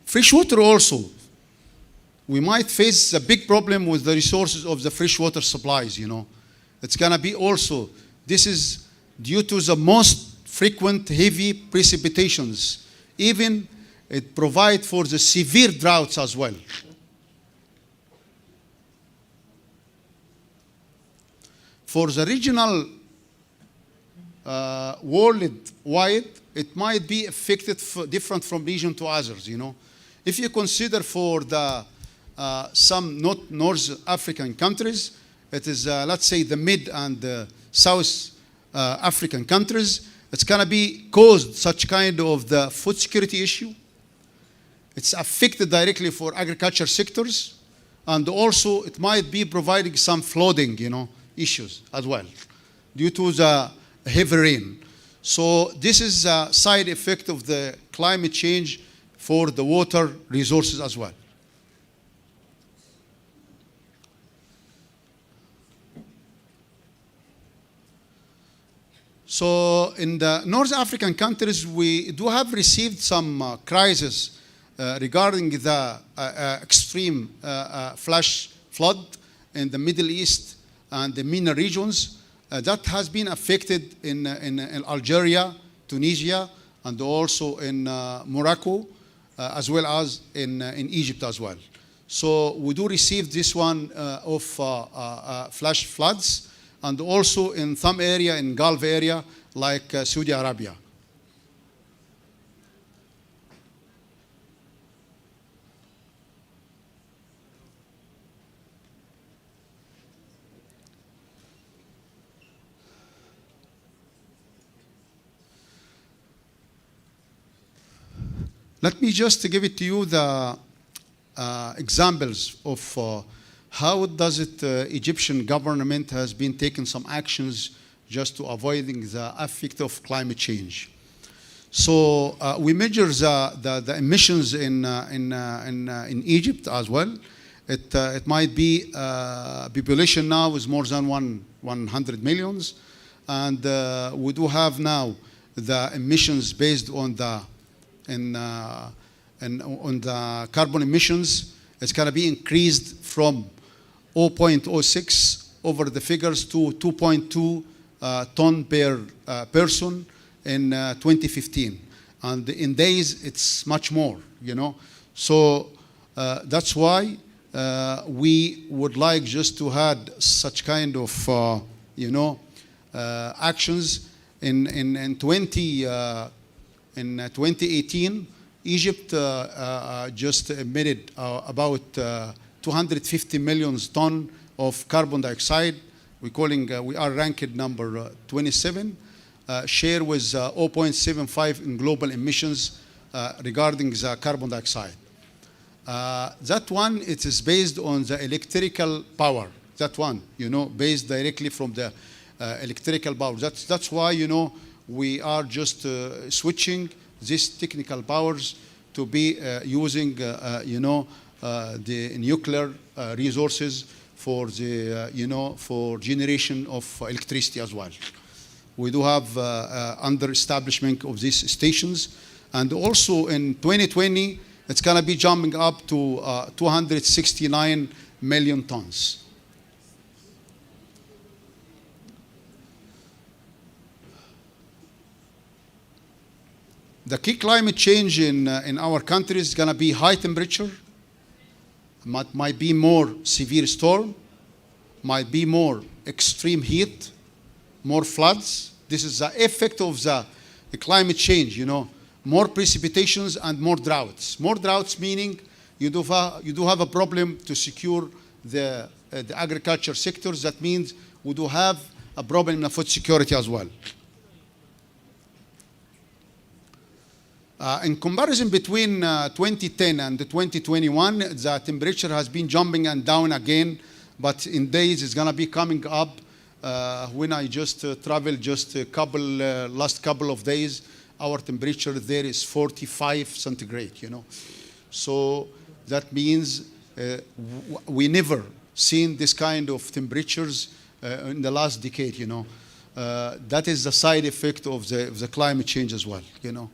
Freshwater also, we might face a big problem with the resources of the freshwater supplies. It's going to be also, this is due to the most frequent heavy precipitations. Even it provides for the severe droughts as well. For the regional worldwide, it might be affected different from region to others. If you consider for the some North African countries, it is, let's say, the mid and South African countries, it's going to be caused such kind of the food security issue. It's affected directly for agriculture sectors, and also it might be providing some flooding, issues as well, due to the heavy rain. So this is a side effect of the climate change for the water resources as well. So in the North African countries, we do have received some crisis regarding the extreme flash flood in the Middle East and the MENA regions. That has been affected in Algeria, Tunisia, and also in Morocco, as well as in Egypt as well. So we do receive this one of flash floods, and also in some area in Gulf area like Saudi Arabia. Let me just give it to you the examples of how does it Egyptian government has been taking some actions just to avoiding the effect of climate change. So we measure the emissions in Egypt as well. It might be population now is more than 100 millions, and we do have now the emissions based on the on the carbon emissions. It's going to be increased from 0.06 over the figures to 2.2 ton per person in 2015, and in days it's much more. So that's why we would like just to have such kind of actions in 2018. Egypt just emitted about 250 million tons of carbon dioxide. We are ranked number 27. Share was 0.75 in global emissions regarding the carbon dioxide. That one, it is based on the electrical power. That one, based directly from the electrical power. That's why, we are just switching these technical powers to be using, the nuclear resources for the, for generation of electricity as well. We do have under establishment of these stations, and also in 2020, it's going to be jumping up to 269 million tons. The key climate change in our country is going to be high temperature, might be more severe storm, might be more extreme heat, more floods. This is the effect of the climate change, more precipitations and more droughts. More droughts meaning you do have a problem to secure the agriculture sectors. That means we do have a problem in the food security as well. In comparison between 2010 and 2021, the temperature has been jumping and down again, but in days it's going to be coming up When I just traveled just last couple of days, our temperature there is 45 centigrade, you know. So that means we never seen this kind of temperatures in the last decade, you know. That is the side effect of the climate change as well, you know.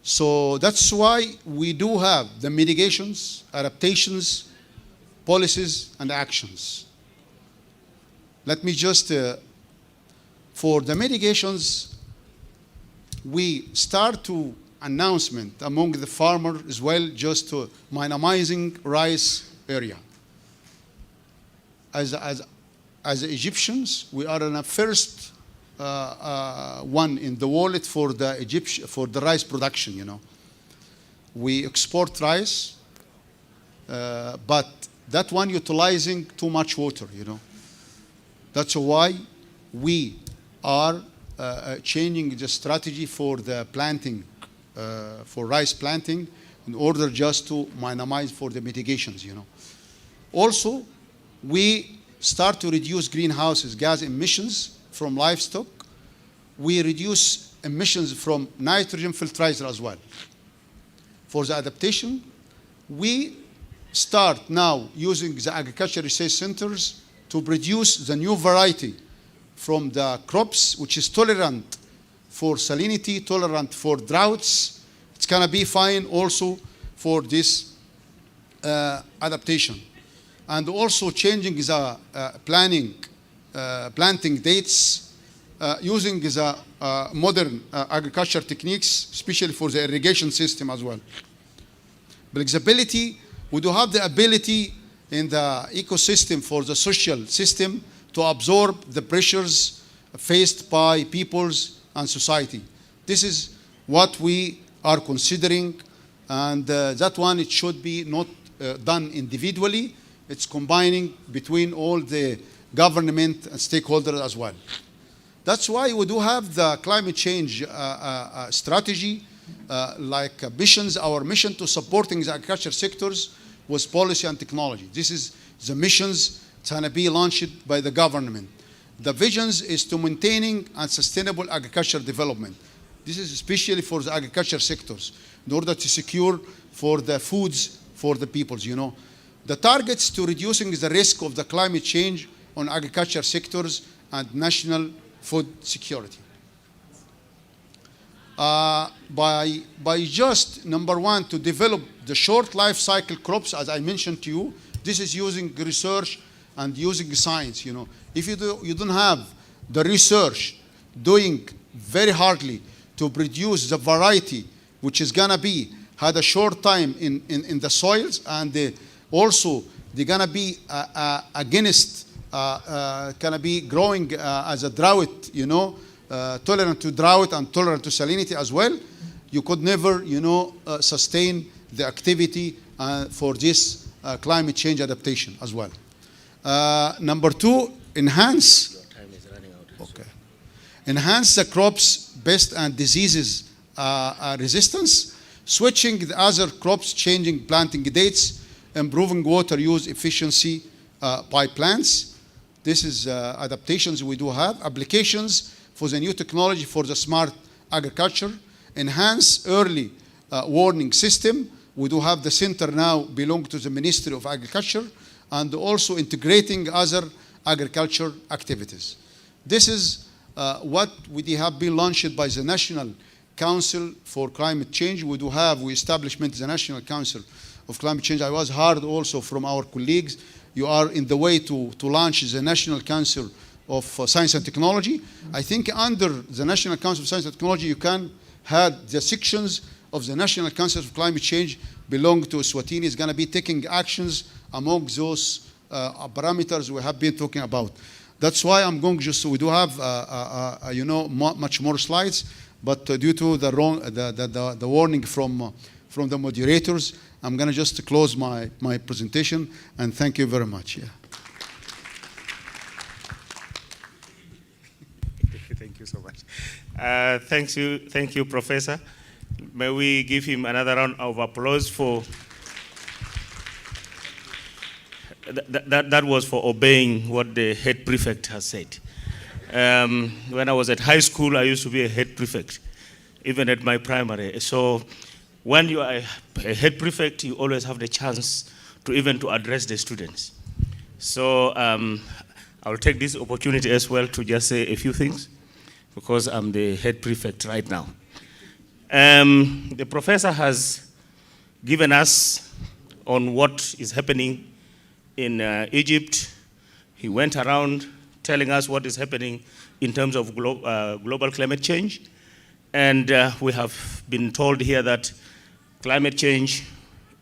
So that's why we do have the mitigations, adaptations, policies, and actions. Let me just, for the mitigations, we start to announcement among the farmers as well, just to minimizing rice area. As Egyptians, we are in the first one in the world for the rice production, you know. We export rice, but that one utilizing too much water, you know. That's why we are changing the strategy for the planting, for rice planting, in order just to minimize for the mitigations, you know. Also, we start to reduce greenhouse gas emissions from livestock. We reduce emissions from nitrogen fertilizer as well. For the adaptation, we start now using the agriculture research centers to produce the new variety from the crops, which is tolerant for salinity, tolerant for droughts. It's gonna be fine also for this adaptation. And also changing the planting dates, using the modern agriculture techniques, especially for the irrigation system as well. Flexibility, we do have the ability in the ecosystem for the social system to absorb the pressures faced by peoples and society. This is what we are considering, and that one, it should be not done individually. It's combining between all the government and stakeholders as well. That's why we do have the climate change strategy, like missions, our mission to supporting the agriculture sectors with policy and technology. This is the missions. It's going to be launched by the government. The visions is to maintaining and sustainable agriculture development. This is especially for the agriculture sectors, in order to secure for the foods for the peoples, you know. The targets to reducing the risk of the climate change on agriculture sectors and national food security. By just, number one, to develop the short life cycle crops, as I mentioned to you, this is using research and using science, you know. If you don't have the research doing very hardly to produce the variety which is gonna be, had a short time in the soils, and also they're gonna be against, gonna be growing as a drought, you know, tolerant to drought and tolerant to salinity as well. You could never, you know, sustain the activity for this climate change adaptation as well. Number two, enhance. Your time is running out. Okay. Enhance the crops' pest and diseases resistance, switching the other crops, changing planting dates, improving water use efficiency by plants. This is adaptations we do have. Applications for the new technology for the smart agriculture. Enhance early warning system. We do have the center now belong to the Ministry of Agriculture, and also integrating other agriculture activities. This is what we have been launched by the National Council for Climate Change. We establishment the National Council of Climate Change. I was heard also from our colleagues, you are in the way to launch the National Council of Science and Technology. I think under the National Council of Science and Technology, you can have the sections of the National Council of Climate Change belong to Eswatini, is going to be taking actions among those parameters we have been talking about. That's why I'm going just, we do have, you know, much more slides, but due to the warning from the moderators, I'm going to just close my presentation, and thank you very much. Yeah. Thank you so much. Thank you, Professor. May we give him another round of applause for that was for obeying what the head prefect has said. When I was at high school, I used to be a head prefect, even at my primary. So when you are a head prefect, you always have the chance to even to address the students. So I'll take this opportunity as well to just say a few things, because I'm the head prefect right now. The professor has given us on what is happening in Egypt. He went around telling us what is happening in terms of global climate change. And we have been told here that climate change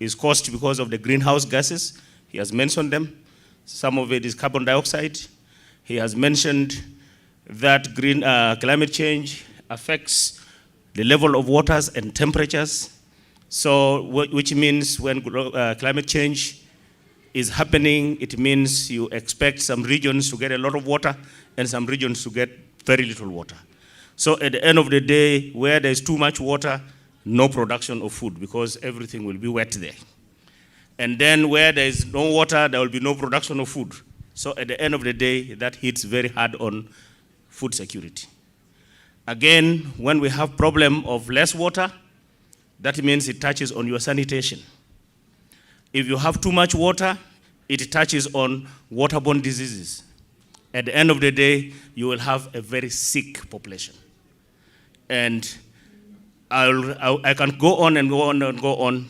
is caused because of the greenhouse gases. He has mentioned them. Some of it is carbon dioxide. He has mentioned that climate change affects the level of waters and temperatures. So, which means when climate change is happening, it means you expect some regions to get a lot of water and some regions to get very little water. So at the end of the day, where there's too much water, no production of food, because everything will be wet there. And then where there's no water, there will be no production of food. So at the end of the day, that hits very hard on food security. Again, when we have problem of less water, that means it touches on your sanitation. If you have too much water, it touches on waterborne diseases. At the end of the day, you will have a very sick population. And I can go on and go on and go on,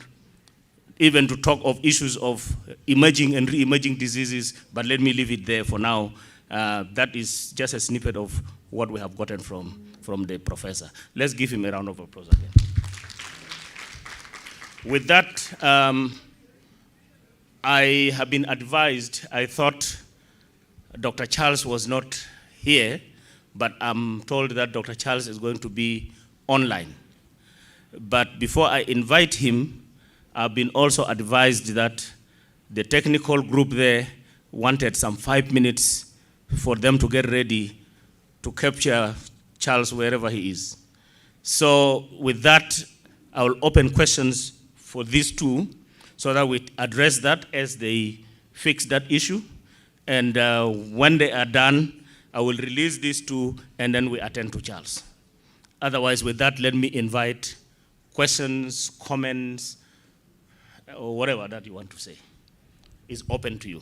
even to talk of issues of emerging and re-emerging diseases, but let me leave it there for now. That is just a snippet of what we have gotten from the professor. Let's give him a round of applause again. With that, I have been advised, I thought Dr. Charles was not here, but I'm told that Dr. Charles is going to be online. But before I invite him, I've been also advised that the technical group there wanted some 5 minutes for them to get ready to capture Charles wherever he is. So with that, I will open questions for these two so that we address that as they fix that issue. And when they are done, I will release these two and then we attend to Charles. Otherwise, with that, let me invite questions, comments, or whatever that you want to say. It's open to you.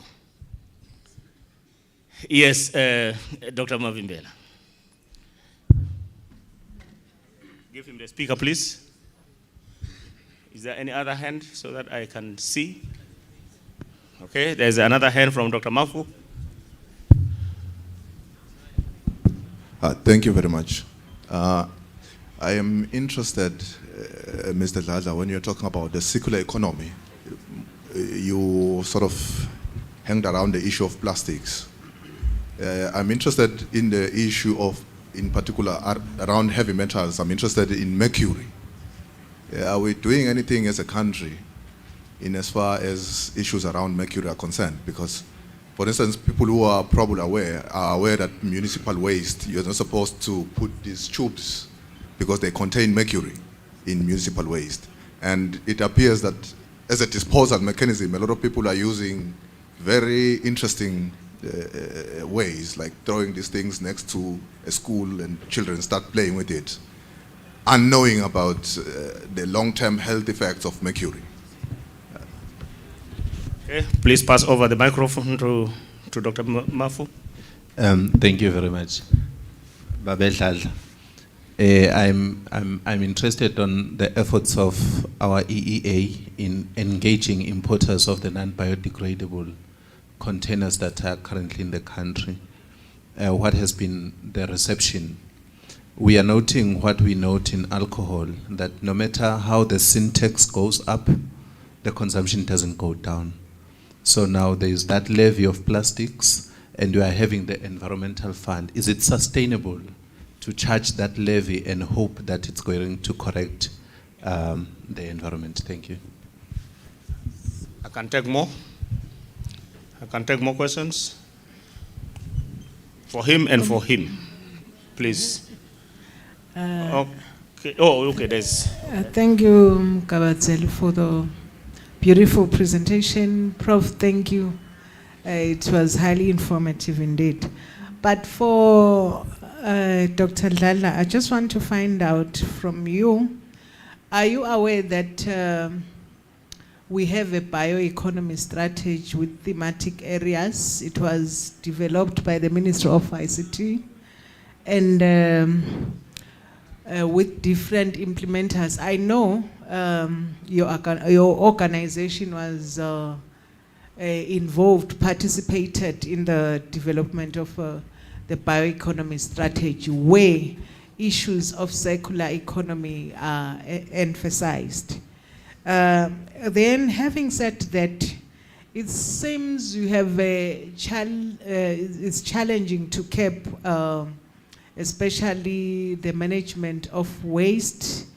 Yes, Dr. Mavimbela. Give him the speaker, please. Is there any other hand so that I can see? Okay, there's another hand from Dr. Mafu. Thank you very much. I am interested, Mr. Dladla, when you're talking about the circular economy, you sort of hanged around the issue of plastics. I'm interested in the issue of, in particular, around heavy metals. I'm interested in mercury. Are we doing anything as a country in as far as issues around mercury are concerned? Because, for instance, people who are probably aware are aware that municipal waste, you're not supposed to put these tubes because they contain mercury in municipal waste. And it appears that as a disposal mechanism, a lot of people are using very interesting ways, like throwing these things next to a school and children start playing with it, unknowing about the long-term health effects of mercury. Okay, please pass over the microphone to Dr. Mafu. Thank you very much. Babel, I'm interested on the efforts of our EEA in engaging importers of the non-biodegradable containers that are currently in the country. What has been the reception? We are noting what we note in alcohol, that no matter how the syntax goes up, the consumption doesn't go down. So now there is that levy of plastics, and you are having the environmental fund. Is it sustainable to charge that levy and hope that it's going to correct the environment? Thank you. I can take more. I can take more questions. For him and for him, please. Okay. Oh, okay. There's. Thank you, Kabatzeli, for the beautiful presentation. Prof, thank you. It was highly informative indeed. But for Dr. Dladla, I just want to find out from you, are you aware that we have a bioeconomy strategy with thematic areas? It was developed by the Ministry of ICT and with different implementers. I know your organization was involved, participated in the development of the bioeconomy strategy, where issues of circular economy are emphasized. Then, having said that, it seems you have it's challenging to keep, especially the management of waste.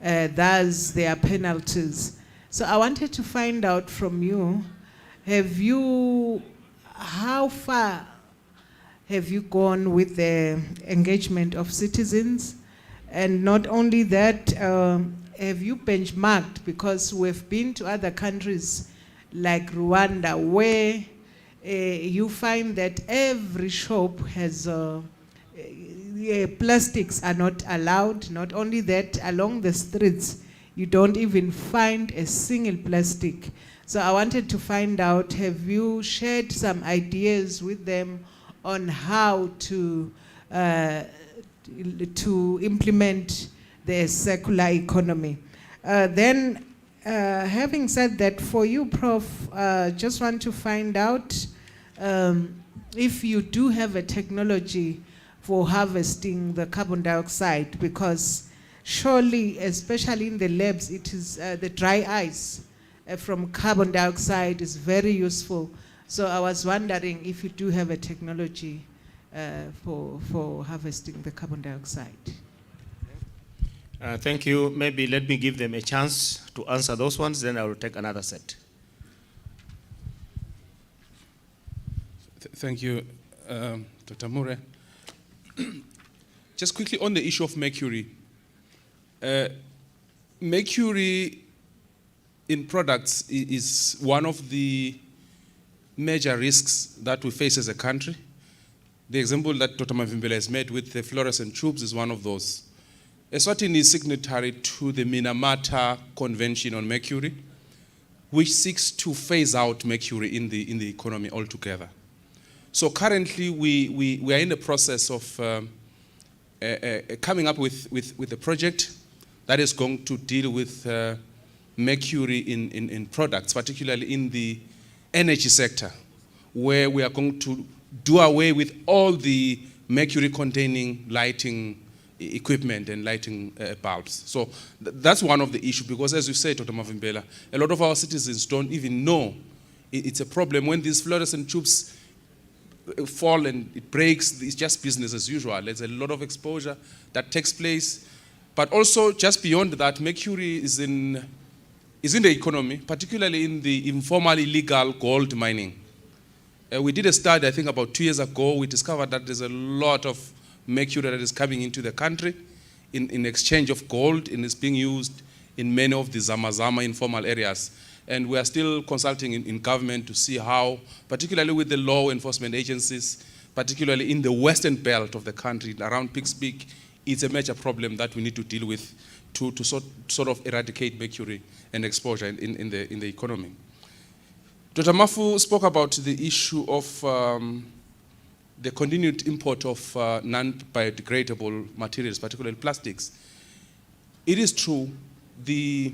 Thus, there are penalties. So I wanted to find out from you, how far have you gone with the engagement of citizens? And not only that, have you benchmarked, because we've been to other countries like Rwanda, where you find that every shop has plastics are not allowed. Not only that, along the streets, you don't even find a single plastic. So I wanted to find out, have you shared some ideas with them on how to implement the circular economy? Then, having said that, for you, Prof, just want to find out if you do have a technology for harvesting the carbon dioxide, because surely, especially in the labs, it is the dry ice from carbon dioxide is very useful. So I was wondering if you do have a technology for harvesting the carbon dioxide. Thank you. Maybe let me give them a chance to answer those ones, then I will take another set. Thank you, Dr. Mure. Just quickly on the issue of mercury. Mercury in products is one of the major risks that we face as a country. The example that Dr. Mavimbela has made with the fluorescent tubes is one of those. Eswatini is signatory to the Minamata Convention on Mercury, which seeks to phase out mercury in the economy altogether. So currently we are in the process of coming up with a project that is going to deal with mercury in products, particularly in the energy sector, where we are going to do away with all the mercury-containing lighting equipment and lighting bulbs. So that's one of the issues, because as you said, Dr. Mavimbela, a lot of our citizens don't even know it's a problem. When these fluorescent tubes fall and it breaks, it's just business as usual. There's a lot of exposure that takes place. But also, just beyond that, mercury is in the economy, particularly in the informal illegal gold mining. We did a study, I think about 2 years ago. We discovered that there's a lot of mercury that is coming into the country in exchange of gold, and it's being used in many of the Zamazama informal areas. And we are still consulting in government to see how, particularly with the law enforcement agencies, particularly in the western belt of the country, around Pikes Peak, it's a major problem that we need to deal with to sort of eradicate mercury and exposure in the economy. Dr. Mafu spoke about the issue of the continued import of non-biodegradable materials, particularly plastics. It is true, the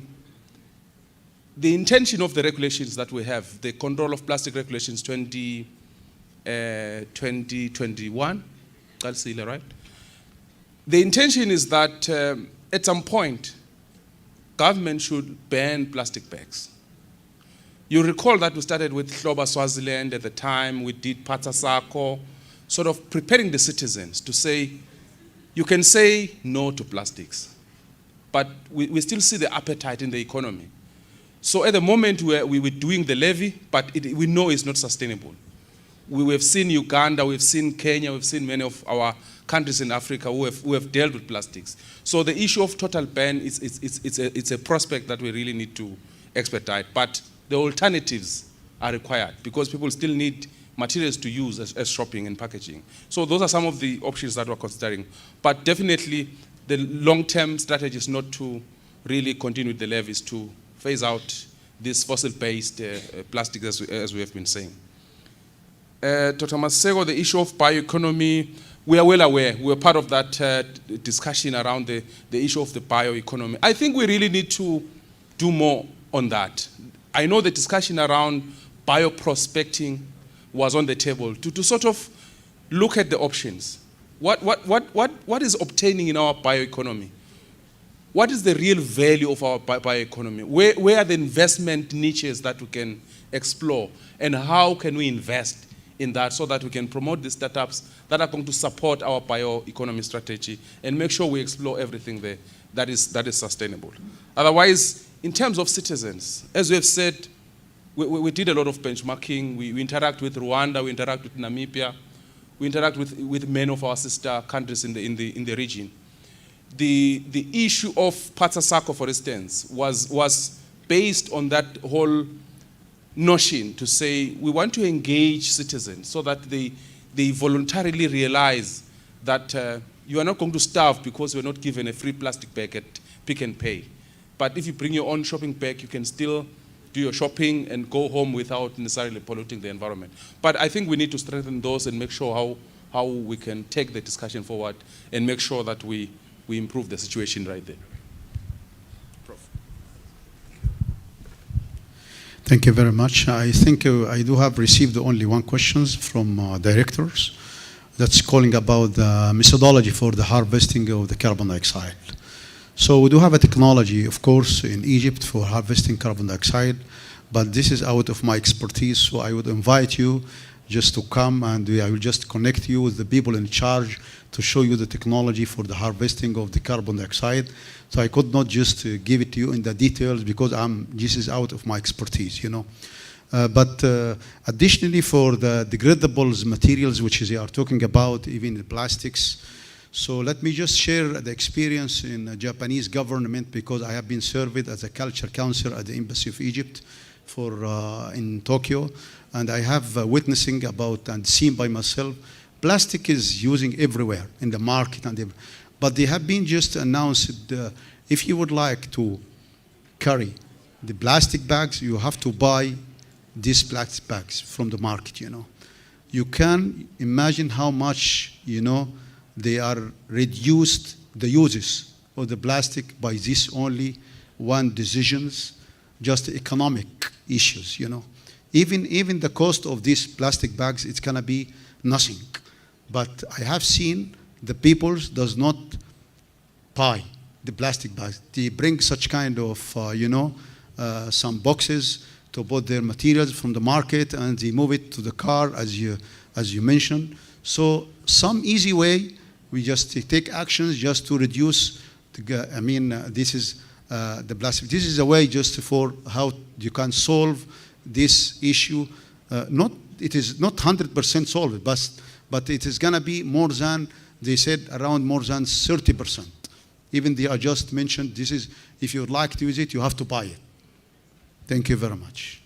intention of the regulations that we have, the Control of Plastic Regulations 2021, right? The intention is that at some point, government should ban plastic bags. You recall that we started with Hloba Swaziland at the time. We did Patasako, sort of preparing the citizens to say, you can say no to plastics, but we still see the appetite in the economy. So at the moment we were doing the levy, but we know it's not sustainable. We have seen Uganda, we've seen Kenya, we've seen many of our countries in Africa who have dealt with plastics. So the issue of total ban it's a prospect that we really need to expedite. But the alternatives are required, because people still need materials to use as shopping and packaging. So those are some of the options that we're considering. But definitely the long-term strategy is not to really continue with the levies, to phase out this fossil-based plastic as we have been saying. Dr. Masego, the issue of bioeconomy, we are well aware. We are part of that discussion around the issue of the bioeconomy. I think we really need to do more on that. I know the discussion around bioprospecting was on the table to sort of look at the options. What is obtaining in our bioeconomy? What is the real value of our bioeconomy? Where are the investment niches that we can explore? And how can we invest in that so that we can promote the startups that are going to support our bioeconomy strategy and make sure we explore everything there that is sustainable. Otherwise, in terms of citizens, as we have said, we did a lot of benchmarking. We interact with Rwanda, we interact with Namibia, we interact with many of our sister countries in the region. The issue of Patsasako, for instance, was based on that whole notion to say we want to engage citizens so that they voluntarily realize that you are not going to starve because you are not given a free plastic bag at Pick and Pay. But if you bring your own shopping bag, you can still do your shopping and go home without necessarily polluting the environment. But I think we need to strengthen those and make sure how we can take the discussion forward and make sure that we improve the situation right there. Thank you very much. I think I do have received only one question from directors that's calling about the methodology for the harvesting of the carbon dioxide. So we do have a technology, of course, in Egypt for harvesting carbon dioxide, but this is out of my expertise, so I would invite you just to come and I will just connect you with the people in charge to show you the technology for the harvesting of the carbon dioxide. So I could not just give it to you in the details because this is out of my expertise, you know. But additionally for the degradable materials, which they are talking about, even the plastics. So let me just share the experience in the Japanese government because I have been served as a culture counselor at the Embassy of Egypt in Tokyo. And I have witnessing about and seen by myself, plastic is using everywhere in the market. But they have been just announced, if you would like to carry the plastic bags, you have to buy these plastic bags from the market, you know. You can imagine how much, you know, they are reduced the uses of the plastic by this only one decisions, just economic issues, you know. Even the cost of these plastic bags, it's gonna be nothing. But I have seen the people does not buy the plastic bags. They bring such kind of, you know, some boxes to put their materials from the market and they move it to the car as you mentioned. So some easy way, we just take actions just to reduce, this is the plastic. This is a way just for how you can solve this issue. It is not 100% solved, but it is gonna be more than, they said around more than 30%. Even they are just mentioned, this is, if you would like to use it, you have to buy it. Thank you very much.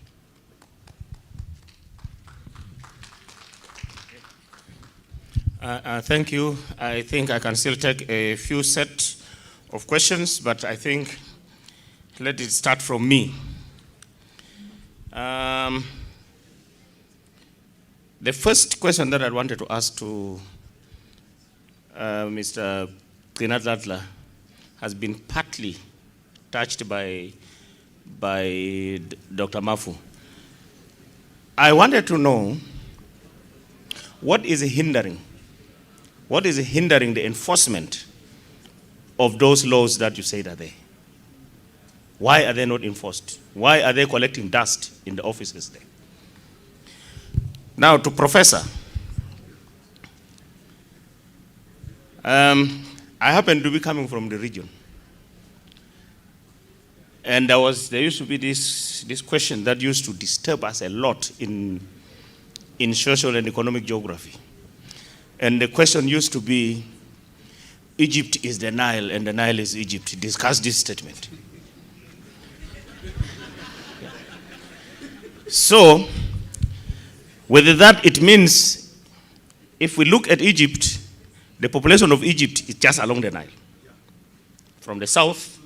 Thank you. I think I can still take a few set of questions, but I think let it start from me. The first question that I wanted to ask to Mr. Trinadadla has been partly touched by Dr. Mafu. I wanted to know what is hindering the enforcement of those laws that you said are there? Why are they not enforced? Why are they collecting dust in the offices there? Now to Professor. I happen to be coming from the region. And there used to be this question that used to disturb us a lot in social and economic geography. And the question used to be, Egypt is the Nile and the Nile is Egypt. Discuss this statement. So, With that, it means if we look at Egypt, the population of Egypt is just along the Nile, from the south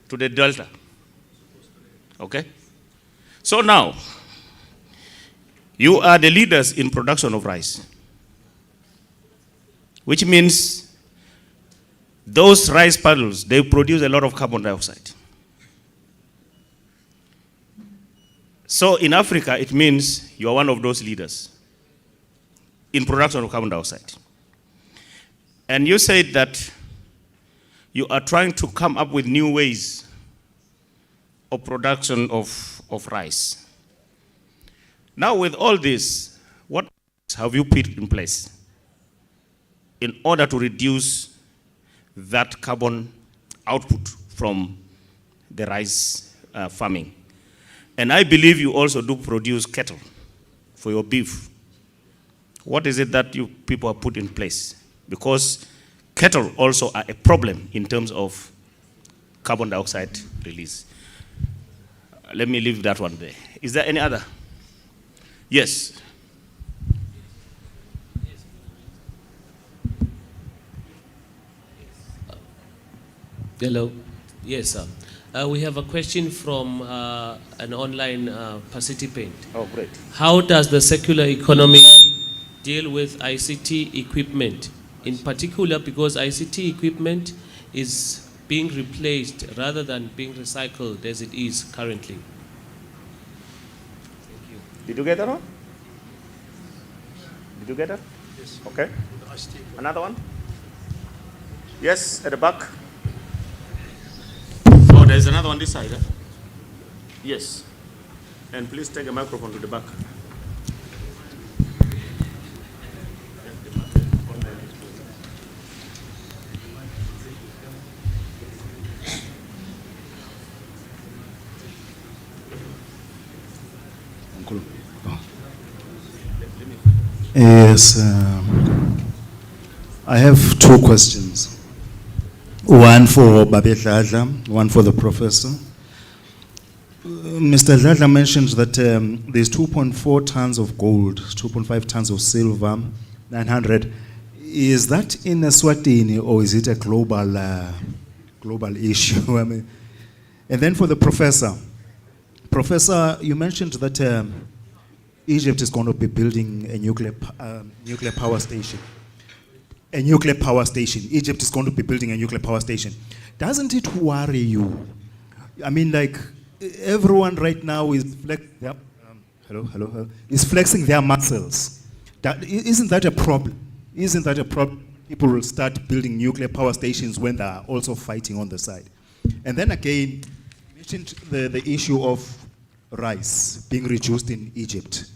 to the delta. Okay? So now, you are the leaders in production of rice, which means those rice paddles, they produce a lot of carbon dioxide. So in Africa, it means you are one of those leaders in production of carbon dioxide. And you said that you are trying to come up with new ways of production of rice. Now with all this, what have you put in place in order to reduce that carbon output from the rice farming? And I believe you also do produce cattle for your beef. What is it that you people have put in place? Because cattle also are a problem in terms of carbon dioxide release. Let me leave that one there. Is there any other? Yes. Hello. Yes, sir. We have a question from an online participant. Oh, great. How does the circular economy deal with ICT equipment? In particular, because ICT equipment is being replaced rather than being recycled as it is currently. Thank you. Did you get that one? Did you get that? Yes. Okay. Another one? Yes, at the back. Oh, there's another one this side. Eh? Yes. And please take a microphone to the back. Yes, I have two questions. One for Babe Dladla, one for the professor. Mr. Dladla mentioned that there's 2.4 tons of gold, 2.5 tons of silver, 900. Is that in Eswatini or is it a global issue? I mean, and then for the professor. Professor, you mentioned that Egypt is going to be building a nuclear power station. A nuclear power station. Egypt is going to be building a nuclear power station. Doesn't it worry you? I mean, like, everyone right now is is flexing their muscles. Isn't that a problem? Isn't that a problem? People will start building nuclear power stations when they are also fighting on the side. And then again, you mentioned the issue of rice being reduced in Egypt.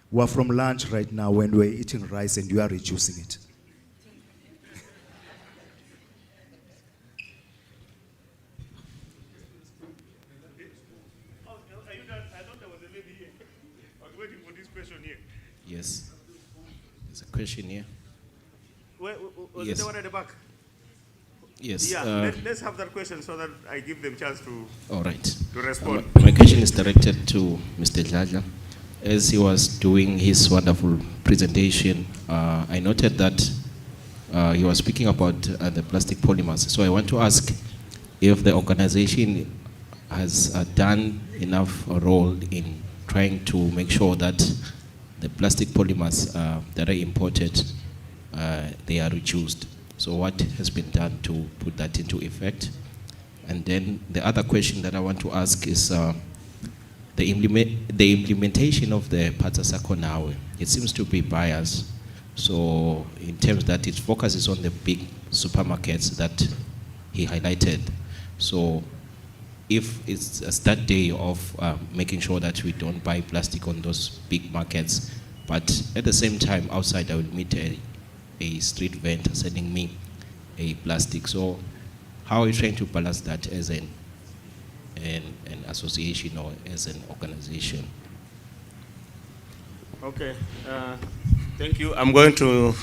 We're from lunch right now when we're eating rice and you are reducing it. Yes. There's a question here. Was Yes. it the one at the back? Yes. Yeah, let's have that question so that I give them chance to, All right. to respond. My question is directed to Mr. Dladla. As he was doing his wonderful presentation, I noted that he was speaking about the plastic polymers. So I want to ask if the organization has done enough role in trying to make sure that the plastic polymers that are imported, they are reduced. So what has been done to put that into effect? And then the other question that I want to ask is the implementation of the Patsasako now. It seems to be biased. So in terms that it focuses on the big supermarkets that he highlighted. So if it's a start day of making sure that we don't buy plastic on those big markets, but at the same time outside I will meet a street vendor sending me a plastic. So how are you trying to balance that as an association or as an organization? Okay, thank you. I'm going to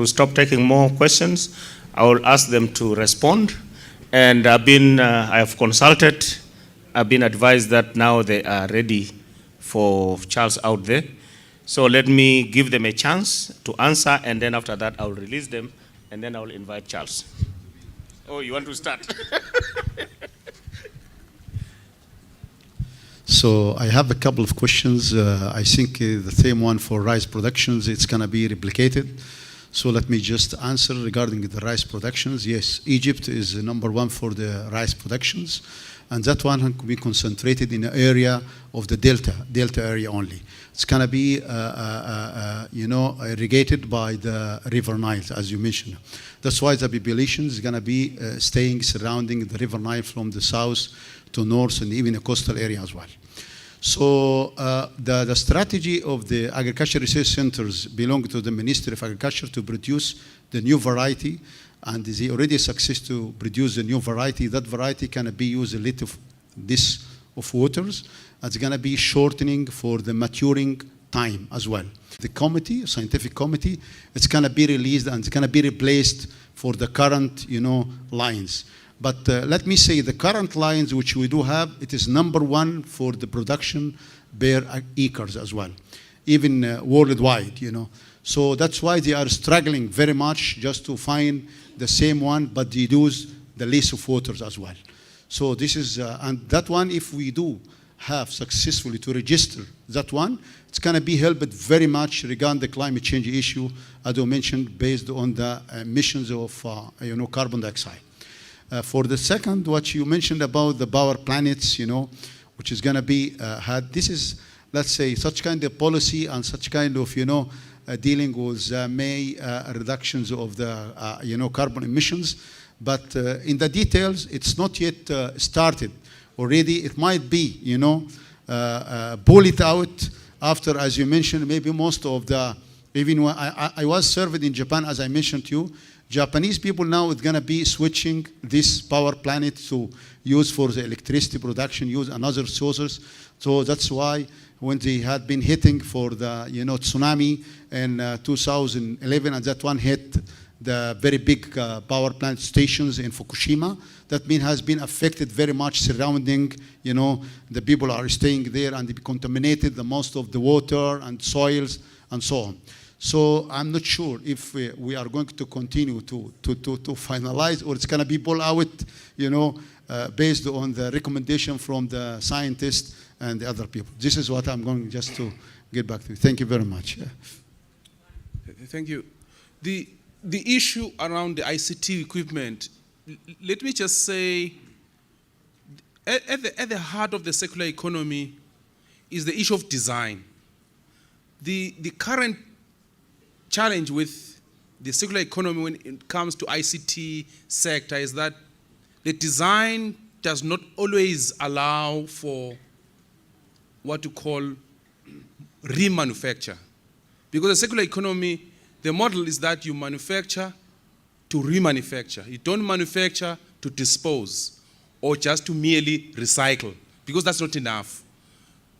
stop taking more questions. I will ask them to respond. And I have consulted, I've been advised that now they are ready for Charles out there. So let me give them a chance to answer, and then after that, I'll release them, and then I'll invite Charles. Oh, you want to start? So I have a couple of questions. I think the same one for rice productions, it's going to be replicated. So let me just answer regarding the rice productions. Yes, Egypt is number one for the rice productions, and that one can be concentrated in the area of the delta area only. It's going to be, irrigated by the river Nile, as you mentioned. That's why the population is going to be staying surrounding the river Nile from the south to north and even the coastal area as well. So the strategy of the agriculture research centers belong to the Ministry of Agriculture to produce the new variety, and they already success to produce the new variety. That variety can be used a little of waters. It's going to be shortening for the maturing time as well. The committee, scientific committee, it's going to be released and it's going to be replaced for the current, lines. But let me say the current lines which we do have, it is number one for the production per acres as well, even worldwide, So that's why they are struggling very much just to find the same one, but they use the least of waters as well. So this is, and that one, if we do have successfully to register that one, it's going to be helped very much regarding the climate change issue, as I mentioned, based on the emissions of, carbon dioxide. For the second, what you mentioned about the power planets, which is going to be had, this is, let's say, such kind of policy and such kind of, dealing with reductions of the, carbon emissions. But in the details, it's not yet started. Already, it might be, pull it out after, as you mentioned, maybe most of the, even when I was served in Japan, as I mentioned to you, Japanese people now is going to be switching this power planet to use for the electricity production, use another sources. So that's why when they had been hitting for the tsunami in 2011, and that one hit the very big power plant stations in Fukushima, that means has been affected very much surrounding, the people are staying there and they contaminated the most of the water and soils and so on. So I'm not sure if we are going to continue to finalize, or it's going to be pulled out, based on the recommendation from the scientists and the other people. This is what I'm going just to get back to. Thank you very much. Thank you. The issue around the ICT equipment, let me just say, at the heart of the circular economy is the issue of design. The current challenge with the circular economy when it comes to ICT sector is that the design does not always allow for what you call remanufacture. Because the circular economy, the model is that you manufacture to remanufacture. You don't manufacture to dispose or just to merely recycle, because that's not enough.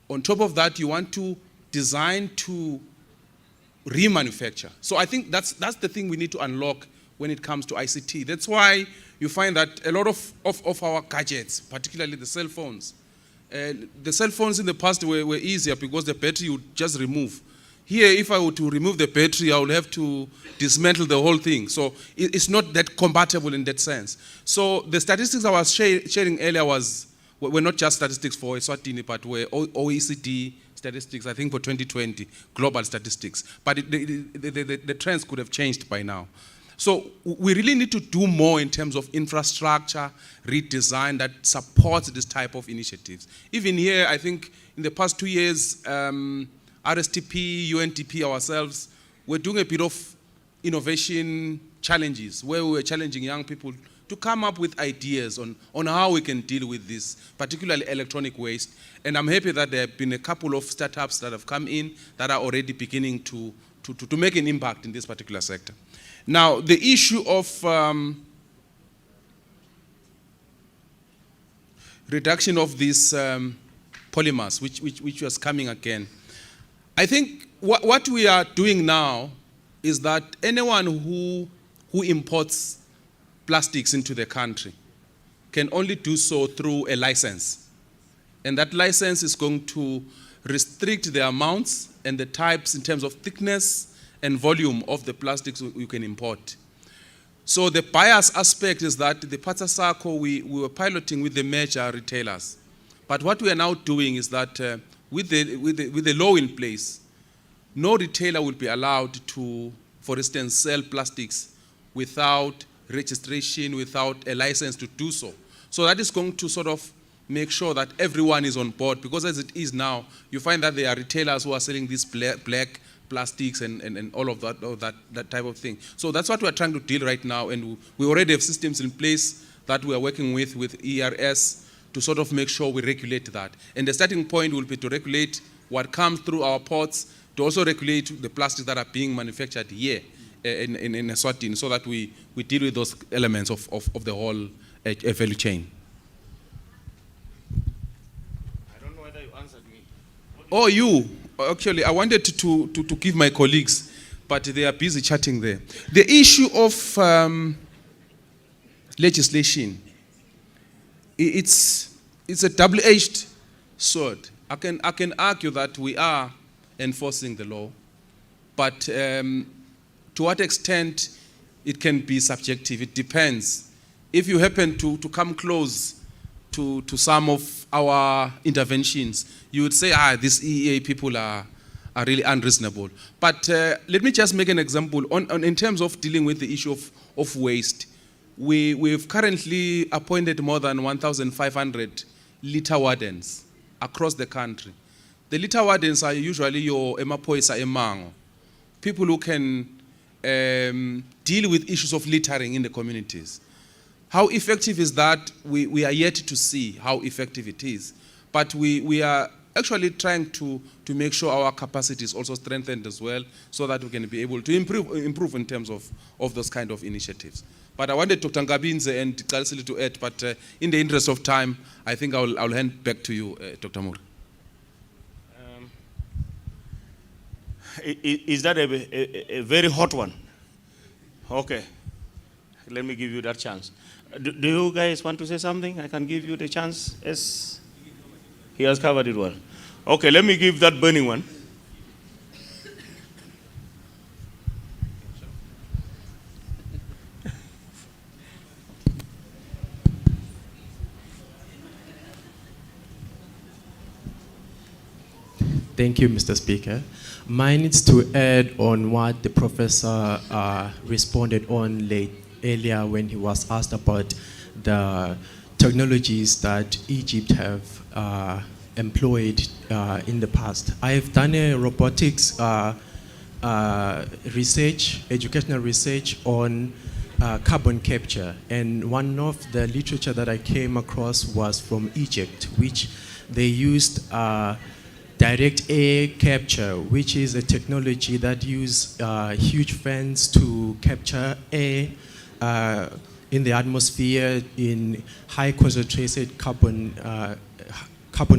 On top of that, you want to design to remanufacture. So I think that's the thing we need to unlock when it comes to ICT. That's why you find that a lot of our gadgets, particularly the cell phones in the past were easier because the battery you just remove. Here, if I were to remove the battery, I would have to dismantle the whole thing. So it's not that compatible in that sense. So the statistics I was sharing earlier were not just statistics for Eswatini, but were OECD statistics, I think for 2020, global statistics. But the trends could have changed by now. So we really need to do more in terms of infrastructure, redesign that supports this type of initiatives. Even here, I think in the past 2 years, RSTP, UNDP, ourselves, we're doing a bit of innovation challenges where we were challenging young people to come up with ideas on how we can deal with this, particularly electronic waste. And I'm happy that there have been a couple of startups that have come in that are already beginning to make an impact in this particular sector. Now, the issue of reduction of these polymers, which was coming again, I think what we are doing now is that anyone who imports plastics into the country can only do so through a license. And that license is going to restrict the amounts and the types in terms of thickness and volume of the plastics you can import. So the bias aspect is that the Patsasako, we were piloting with the major retailers. But what we are now doing is that with the law in place, no retailer will be allowed to, for instance, sell plastics without registration, without a license to do so. So that is going to sort of make sure that everyone is on board, because as it is now, you find that there are retailers who are selling these black plastics and all of that type of thing. So that's what we are trying to deal right now, and we already have systems in place that we are working with ERS to sort of make sure we regulate that. And the starting point will be to regulate what comes through our ports, to also regulate the plastics that are being manufactured here in Eswatini, so that we deal with those elements of the whole value chain. I don't know whether you answered me. Oh, you. Actually, I wanted to give my colleagues, but they are busy chatting there. The issue of legislation, it's a double-edged sword. I can argue that we are enforcing the law, but to what extent it can be subjective, it depends. If you happen to come close to some of our interventions, you would say, these EEA people are really unreasonable. But let me just make an example. In terms of dealing with the issue of waste, we've currently appointed more than 1,500 litter wardens across the country. The litter wardens are usually your emapoisa emango, people who can deal with issues of littering in the communities. How effective is that? We are yet to see how effective it is. But we are actually trying to make sure our capacity is also strengthened as well, so that we can be able to improve in terms of those kind of initiatives. But I wanted Dr. Ngabinze and Kalsili to add, but in the interest of time, I think I'll hand back to you, Dr. Moore. Is that a very hot one? Okay. Let me give you that chance. Do you guys want to say something? I can give you the chance. Yes. He has covered it well. Okay, let me give that burning one. Thank you, Mr. Speaker. Mine is to add on what the professor responded on earlier when he was asked about the technologies that Egypt have employed in the past. I've done a robotics research, educational research on carbon capture, and one of the literature that I came across was from Egypt, which they used direct air capture, which is a technology that uses huge fans to capture air in the atmosphere in high concentrated carbon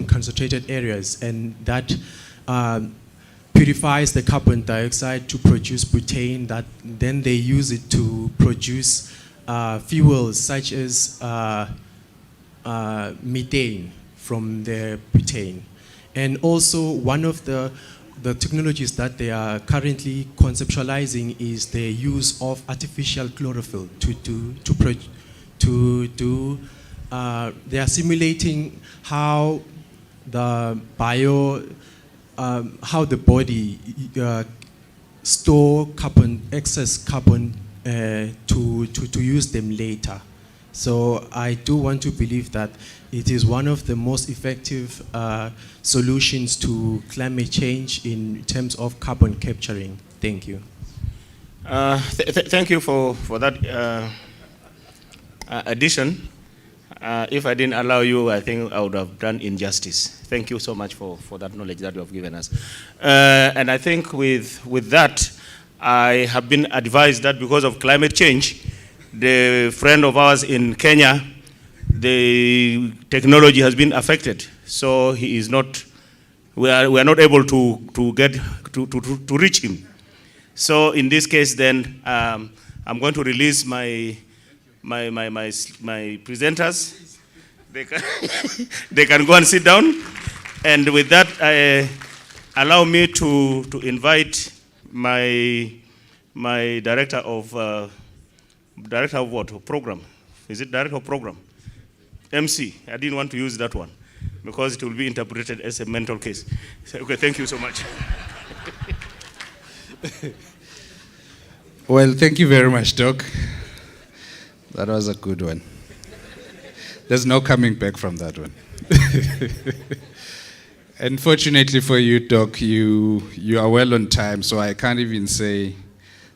concentrated areas, and that purifies the carbon dioxide to produce butane that then they use it to produce fuels such as methane from the butane. And also one of the technologies that they are currently conceptualizing is the use of artificial chlorophyll they are simulating how the body store excess carbon to use them later. So I do want to believe that it is one of the most effective solutions to climate change in terms of carbon capturing. Thank you. Thank you for that addition. If I didn't allow you, I think I would have done injustice. Thank you so much for that knowledge that you have given us. And I think with that, I have been advised that because of climate change, the friend of ours in Kenya, the technology has been affected. So he is not, we are not able to reach him. So in this case then, I'm going to release my presenters. They can go and sit down. And with that, allow me to invite my director of what? Program. Is it director of program? MC. I didn't want to use that one because it will be interpreted as a mental case. So, okay, thank you so much. Well, thank you very much, Doc. That was a good one. There's no coming back from that one. Unfortunately for you, Doc, you are well on time, so I can't even say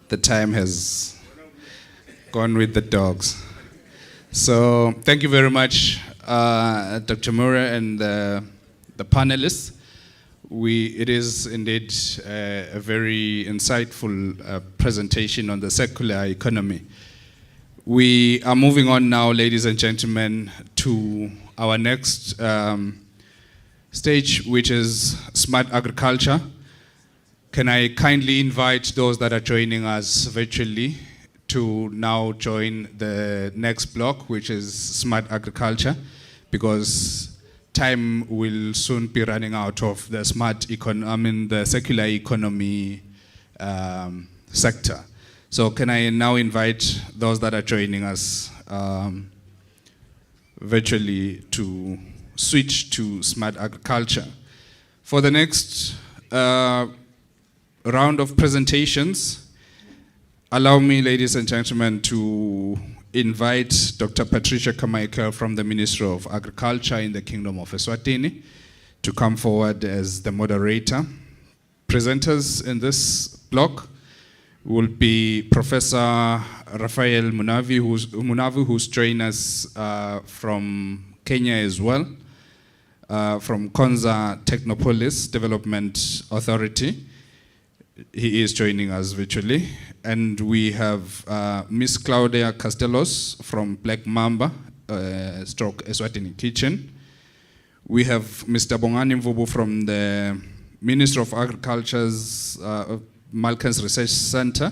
the time has gone with the dogs. So thank you very much, Dr. Mura and the panelists. It is indeed a very insightful presentation on the circular economy. We are moving on now, ladies and gentlemen, to our next stage, which is smart agriculture. Can I kindly invite those that are joining us virtually to now join the next block, which is smart agriculture, because time will soon be running out of the the circular economy sector. So can I now invite those that are joining us virtually to switch to smart agriculture. For the next round of presentations, allow me, ladies and gentlemen, to invite Dr. Patricia Kamaika from the Ministry of Agriculture in the Kingdom of Eswatini to come forward as the moderator. Presenters in this block will be Professor Raphael Munavu, who's joined us from Kenya as well, from Konza Technopolis Development Authority. He is joining us virtually. And we have Miss Claudia Castelos from Black Mamba, stroke Eswatini Kitchen. We have Mr. Bongani Mvubu from the Ministry of Agriculture's Malkans Research Center.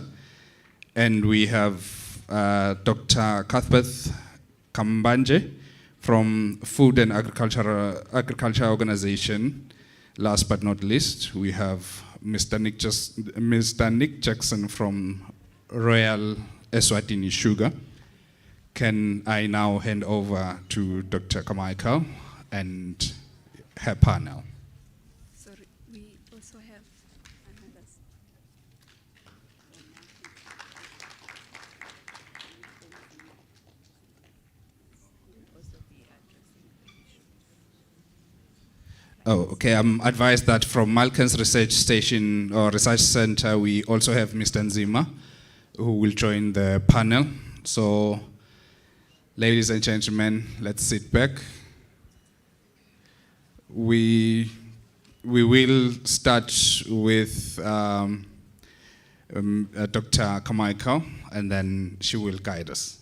And we have Dr. Cuthbert Kambanje from Food and Agriculture Organization. Last but not least, we have Mr. Nick Jackson from Royal Eswatini Sugar. Can I now hand over to Dr. Kamaika and her panel? Sorry, we also have others. Oh, okay. I'm advised that from Malkans Research Station or Research Center, we also have Mr. Nzima, who will join the panel. So, ladies and gentlemen, let's sit back. We will start with Dr. Kamaika, and then she will guide us.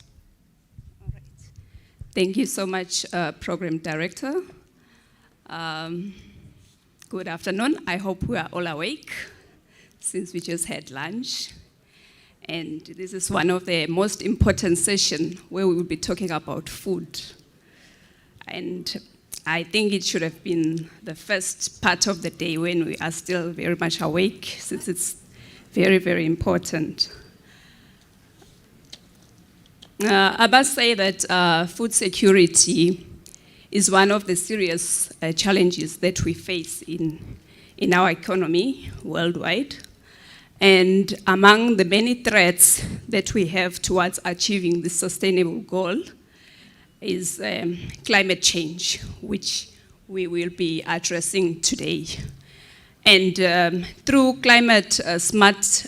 Thank you so much, Program Director. Good afternoon. I hope we are all awake since we just had lunch. And this is one of the most important sessions where we will be talking about food. And I think it should have been the first part of the day when we are still very much awake, since it's very, very important. I must say that food security is one of the serious challenges that we face in our economy worldwide. And among the many threats that we have towards achieving this sustainable goal is climate change, which we will be addressing today. And through climate smart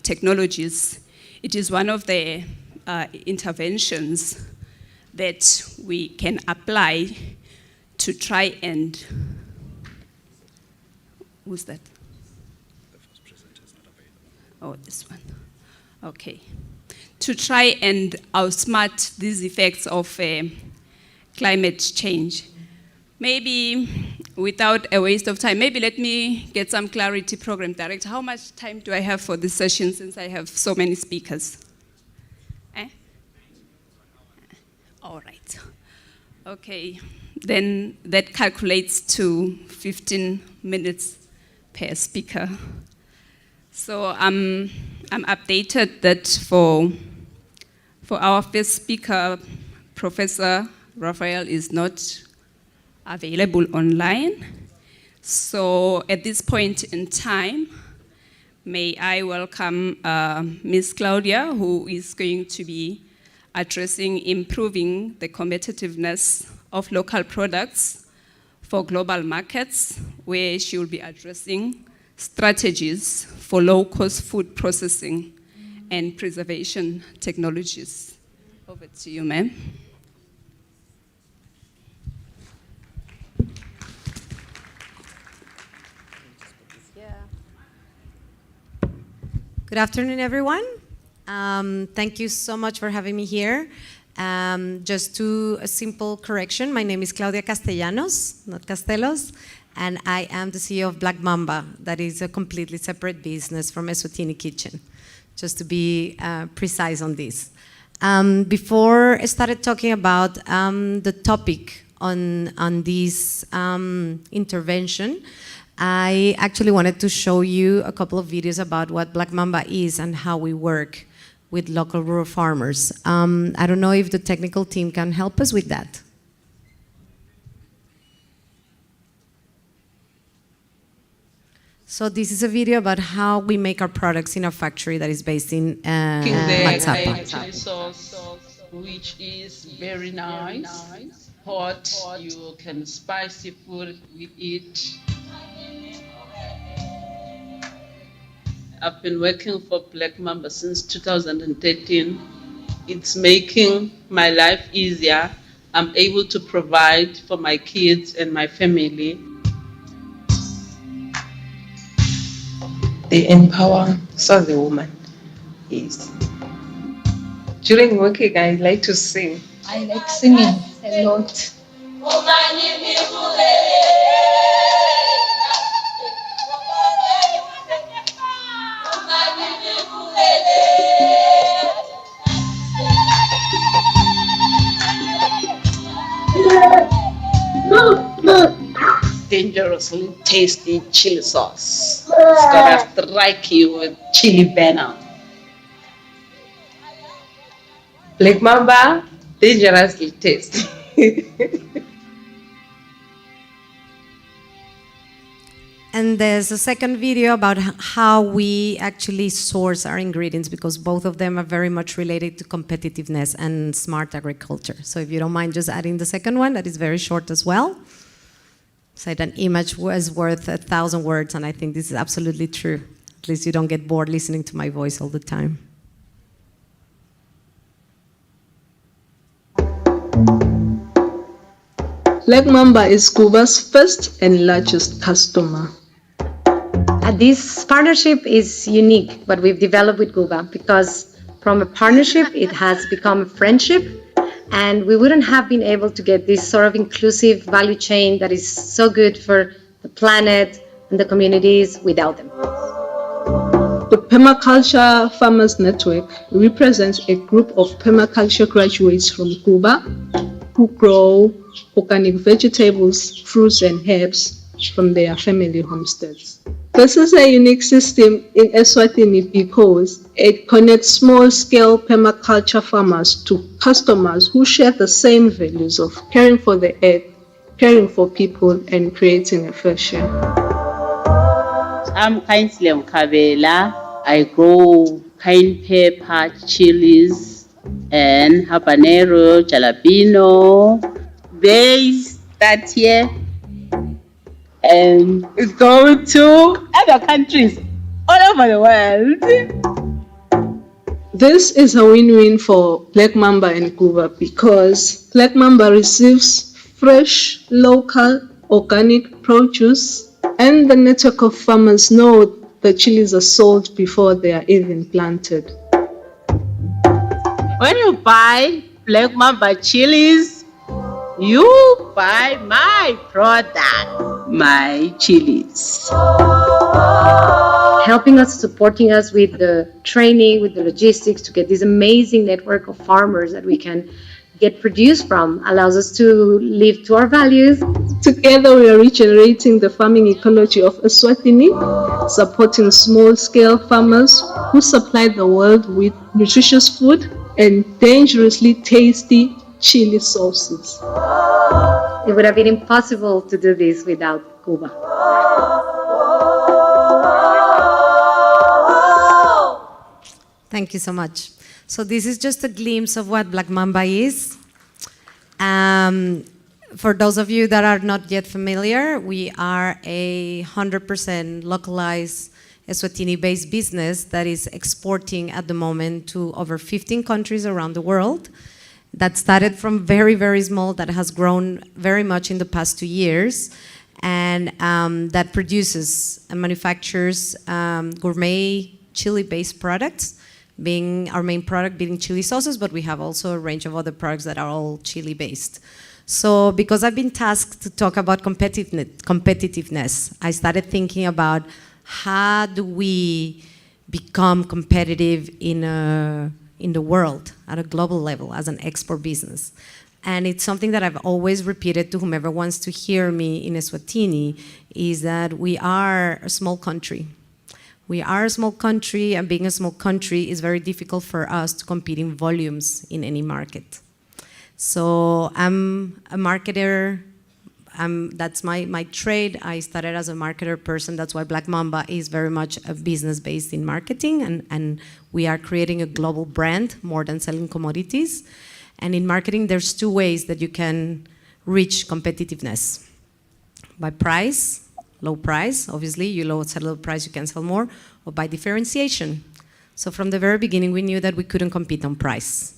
technologies, it is one of the interventions that we can apply to try and, who's that? The first presenter is not available. Oh, this one. Okay. To try and outsmart these effects of climate change. Maybe without a waste of time, maybe let me get some clarity, Program Director. How much time do I have for this session since I have so many speakers? All right. Okay, then that calculates to 15 minutes per speaker. So I'm updated that for our first speaker, Professor Raphael is not available online. So at this point in time, may I welcome Ms. Claudia, who is going to be addressing improving the competitiveness of local products for global markets, where she will be addressing strategies for low-cost food processing and preservation technologies. Over to you, ma'am. Good afternoon, everyone. Thank you so much for having me here. Just a simple correction. My name is Claudia Castellanos, not Castelos, and I am the CEO of Black Mamba. That is a completely separate business from Eswatini Kitchen, just to be precise on this. Before I started talking about the topic on this intervention, I actually wanted to show you a couple of videos about what Black Mamba is and how we work with local rural farmers. I don't know if the technical team can help us with that. So this is a video about how we make our products in our factory that is based in Matsapha. Chili sauce, which is very nice, hot. You can spicy food with it. I've been working for Black Mamba since 2013. It's making my life easier. I'm able to provide for my kids and my family. They empower the woman. Yes. During working, I like to sing. I like singing a lot. Dangerously tasty chili sauce. It's gonna strike you with chili venom. Black Mamba, dangerously tasty. And there's a second video about how we actually source our ingredients, because both of them are very much related to competitiveness and smart agriculture. So if you don't mind just adding the second one, that is very short as well. Said an image was worth 1,000 words, and I think this is absolutely true. At least you don't get bored listening to my voice all the time. Black Mamba is Cuba's first and largest customer. This partnership is unique, what we've developed with Cuba, because from a partnership, it has become a friendship, and we wouldn't have been able to get this sort of inclusive value chain that is so good for the planet and the communities without them. The Permaculture Farmers Network represents a group of permaculture graduates from Cuba who grow organic vegetables, fruits, and herbs from their family homesteads. This is a unique system in Eswatini because it connects small-scale permaculture farmers to customers who share the same values of caring for the earth, caring for people, and creating a fair share. I'm Kindly Mkabela. I grow cayenne pepper, chilies, and habanero, jalapeno. They start here and it's going to other countries all over the world. This is a win-win for Black Mamba and Cuba because Black Mamba receives fresh, local, organic produce, and the network of farmers know the chilies are sold before they are even planted. When you buy Black Mamba chilies, you buy my product, my chilies. Helping us, supporting us with the training, with the logistics to get this amazing network of farmers that we can get produced from allows us to live to our values. Together, we are regenerating the farming ecology of Eswatini, supporting small-scale farmers who supply the world with nutritious food and dangerously tasty chili sauces. It would have been impossible to do this without Cuba. Thank you so much. So this is just a glimpse of what Black Mamba is. For those of you that are not yet familiar, we are a 100% localized Eswatini-based business that is exporting at the moment to over 15 countries around the world. That started from very, very small, that has grown very much in the past 2 years, and that produces and manufactures gourmet chili-based products, being our main product being chili sauces, but we have also a range of other products that are all chili-based. So because I've been tasked to talk about competitiveness, I started thinking about how do we become competitive in the world at a global level as an export business. And it's something that I've always repeated to whomever wants to hear me in Eswatini, is that we are a small country. We are a small country, and being a small country is very difficult for us to compete in volumes in any market. So I'm a marketer. That's my trade. I started as a marketer person. That's why Black Mamba is very much a business based in marketing, and we are creating a global brand more than selling commodities. And in marketing, there's two ways that you can reach competitiveness. By price, low price, obviously, you sell low price, you can sell more, or by differentiation. So from the very beginning, we knew that we couldn't compete on price.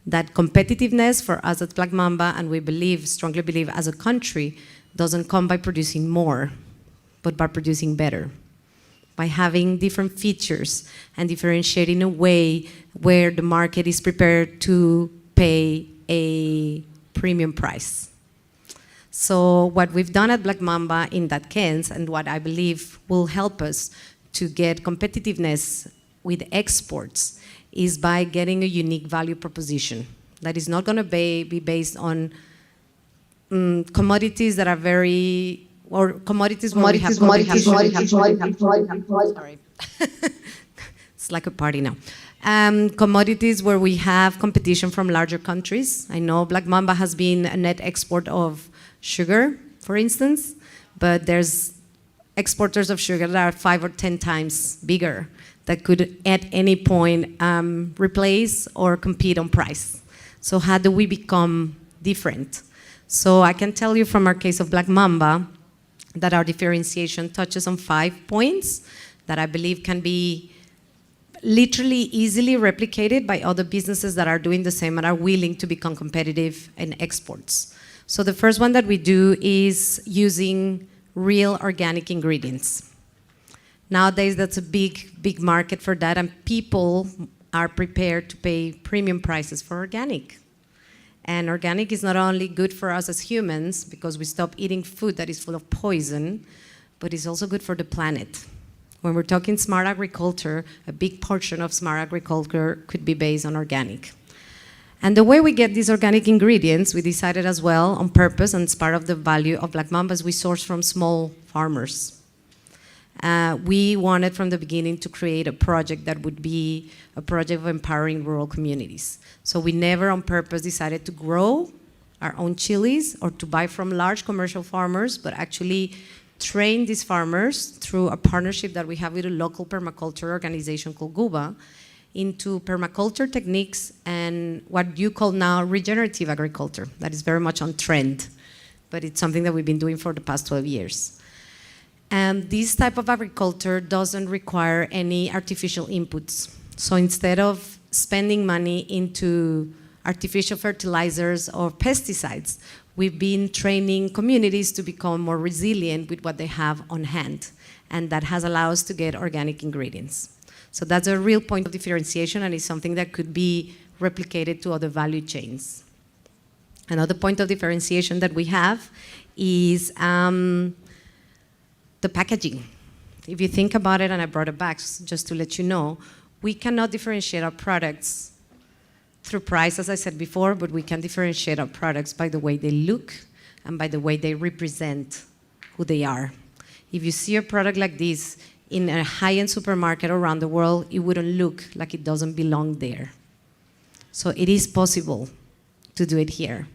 That competitiveness for us at Black Mamba, and we strongly believe as a country, doesn't come by producing more, but by producing better. By having different features and differentiating in a way where the market is prepared to pay a premium price. So what we've done at Black Mamba in that case, and what I believe will help us to get competitiveness with exports, is by getting a unique value proposition that is not going to be based on commodities that are very, or commodities where we have sorry. It's like a party now. Commodities where we have competition from larger countries. I know Black Mamba has been a net export of sugar, for instance, but there's exporters of sugar that are 5 or 10 times bigger that could at any point replace or compete on price. So how do we become different? So I can tell you from our case of Black Mamba that our differentiation touches on 5 points that I believe can be literally easily replicated by other businesses that are doing the same and are willing to become competitive in exports. So the first one that we do is using real organic ingredients. Nowadays, that's a big market for that, and people are prepared to pay premium prices for organic. And organic is not only good for us as humans, because we stop eating food that is full of poison, but it's also good for the planet. When we're talking smart agriculture, a big portion of smart agriculture could be based on organic. And the way we get these organic ingredients, we decided as well on purpose, and it's part of the value of Black Mamba, is we source from small farmers. We wanted from the beginning to create a project that would be a project of empowering rural communities. So we never on purpose decided to grow our own chilies or to buy from large commercial farmers, but actually train these farmers through a partnership that we have with a local permaculture organization called GUBA into permaculture techniques and what you call now regenerative agriculture. That is very much on trend, but it's something that we've been doing for the past 12 years. And this type of agriculture doesn't require any artificial inputs. So instead of spending money into artificial fertilizers or pesticides, we've been training communities to become more resilient with what they have on hand. And that has allowed us to get organic ingredients. So that's a real point of differentiation, and it's something that could be replicated to other value chains. Another point of differentiation that we have is the packaging. If you think about it, and I brought it back just to let you know, we cannot differentiate our products through price, as I said before, but we can differentiate our products by the way they look and by the way they represent who they are. If you see a product like this in a high-end supermarket around the world, it wouldn't look like it doesn't belong there. So it is possible to do it here.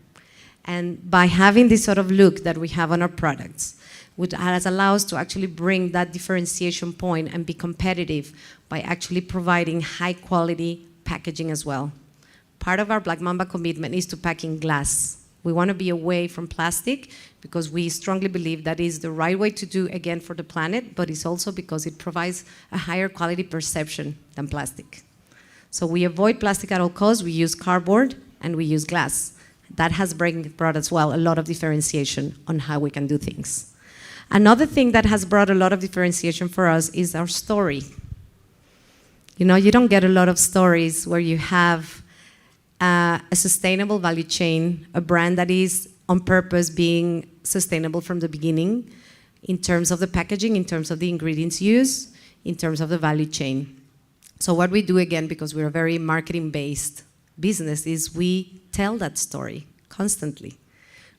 And by having this sort of look that we have on our products, which has allowed us to actually bring that differentiation point and be competitive by actually providing high-quality packaging as well. Part of our Black Mamba commitment is to pack in glass. We want to be away from plastic because we strongly believe that is the right way to do, again, for the planet, but it's also because it provides a higher quality perception than plastic. So we avoid plastic at all costs. We use cardboard and we use glass. That has brought as well a lot of differentiation on how we can do things. Another thing that has brought a lot of differentiation for us is our story. You know, you don't get a lot of stories where you have a sustainable value chain, a brand that is on purpose being sustainable from the beginning in terms of the packaging, in terms of the ingredients used, in terms of the value chain. So what we do, again, because we're a very marketing-based business, is we tell that story constantly.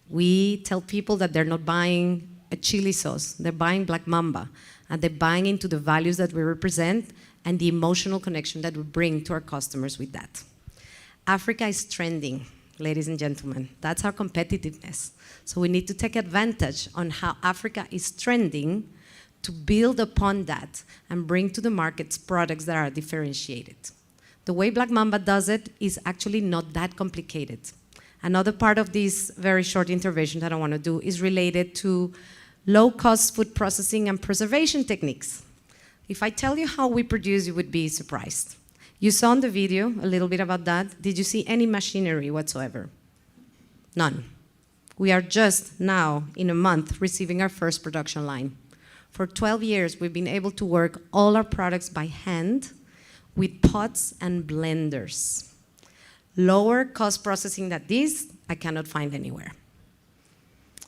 We tell people that they're not buying a chili sauce, they're buying Black Mamba, and they're buying into the values that we represent and the emotional connection that we bring to our customers with that. Africa is trending, ladies and gentlemen. That's our competitiveness. So we need to take advantage on how Africa is trending to build upon that and bring to the markets products that are differentiated. The way Black Mamba does it is actually not that complicated. Another part of this very short intervention that I want to do is related to low-cost food processing and preservation techniques. If I tell you how we produce, you would be surprised. You saw in the video a little bit about that. Did you see any machinery whatsoever? None. We are just now, in a month, receiving our first production line. For 12 years, we've been able to work all our products by hand with pots and blenders. Lower cost processing than this, I cannot find anywhere.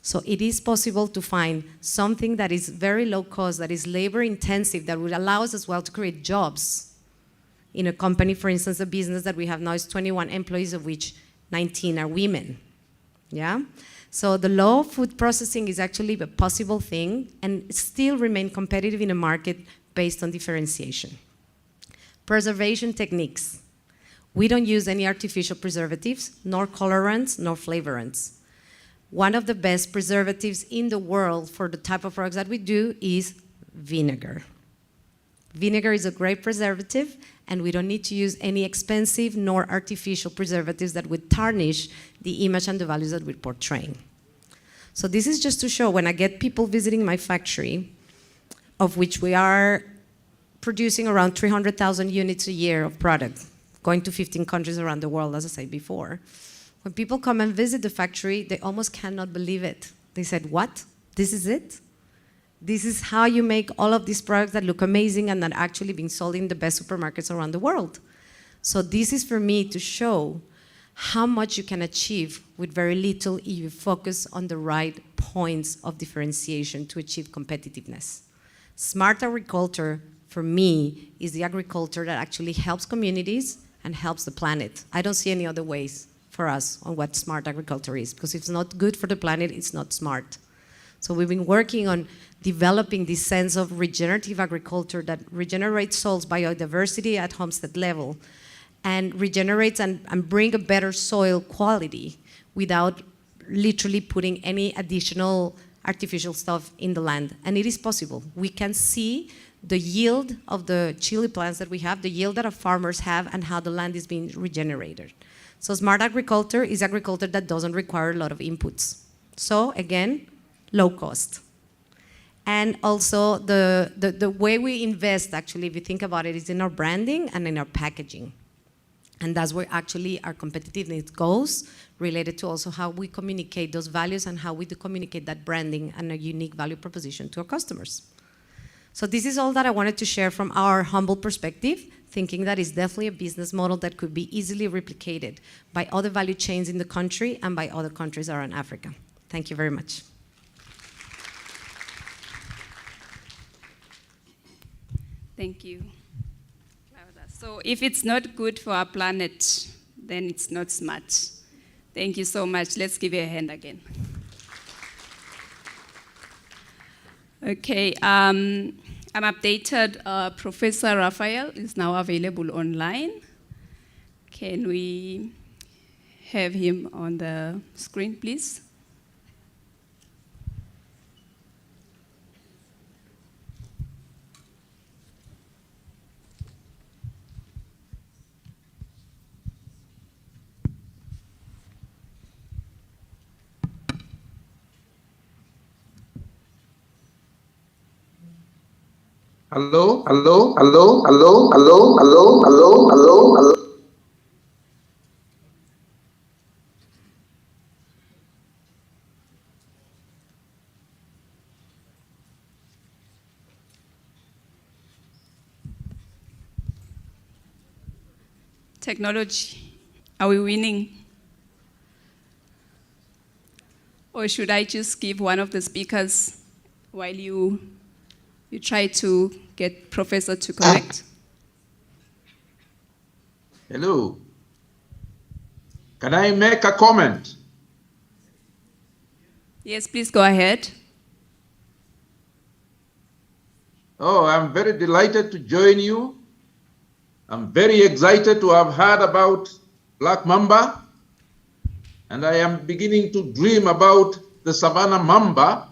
So it is possible to find something that is very low cost, that is labor intensive, that would allow us as well to create jobs. In a company, for instance, a business that we have now is 21 employees, of which 19 are women. Yeah? So the low food processing is actually a possible thing and still remain competitive in a market based on differentiation. Preservation techniques. We don't use any artificial preservatives, nor colorants, nor flavorants. One of the best preservatives in the world for the type of products that we do is vinegar. Vinegar is a great preservative, and we don't need to use any expensive nor artificial preservatives that would tarnish the image and the values that we're portraying. So this is just to show when I get people visiting my factory, of which we are producing around 300,000 units a year of product, going to 15 countries around the world, as I said before. When people come and visit the factory, they almost cannot believe it. They said, what? This is it? This is how you make all of these products that look amazing and that are actually being sold in the best supermarkets around the world. So this is for me to show how much you can achieve with very little if you focus on the right points of differentiation to achieve competitiveness. Smart agriculture, for me, is the agriculture that actually helps communities and helps the planet. I don't see any other ways for us on what smart agriculture is, because if it's not good for the planet, it's not smart. So we've been working on developing this sense of regenerative agriculture that regenerates soils biodiversity at homestead level and regenerates and bring a better soil quality without literally putting any additional artificial stuff in the land. And it is possible. We can see the yield of the chili plants that we have, the yield that our farmers have, and how the land is being regenerated. So smart agriculture is agriculture that doesn't require a lot of inputs. So again, low cost. And also the way we invest, actually, if you think about it, is in our branding and in our packaging. And that's where actually our competitiveness goes, related to also how we communicate those values and how we do communicate that branding and a unique value proposition to our customers. So this is all that I wanted to share from our humble perspective, thinking that it's definitely a business model that could be easily replicated by other value chains in the country and by other countries around Africa. Thank you very much. Thank you, Claudia. So if it's not good for our planet, then it's not smart. Thank you so much. Let's give you a hand again. Okay, I'm updated. Professor Raphael is now available online. Can we have him on the screen, please? Hello, hello, hello, hello, hello, hello, hello, hello, hello. Technology, are we winning? Or should I just give one of the speakers while you try to get Professor to connect? Hello. Can I make a comment? Yes, please go ahead. Oh, I'm very delighted to join you. I'm very excited to have heard about Black Mamba, and I am beginning to dream about the Savannah Mamba,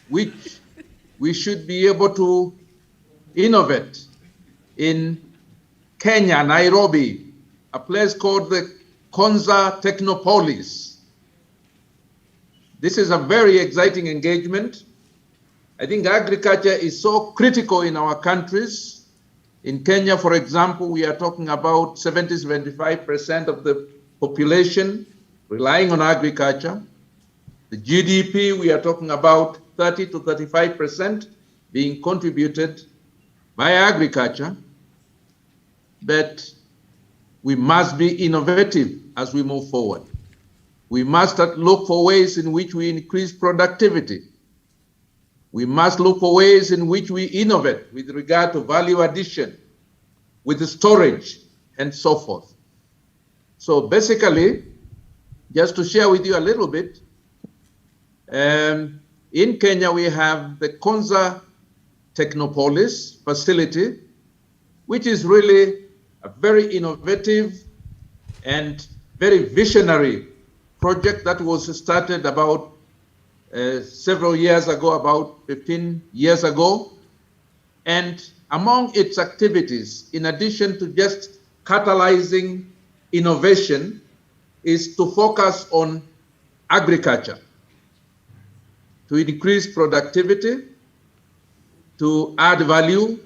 which we should be able to innovate in Kenya, Nairobi, a place called the Konza Technopolis. This is a very exciting engagement. I think agriculture is so critical in our countries. In Kenya, for example, we are talking about 70-75% of the population relying on agriculture. The GDP, we are talking about 30 to 35% being contributed by agriculture. But we must be innovative as we move forward. We must look for ways in which we increase productivity. We must look for ways in which we innovate with regard to value addition, with the storage, and so forth. So basically, just to share with you a little bit, in Kenya we have the Konza Technopolis facility, which is really a very innovative and very visionary project that was started about several years ago, about 15 years ago. And among its activities, in addition to just catalyzing innovation, is to focus on agriculture, to increase productivity, to add value,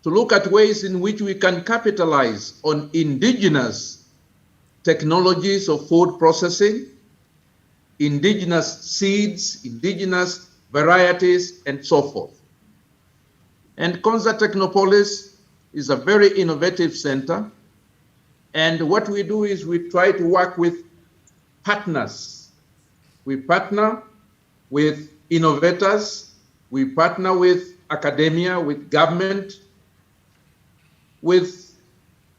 to look at ways in which we can capitalize on indigenous technologies of food processing, indigenous seeds, indigenous varieties, and so forth. And Konza Technopolis is a very innovative center. And what we do is we try to work with partners. We partner with innovators. We partner with academia, with government, with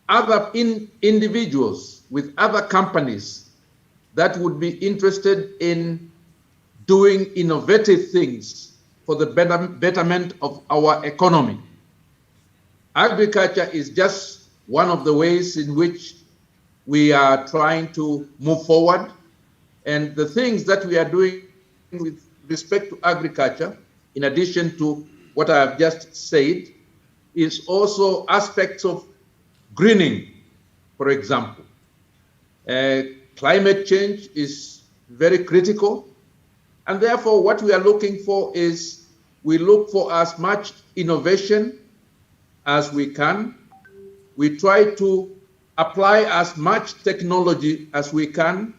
other individuals, with other companies that would be interested in doing innovative things for the betterment of our economy. Agriculture is just one of the ways in which we are trying to move forward. And the things that we are doing with respect to agriculture, in addition to what I have just said, is also aspects of greening, for example. Climate change is very critical. And therefore, what we are looking for is we look for as much innovation as we can. We try to apply as much technology as we can.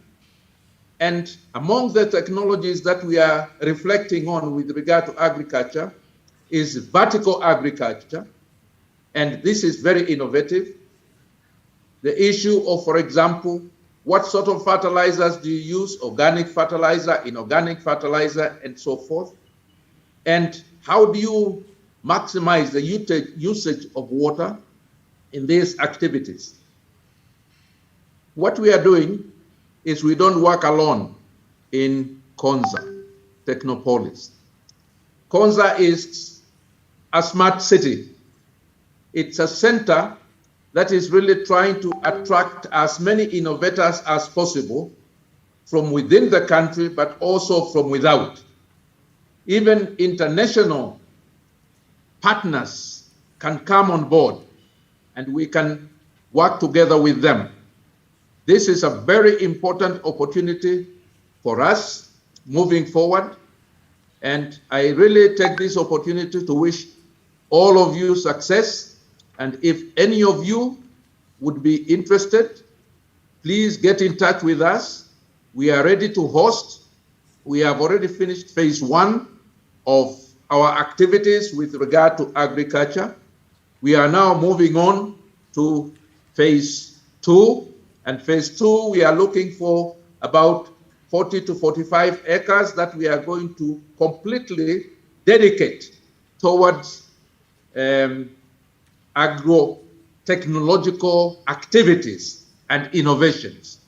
And among the technologies that we are reflecting on with regard to agriculture is vertical agriculture. And this is very innovative. The issue of, for example, what sort of fertilizers do you use? Organic fertilizer, inorganic fertilizer, and so forth. And how do you maximize the usage of water in these activities? what we are doing is we don't work alone in Konza, Technopolis. Konza is a smart city. It's a center that is really trying to attract as many innovators as possible from within the country, but also from without. Even international partners can come on board and we can work together with them. This is a very important opportunity for us moving forward. And I really take this opportunity to wish all of you success. And if any of you would be interested, please get in touch with us. We are ready to host. We have already finished phase 1 of our activities with regard to agriculture. We are now moving on to phase 2. And phase 2, we are looking for about 40 to 45 acres that we are going to completely dedicate towards agro-technological activities and innovations.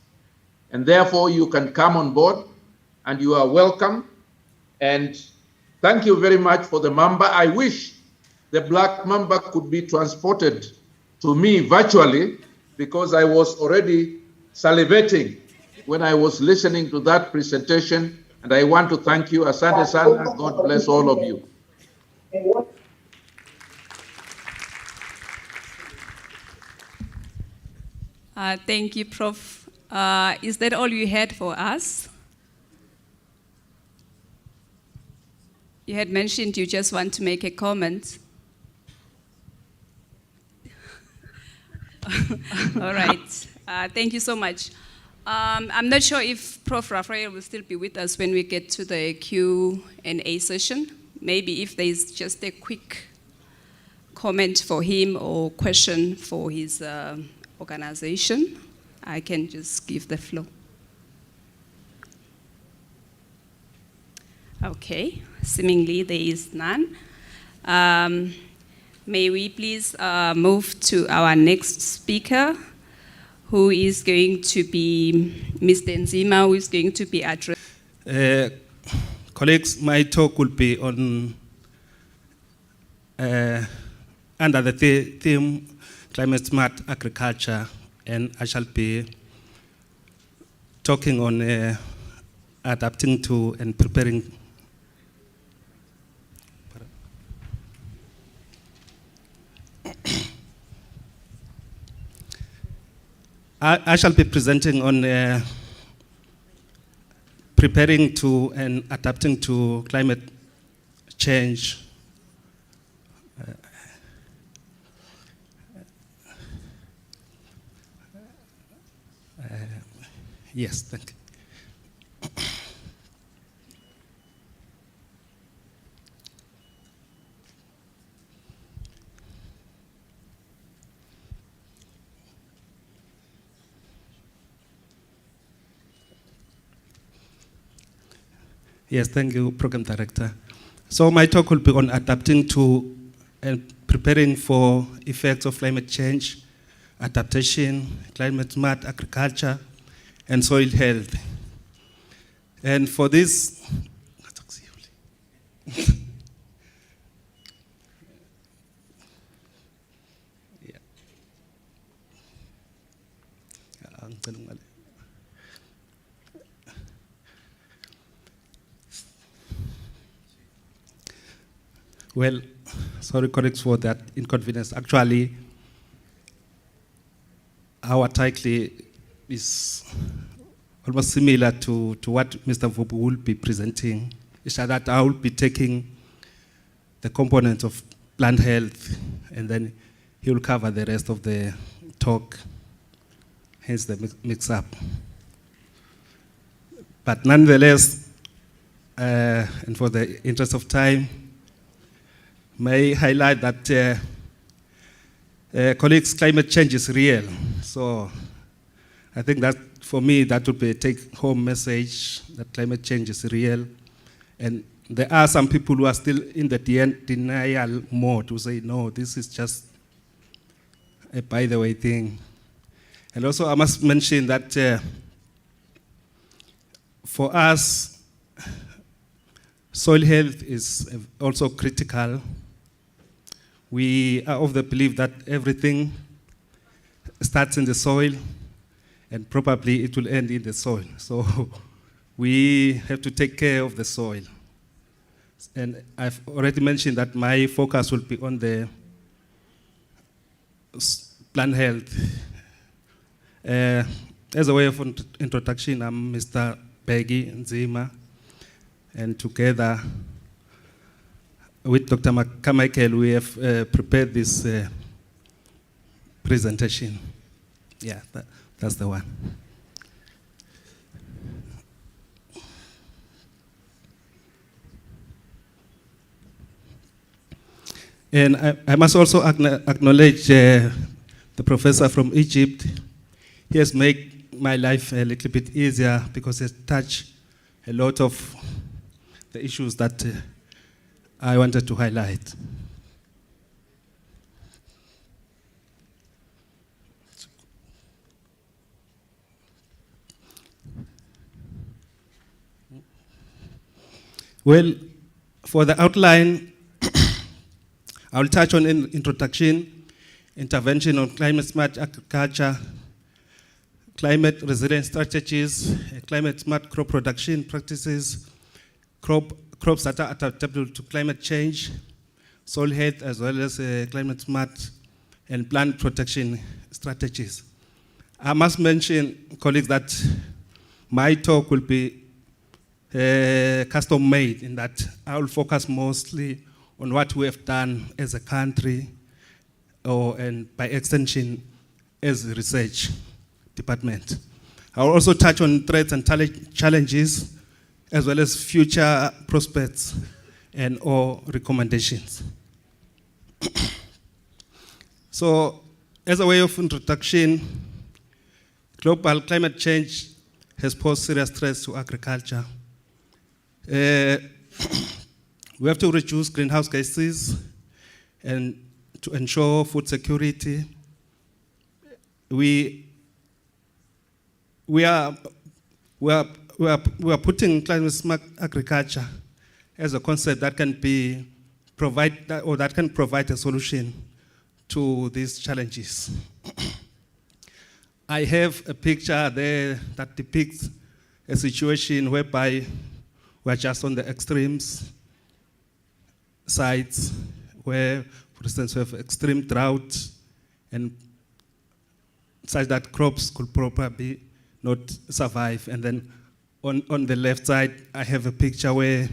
And therefore, you can come on board and you are welcome. And thank you very much for the mamba. I wish the black mamba could be transported to me virtually, because I was already salivating when I was listening to that presentation. And I want to thank you. Asante sana. God bless all of you. Thank you, Prof. Is that all you had for us? You had mentioned you just want to make a comment. All right. Thank you so much. I'm not sure if Prof. Rafael will still be with us when we get to the Q&A session. Maybe if there's just a quick comment for him or question for his organization, I can just give the floor. Okay, seemingly there is none. May we please move to our next speaker, who is going to be Mr. Nzima, who is going to be addressing. Colleagues, my talk will be on under the theme Climate Smart Agriculture, and I shall be talking on adapting to and preparing. I shall be presenting on preparing to and adapting to climate change. Yes, thank you. Yes, thank you, Program Director. So my talk will be on adapting to and preparing for effects of climate change, adaptation, climate smart agriculture, and soil health. And for this, well, sorry colleagues for that inconvenience. Actually, our title is almost similar to what Mr. Vubu will be presenting. It's that I will be taking the components of plant health, and then he will cover the rest of the talk, hence the mix-up. But nonetheless, and for the interest of time, may I highlight that colleagues, climate change is real. So I think that for me, that would be a take-home message, that climate change is real. And there are some people who are still in the denial mode, who say, no, this is just a by-the-way thing. And also I must mention that for us, soil health is also critical. We are of the belief that everything starts in the soil and probably it will end in the soil. So we have to take care of the soil. And I've already mentioned that my focus will be on the plant health. As a way of introduction, I'm Mr. Peggy Nzima, and together with Dr. Carmichael, we have prepared this presentation. Yeah, that's the one. And I must also acknowledge the professor from Egypt. He has made my life a little bit easier because he has touched a lot of the issues that I wanted to highlight. Well, for the outline, I'll touch on introduction, intervention on climate smart agriculture, climate resilient strategies, climate smart crop production practices, crops that are adaptable to climate change, soil health, as well as climate smart and plant protection strategies. I must mention, colleagues, that my talk will be custom made in that I will focus mostly on what we have done as a country, and by extension, as a research department. I will also touch on threats and challenges, as well as future prospects and or recommendations. So, as a way of introduction, global climate change has posed serious threats to agriculture. We have to reduce greenhouse gases and to ensure food security. We are putting climate smart agriculture as a concept that can provide a solution to these challenges. I have a picture there that depicts a situation whereby we're just on the extremes sides where, for instance, we have extreme drought and such that crops could probably not survive. And then on the left side, I have a picture where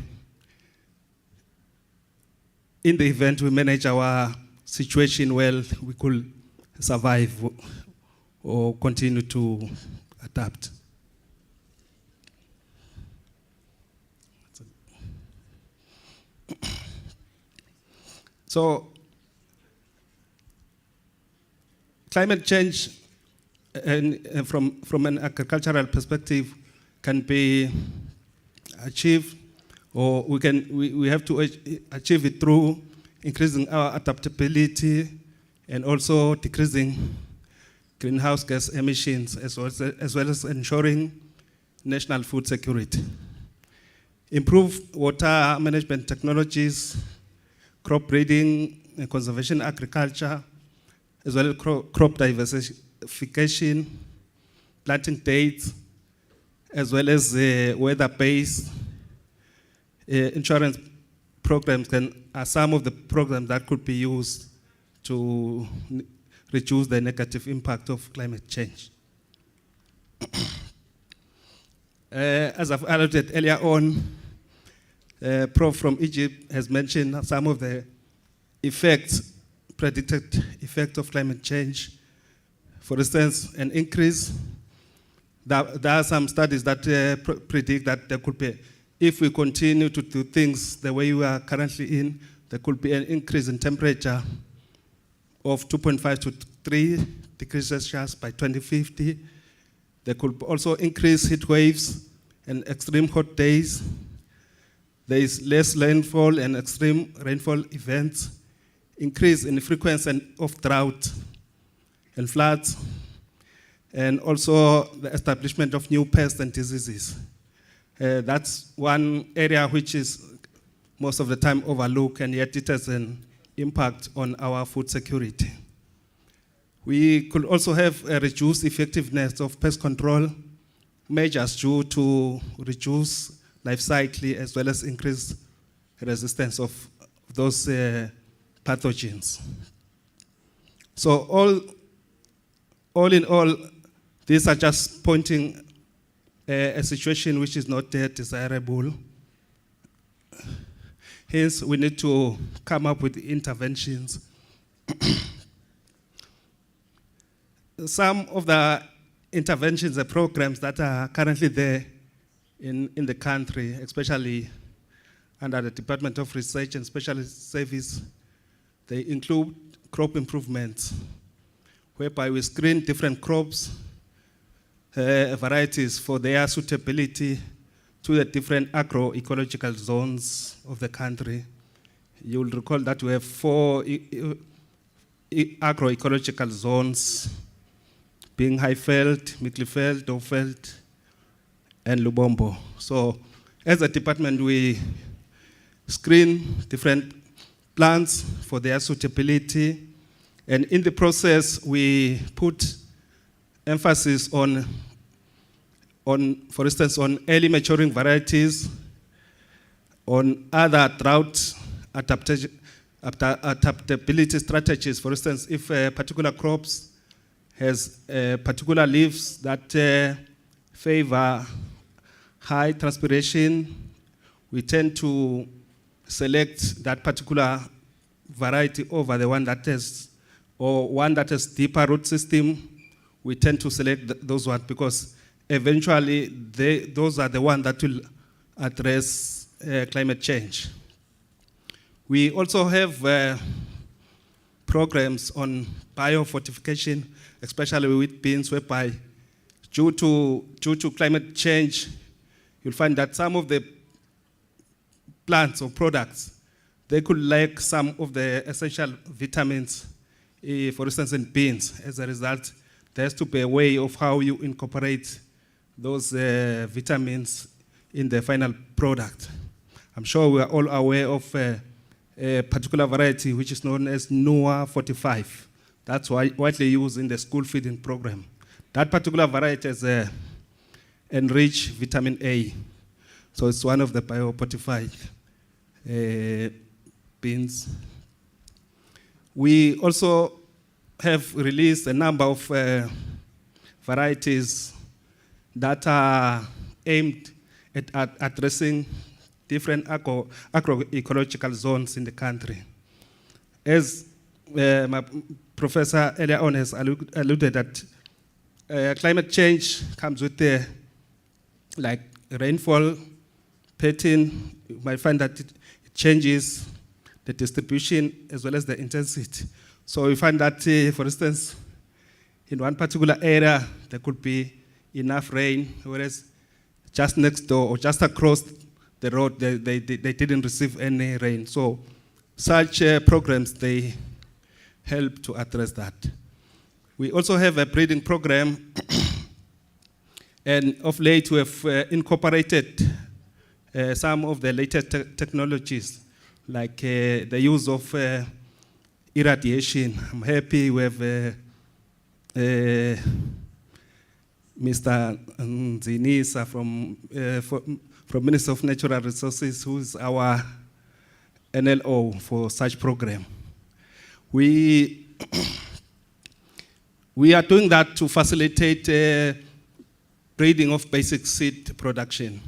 in the event we manage our situation well, we could survive or continue to adapt. So, climate change, from an agricultural perspective, can be achieved, or we have to achieve it through increasing our adaptability and also decreasing greenhouse gas emissions, as well as ensuring national food security. Improve water management technologies, crop breeding and conservation agriculture, as well as crop diversification, planting dates, as well as weather-based insurance programs are some of the programs that could be used to reduce the negative impact of climate change. As I've alluded earlier on, Prof from Egypt has mentioned some of the predicted effects of climate change. For instance, an increase. There are some studies that predict that there could be, if we continue to do things the way we are currently in, there could be an increase in temperature of 2.5 to 3 degrees Celsius by 2050. There could also increase heat waves and extreme hot days. There is less rainfall and extreme rainfall events, increase in frequency of drought and floods. and also the establishment of new pests and diseases. That's one area which is most of the time overlooked, and yet it has an impact on our food security. We could also have a reduced effectiveness of pest control measures due to reduce life cycle as well as increase resistance of those pathogens. So all in all, these are just pointing a situation which is not desirable. Hence, we need to come up with interventions. Some of the interventions and programs that are currently there in the country, especially under the Department of Research and Specialist Service, they include crop improvements, whereby we screen different crops, varieties for their suitability to the different agroecological zones of the country. You will recall that we have 4 agroecological zones, being Highveld, Middelveld, Hoofveld, and Lubombo. So as a department, we screen different plants for their suitability, and in the process, we put emphasis on, for instance, on early maturing varieties, on other drought adaptability strategies. For instance, if particular crops has particular leaves that favor high transpiration, we tend to select that particular variety over the one that has, or one that has deeper root system. We tend to select those ones because eventually those are the ones that will address climate change. We also have programs on biofortification, especially with beans, whereby due to climate change, you'll find that some of the plants or products, they could lack some of the essential vitamins, for instance, in beans. As a result, there has to be a way of how you incorporate those vitamins in the final product. I'm sure we are all aware of a particular variety which is known as NUA 45. That's widely used in the school feeding program. That particular variety has enriched vitamin A. So it's one of the biofortified beans. We also have released a number of varieties that are aimed at addressing different agroecological zones in the country. As my professor earlier on has alluded that climate change comes with like rainfall pattern. You might find that it changes the distribution as well as the intensity. So we find that, for instance, in one particular area, there could be enough rain, whereas just next door or just across the road, they didn't receive any rain. So such programs, they help to address that. We also have a breeding program, and of late we have incorporated some of the latest technologies, like the use of irradiation. I'm happy we have Mr. Zinisa from Ministry of Natural Resources, who is our NLO for such program. We are doing that to facilitate breeding of basic seed production.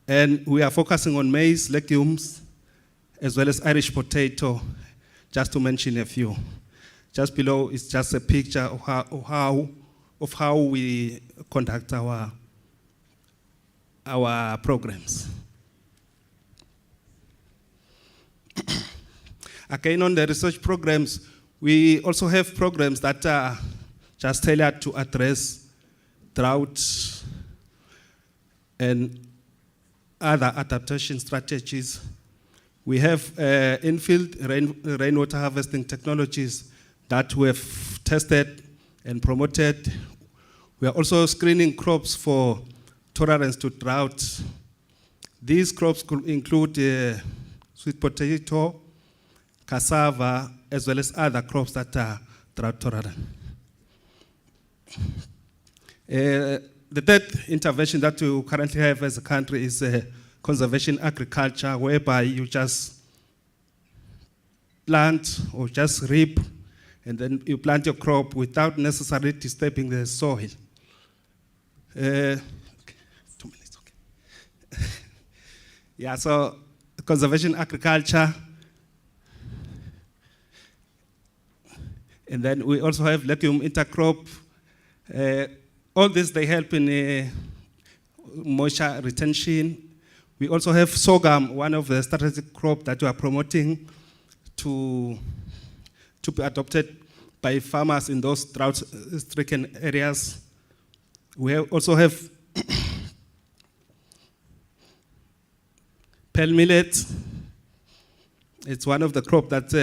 And we are focusing on maize, legumes, as well as Irish potato, just to mention a few. Just below is just a picture of how we conduct our programs. Again, on the research programs, we also have programs that are just tailored to address drought and other adaptation strategies. We have in-field rainwater harvesting technologies that we have tested and promoted. We are also screening crops for tolerance to drought. These crops could include sweet potato, cassava, as well as other crops that are drought tolerant. The third intervention that we currently have as a country is conservation agriculture, whereby you just plant or just reap, and then you plant your crop without necessarily disturbing the soil. 2 minutes, okay. Yeah, so conservation agriculture. And then we also have legume intercrop. All this, they help in moisture retention. We also have sorghum, one of the strategic crops that we are promoting to be adopted by farmers in those drought-stricken areas. We also have pearl millet. It's one of the crops that's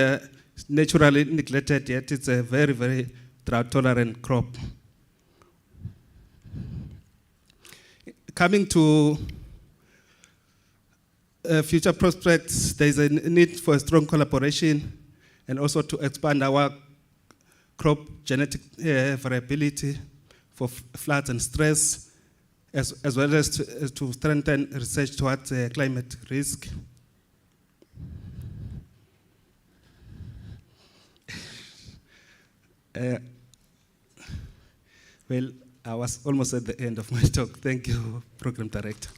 naturally neglected, yet it's a very, very drought-tolerant crop. Coming to future prospects, there is a need for a strong collaboration and also to expand our crop genetic variability for floods and stress, as well as to strengthen research towards climate risk. Well, I was almost at the end of my talk. Thank you, Program Director.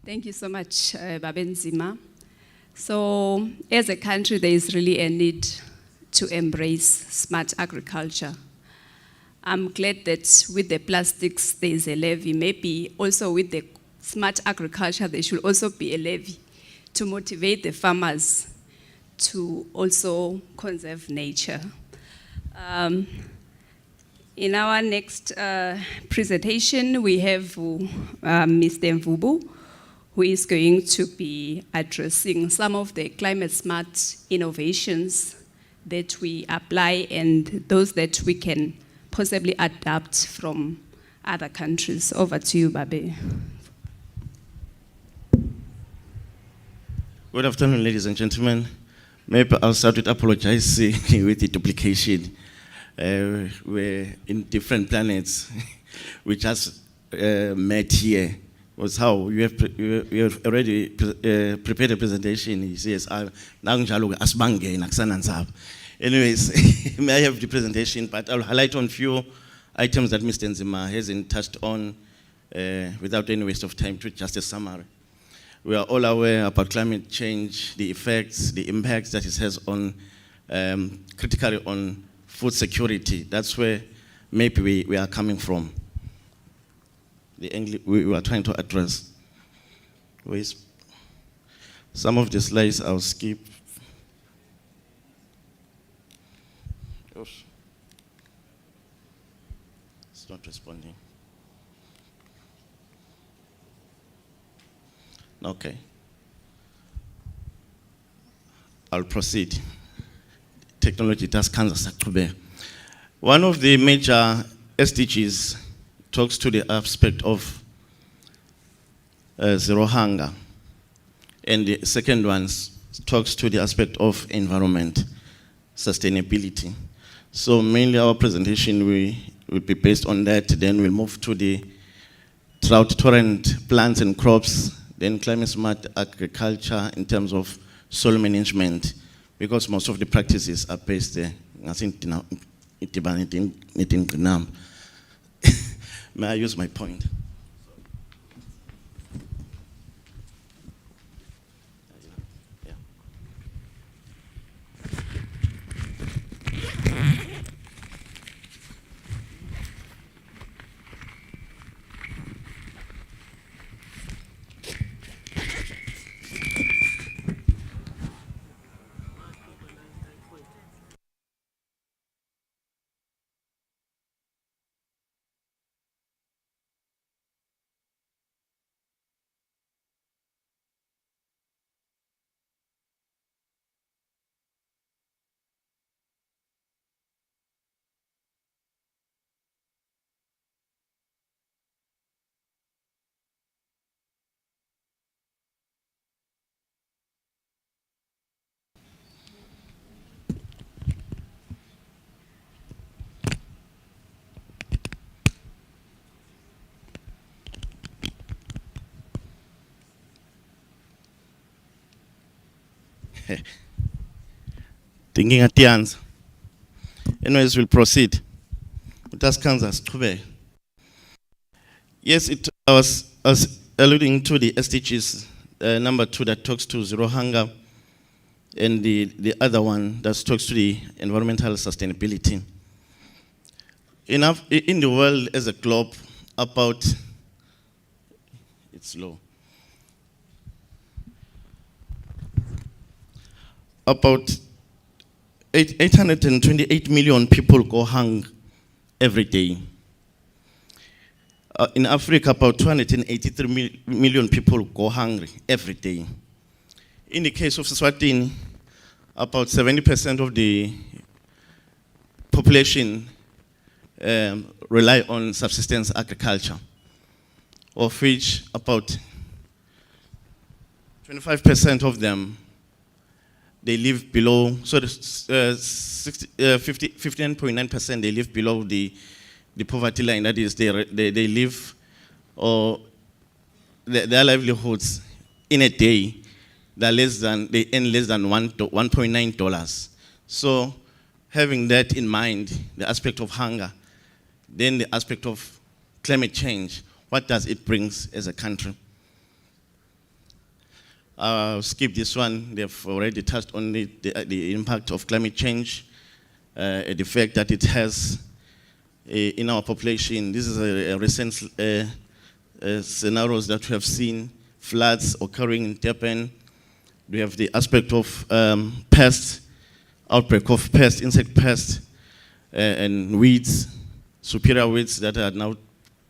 Thank you so much, Babenzima. So, as a country, there is really a need to embrace smart agriculture. I'm glad that with the plastics, there is a levy. Maybe also with the smart agriculture, there should also be a levy to motivate the farmers to also conserve nature. In our next presentation, we have Mr. Mvubu, who is going to be addressing some of the climate smart innovations that we apply and those that we can possibly adapt from other countries. Over to you, Babe. Good afternoon, ladies and gentlemen. Maybe I'll start with apologizing with the duplication. We're in different planets. We just met here. Was how you have already prepared a presentation. He says, anyways, may I have the presentation, but I'll highlight on few items that Mr. Nzima hasn't touched on without any waste of time, to just a summary. We are all aware about climate change, the effects, the impacts that it has on, critically on food security. That's where maybe we are coming from. We are trying to address. Some of the slides I'll skip. Oops. It's not responding. Okay. I'll proceed. Technology does cancer. One of the major SDGs talks to the aspect of zero hunger. And the second one talks to the aspect of environment, sustainability. So mainly our presentation will be based on that. Then we'll move to the drought-tolerant plants and crops, then climate-smart agriculture in terms of soil management, because most of the practices are based there. May I use my point? Thinking at the answer. Anyways, we'll proceed. That's Kansas. Yes, I was alluding to the SDGs, number 2 that talks to zero hunger, and the other one that talks to the environmental sustainability. In the world as a globe, it's low. About 828 million people go hungry every day. In Africa, about 283 million people go hungry every day. In the case of Swatini, about 70% of the population rely on subsistence agriculture, of which about 25% of them they live below, so 59.9% they live below the poverty line. That is, they live, or their livelihoods in a day, they earn less than $1.9. So having that in mind, the aspect of hunger, then the aspect of climate change, what does it bring as a country? I'll skip this one. They've already touched on the impact of climate change, the fact that it has in our population. This is a recent scenarios that we have seen, floods occurring in Durban. We have the aspect of pests, outbreak of pests, insect pests, and weeds, superior weeds that are now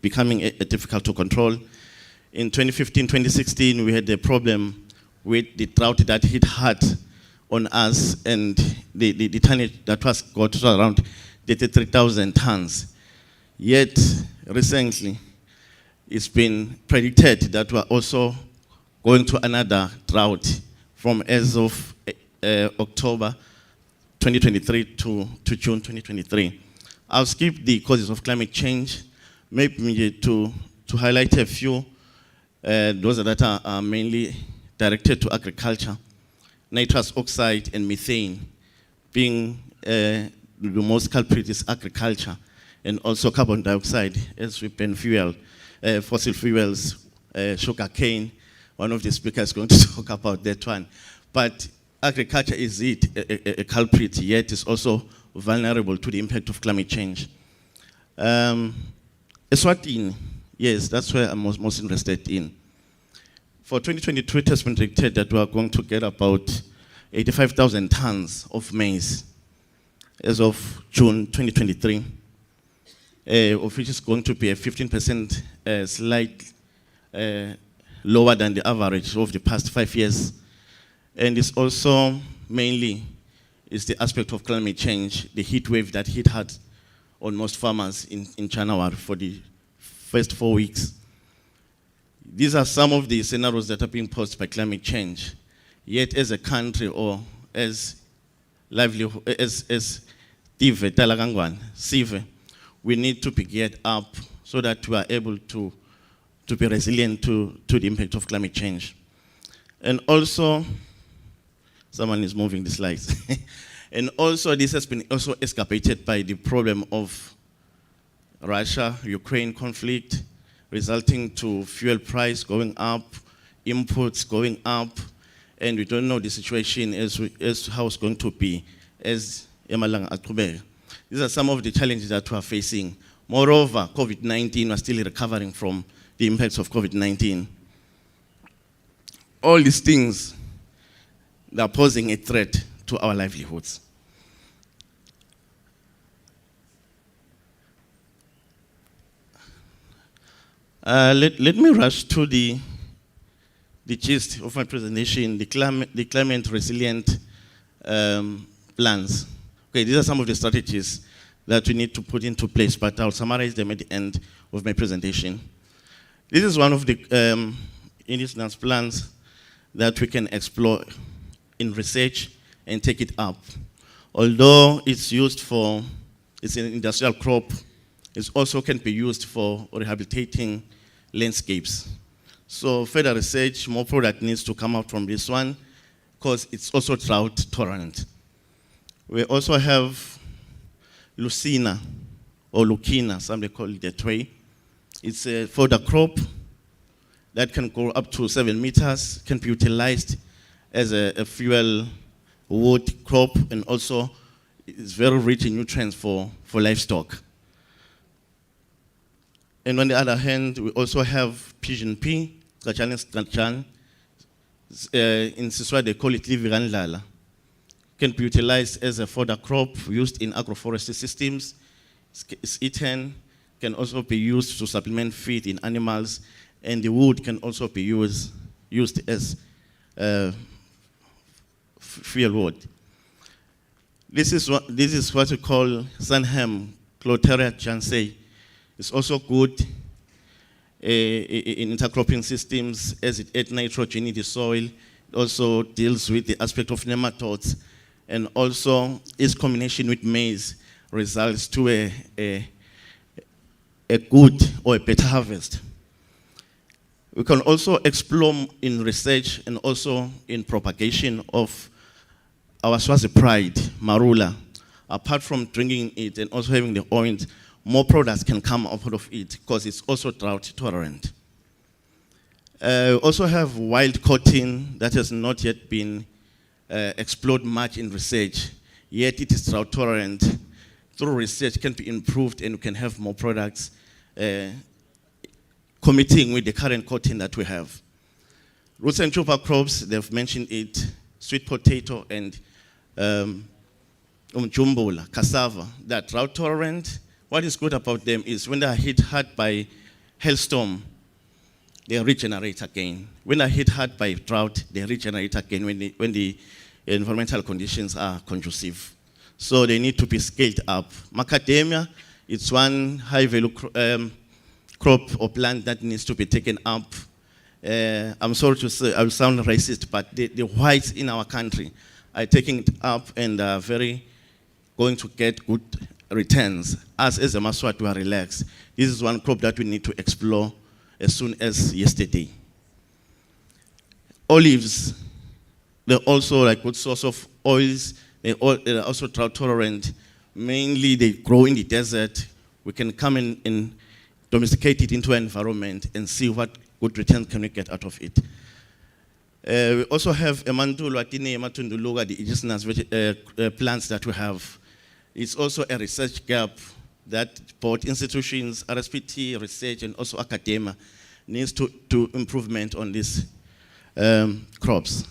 becoming difficult to control. In 2015, 2016, we had a problem with the drought that hit hard on us, and the tonnage that was got to around 33,000 tons. Yet, recently, it's been predicted that we're also going to another drought from as of October 2023 to June 2023. I'll skip the causes of climate change, maybe to highlight a few. Those that are mainly directed to agriculture, nitrous oxide and methane being the most culprit is agriculture, and also carbon dioxide as we burn fuel, fossil fuels, sugar cane. One of the speakers is going to talk about that one. But agriculture is a culprit, yet is also vulnerable to the impact of climate change. Eswatini, yes, that's where I'm most interested in. For 2022, it has been predicted that we are going to get about 85,000 tons of maize as of June 2023, of which is going to be a 15% slight lower than the average of the past 5 years. And it's also mainly is the aspect of climate change, the heat wave that hit hard on most farmers in January for the first 4 weeks. These are some of the scenarios that are being posed by climate change. Yet as a country, or as livelihood, as Sive, we need to be geared up so that we are able to be resilient to the impact of climate change. And also, someone is moving the slides. And also, this has been also exacerbated by the problem of Russia-Ukraine conflict, resulting to fuel price going up, imports going up, and we don't know the situation as how it's going to be as Emalanga Aqhubeka. These are some of the challenges that we are facing. Moreover, COVID-19, we're still recovering from the impacts of COVID-19. All these things, they are posing a threat to our livelihoods. Let me rush to the gist of my presentation, the climate resilient plans. Okay, these are some of the strategies that we need to put into place, but I'll summarize them at the end of my presentation. This is one of the indigenous plans that we can explore in research and take it up. Although it's used for, it's an industrial crop, it also can be used for rehabilitating landscapes. So further research, more product needs to come out from this one. because it's also drought tolerant. We also have Lucina, or Lucina, some they call it that way. It's a fodder crop that can grow up to 7 meters, can be utilized as a fuel wood crop, and also is very rich in nutrients for livestock. And on the other hand, we also have pigeon pea, in Siswati they call it Liviganlala. Can be utilized as a fodder crop used in agroforestry systems. It's eaten, can also be used to supplement feed in animals, and the wood can also be used as fuel wood. This is what we call Sunham Cloteria jansei. It's also good in intercropping systems as it adds nitrogen in the soil. It also deals with the aspect of nematodes, and also its combination with maize results to a good or a better harvest. We can also explore in research and also in propagation of our Swazi pride, marula. Apart from drinking it and also having the orange, more products can come out of it because it's also drought tolerant. We also have wild cotton that has not yet been explored much in research, yet it is drought tolerant. Through research can be improved and we can have more products committing with the current cotton that we have. Roots and tuber crops, they've mentioned it, sweet potato and umjumbula, cassava, they're drought tolerant. What is good about them is when they are hit hard by hailstorm, they regenerate again. When they are hit hard by drought, they regenerate again when the environmental conditions are conducive. So they need to be scaled up. Macadamia, it's one high value crop or plant that needs to be taken up. I'm sorry to say, I will sound racist, but the whites in our country are taking it up and are going to get good returns. Us as a Maswati, we are relaxed. This is one crop that we need to explore as soon as yesterday. Olives, they're also a good source of oils. They're also drought tolerant. Mainly they grow in the desert. We can come and domesticate it into an environment and see what good return can we get out of it. We also have Emantulu, Atine, Ematunduluga, the indigenous plants that we have. It's also a research gap that both institutions, RSPT, research, and also academia needs to improvement on these crops.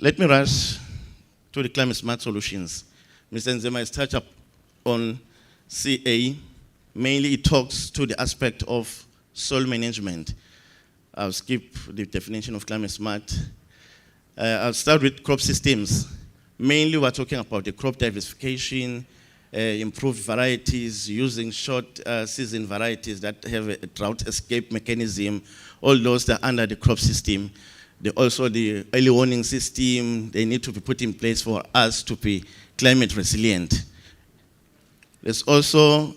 Let me rush to the climate smart solutions. Mr. Nzema has touched up on CA. Mainly it talks to the aspect of soil management. I'll skip the definition of climate smart. I'll start with crop systems. Mainly we're talking about the crop diversification, improved varieties, using short season varieties that have a drought escape mechanism. All those that are under the crop system. Also the early warning system, they need to be put in place for us to be climate resilient. There's also,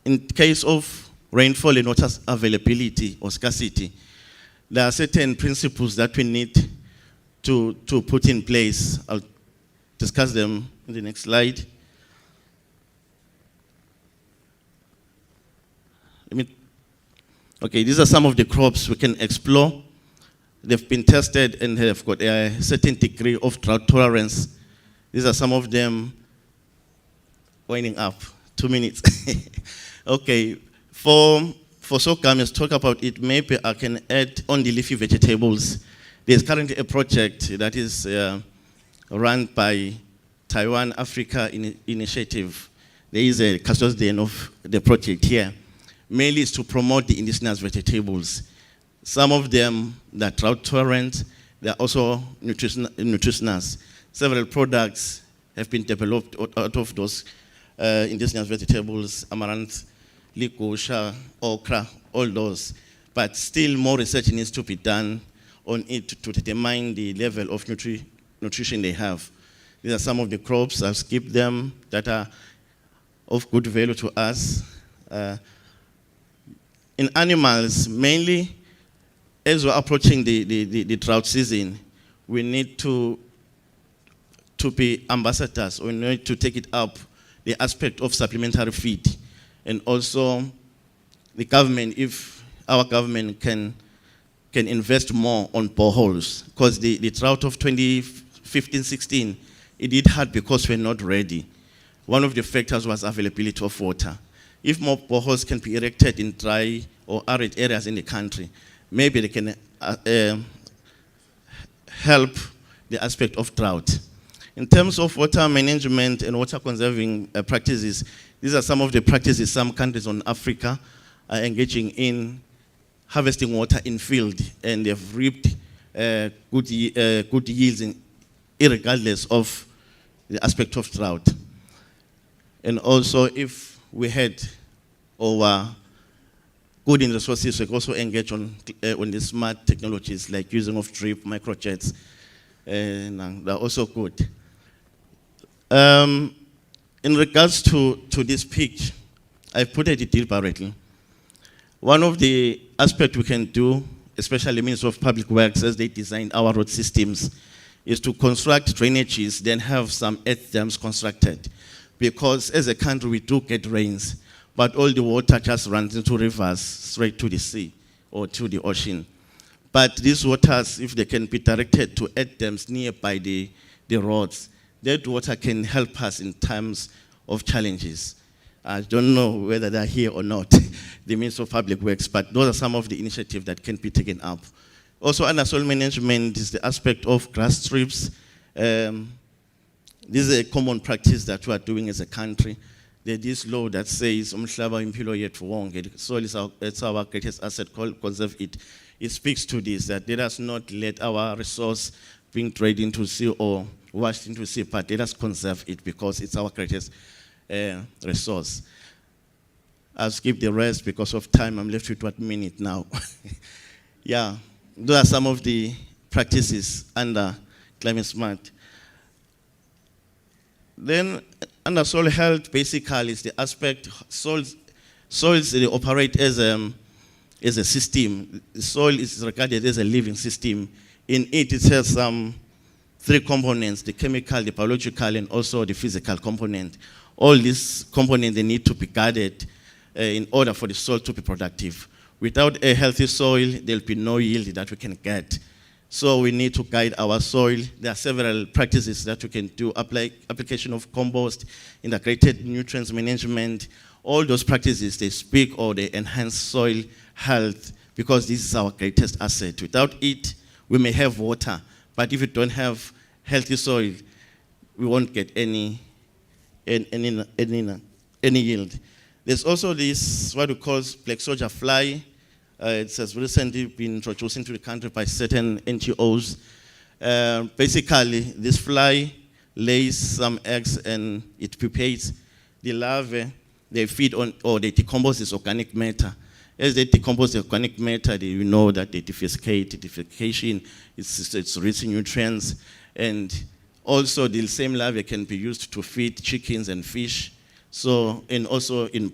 in case of rainfall and water availability or scarcity, there are certain principles that we need to put in place. I'll discuss them in the next slide. Okay, these are some of the crops we can explore. They've been tested and have got a certain degree of drought tolerance. These are some of them winding up. 2 minutes. Okay, for sorghum, let's talk about it. Maybe I can add on the leafy vegetables. There's currently a project that is run by Taiwan Africa Initiative. There is a custodian of the project here. Mainly is to promote the indigenous vegetables. Some of them that are drought tolerant, they are also nutritious. Several products have been developed out of those indigenous vegetables, amaranth, ligusha, okra, all those. But still more research needs to be done on it to determine the level of nutrition they have. These are some of the crops, I'll skip them, that are of good value to us. In animals, mainly, as we're approaching the drought season, we need to be ambassadors. We need to take it up, the aspect of supplementary feed. And also the government, if our government can invest more on boreholes, because the drought of 2015-16, it did hard because we're not ready. One of the factors was availability of water. If more boreholes can be erected in dry or arid areas in the country, maybe they can help the aspect of drought. In terms of water management and water conserving practices, these are some of the practices some countries in Africa are engaging in harvesting water in field, and they've reaped good yields irregardless of the aspect of drought. And also, if we had our good in resources, we could also engage on the smart technologies like using of drip, microjets, and they're also good. In regards to this pitch, I've put it deliberately. One of the aspects we can do, especially Ministry of Public Works as they design our road systems, is to construct drainages, then have some earth dams constructed. Because as a country, we do get rains, but all the water just runs into rivers straight to the sea or to the ocean. But these waters, if they can be directed to earth dams nearby the roads, that water can help us in times of challenges. I don't know whether they're here or not, the Ministry of Public Works, but those are some of the initiatives that can be taken up. Also, under soil management is the aspect of grass strips. This is a common practice that we are doing as a country. There's this law that says, "Umhlaba impilo yethu wonke." Soil is our greatest asset, conserve it. It speaks to this, that let us not let our resource being drained into sea or washed into sea, but let us conserve it because it's our greatest resource. I'll skip the rest because of time. I'm left with 1 minute now. Yeah, those are some of the practices under Climate Smart. Then under soil health, basically is the aspect, soils they operate as a system. The soil is regarded as a living system. In it has some 3 components: the chemical, the biological, and also the physical component. All these components, they need to be guarded in order for the soil to be productive. Without a healthy soil, there'll be no yield that we can get. So we need to guide our soil. There are several practices that we can do, application of compost, integrated nutrients management. All those practices, they speak or they enhance soil health because this is our greatest asset. Without it, we may have water, but if we don't have healthy soil, we won't get any yield. There's also this, what we call black soldier fly. It has recently been introduced into the country by certain NGOs. Basically, this fly lays some eggs and it pupates. The larvae, they feed on, or they decompose this organic matter. As they decompose the organic matter, you know that they defecate. Defecation it's rich in nutrients. And also, the same larvae can be used to feed chickens and fish. So, and also in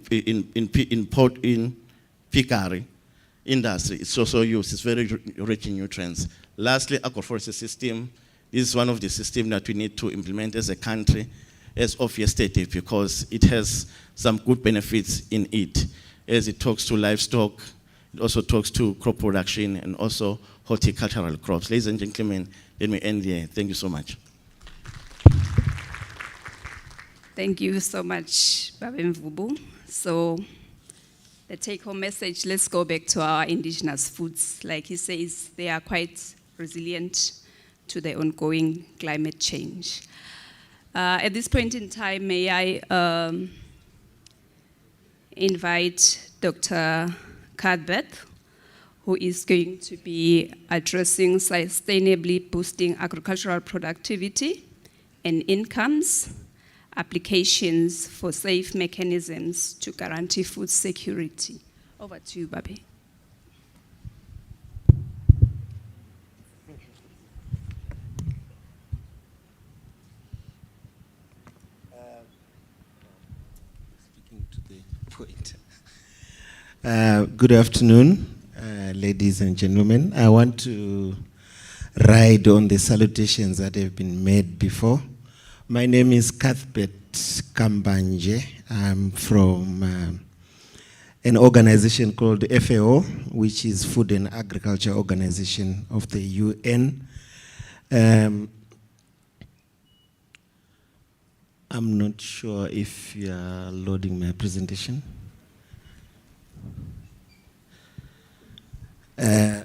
piggery industry, it's also used. It's very rich in nutrients. Lastly, agroforestry system. This is one of the systems that we need to implement as a country as of yesterday because it has some good benefits in it. As it talks to livestock, it also talks to crop production and also horticultural crops. Ladies and gentlemen, let me end here. Thank you so much. Thank you so much, Babe Mvubu. So the take-home message, let's go back to our indigenous foods. Like he says, they are quite resilient to the ongoing climate change. At this point in time, may I invite Dr. Cuthbert, who is going to be addressing sustainably boosting agricultural productivity and incomes, applications for safe mechanisms to guarantee food security. Over to you, Babe. Speaking to the point. Good afternoon, ladies and gentlemen. I want to ride on the salutations that have been made before. My name is Cuthbert Kambanje. I'm from an organization called FAO, which is Food and Agriculture Organization of the UN. I'm not sure if you are loading my presentation. I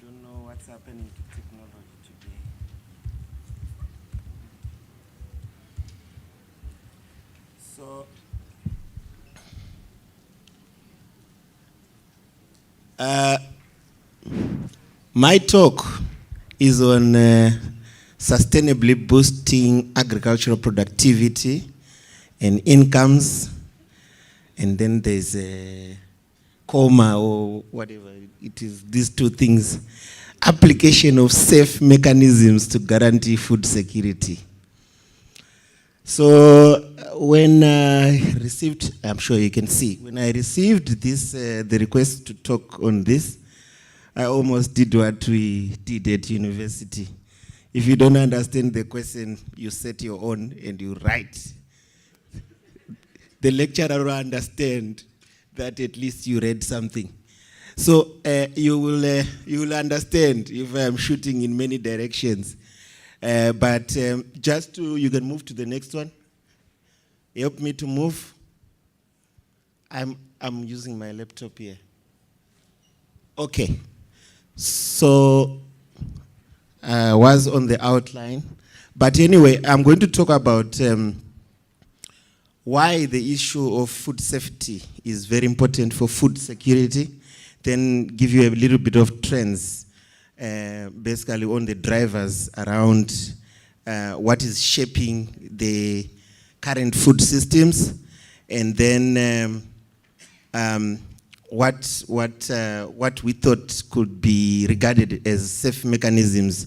don't know what's happening to technology today. So, my talk is on sustainably boosting agricultural productivity and incomes, and then there's a comma or whatever it is, these two things, application of safe mechanisms to guarantee food security. So when I received, I'm sure you can see, when I received this, the request to talk on this, I almost did what we did at university. If you don't understand the question, you set your own and you write. The lecturer will understand that at least you read something. So you will understand if I'm shooting in many directions. But just to, you can move to the next one. Help me to move. I'm using my laptop here. Okay. So I was on the outline. But anyway, I'm going to talk about why the issue of food safety is very important for food security, then give you a little bit of trends, basically on the drivers around what is shaping the current food systems, and then what we thought could be regarded as safe mechanisms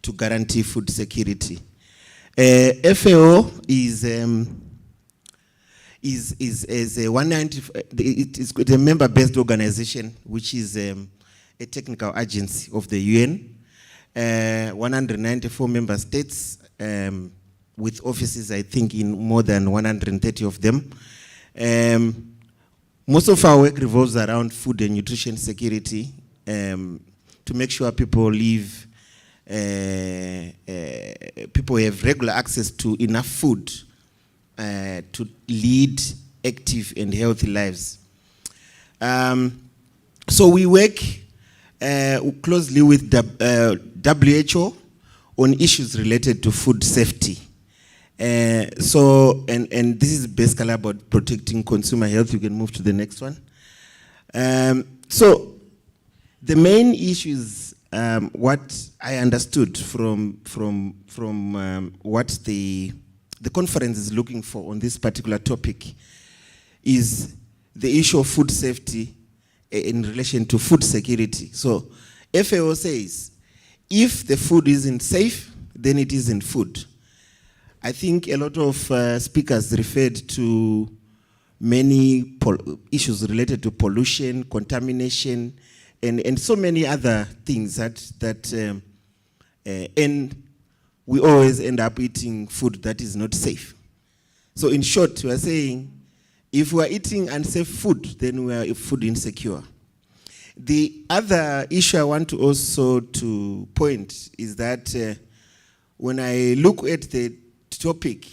to guarantee food security. FAO is a 190. It is a member-based organization, which is a technical agency of the UN. 194 member states, with offices, I think, in more than 130 of them. Most of our work revolves around food and nutrition security, to make sure people live, people have regular access to enough food to lead active and healthy lives. So we work closely with WHO on issues related to food safety. And this is basically about protecting consumer health. You can move to the next one. So the main issues, what I understood from what the conference is looking for on this particular topic, is the issue of food safety in relation to food security. So FAO says, if the food isn't safe, then it isn't food. I think a lot of speakers referred to many issues related to pollution, contamination, and so many other things that and we always end up eating food that is not safe. So in short, we are saying, if we are eating unsafe food, then we are food insecure. The other issue I want to also to point is that when I look at the topic,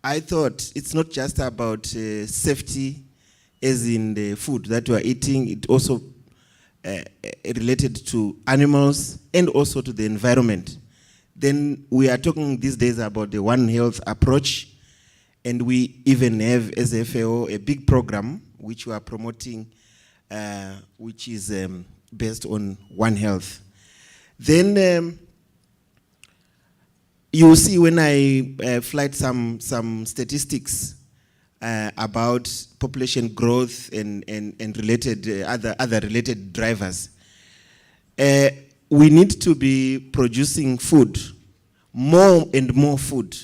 I thought it's not just about safety as in the food that we are eating, it also related to animals and also to the environment. Then we are talking these days about the One Health approach, and we even have, as a FAO, a big program which we are promoting, which is based on One Health. Then you will see when I flight some statistics about population growth and related other related drivers. We need to be producing food, more and more food.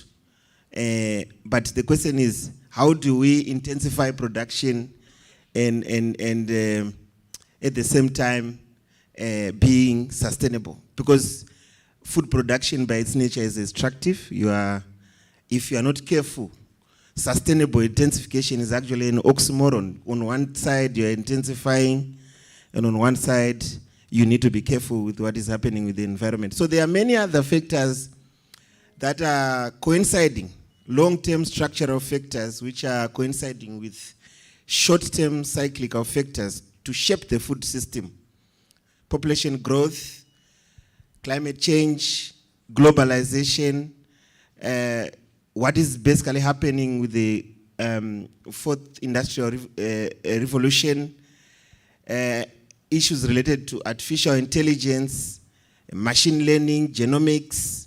But the question is, how do we intensify production and at the same time being sustainable, because food production by its nature is extractive. If you are not careful, sustainable intensification is actually an oxymoron. On one side, you are intensifying, and on one side, you need to be careful with what is happening with the environment. So there are many other factors that are coinciding, long-term structural factors which are coinciding with short-term cyclical factors to shape the food system. Population growth, climate change, globalization, what is basically happening with the fourth industrial revolution, issues related to artificial intelligence, machine learning, genomics,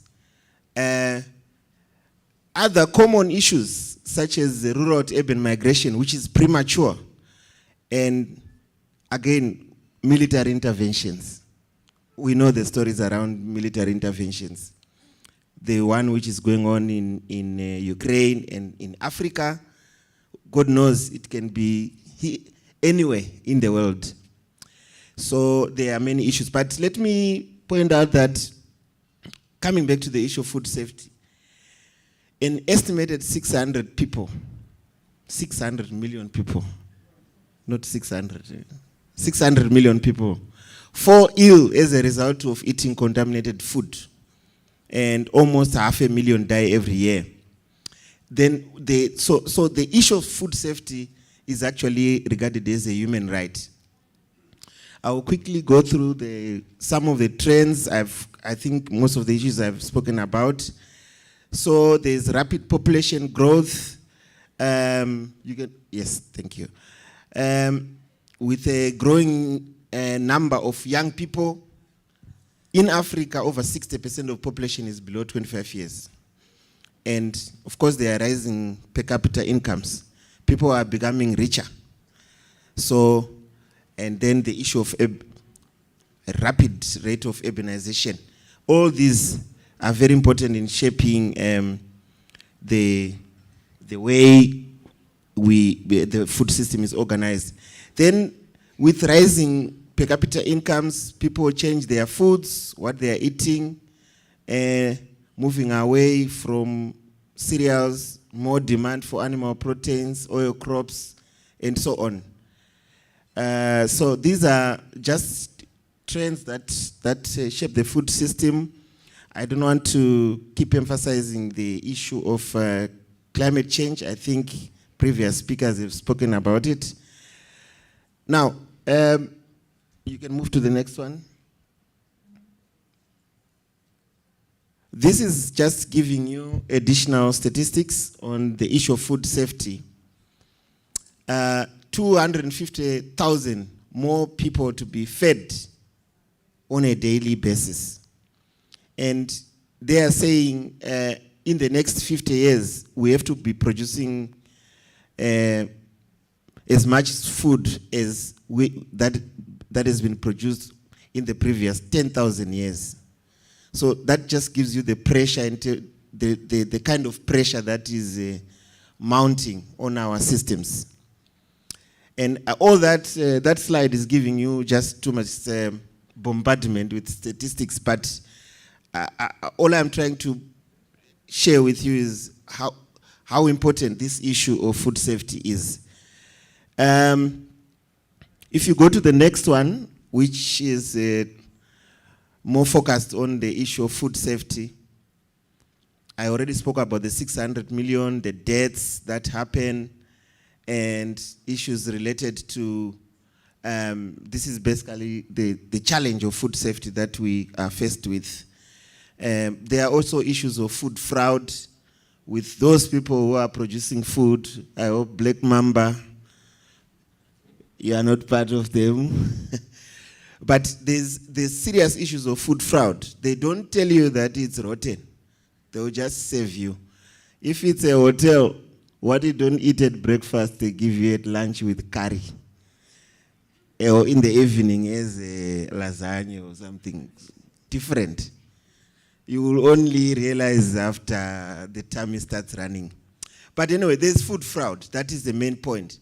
other common issues such as the rural to urban migration, which is premature, and again, military interventions. We know the stories around military interventions. The one which is going on in Ukraine and in Africa, God knows it can be anywhere in the world. So there are many issues. But let me point out that, coming back to the issue of food safety, an estimated 600 people, 600 million people, not 600, 600 million people fall ill as a result of eating contaminated food, and almost 500,000 die every year. Then so the issue of food safety is actually regarded as a human right. I will quickly go through some of the trends. I think most of the issues I've spoken about. So there's rapid population growth. Yes, thank you. With a growing number of young people in Africa, over 60% of population is below 25 years. And of course, they are rising per capita incomes. People are becoming richer. So, and then the issue of a rapid rate of urbanization. All these are very important in shaping the way the food system is organized. Then, with rising per capita incomes, people change their foods, what they are eating, moving away from cereals, more demand for animal proteins, oil crops, and so on. So these are just trends that shape the food system. I don't want to keep emphasizing the issue of climate change. I think previous speakers have spoken about it. Now, you can move to the next one. This is just giving you additional statistics on the issue of food safety. 250,000 more people to be fed on a daily basis. And they are saying in the next 50 years, we have to be producing as much food as that has been produced in the previous 10,000 years. So that just gives you the pressure, into the kind of pressure that is mounting on our systems. And all that slide is giving you just too much bombardment with statistics, but all I'm trying to share with you is how important this issue of food safety is. If you go to the next one, which is more focused on the issue of food safety, I already spoke about the 600 million, the deaths that happen, and issues related to, this is basically the challenge of food safety that we are faced with. There are also issues of food fraud with those people who are producing food. I hope Black Mamba, you are not part of them. But there's serious issues of food fraud. They don't tell you that it's rotten. They'll just save you. If it's a hotel, what you don't eat at breakfast, they give you at lunch with curry. Or in the evening as a lasagna or something different. You will only realize after the tummy starts running. But anyway, there's food fraud. That is the main point.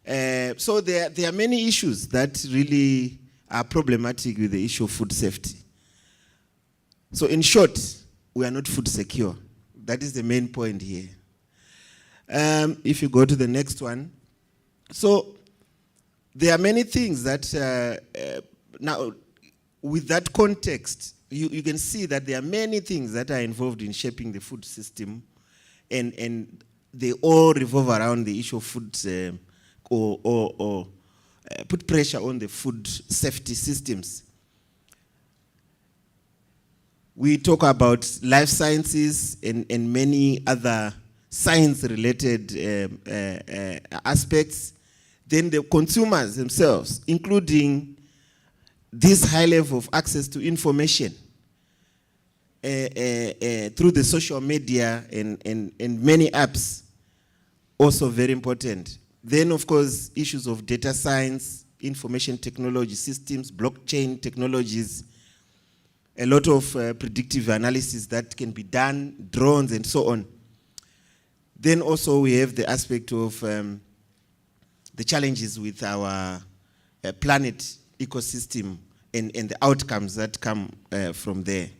So there are many issues that really are problematic with the issue of food safety. So in short, we are not food secure. That is the main point here. If you go to the next one. So there are many things that, now with that context, you can see that there are many things that are involved in shaping the food system, and they all revolve around the issue of food or put pressure on the food safety systems. We talk about life sciences and many other science-related aspects. Then the consumers themselves, including this high level of access to information through the social media and many apps, also very important. Then, of course, issues of data science, information technology systems, blockchain technologies, a lot of predictive analysis that can be done, drones and so on. Then also we have the aspect of the challenges with our planet ecosystem and the outcomes that come from there,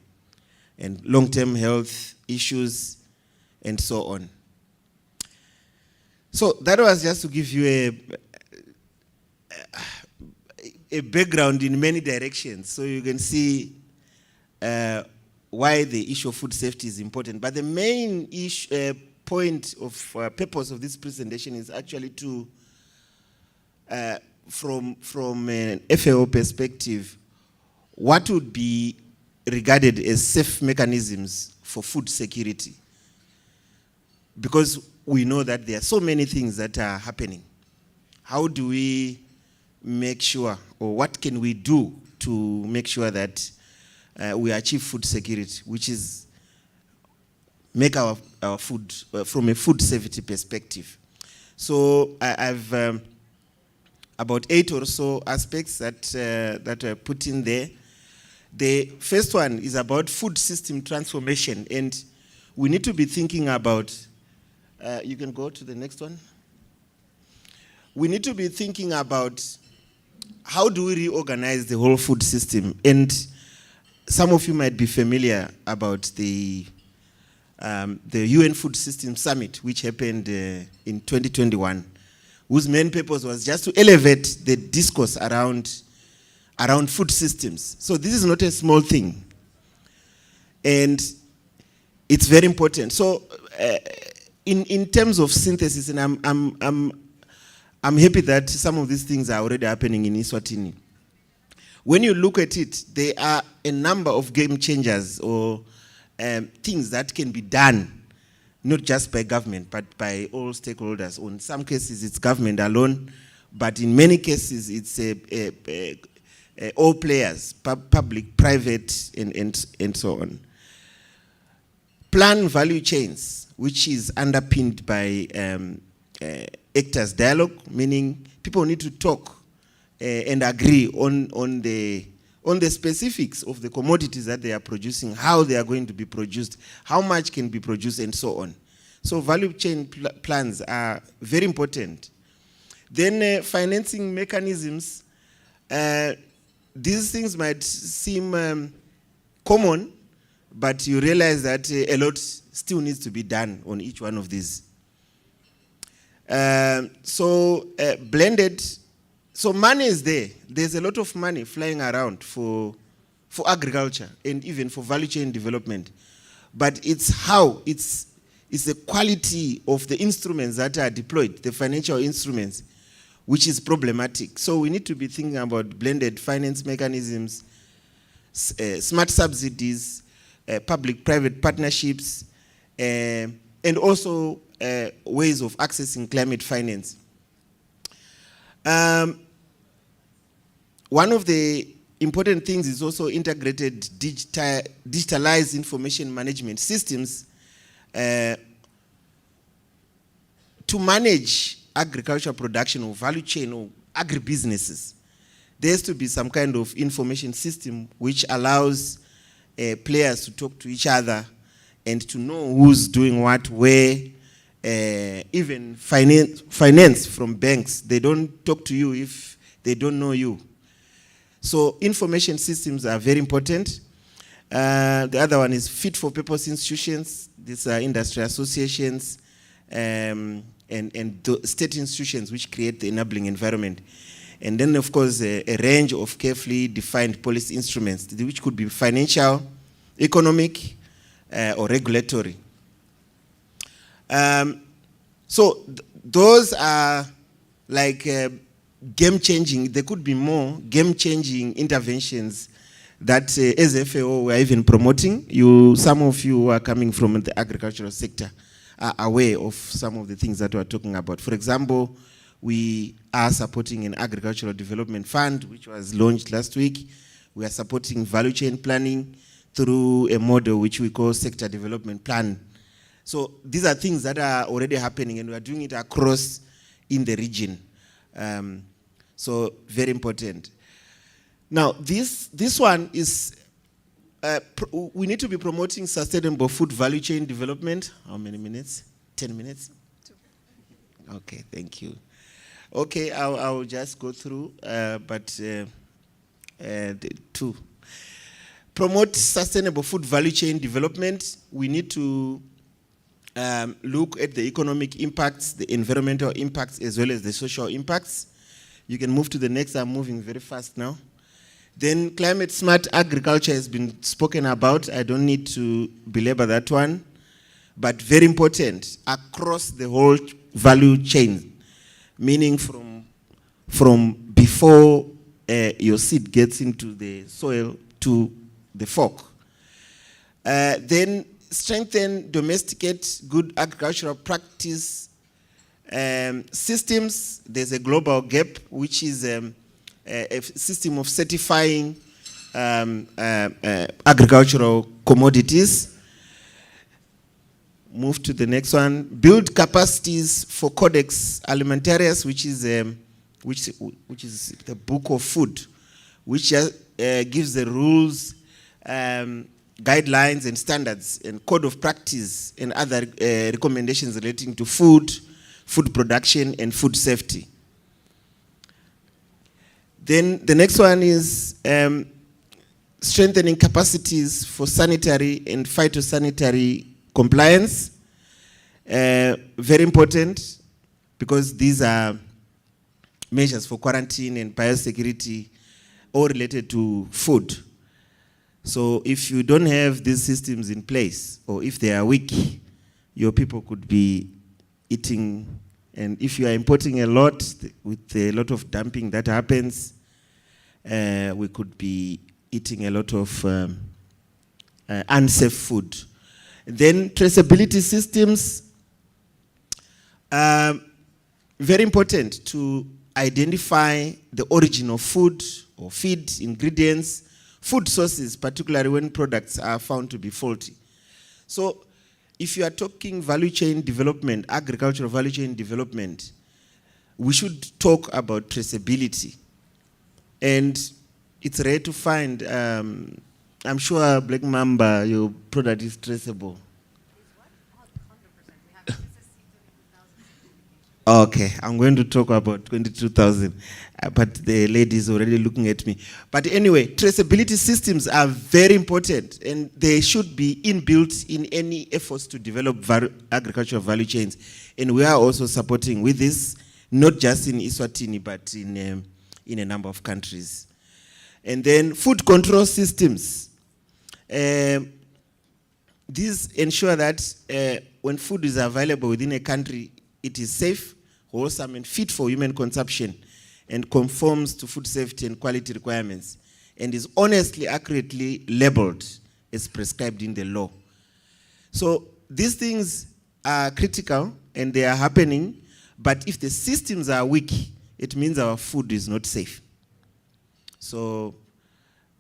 and long-term health issues and so on. So that was just to give you a background in many directions, so you can see why the issue of food safety is important. But the main issue, point of purpose of this presentation is actually to, from an FAO perspective, what would be regarded as safe mechanisms for food security. Because we know that there are so many things that are happening. How do we make sure, or what can we do to make sure that we achieve food security, which is make our food from a food safety perspective. So I've about 8 or so aspects that are put in there. The first one is about food system transformation, and we need to be thinking about, you can go to the next one. We need to be thinking about how do we reorganize the whole food system. And some of you might be familiar about the UN Food System Summit, which happened in 2021, whose main purpose was just to elevate the discourse around food systems. So this is not a small thing, and it's very important. So in terms of synthesis, and I'm happy that some of these things are already happening in Eswatini. When you look at it, there are a number of game changers or things that can be done, not just by government, but by all stakeholders. In some cases, it's government alone, but in many cases, it's all players, public, private, and so on. Plan value chains, which is underpinned by actors' dialogue, meaning people need to talk and agree on the specifics of the commodities that they are producing, how they are going to be produced, how much can be produced, and so on. So value chain plans are very important. Then financing mechanisms. These things might seem common, but you realize that a lot still needs to be done on each one of these. Blended. So money is there. There's a lot of money flying around for agriculture and even for value chain development. But it's how, it's the quality of the instruments that are deployed, the financial instruments, which is problematic. So we need to be thinking about blended finance mechanisms, smart subsidies, public-private partnerships, and also ways of accessing climate finance. One of the important things is also integrated digitalized information management systems to manage agricultural production or value chain or agribusinesses. There has to be some kind of information system which allows players to talk to each other and to know who's doing what, where. Even finance from banks, they don't talk to you if they don't know you. So information systems are very important. The other one is fit for purpose institutions. These are industry associations and state institutions which create the enabling environment. And then, of course, a range of carefully defined policy instruments, which could be financial, economic, or regulatory. So those are like game-changing. There could be more game-changing interventions that as FAO we are even promoting. Some of you who are coming from the agricultural sector are aware of some of the things that we are talking about. For example, we are supporting an agricultural development fund, which was launched last week. We are supporting value chain planning through a model which we call sector development plan. So these are things that are already happening, and we are doing it across in the region. So very important. Now, this one is, we need to be promoting sustainable food value chain development. How many minutes? 10 minutes? 2. Okay, thank you. Okay, I'll just go through, but 2. Promote sustainable food value chain development. We need to look at the economic impacts, the environmental impacts, as well as the social impacts. You can move to the next. I'm moving very fast now. Then climate smart agriculture has been spoken about. I don't need to belabor that one, but very important across the whole value chain. Meaning from before your seed gets into the soil to the fork. Then strengthen, domesticate good agricultural practice systems. There's a global gap, which is a system of certifying agricultural commodities. Move to the next one. Build capacities for Codex Alimentarius, which is the book of food, which gives the rules, guidelines and standards and code of practice and other recommendations relating to food production and food safety. Then the next one is strengthening capacities for sanitary and phytosanitary compliance. Very important, because these are measures for quarantine and biosecurity, all related to food. So if you don't have these systems in place, or if they are weak, your people could be eating, and if you are importing a lot, with a lot of dumping that happens, we could be eating a lot of unsafe food. Then traceability systems, very important to identify the origin of food or feed ingredients, food sources, particularly when products are found to be faulty. So if you are talking value chain development, agricultural value chain development, we should talk about traceability. And it's rare to find, I'm sure, Black Mamba, your product is traceable. Okay, I'm going to talk about 22,000, but the lady is already looking at me. But anyway, traceability systems are very important, and they should be inbuilt in any efforts to develop agricultural value chains. And we are also supporting with this, not just in Eswatini, but in a number of countries. And then food control systems. These ensure that when food is available within a country, it is safe, wholesome, and fit for human consumption, and conforms to food safety and quality requirements, and is honestly, accurately labeled as prescribed in the law. So these things are critical, and they are happening, but if the systems are weak, it means our food is not safe. So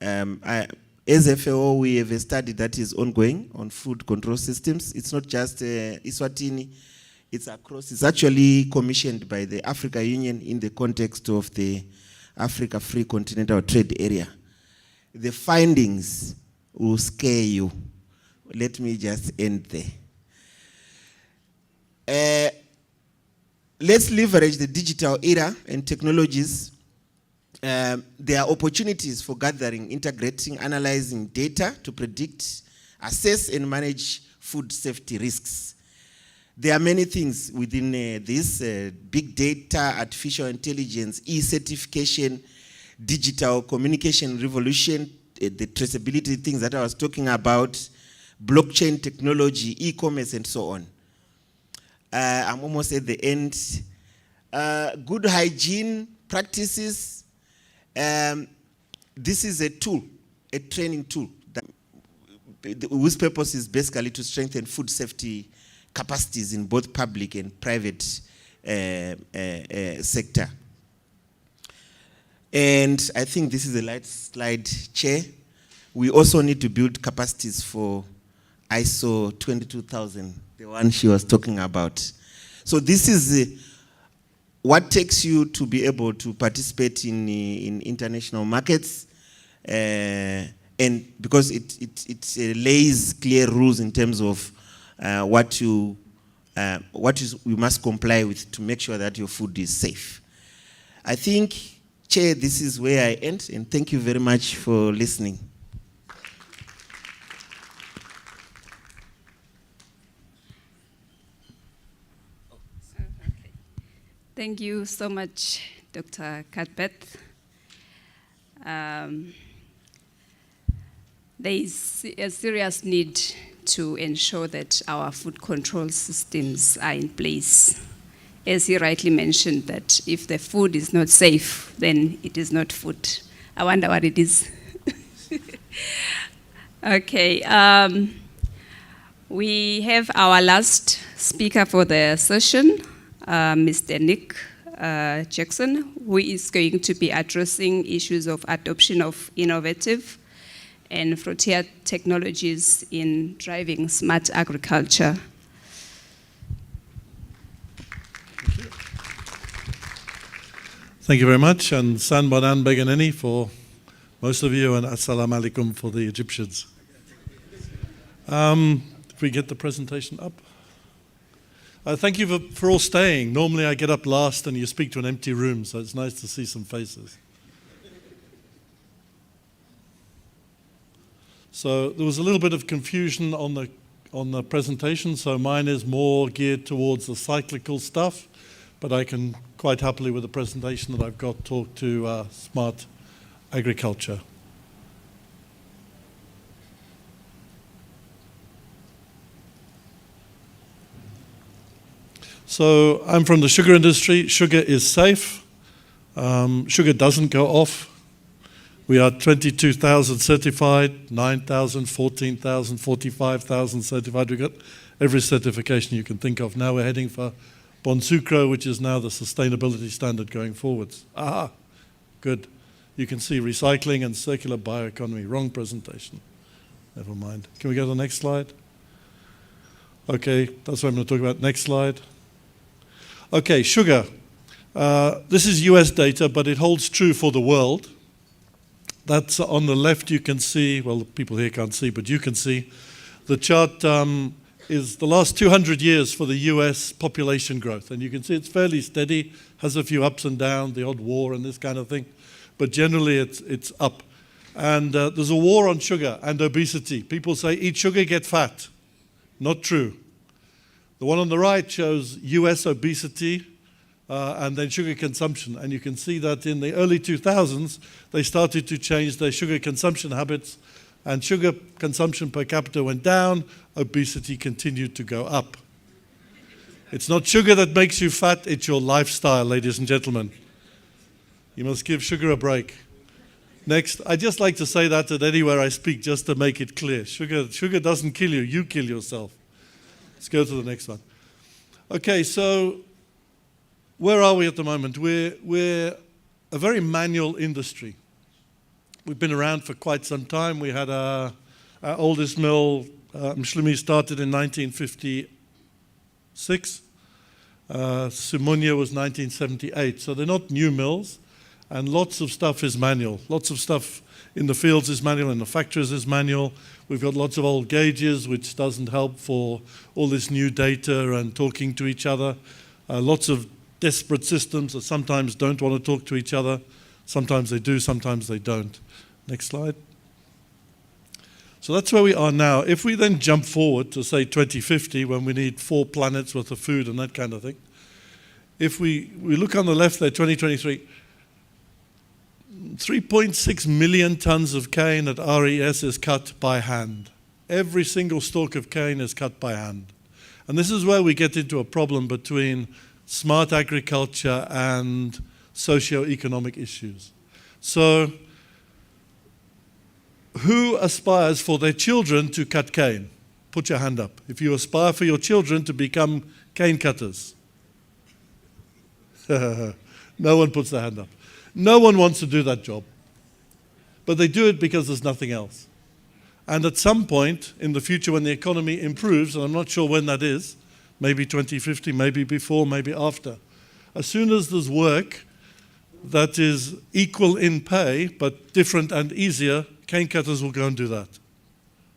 as FAO, we have a study that is ongoing on food control systems. It's not just Eswatini, it's across. It's actually commissioned by the Africa Union in the context of the Africa Free Continental Trade Area. The findings will scare you. Let me just end there. Let's leverage the digital era and technologies there are opportunities for gathering, integrating, analyzing data to predict, assess, and manage food safety risks. There are many things within this, big data, artificial intelligence, e-certification, digital communication revolution, the traceability things that I was talking about, blockchain technology, e-commerce, and so on. I'm almost at the end. Good hygiene practices. This is a tool, a training tool, whose purpose is basically to strengthen food safety capacities in both public and private sector. And I think this is the last slide, Chair. We also need to build capacities for ISO 22000, the one she was talking about. So this is what takes you to be able to participate in international markets, and because it lays clear rules in terms of what you must comply with to make sure that your food is safe. I think, Chair, this is where I end, and thank you very much for listening. Thank you so much, Dr. Cuthbert. There is a serious need to ensure that our food control systems are in place. As he rightly mentioned, that if the food is not safe, then it is not food. I wonder what it is. Okay. We have our last speaker for the session, Mr. Nick Jackson, who is going to be addressing issues of adoption of innovative and frontier technologies in driving smart agriculture. Thank you very much, and San Banan Beganeni for most of you, and Assalamu alaikum for the Egyptians. If we get the presentation up. Thank you for all staying. Normally I get up last and you speak to an empty room, so it's nice to see some faces. So there was a little bit of confusion on the presentation, so mine is more geared towards the cyclical stuff, but I can quite happily, with the presentation that I've got, talk to smart agriculture. So I'm from the sugar industry. Sugar is safe. Sugar doesn't go off. We are 22,000 certified, 9,000, 14,000, 45,000 certified. We've got every certification you can think of. Now we're heading for Bon Sucro, which is now the sustainability standard going forwards. Ah, good. You can see recycling and circular bioeconomy. Wrong presentation. Never mind. Can we go to the next slide? Okay, that's what I'm going to talk about. Next slide. Okay, sugar. This is US data, but it holds true for the world. That's on the left. You can see, well, the people here can't see, but you can see. The chart is the last 200 years for the US population growth. And you can see it's fairly steady, has a few ups and downs, the odd war and this kind of thing. But generally it's up. And there's a war on sugar and obesity. People say, eat sugar, get fat. Not true. The one on the right shows US obesity and then sugar consumption. And you can see that in the early 2000s, they started to change their sugar consumption habits, and sugar consumption per capita went down, obesity continued to go up. It's not sugar that makes you fat, it's your lifestyle, ladies and gentlemen. You must give sugar a break. Next, I just like to say that at anywhere I speak, just to make it clear. Sugar doesn't kill you, you kill yourself. Let's go to the next one. Okay, so where are we at the moment? We're a very manual industry. We've been around for quite some time. We had our oldest mill, Mshlimi, started in 1956. Sumunya was 1978. So they're not new mills, and lots of stuff is manual. Lots of stuff in the fields is manual, in the factories is manual. We've got lots of old gauges, which doesn't help for all this new data and talking to each other. Lots of desperate systems that sometimes don't want to talk to each other. Sometimes they do, sometimes they don't. Next slide. So that's where we are now. If we then jump forward to, say, 2050, when we need 4 planets worth of food and that kind of thing, if we look on the left there, 2023, 3.6 million tons of cane at RES is cut by hand. Every single stalk of cane is cut by hand. And this is where we get into a problem between smart agriculture and socio-economic issues. So, who aspires for their children to cut cane? Put your hand up. If you aspire for your children to become cane cutters. No one puts their hand up. No one wants to do that job. But they do it because there's nothing else. And at some point in the future when the economy improves, and I'm not sure when that is, maybe 2050, maybe before, maybe after, as soon as there's work that is equal in pay but different and easier, cane cutters will go and do that.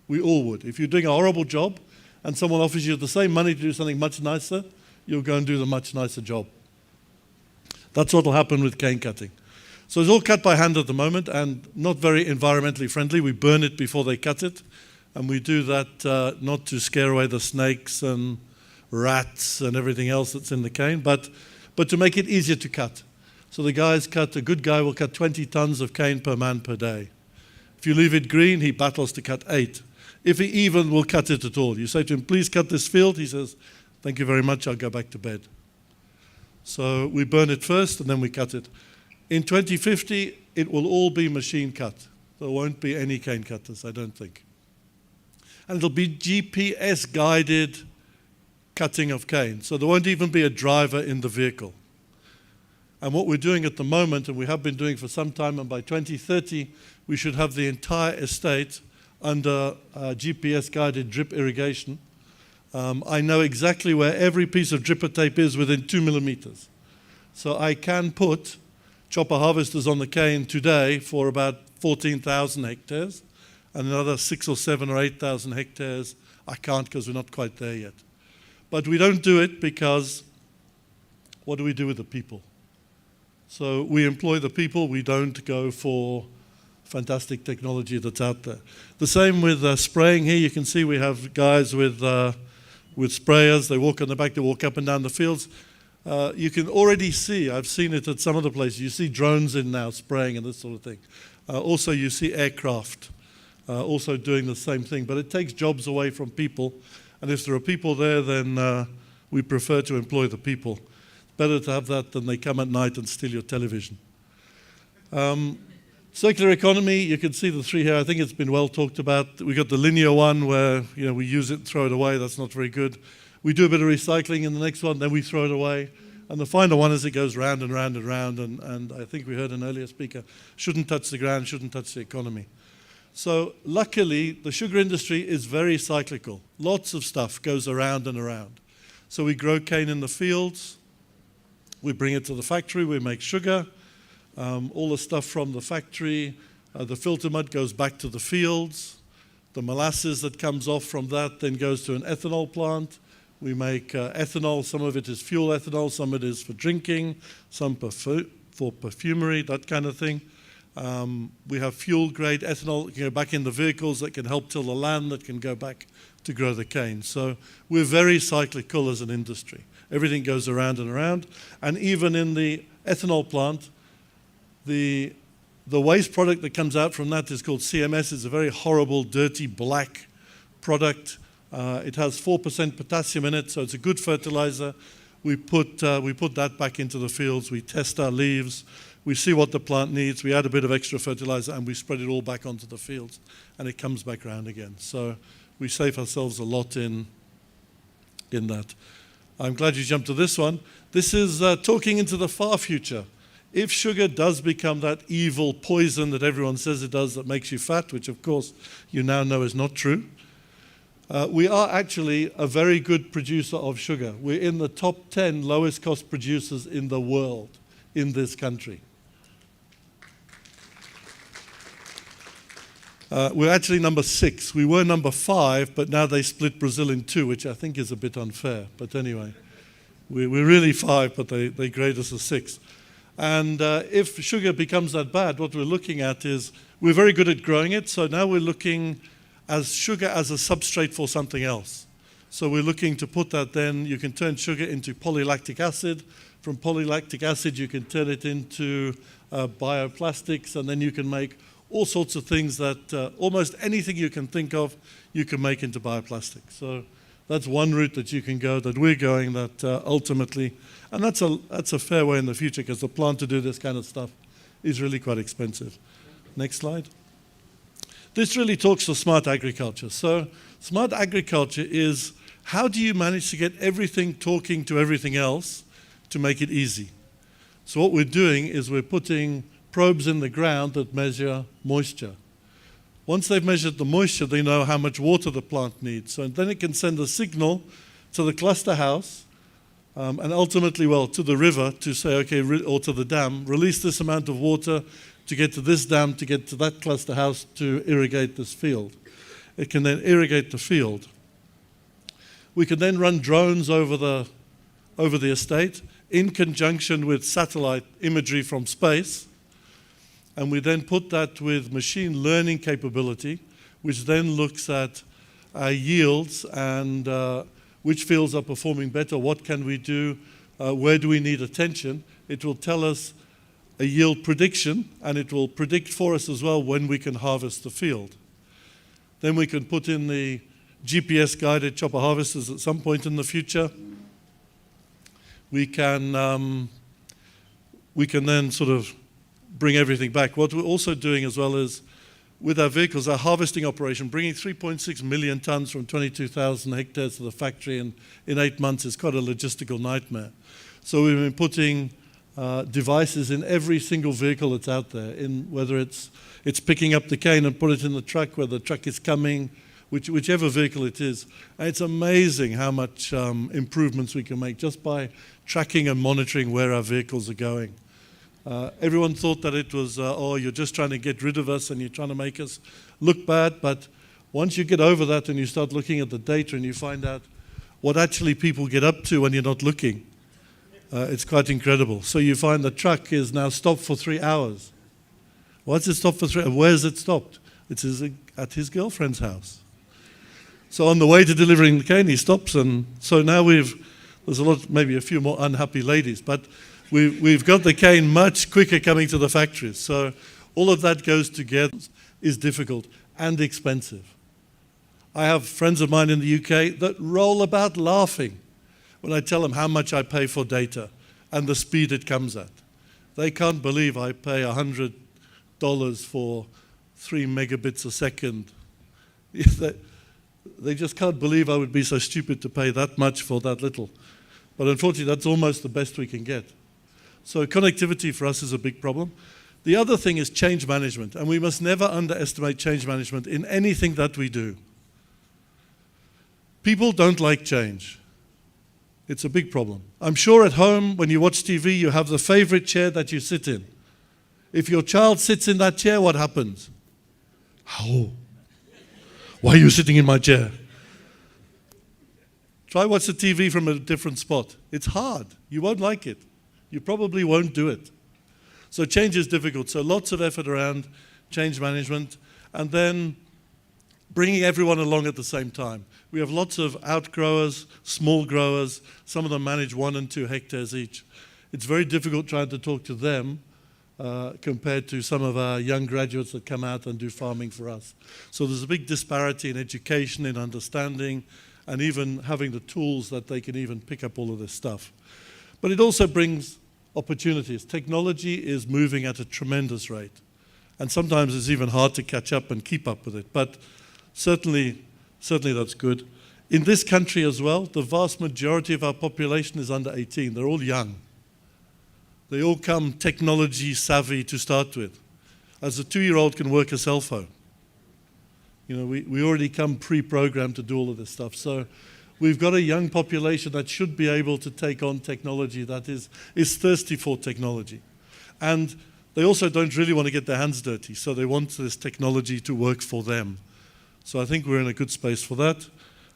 We all would. If you're doing a horrible job and someone offers you the same money to do something much nicer, you'll go and do the much nicer job. That's what will happen with cane cutting. So it's all cut by hand at the moment and not very environmentally friendly. We burn it before they cut it. And we do that not to scare away the snakes and rats and everything else that's in the cane, but to make it easier to cut. So the a good guy will cut 20 tons of cane per man per day. If you leave it green, he battles to cut 8. If he even will cut it at all. You say to him, please cut this field. He says, thank you very much, I'll go back to bed. So we burn it first and then we cut it. In 2050, it will all be machine cut. There won't be any cane cutters, I don't think. And it'll be GPS guided cutting of cane. So there won't even be a driver in the vehicle. And what we're doing at the moment, and we have been doing for some time, and by 2030, we should have the entire estate under GPS-guided drip irrigation. I know exactly where every piece of dripper tape is within 2 millimeters. So I can put chopper harvesters on the cane today for about 14,000 hectares, and another 6 or 7 or 8,000 hectares I can't because we're not quite there yet. But we don't do it because what do we do with the people? So we employ the people, we don't go for fantastic technology that's out there. The same with spraying here. You can see we have guys with sprayers. They walk on the back, they walk up and down the fields. You can already see, I've seen it at some other places, you see drones in now spraying and this sort of thing. Also you see aircraft also doing the same thing, but it takes jobs away from people. And if there are people there, then we prefer to employ the people. Better to have that than they come at night and steal your television. Circular economy, you can see the 3 here. I think it's been well talked about. We got the linear one where we use it and throw it away. That's not very good. We do a bit of recycling in the next one, then we throw it away. And the final one is it goes round and round and round. And I think we heard an earlier speaker, shouldn't touch the ground, shouldn't touch the economy. So luckily, the sugar industry is very cyclical. Lots of stuff goes around and around. So we grow cane in the fields. We bring it to the factory, we make sugar. All the stuff from the factory, the filter mud goes back to the fields. The molasses that comes off from that then goes to an ethanol plant. We make ethanol, some of it is fuel ethanol, some of it is for drinking, some for perfumery, that kind of thing. We have fuel-grade ethanol that can go back in the vehicles that can help till the land, that can go back to grow the cane. So we're very cyclical as an industry. Everything goes around and around. And even in the ethanol plant, the waste product that comes out from that is called CMS. It's a very horrible, dirty, black product. It has 4% potassium in it, so it's a good fertilizer. We put that back into the fields. We test our leaves. We see what the plant needs. We add a bit of extra fertilizer, and we spread it all back onto the fields, and it comes back around again. So we save ourselves a lot in that. I'm glad you jumped to this one. This is talking into the far future. If sugar does become that evil poison that everyone says it does that makes you fat, which of course you now know is not true, we are actually a very good producer of sugar. We're in the top 10 lowest cost producers in the world in this country. We're actually number 6. We were number 5, but now they split Brazil in 2, which I think is a bit unfair. But anyway, we're really 5, but they grade us as 6. And if sugar becomes that bad, what we're looking at is, we're very good at growing it, so now we're looking as sugar as a substrate for something else. So we're looking to put that then, you can turn sugar into polylactic acid. From polylactic acid, you can turn it into bioplastics, and then you can make all sorts of things that almost anything you can think of, you can make into bioplastic. So that's one route that you can go, that we're going, that ultimately, and that's a fair way in the future, because the plant to do this kind of stuff is really quite expensive. Next slide. This really talks to smart agriculture. So smart agriculture is, how do you manage to get everything talking to everything else to make it easy? So what we're doing is we're putting probes in the ground that measure moisture. Once they've measured the moisture, they know how much water the plant needs. So then it can send a signal to the cluster house and ultimately, well, to the river to say, okay, or to the dam, release this amount of water to get to this dam, to get to that cluster house to irrigate this field. It can then irrigate the field. We can then run drones over the estate in conjunction with satellite imagery from space, and we then put that with machine learning capability, which then looks at yields and which fields are performing better, what can we do, where do we need attention. It will tell us a yield prediction, and it will predict for us as well when we can harvest the field. Then we can put in the GPS-guided chopper harvesters at some point in the future. We can then sort of bring everything back. What we're also doing as well is, with our vehicles, our harvesting operation, bringing 3.6 million tons from 22,000 hectares to the factory in 8 months is quite a logistical nightmare. So we've been putting devices in every single vehicle that's out there, in whether it's picking up the cane and put it in the truck, where the truck is coming, whichever vehicle it is. And it's amazing how much improvements we can make just by tracking and monitoring where our vehicles are going. Everyone thought that it was, oh, you're just trying to get rid of us and you're trying to make us look bad, but once you get over that and you start looking at the data and you find out what actually people get up to when you're not looking, it's quite incredible. So you find the truck is now stopped for 3 hours. Why's it stopped for 3 hours? Where's it stopped? It's at his girlfriend's house. So on the way to delivering the cane, he stops, and so now there's a lot, maybe a few more unhappy ladies, but we've got the cane much quicker coming to the factories. So all of that goes together, is difficult and expensive. I have friends of mine in the UK that roll about laughing when I tell them how much I pay for data and the speed it comes at. They can't believe I pay $100 for 3 megabits a second. They just can't believe I would be so stupid to pay that much for that little. But unfortunately, that's almost the best we can get. So connectivity for us is a big problem. The other thing is change management, and we must never underestimate change management in anything that we do. People don't like change. It's a big problem. I'm sure at home, when you watch TV, you have the favorite chair that you sit in. If your child sits in that chair, what happens? How? Why are you sitting in my chair? Try watch the TV from a different spot. It's hard. You won't like it. You probably won't do it. So change is difficult. So lots of effort around change management, and then bringing everyone along at the same time. We have lots of outgrowers, small growers. Some of them manage 1 and 2 hectares each. It's very difficult trying to talk to them compared to some of our young graduates that come out and do farming for us. So there's a big disparity in education, in understanding, and even having the tools that they can even pick up all of this stuff. But it also brings opportunities. Technology is moving at a tremendous rate, and sometimes it's even hard to catch up and keep up with it. But certainly that's good. In this country as well, the vast majority of our population is under 18. They're all young. They all come technology savvy to start with. As a 2-year-old can work a cell phone. You know, we already come pre-programmed to do all of this stuff. So we've got a young population that should be able to take on technology, that is thirsty for technology. And they also don't really want to get their hands dirty, so they want this technology to work for them. So I think we're in a good space for that.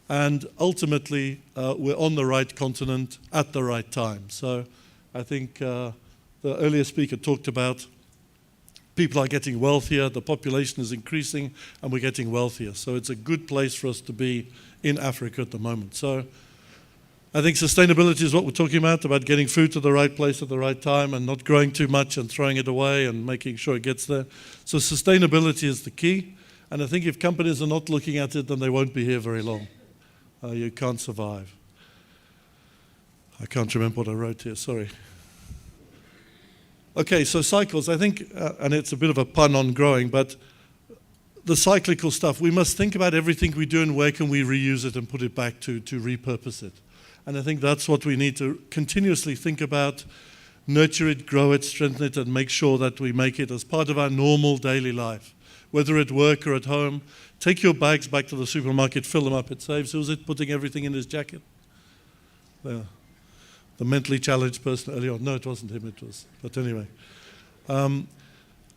And ultimately, we're on the right continent at the right time. So I think the earlier speaker talked about people are getting wealthier, the population is increasing, and we're getting wealthier. So it's a good place for us to be in Africa at the moment. So I think sustainability is what we're talking about getting food to the right place at the right time and not growing too much and throwing it away and making sure it gets there. So sustainability is the key. And I think if companies are not looking at it, then they won't be here very long. You can't survive. I can't remember what I wrote here, sorry. Okay, so cycles, I think, and it's a bit of a pun on growing, but the cyclical stuff, we must think about everything we do and where can we reuse it and put it back to repurpose it. And I think that's what we need to continuously think about, nurture it, grow it, strengthen it, and make sure that we make it as part of our normal daily life, whether at work or at home. Take your bags back to the supermarket, fill them up. It saves. Who's it putting everything in his jacket? There. The mentally challenged person earlier on. No, it wasn't him, it was. But anyway.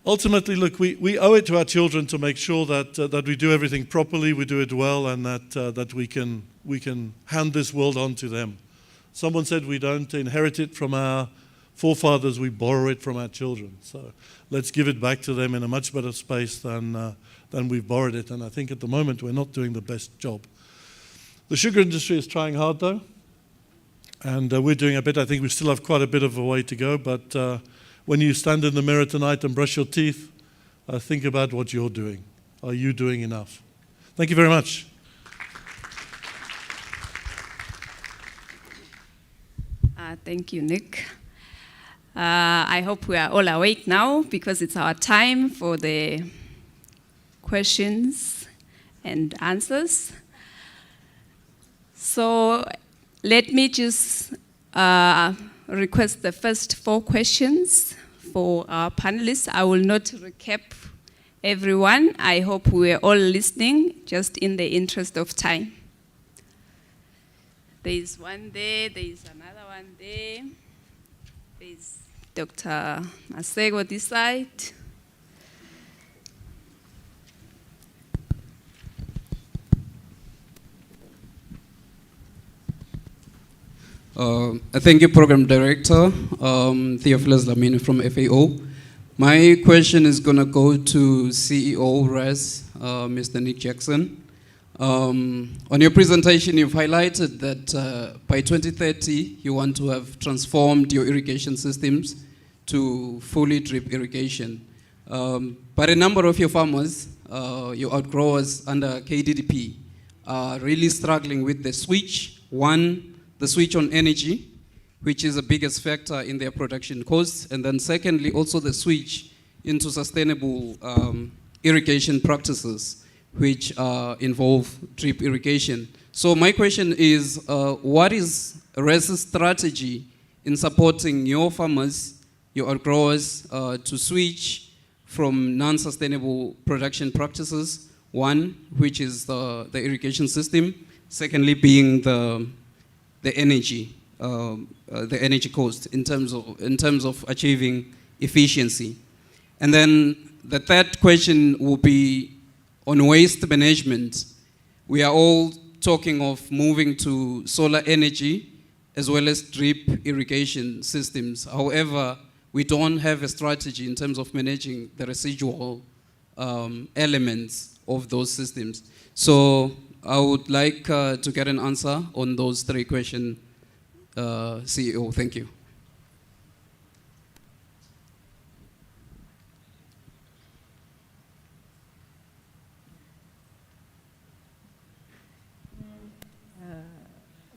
Ultimately, look, we owe it to our children to make sure that we do everything properly, we do it well, and that we can hand this world on to them. Someone said we don't inherit it from our forefathers, we borrow it from our children. So let's give it back to them in a much better space than we've borrowed it. And I think at the moment we're not doing the best job. The sugar industry is trying hard, though, and we're doing a bit. I think we still have quite a bit of a way to go, but when you stand in the mirror tonight and brush your teeth, think about what you're doing. Are you doing enough? Thank you very much. Thank you, Nick. I hope we are all awake now because it's our time for the questions and answers. So let me just request the first 4 questions for our panelists. I will not recap everyone. I hope we are all listening, just in the interest of time. There is one there, there is another one there. There is Dr. Masego this side. Thank you, Program Director, Theophilus Lamini from FAO. My question is going to go to CEO RES, Mr. Nick Jackson. On your presentation, you've highlighted that by 2030, you want to have transformed your irrigation systems to fully drip irrigation. But a number of your farmers, your outgrowers under KDDP, are really struggling with the switch. One, the switch on energy, which is the biggest factor in their production costs. And then secondly, also the switch into sustainable irrigation practices, which involve drip irrigation. So my question is, what is RES's strategy in supporting your farmers, your outgrowers, to switch from non-sustainable production practices? One, which is the irrigation system. Secondly, being the energy cost in terms of achieving efficiency. And then the third question will be on waste management. We are all talking of moving to solar energy as well as drip irrigation systems. However, we don't have a strategy in terms of managing the residual elements of those systems. So I would like to get an answer on those 3 questions, CEO. Thank you.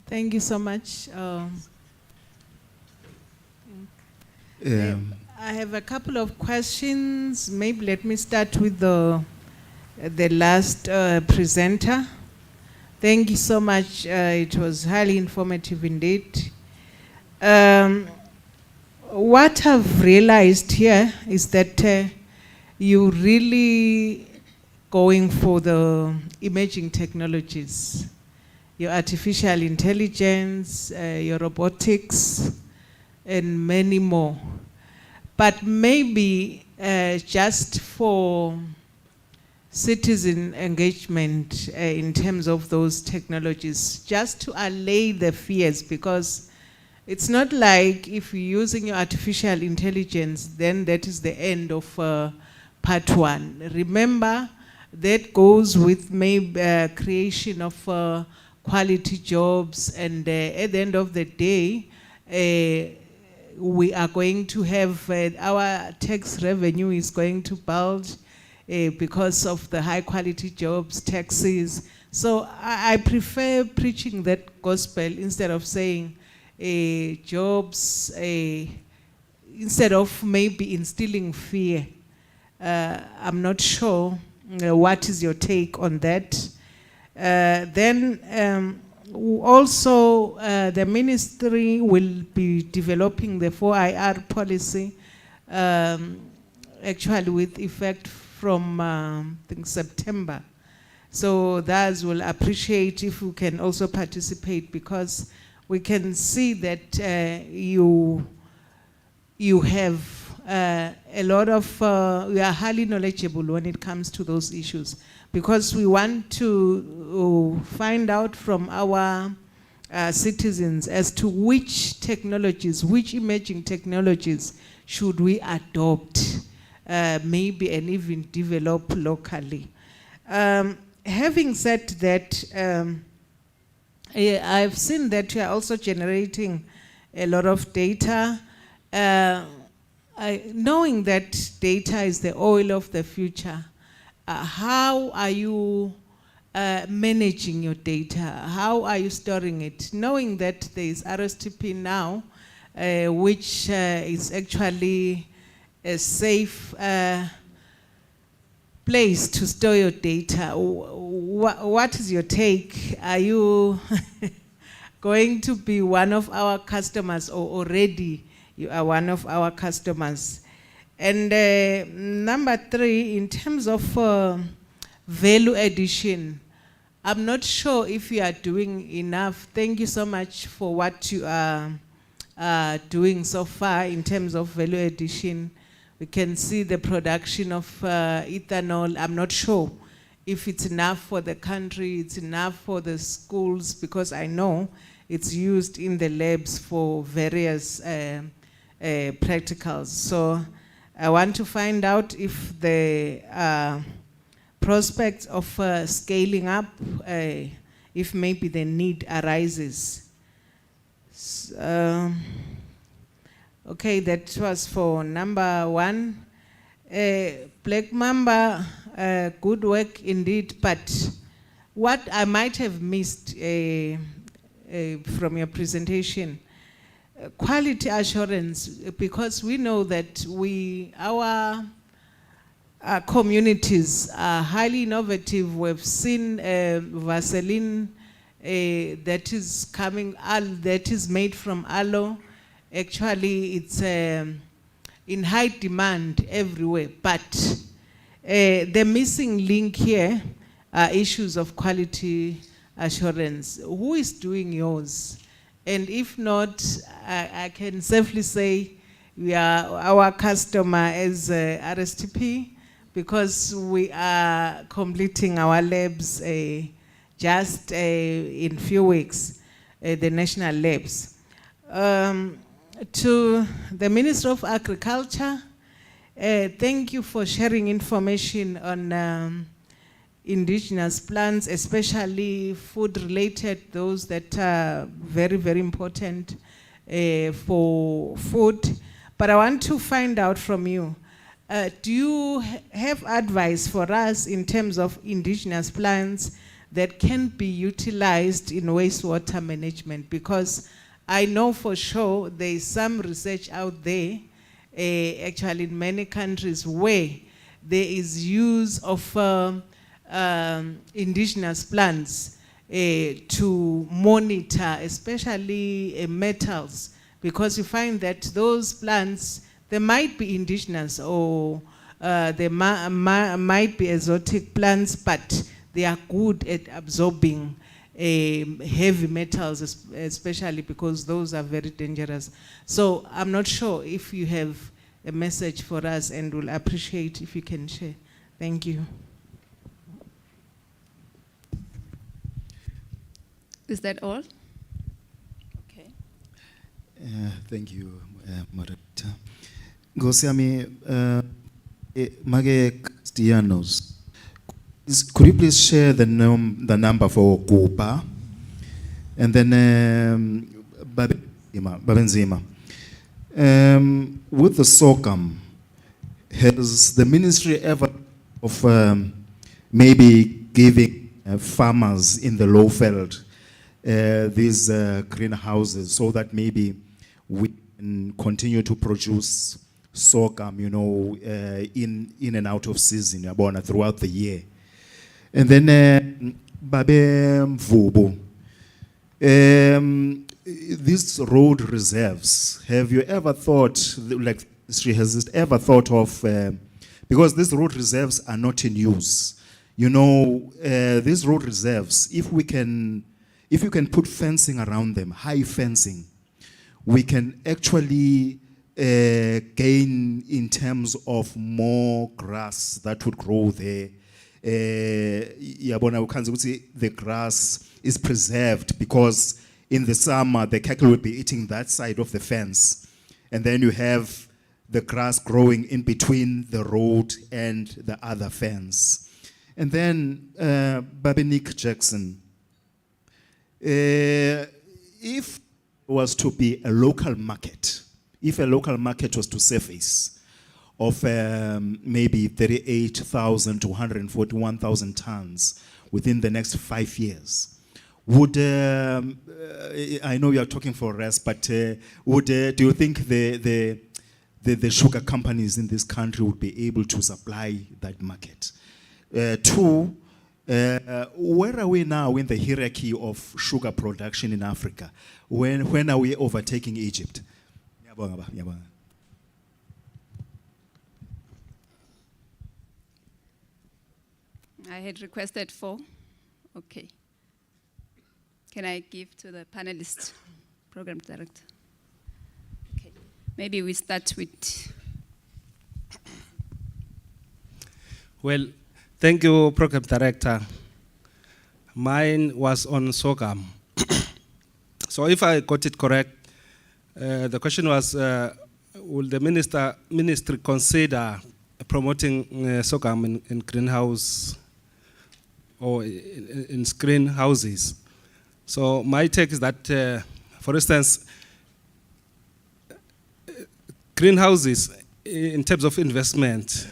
Thank you so much. I have a couple of questions. Maybe let me start with the last presenter. Thank you so much. It was highly informative indeed. What I've realized here is that you really going for the emerging technologies, your artificial intelligence, your robotics, and many more. But maybe just for citizen engagement in terms of those technologies, just to allay the fears, because it's not like if you're using your artificial intelligence, then that is the end of part one. Remember, that goes with maybe creation of quality jobs, and at the end of the day, we are going to have our tax revenue is going to bulge because of the high quality jobs, taxes. So I prefer preaching that gospel instead of saying jobs, instead of maybe instilling fear. I'm not sure what is your take on that. Then also the ministry will be developing the 4IR policy, actually with effect from I think September. So those will appreciate if you can also participate, because we can see that you have a lot of, you are highly knowledgeable when it comes to those issues, because we want to find out from our citizens as to which technologies, which emerging technologies should we adopt, maybe and even develop locally. Having said that, I've seen that you are also generating a lot of data. Knowing that data is the oil of the future, how are you managing your data? How are you storing it? Knowing that there is RSTP now, which is actually a safe place to store your data. What is your take? Are you going to be one of our customers, or already you are one of our customers? And number three, in terms of value addition, I'm not sure if you are doing enough. Thank you so much for what you are doing so far in terms of value addition. We can see the production of ethanol. I'm not sure if it's enough for the country, it's enough for the schools, because I know it's used in the labs for various practicals. So I want to find out if the prospects of scaling up, if maybe the need arises. Okay, that was for number one. Black Mamba, good work indeed, but what I might have missed from your presentation, quality assurance, because we know that our communities are highly innovative. We've seen Vaseline that is coming, that is made from aloe. Actually, it's in high demand everywhere, but the missing link here are issues of quality assurance. Who is doing yours? And if not, I can safely say we are our customer as RSTP, because we are completing our labs just in few weeks, the national labs. To the Minister of Agriculture, thank you for sharing information on indigenous plants, especially food-related, those that are very, very important for food. But I want to find out from you, do you have advice for us in terms of indigenous plants that can be utilized in wastewater management? Because I know for sure there is some research out there, actually in many countries, where there is use of indigenous plants to monitor, especially metals, because you find that those plants, they might be indigenous, or they might be exotic plants, but they are good at absorbing heavy metals, especially because those are very dangerous. So I'm not sure if you have a message for us, and we'll appreciate if you can share. Thank you. Is that all? Okay. Thank you, moderator. Gosami, Mage Castellanos, could you please share the number for Kupa? And then Babenzima. With the SOCAM, has the ministry ever of maybe giving farmers in the low veld these greenhouses so that maybe we can continue to produce sorghum, you know, in and out of season, throughout the year? And then Babe Mvubu, these road reserves, have you ever thought, like history has it ever thought of, because these road reserves are not in use, you know, these road reserves, if you can put fencing around them, high fencing, we can actually gain in terms of more grass that would grow there. The grass is preserved because in the summer the cattle will be eating that side of the fence, and then you have the grass growing in between the road and the other fence. And then Nick Jackson, if it was to be a local market, if a local market was to surface of maybe 38,000 to 141,000 tons within the next 5 years, would, I know you are talking for rest, but do you think the sugar companies in this country would be able to supply that market? Two, where are we now in the hierarchy of sugar production in Africa? When are we overtaking Egypt? I had requested 4. Okay. Can I give to the panelist, program director? Okay. Maybe we start with. Well, thank you, program director. Mine was on sorghum. So if I got it correct, the question was, will the ministry consider promoting sorghum in greenhouse or in screen houses? So my take is that, for instance, greenhouses in terms of investment,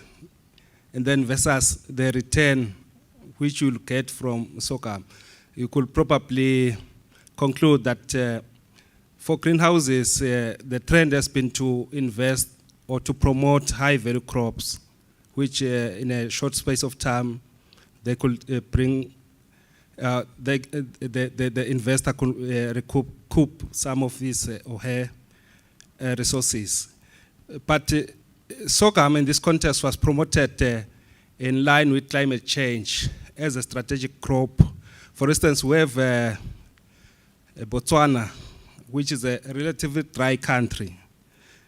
and then versus the return which you'll get from sorghum, you could probably conclude that for greenhouses, the trend has been to invest or to promote high-value crops, which in a short space of time, they could bring, the investor could recoup some of these or her resources. But sorghum in this context was promoted in line with climate change as a strategic crop. For instance, we have Botswana, which is a relatively dry country.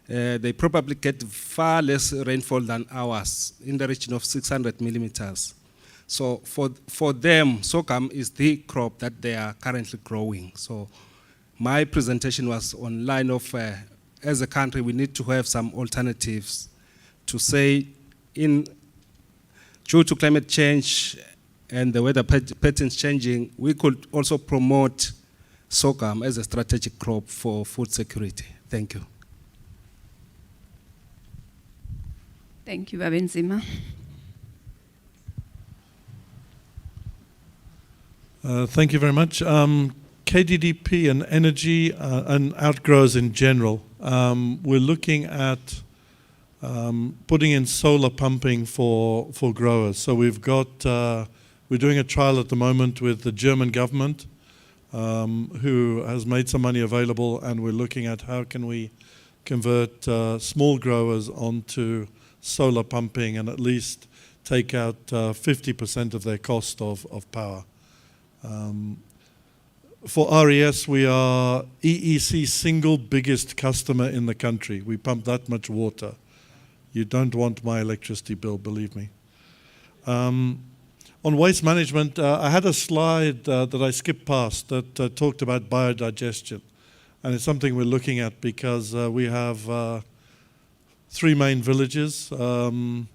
They probably get far less rainfall than ours, in the region of 600 millimeters. So for them, sorghum is the crop that they are currently growing. So my presentation was on line of, as a country, we need to have some alternatives to say, due to climate change and the weather patterns changing, we could also promote sorghum as a strategic crop for food security. Thank you. Thank you, Babenzima. Thank you very much. KDDP and energy and outgrowers in general, we're looking at putting in solar pumping for growers. So we've got, we're doing a trial at the moment with the German government, who has made some money available, and we're looking at how can we convert small growers onto solar pumping and at least take out 50% of their cost of power. For RES, we are EEC's single biggest customer in the country. We pump that much water. You don't want my electricity bill, believe me. On waste management, I had a slide that I skipped past that talked about biodigestion. And it's something we're looking at because we have 3 main villages. And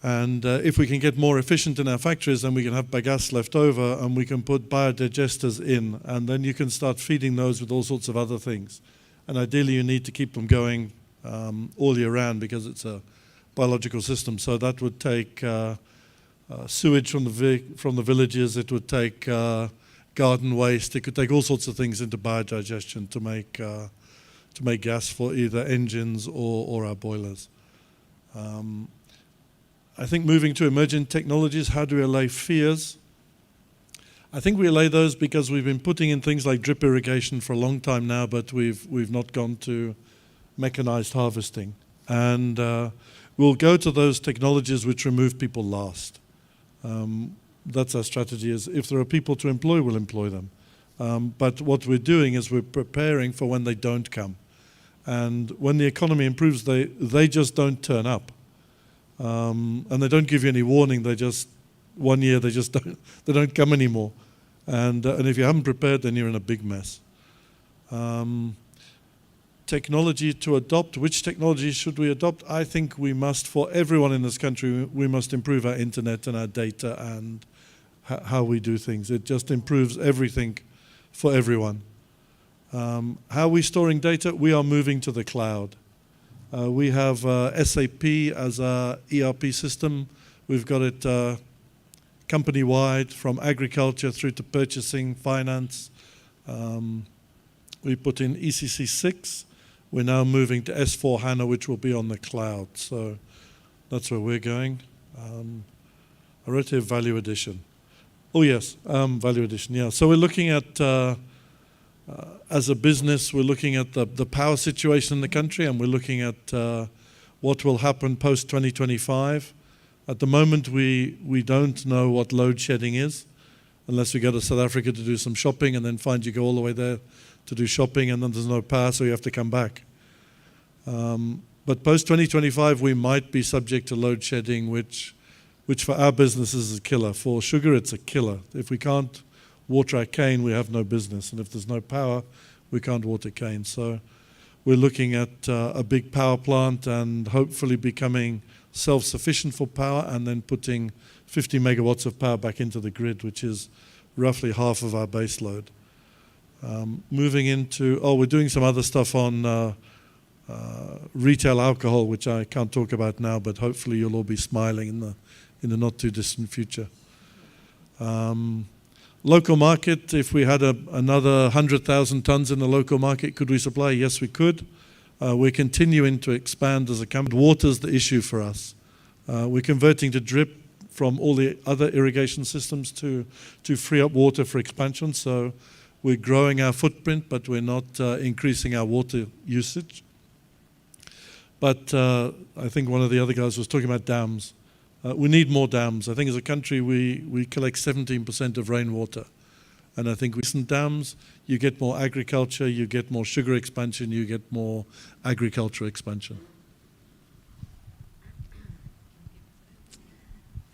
if we can get more efficient in our factories, then we can have bagasse left over and we can put biodigesters in. And then you can start feeding those with all sorts of other things. And ideally, you need to keep them going all year round because it's a biological system. So that would take sewage from the villages. It would take garden waste. It could take all sorts of things into biodigestion to make gas for either engines or our boilers. I think moving to emerging technologies, how do we allay fears? I think we allay those because we've been putting in things like drip irrigation for a long time now, but we've not gone to mechanized harvesting. And we'll go to those technologies which remove people last. That's our strategy, is if there are people to employ, we'll employ them. But what we're doing is we're preparing for when they don't come. And when the economy improves, they just don't turn up. And they don't give you any warning. They just, 1 year, they don't come anymore. And if you haven't prepared, then you're in a big mess. Technology to adopt. Which technology should we adopt? I think we must, for everyone in this country, we must improve our internet and our data and how we do things. It just improves everything for everyone. How are we storing data? We are moving to the cloud. We have SAP as our ERP system. We've got it company-wide, from agriculture through to purchasing, finance. We put in ECC 6. We're now moving to S/4HANA, which will be on the cloud. So that's where we're going. I wrote here value addition. Oh yes, value addition, yeah. So we're looking at, as a business, we're looking at the power situation in the country, and we're looking at what will happen post-2025. At the moment, we don't know what load shedding is, unless we go to South Africa to do some shopping and then find you go all the way there to do shopping and then there's no power, so you have to come back. But post-2025, we might be subject to load shedding, which for our businesses is a killer. For sugar, it's a killer. If we can't water our cane, we have no business. And if there's no power, we can't water cane. So we're looking at a big power plant and hopefully becoming self-sufficient for power and then putting 50 megawatts of power back into the grid, which is roughly half of our base load. Moving into, we're doing some other stuff on retail alcohol, which I can't talk about now, but hopefully you'll all be smiling in the not too distant future. Local market, if we had another 100,000 tons in the local market, could we supply? Yes, we could. We're continuing to expand as a company. Water's the issue for us. We're converting to drip from all the other irrigation systems to free up water for expansion. So we're growing our footprint, but we're not increasing our water usage. But I think one of the other guys was talking about dams. We need more dams. I think as a country, we collect 17% of rainwater. And I think with dams, you get more agriculture, you get more sugar expansion, you get more agriculture expansion.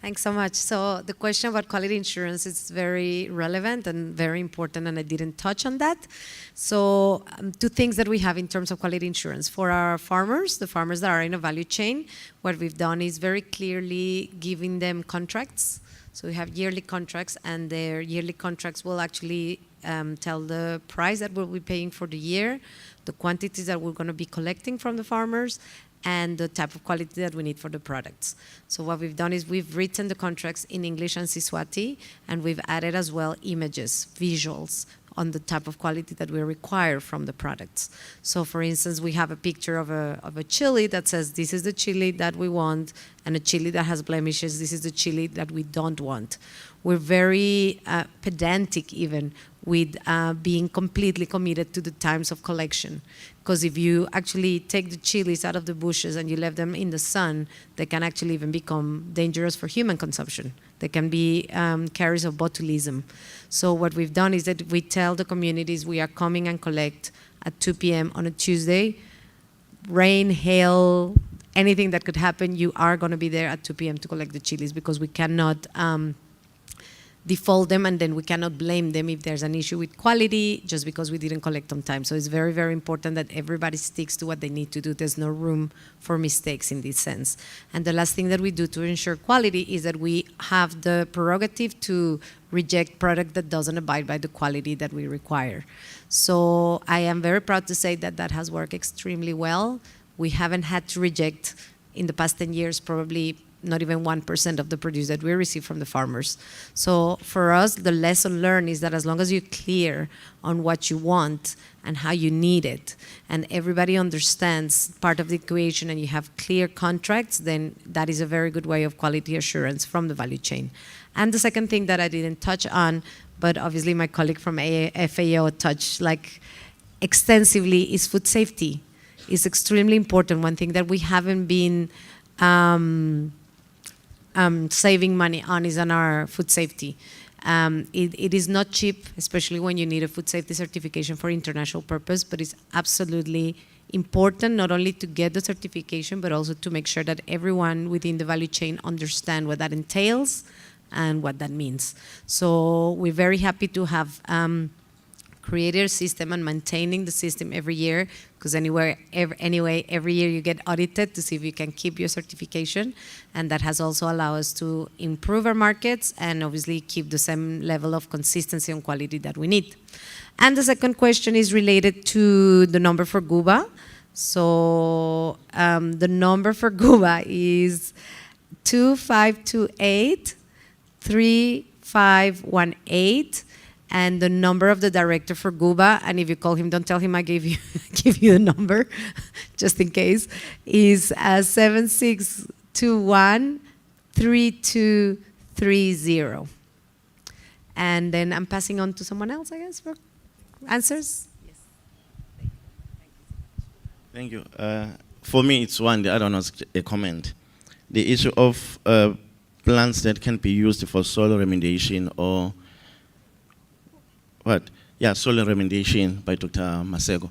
Thanks so much. So the question about quality insurance is very relevant and very important, and I didn't touch on that. So 2 things that we have in terms of quality insurance. For our farmers, the farmers that are in a value chain, what we've done is very clearly giving them contracts. So we have yearly contracts, and their yearly contracts will actually tell the price that we'll be paying for the year, the quantities that we're going to be collecting from the farmers, and the type of quality that we need for the products. So what we've done is we've written the contracts in English and Siswati, and we've added as well images, visuals, on the type of quality that we require from the products. So for instance, we have a picture of a chili that says, this is the chili that we want, and a chili that has blemishes, this is the chili that we don't want. We're very pedantic even with being completely committed to the times of collection. Because if you actually take the chilies out of the bushes and you left them in the sun, they can actually even become dangerous for human consumption. They can be carriers of botulism. So what we've done is that we tell the communities we are coming and collect at 2 p.m. on a Tuesday. Rain, hail, anything that could happen, you are going to be there at 2 p.m. to collect the chilies, because we cannot default them, and then we cannot blame them if there's an issue with quality just because we didn't collect on time. So it's very, very important that everybody sticks to what they need to do. There's no room for mistakes in this sense. And the last thing that we do to ensure quality is that we have the prerogative to reject product that doesn't abide by the quality that we require. So I am very proud to say that that has worked extremely well. We haven't had to reject in the past 10 years probably not even 1% of the produce that we receive from the farmers. So for us, the lesson learned is that as long as you're clear on what you want and how you need it, and everybody understands part of the equation and you have clear contracts, then that is a very good way of quality assurance from the value chain. And the second thing that I didn't touch on, but obviously my colleague from FAO touched like extensively, is food safety. It's extremely important. One thing that we haven't been saving money on is on our food safety. It is not cheap, especially when you need a food safety certification for international purpose, but it's absolutely important not only to get the certification, but also to make sure that everyone within the value chain understand what that entails and what that means. So we're very happy to have created a system and maintaining the system every year, because anyway, every year you get audited to see if you can keep your certification, and that has also allowed us to improve our markets and obviously keep the same level of consistency and quality that we need. And the second question is related to the number for Guba. So the number for Guba is 2528-3518. And the number of the director for Guba, and if you call him, don't tell him I gave you the number, just in case, is 7621-3230. And then I'm passing on to someone else, I guess, for answers. Yes. Thank you. For me, it's one. The other one was a comment. The issue of plants that can be used for soil remediation or soil remediation by Dr. Masego.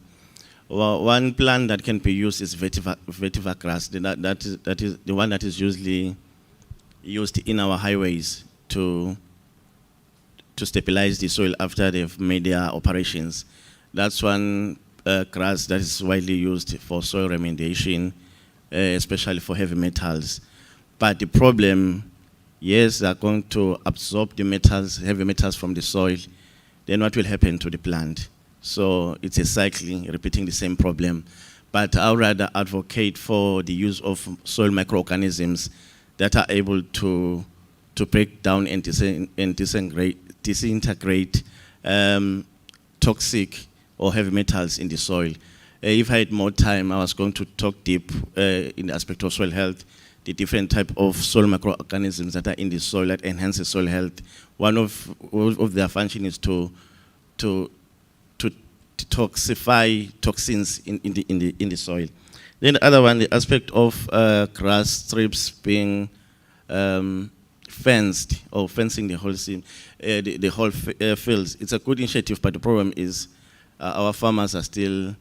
Well, one plant that can be used is vetiver grass. That is the one that is usually used in our highways to stabilize the soil after they've made their operations. That's one grass that is widely used for soil remediation, especially for heavy metals. But the problem, yes, they're going to absorb the metals, heavy metals from the soil. Then what will happen to the plant? So it's a cycling, repeating the same problem. But I would rather advocate for the use of soil microorganisms that are able to break down and disintegrate toxic or heavy metals in the soil. If I had more time, I was going to talk deep in the aspect of soil health, the different type of soil microorganisms that are in the soil that enhance the soil health. One of their function is to toxify toxins in the soil. Then the other one, the aspect of grass strips being fenced or fencing the whole fields. It's a good initiative, but the problem is our farmers are still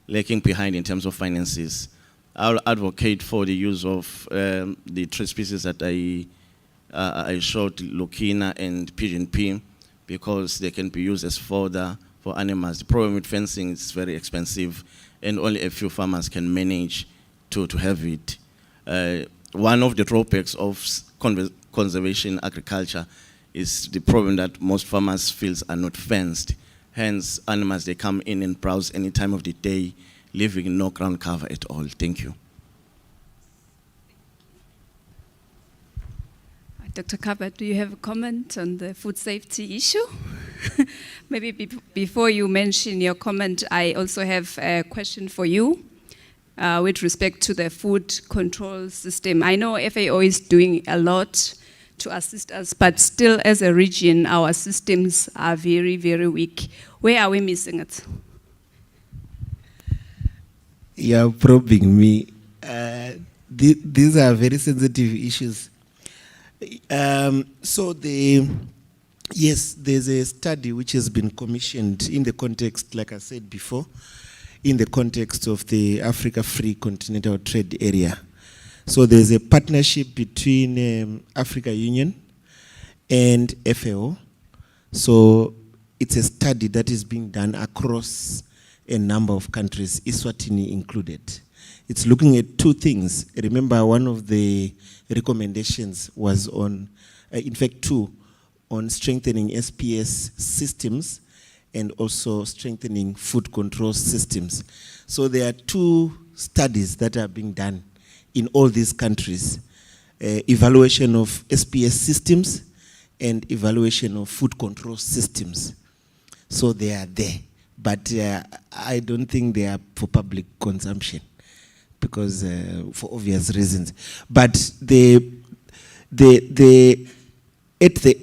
lacking behind in terms of finances. I'll advocate for the use of the tree species that I showed, Lucina and Pigeon Pea, because they can be used as fodder for animals. The problem with fencing is very expensive, and only a few farmers can manage to have it. One of the drawbacks of conservation agriculture is the problem that most farmers' fields are not fenced. Hence, animals, they come in and browse any time of the day, leaving no ground cover at all. Thank you. Dr. Kaba, do you have a comment on the food safety issue? Maybe before you mention your comment, I also have a question for you with respect to the food control system. I know FAO is doing a lot to assist us, but still as a region, our systems are very, very weak. Where are we missing it? You're probing me. These are very sensitive issues. Yes, there's a study which has been commissioned in the context, like I said before, in the context of the Africa Free Continental Trade Area. So there's a partnership between Africa Union and FAO. So it's a study that is being done across a number of countries, Eswatini included. It's looking at two things. Remember, one of the recommendations was on, in fact, two, on strengthening SPS systems and also strengthening food control systems. So there are two studies that are being done in all these countries. Evaluation of SPS systems and evaluation of food control systems. So they are there, but I don't think they are for public consumption because for obvious reasons. But at the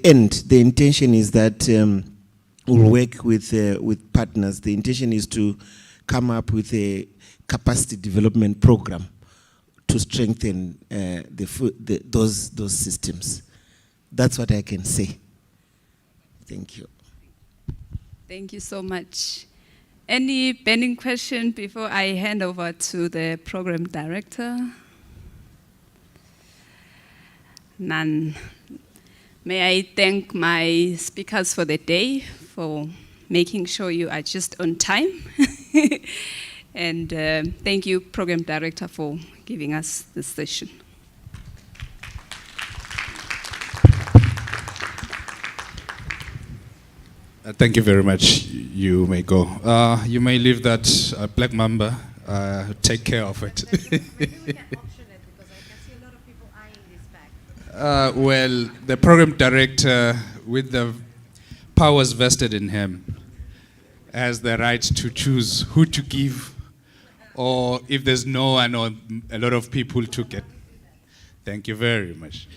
end, the intention is that we'll work with partners. The intention is to come up with a capacity development program to strengthen those systems. That's what I can say. Thank you. Thank you so much. Any burning question before I hand over to the program director? None. May I thank my speakers for the day for making sure you are just on time. And thank you, program director, for giving us this session. Thank you very much. You may go. You may leave that Black Mamba. Take care of it. Well, the program director, with the powers vested in him, has the right to choose who to give, or if there's no one or a lot of people took it. Thank you very much.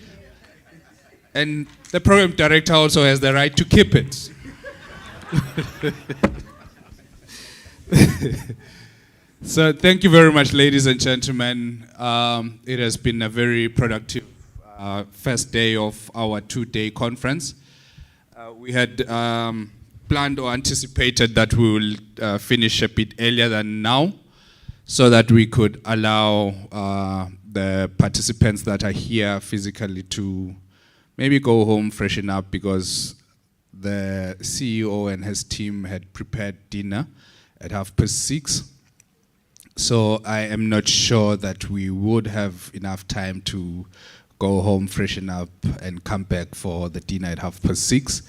And the program director also has the right to keep it. So thank you very much, ladies and gentlemen. It has been a very productive first day of our two-day conference. We had planned or anticipated that we will finish a bit earlier than now so that we could allow the participants that are here physically to maybe go home, freshen up, because the CEO and his team had prepared dinner at 6:30. So I am not sure that we would have enough time to go home, freshen up, and come back for the dinner at 6:30.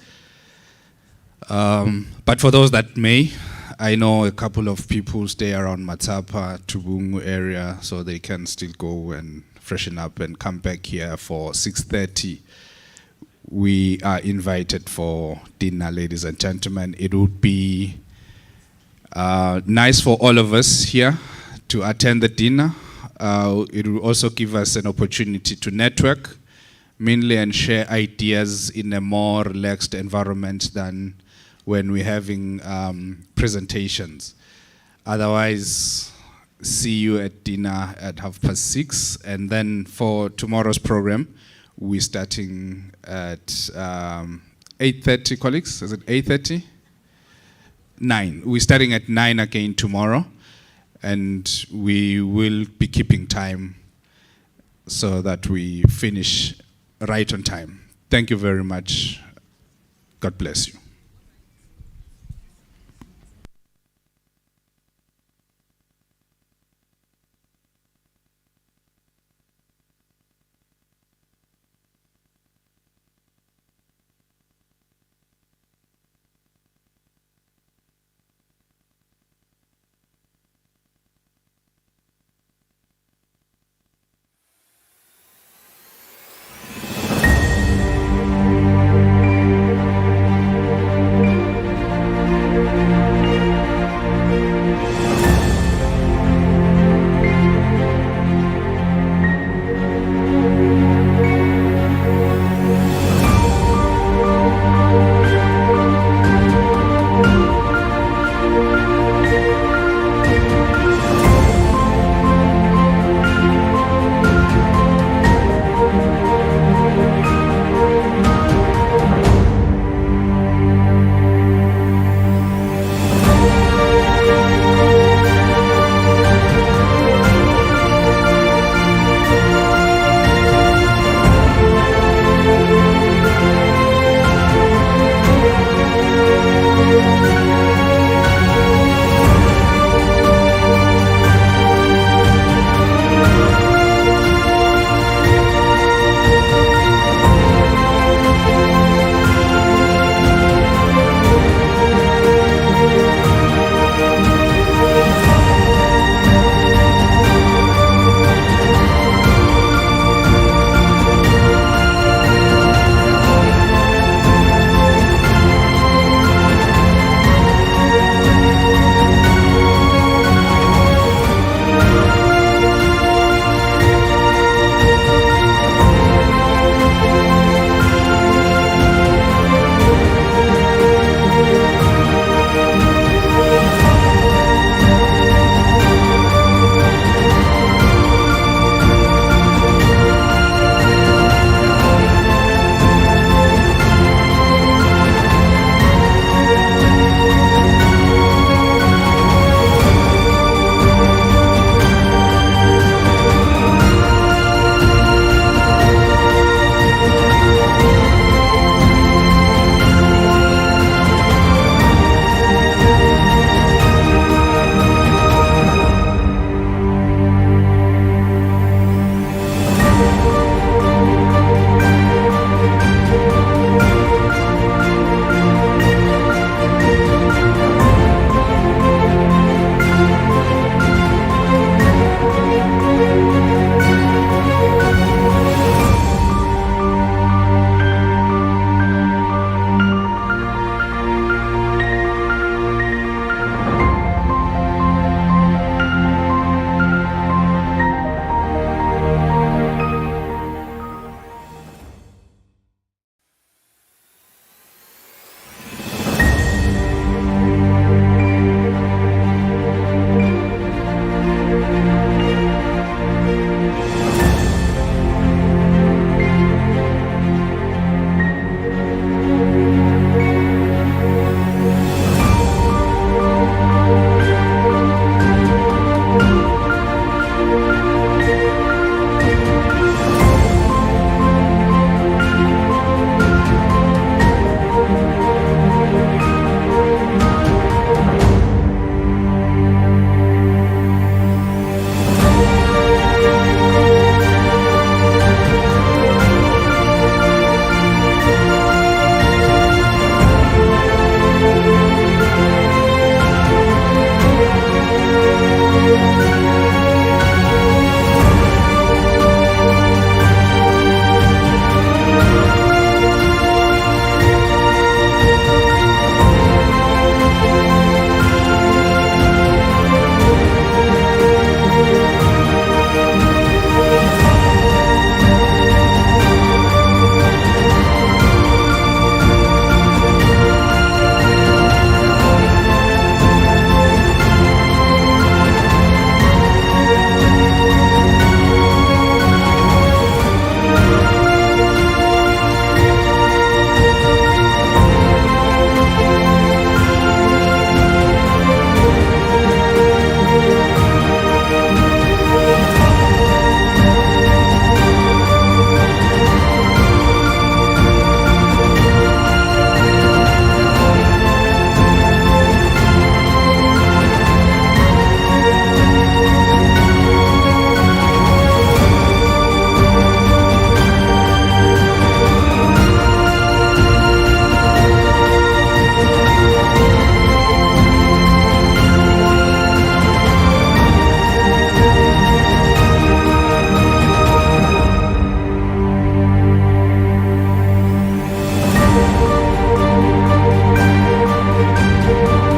But for those that may, I know a couple of people stay around Matsapha, Tubungu area, so they can still go and freshen up and come back here for 6:30. We are invited for dinner, ladies and gentlemen. It would be nice for all of us here to attend the dinner. It will also give us an opportunity to network, mainly, and share ideas in a more relaxed environment than when we're having presentations. Otherwise, see you at dinner at 6:30. And then for tomorrow's program, we're starting at 8:30, colleagues. Is it 8:30? 9. We're starting at 9 again tomorrow. And we will be keeping time so that we finish right on time. Thank you very much. God bless you.